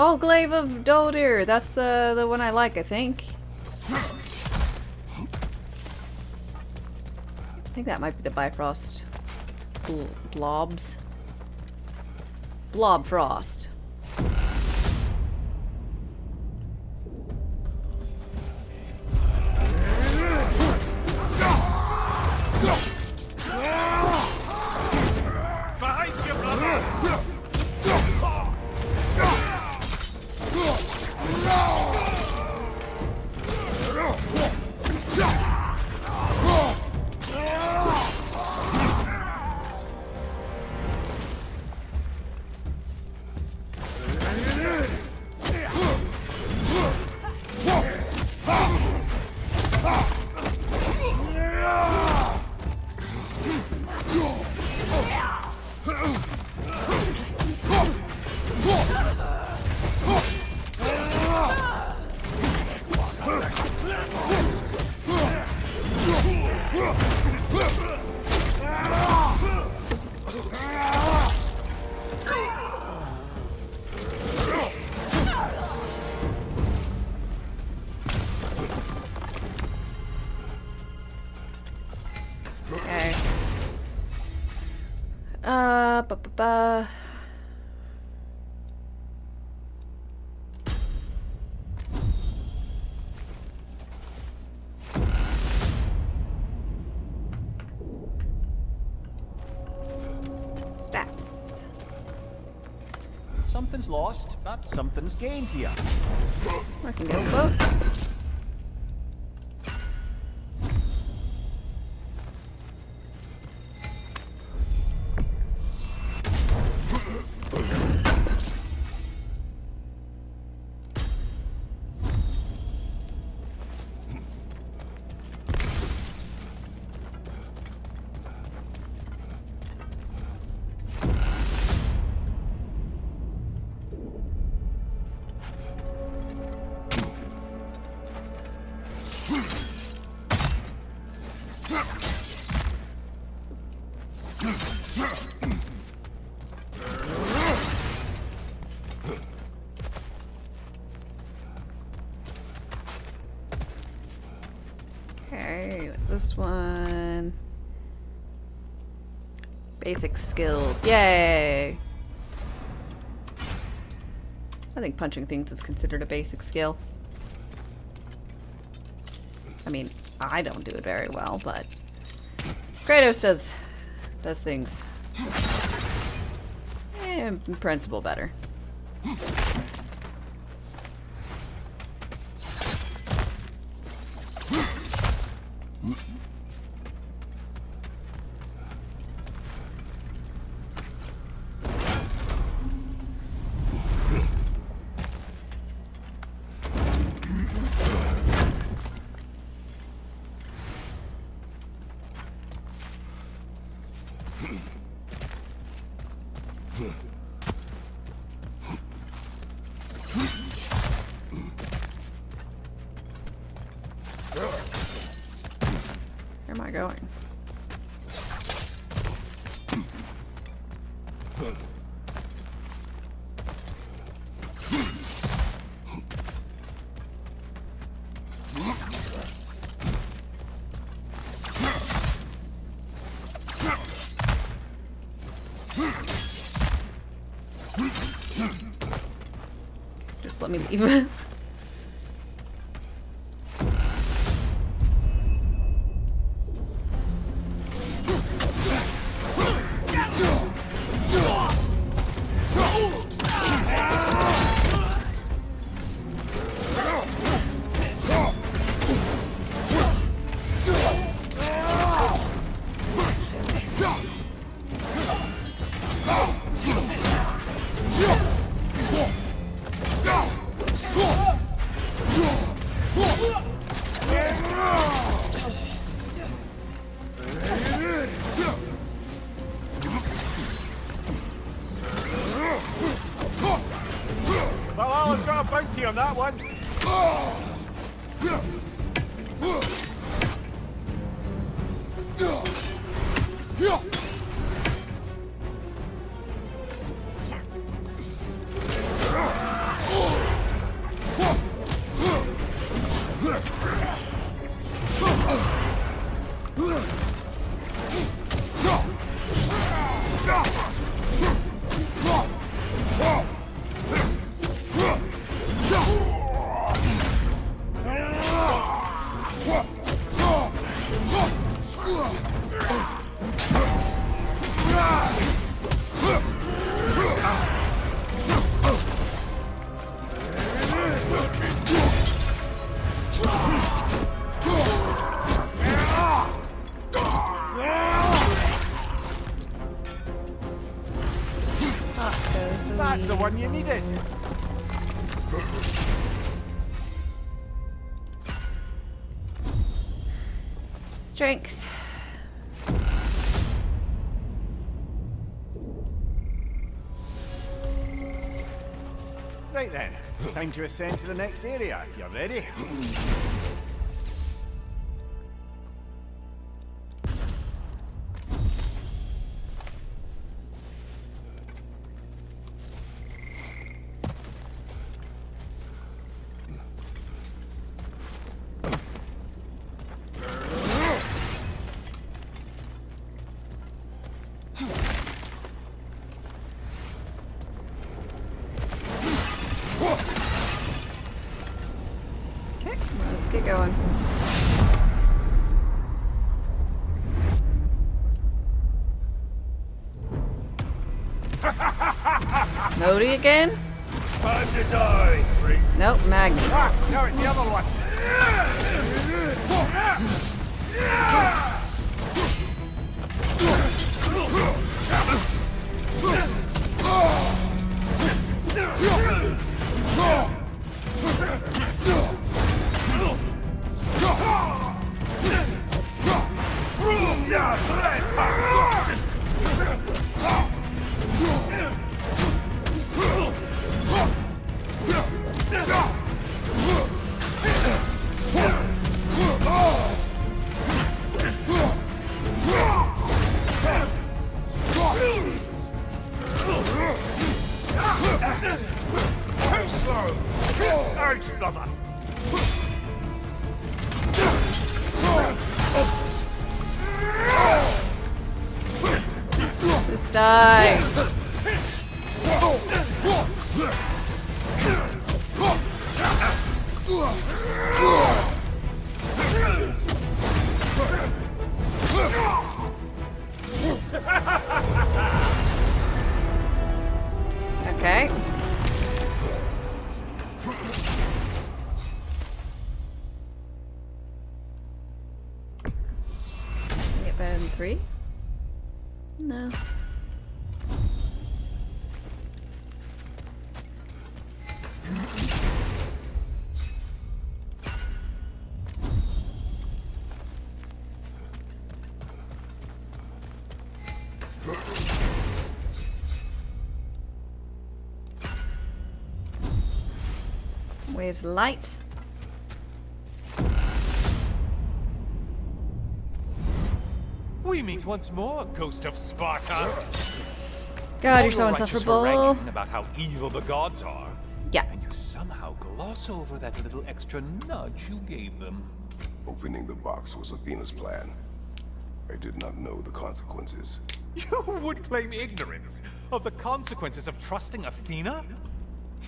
Speaker 1: Oh, Glaive of Dodir! That's the one I like, I think. I think that might be the Bifrost blobs. Blob Frost. ba, ba, ba. Stats.
Speaker 5: Something's lost, but something's gained here.
Speaker 1: I can get both. Okay, this one. Basic skills. Yay! I think punching things is considered a basic skill. I mean, I don't do it very well, but Kratos does things in principle better. Where am I going? Just let me leave.
Speaker 5: Well, I'll got a bounty on that one. That's the one you needed.
Speaker 1: Strength.
Speaker 5: Right then, time to ascend to the next area if you're ready.
Speaker 1: Okay, well, let's get going. Modi again?
Speaker 5: Time to die, freak.
Speaker 1: Nope, Magni.
Speaker 5: Ah, no, it's the other one. Thanks, brother.
Speaker 1: Just die. Okay. Get better than 3? No. Waves light.
Speaker 7: We meet once more, Ghost of Sparta.
Speaker 1: God, you're
Speaker 7: All
Speaker 1: so
Speaker 7: your righteous
Speaker 1: insufferable.
Speaker 7: haranguing about how evil the gods are.
Speaker 1: Yeah.
Speaker 7: And you somehow gloss over that little extra nudge you gave them.
Speaker 4: Opening the box was Athena's plan. I did not know the consequences.
Speaker 7: You would claim ignorance of the consequences of trusting Athena?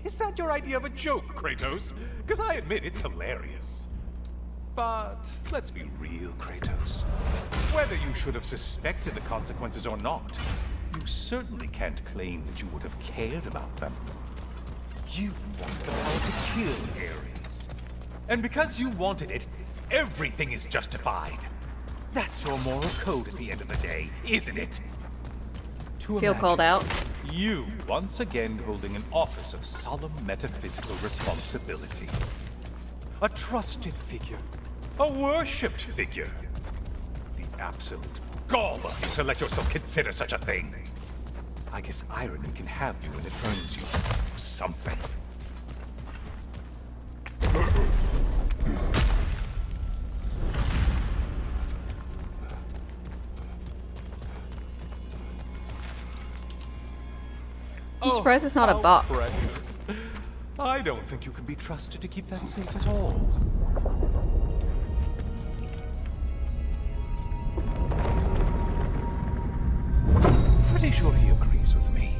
Speaker 7: Is that your idea of a joke, Kratos? Because I admit it's hilarious. But let's be real, Kratos. Whether you should have suspected the consequences or not, you certainly can't claim that you would have cared about them. You wanted the power to kill Ares. And because you wanted it, everything is justified. That's your moral code at the end of the day, isn't it? To
Speaker 1: Feel called out.
Speaker 7: You, once again holding an office of solemn metaphysical responsibility. A trusted figure. A worshipped figure. The absolute gall of you to let yourself consider such a thing. I guess irony can have you when it earns you something.
Speaker 1: I'm surprised it's not a box.
Speaker 7: Precious. I don't think you can be trusted to keep that safe at all. Pretty sure he agrees with me.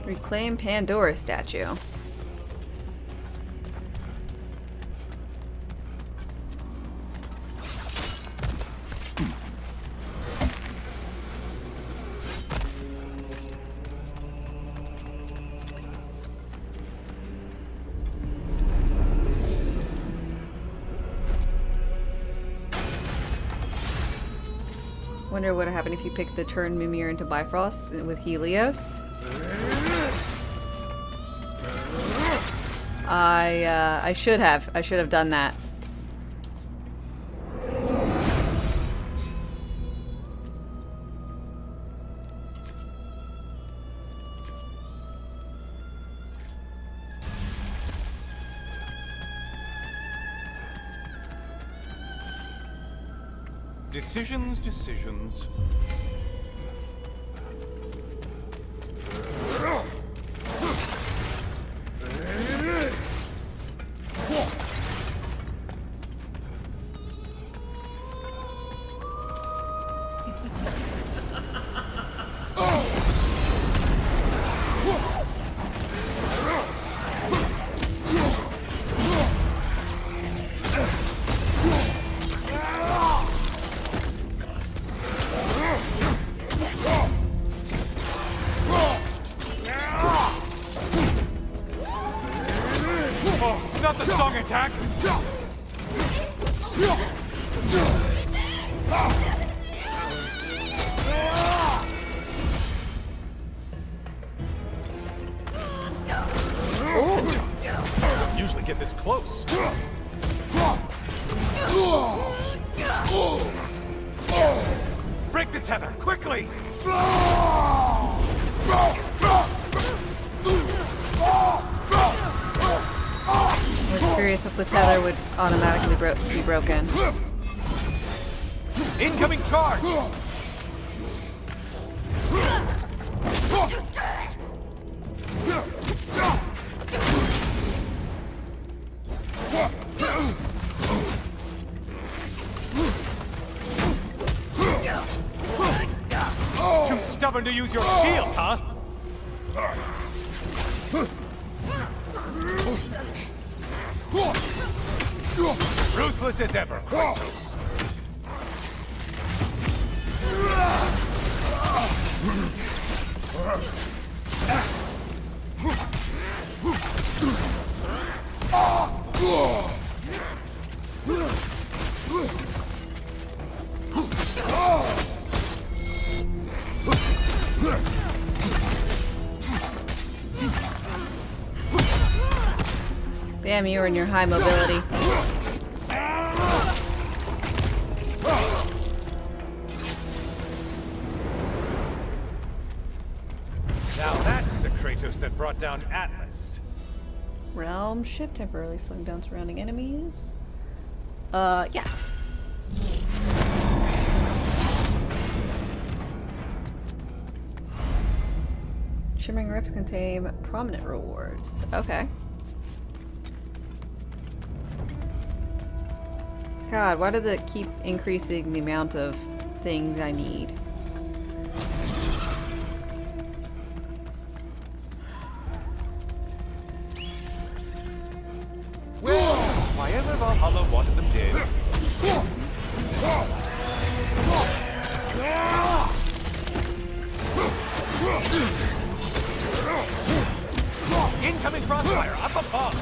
Speaker 1: Reclaim Pandora statue. Wonder what would happen if you picked the turn Mimir into Bifrost with Helios. I should have done that.
Speaker 7: Decisions. attack! Don't usually get this close. Break the tether, quickly!
Speaker 1: I was curious if the tether would automatically be broken.
Speaker 7: Incoming charge! Too stubborn to use your shield, huh? Ruthless as ever, Kratos.
Speaker 1: Damn you and your high mobility.
Speaker 7: Now that's the Kratos that brought down Atlas.
Speaker 1: Realm shift temporarily slowing down surrounding enemies. Yeah. Shimmering Rifts contain prominent rewards. Okay. God, why does it keep increasing the amount of things I need?
Speaker 7: Well, why ever Valhalla wanted them dead. Incoming crossfire up above!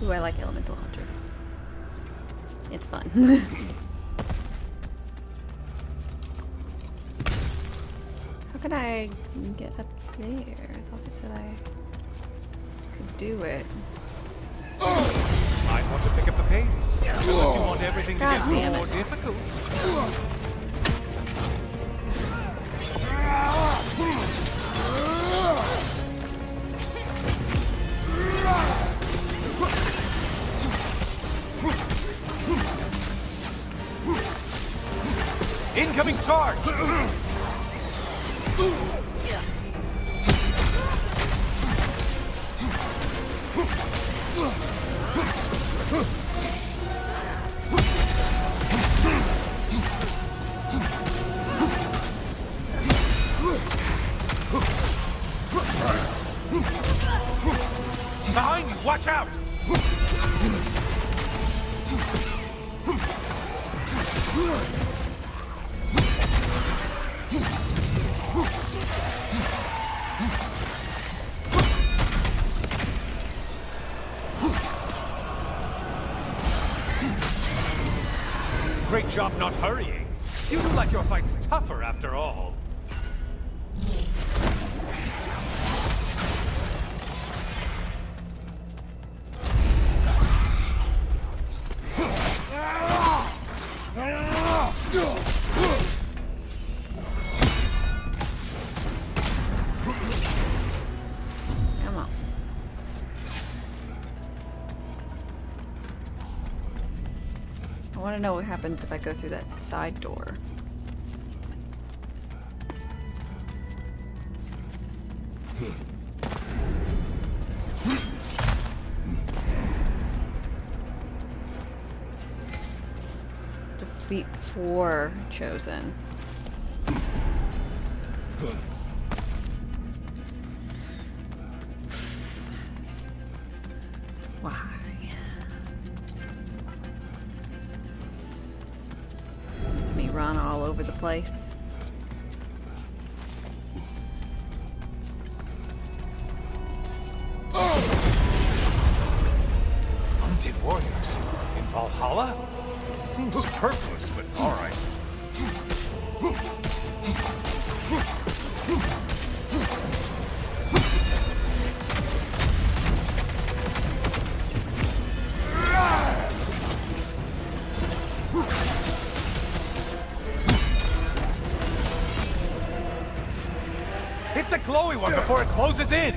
Speaker 1: Ooh, I like Elemental Hunter. It's fun. How can I get up there? I thought they said I could do it.
Speaker 7: I want to pick up the pace. Unless you want everything to
Speaker 1: God
Speaker 7: get
Speaker 1: damn
Speaker 7: more
Speaker 1: it.
Speaker 7: difficult. Incoming charge! Behind you, watch out! Great job not hurrying. You look like your fight's tougher after all.
Speaker 1: want to know what happens if I go through that side door. Defeat 4 chosen. Why? Me run all over the place.
Speaker 7: Undead warriors in Valhalla? Seems superfluous, but alright. Hit the glowy one before it closes in!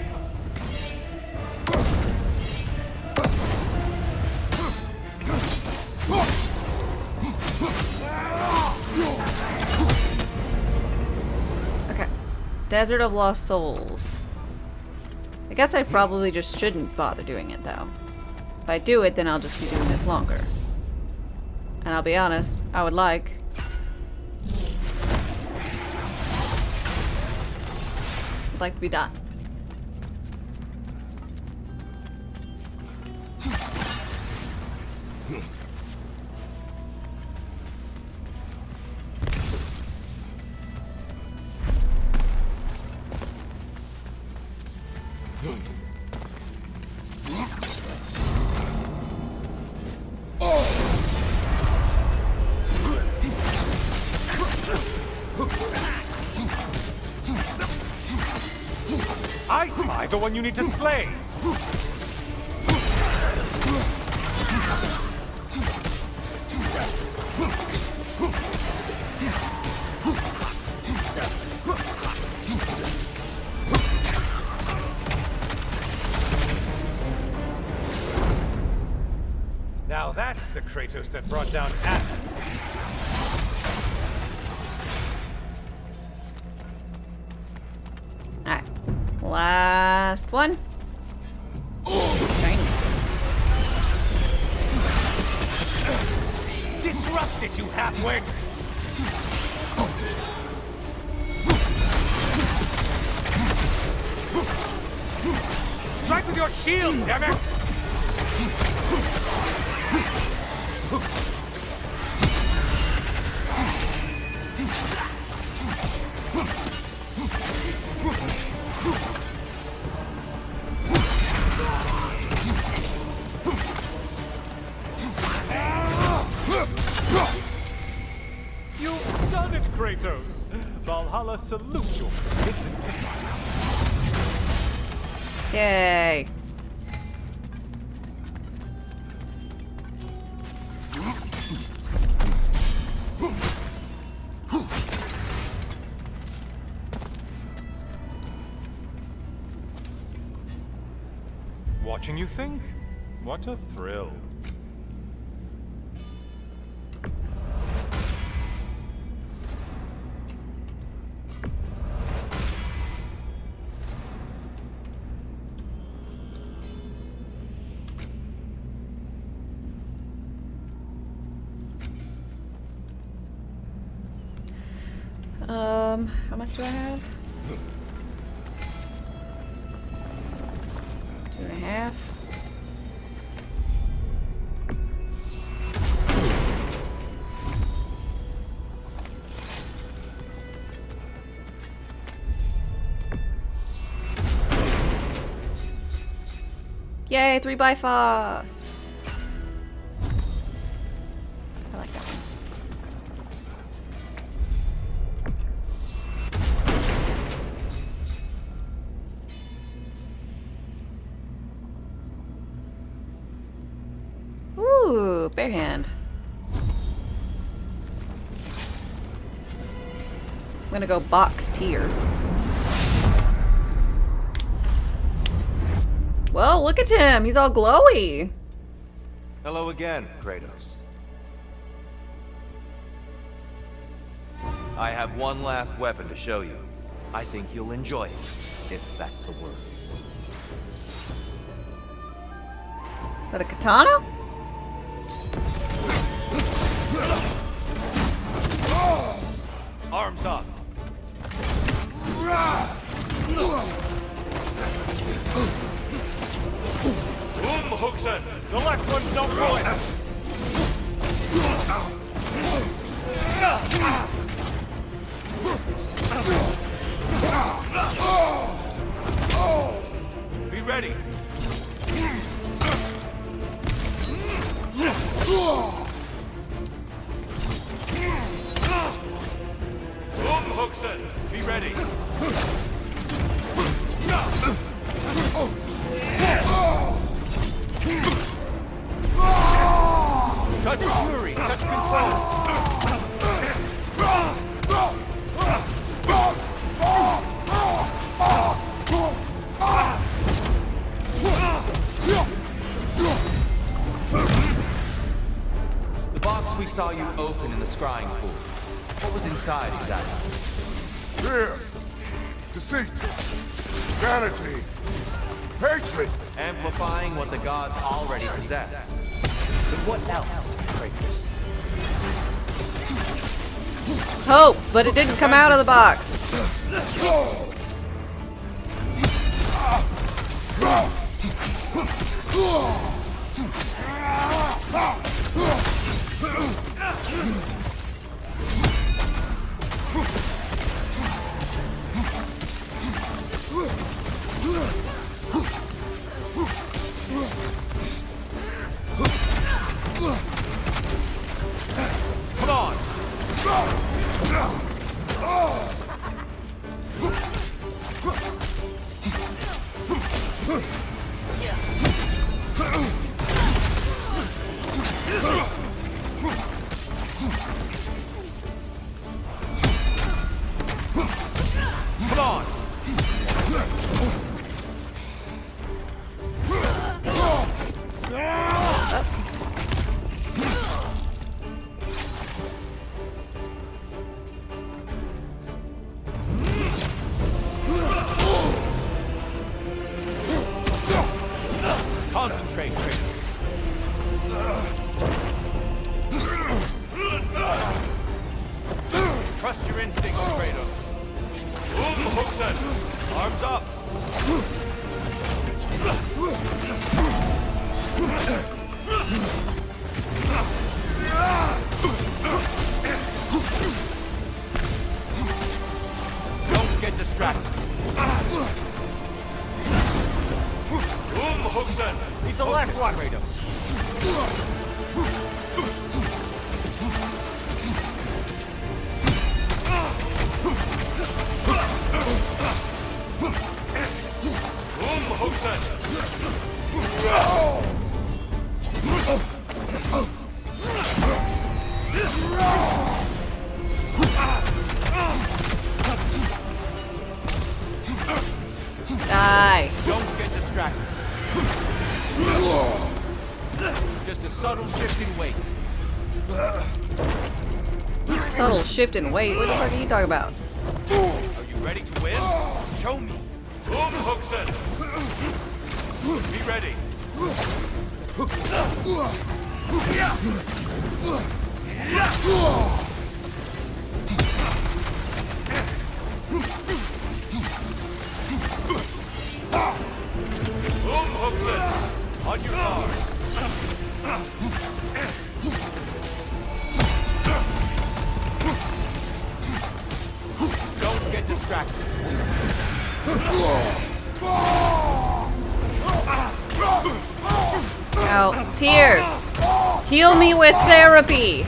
Speaker 1: Okay. Desert of Lost Souls. I guess I probably just shouldn't bother doing it though. If I do it, then I'll just be doing it longer. And I'll be honest, I would like... to be done.
Speaker 7: I spy the one you need to slay! Now that's the Kratos that brought down Atlas.
Speaker 1: Alright. Last one. Shiny.
Speaker 7: Disrupt it, you halfwit! Strike with your shield, damn it! You've done it, Kratos! Valhalla salutes your commitment to violence.
Speaker 1: Yay.
Speaker 7: Watching you think? What a thrill.
Speaker 1: How much do I have? 2.5. Yay, 3 by fast. I like that one. Ooh, bare hand. I'm gonna go box tier. Well, look at him. He's all glowy.
Speaker 9: Hello again, Kratos. I have one last weapon to show you. I think you'll enjoy it, if that's the word.
Speaker 1: Is that a katana?
Speaker 9: Arms up. Huxen!
Speaker 5: The left one's not going!
Speaker 9: Be ready! Huxen! Be ready! Such fury, such control! The box we saw you open in the scrying pool. What was inside exactly?
Speaker 4: Fear, deceit, vanity, hatred.
Speaker 9: Amplifying what the gods already possess. But what else, Kratos?
Speaker 1: Hope, but it didn't come out of the box.
Speaker 9: Come on! Come on! Concentrate, Kratos. Trust your instincts, Kratos. Huxen! Arms up! Don't get distracted. Huxen!
Speaker 5: He's the left one, Kratos.
Speaker 1: Die.
Speaker 9: Don't get distracted. Just a subtle shift in weight.
Speaker 1: Subtle shift in weight. What the fuck are you talking about?
Speaker 9: Are you ready to win? Show me. Huxen! Be ready. Huxen! On your guard. Don't get distracted.
Speaker 1: Ow. Tear. Heal me with therapy.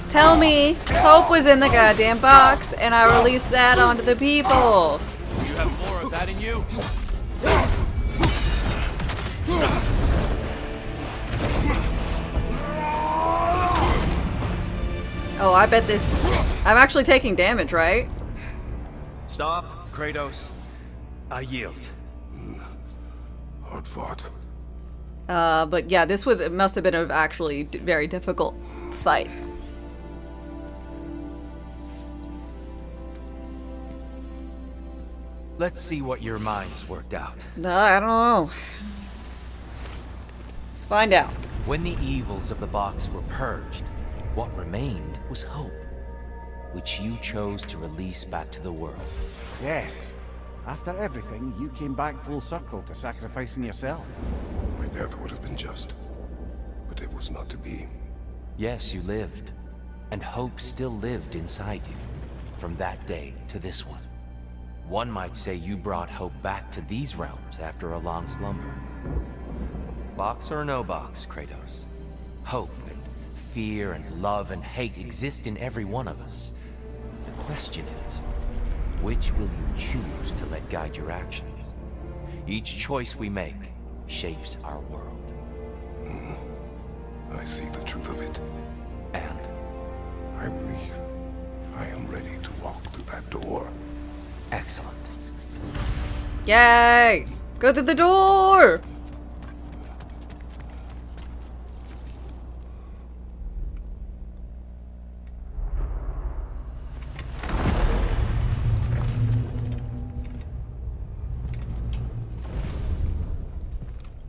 Speaker 1: Tell me Hope was in the goddamn box and I released that onto the people.
Speaker 9: You have more of that in you?
Speaker 1: Oh, I bet this... I'm actually taking damage, right?
Speaker 9: Stop, Kratos. I yield.
Speaker 4: Hard fought.
Speaker 1: But yeah, this was... It must have been a actually very difficult fight.
Speaker 8: Let's see what your mind's worked out.
Speaker 1: I don't know. Let's find out.
Speaker 8: When the evils of the box were purged, what remained was hope, which you chose to release back to the world.
Speaker 5: Yes. After everything, you came back full circle to sacrificing yourself.
Speaker 4: My death would have been just, but it was not to be.
Speaker 8: Yes, you lived, and hope still lived inside you, from that day to this one. One might say you brought hope back to these realms after a long slumber. Box or no box, Kratos. Hope and fear and love and hate exist in every one of us. The question is, which will you choose to let guide your actions? Each choice we make shapes our world.
Speaker 4: I see the truth of it.
Speaker 8: And?
Speaker 4: I believe I am ready to walk through that door.
Speaker 8: Excellent.
Speaker 1: Yay! Go through the door!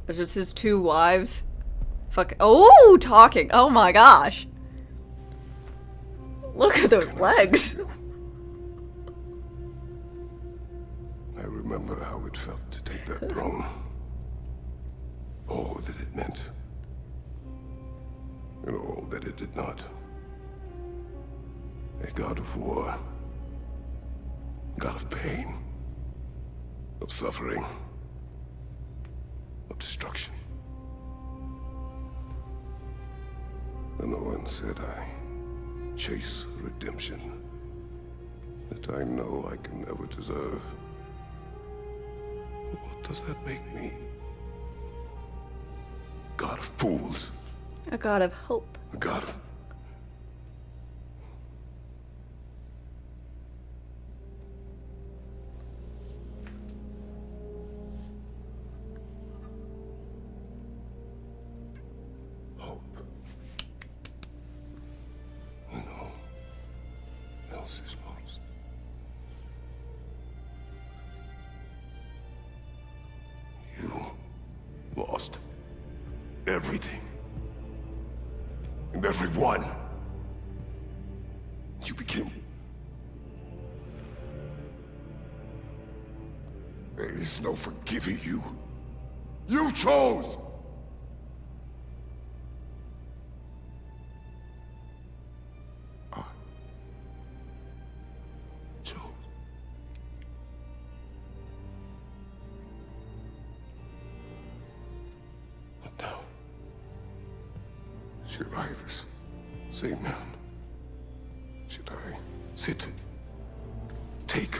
Speaker 1: It's just his two wives. Fuck. Oh, talking. Oh my gosh. Look at those legs.
Speaker 4: I remember how it felt to take that throne. All that it meant. And all that it did not. A god of war. God of pain. Of suffering. Of destruction. And no one said I chase redemption that I know I can never deserve. What does that make me? God of fools.
Speaker 1: A god of hope.
Speaker 4: A god of... hope. When all else is lost. You lost everything. And everyone. You became... There is no forgiving you. You chose! I chose. But now, should I, this same man, should I sit, take,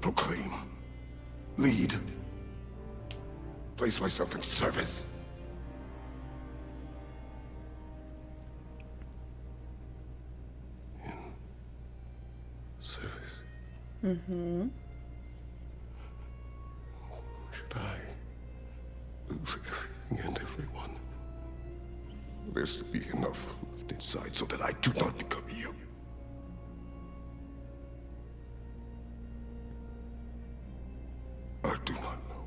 Speaker 4: proclaim, lead, place myself in service? In service?
Speaker 1: Mm-hmm.
Speaker 4: Should I lose everything and everyone? There's to be enough left inside so that I do not become you. I do not know.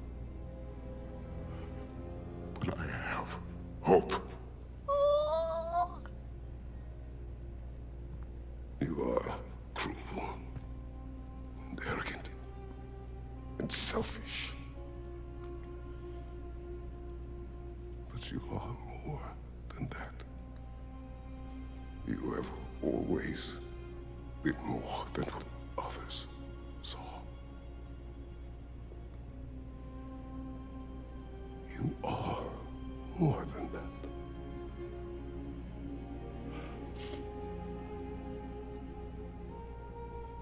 Speaker 4: But I have hope. You are cruel and arrogant and selfish. But you are more than that. You have always been more than what others saw. You are more than that.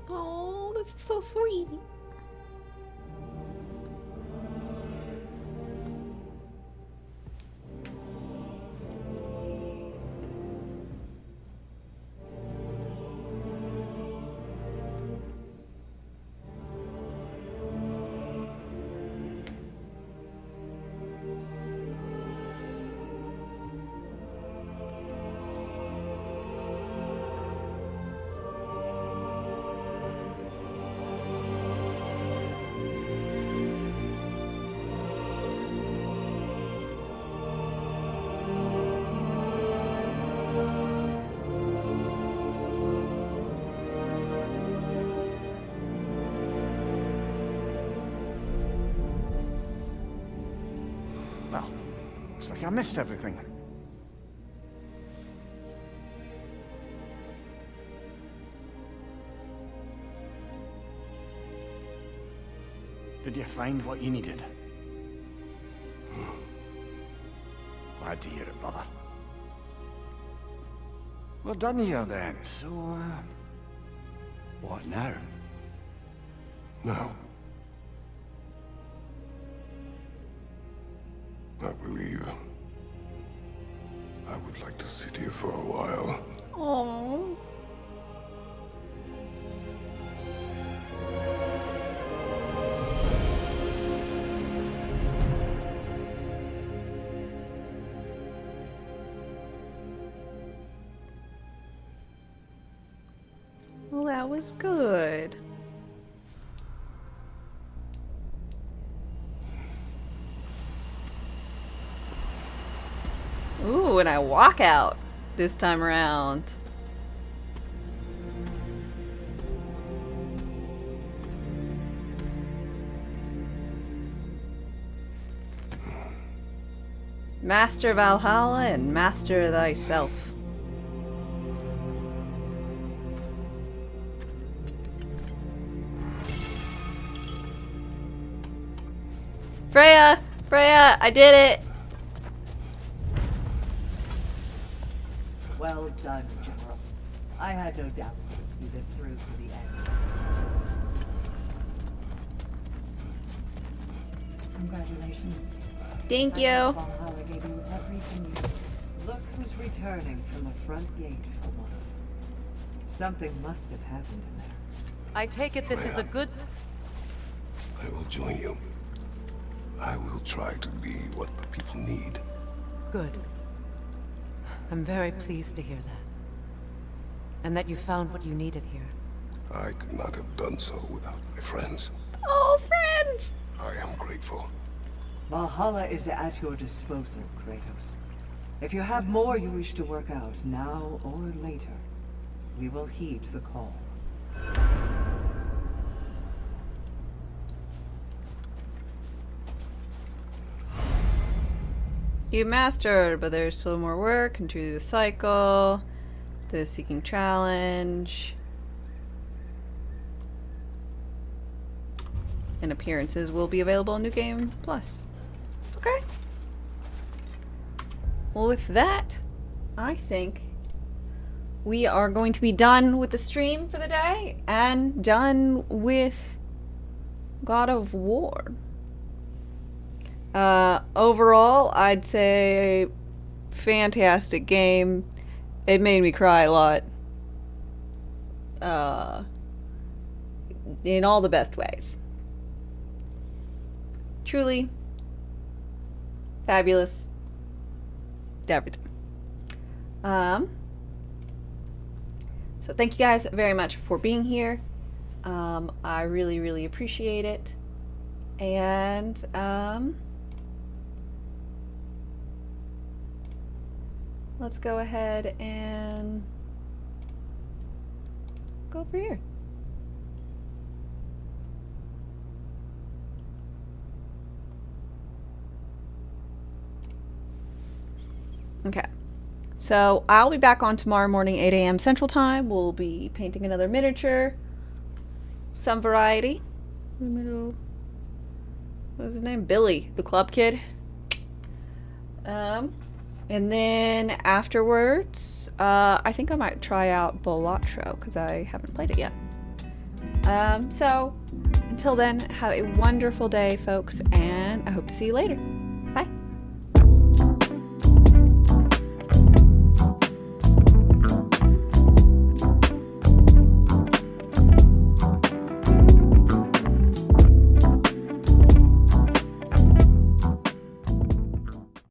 Speaker 1: Oh, that's so sweet.
Speaker 5: Well, looks like I missed everything. Did you find what you needed? Glad to hear it, brother. We're done here then, so, what now?
Speaker 4: Now, I believe I would like to sit here for a while.
Speaker 1: Aww. Well, that was good. Ooh, and I walk out this time around. Master Valhalla and master thyself. Freya! Freya, I did it!
Speaker 3: Well done, General. I had no doubt you would see this through to the end.
Speaker 2: Congratulations.
Speaker 1: Thank you.
Speaker 2: Valhalla gave you everything you needed.
Speaker 3: Look who's returning from the front gate for once. Something must have happened in there.
Speaker 11: I take it this is a good...
Speaker 4: I will join you. I will try to be what the people need.
Speaker 11: Good. I'm very pleased to hear that. And that you found what you needed here.
Speaker 4: I could not have done so without my friends.
Speaker 1: Oh, friends!
Speaker 4: I am grateful.
Speaker 3: Valhalla is at your disposal, Kratos. If you have more you wish to work out, now or later, we will heed the call.
Speaker 1: You mastered, but there's still more work. Continue the cycle. The seeking challenge. And appearances will be available in New Game Plus. Okay. Well, with that, I think we are going to be done with the stream for the day and done with God of War. Overall, I'd say fantastic game. It made me cry a lot. In all the best ways. Truly fabulous. Everything. So thank you guys very much for being here. I really, really appreciate it. And let's go ahead and go over here. Okay, so I'll be back on tomorrow morning, 8 a.m. Central Time. We'll be painting another miniature, some variety. What is his name? Billy, the club kid. And then afterwards, I think I might try out Balatro because I haven't played it yet. So until then, have a wonderful day, folks, and I hope to see you later.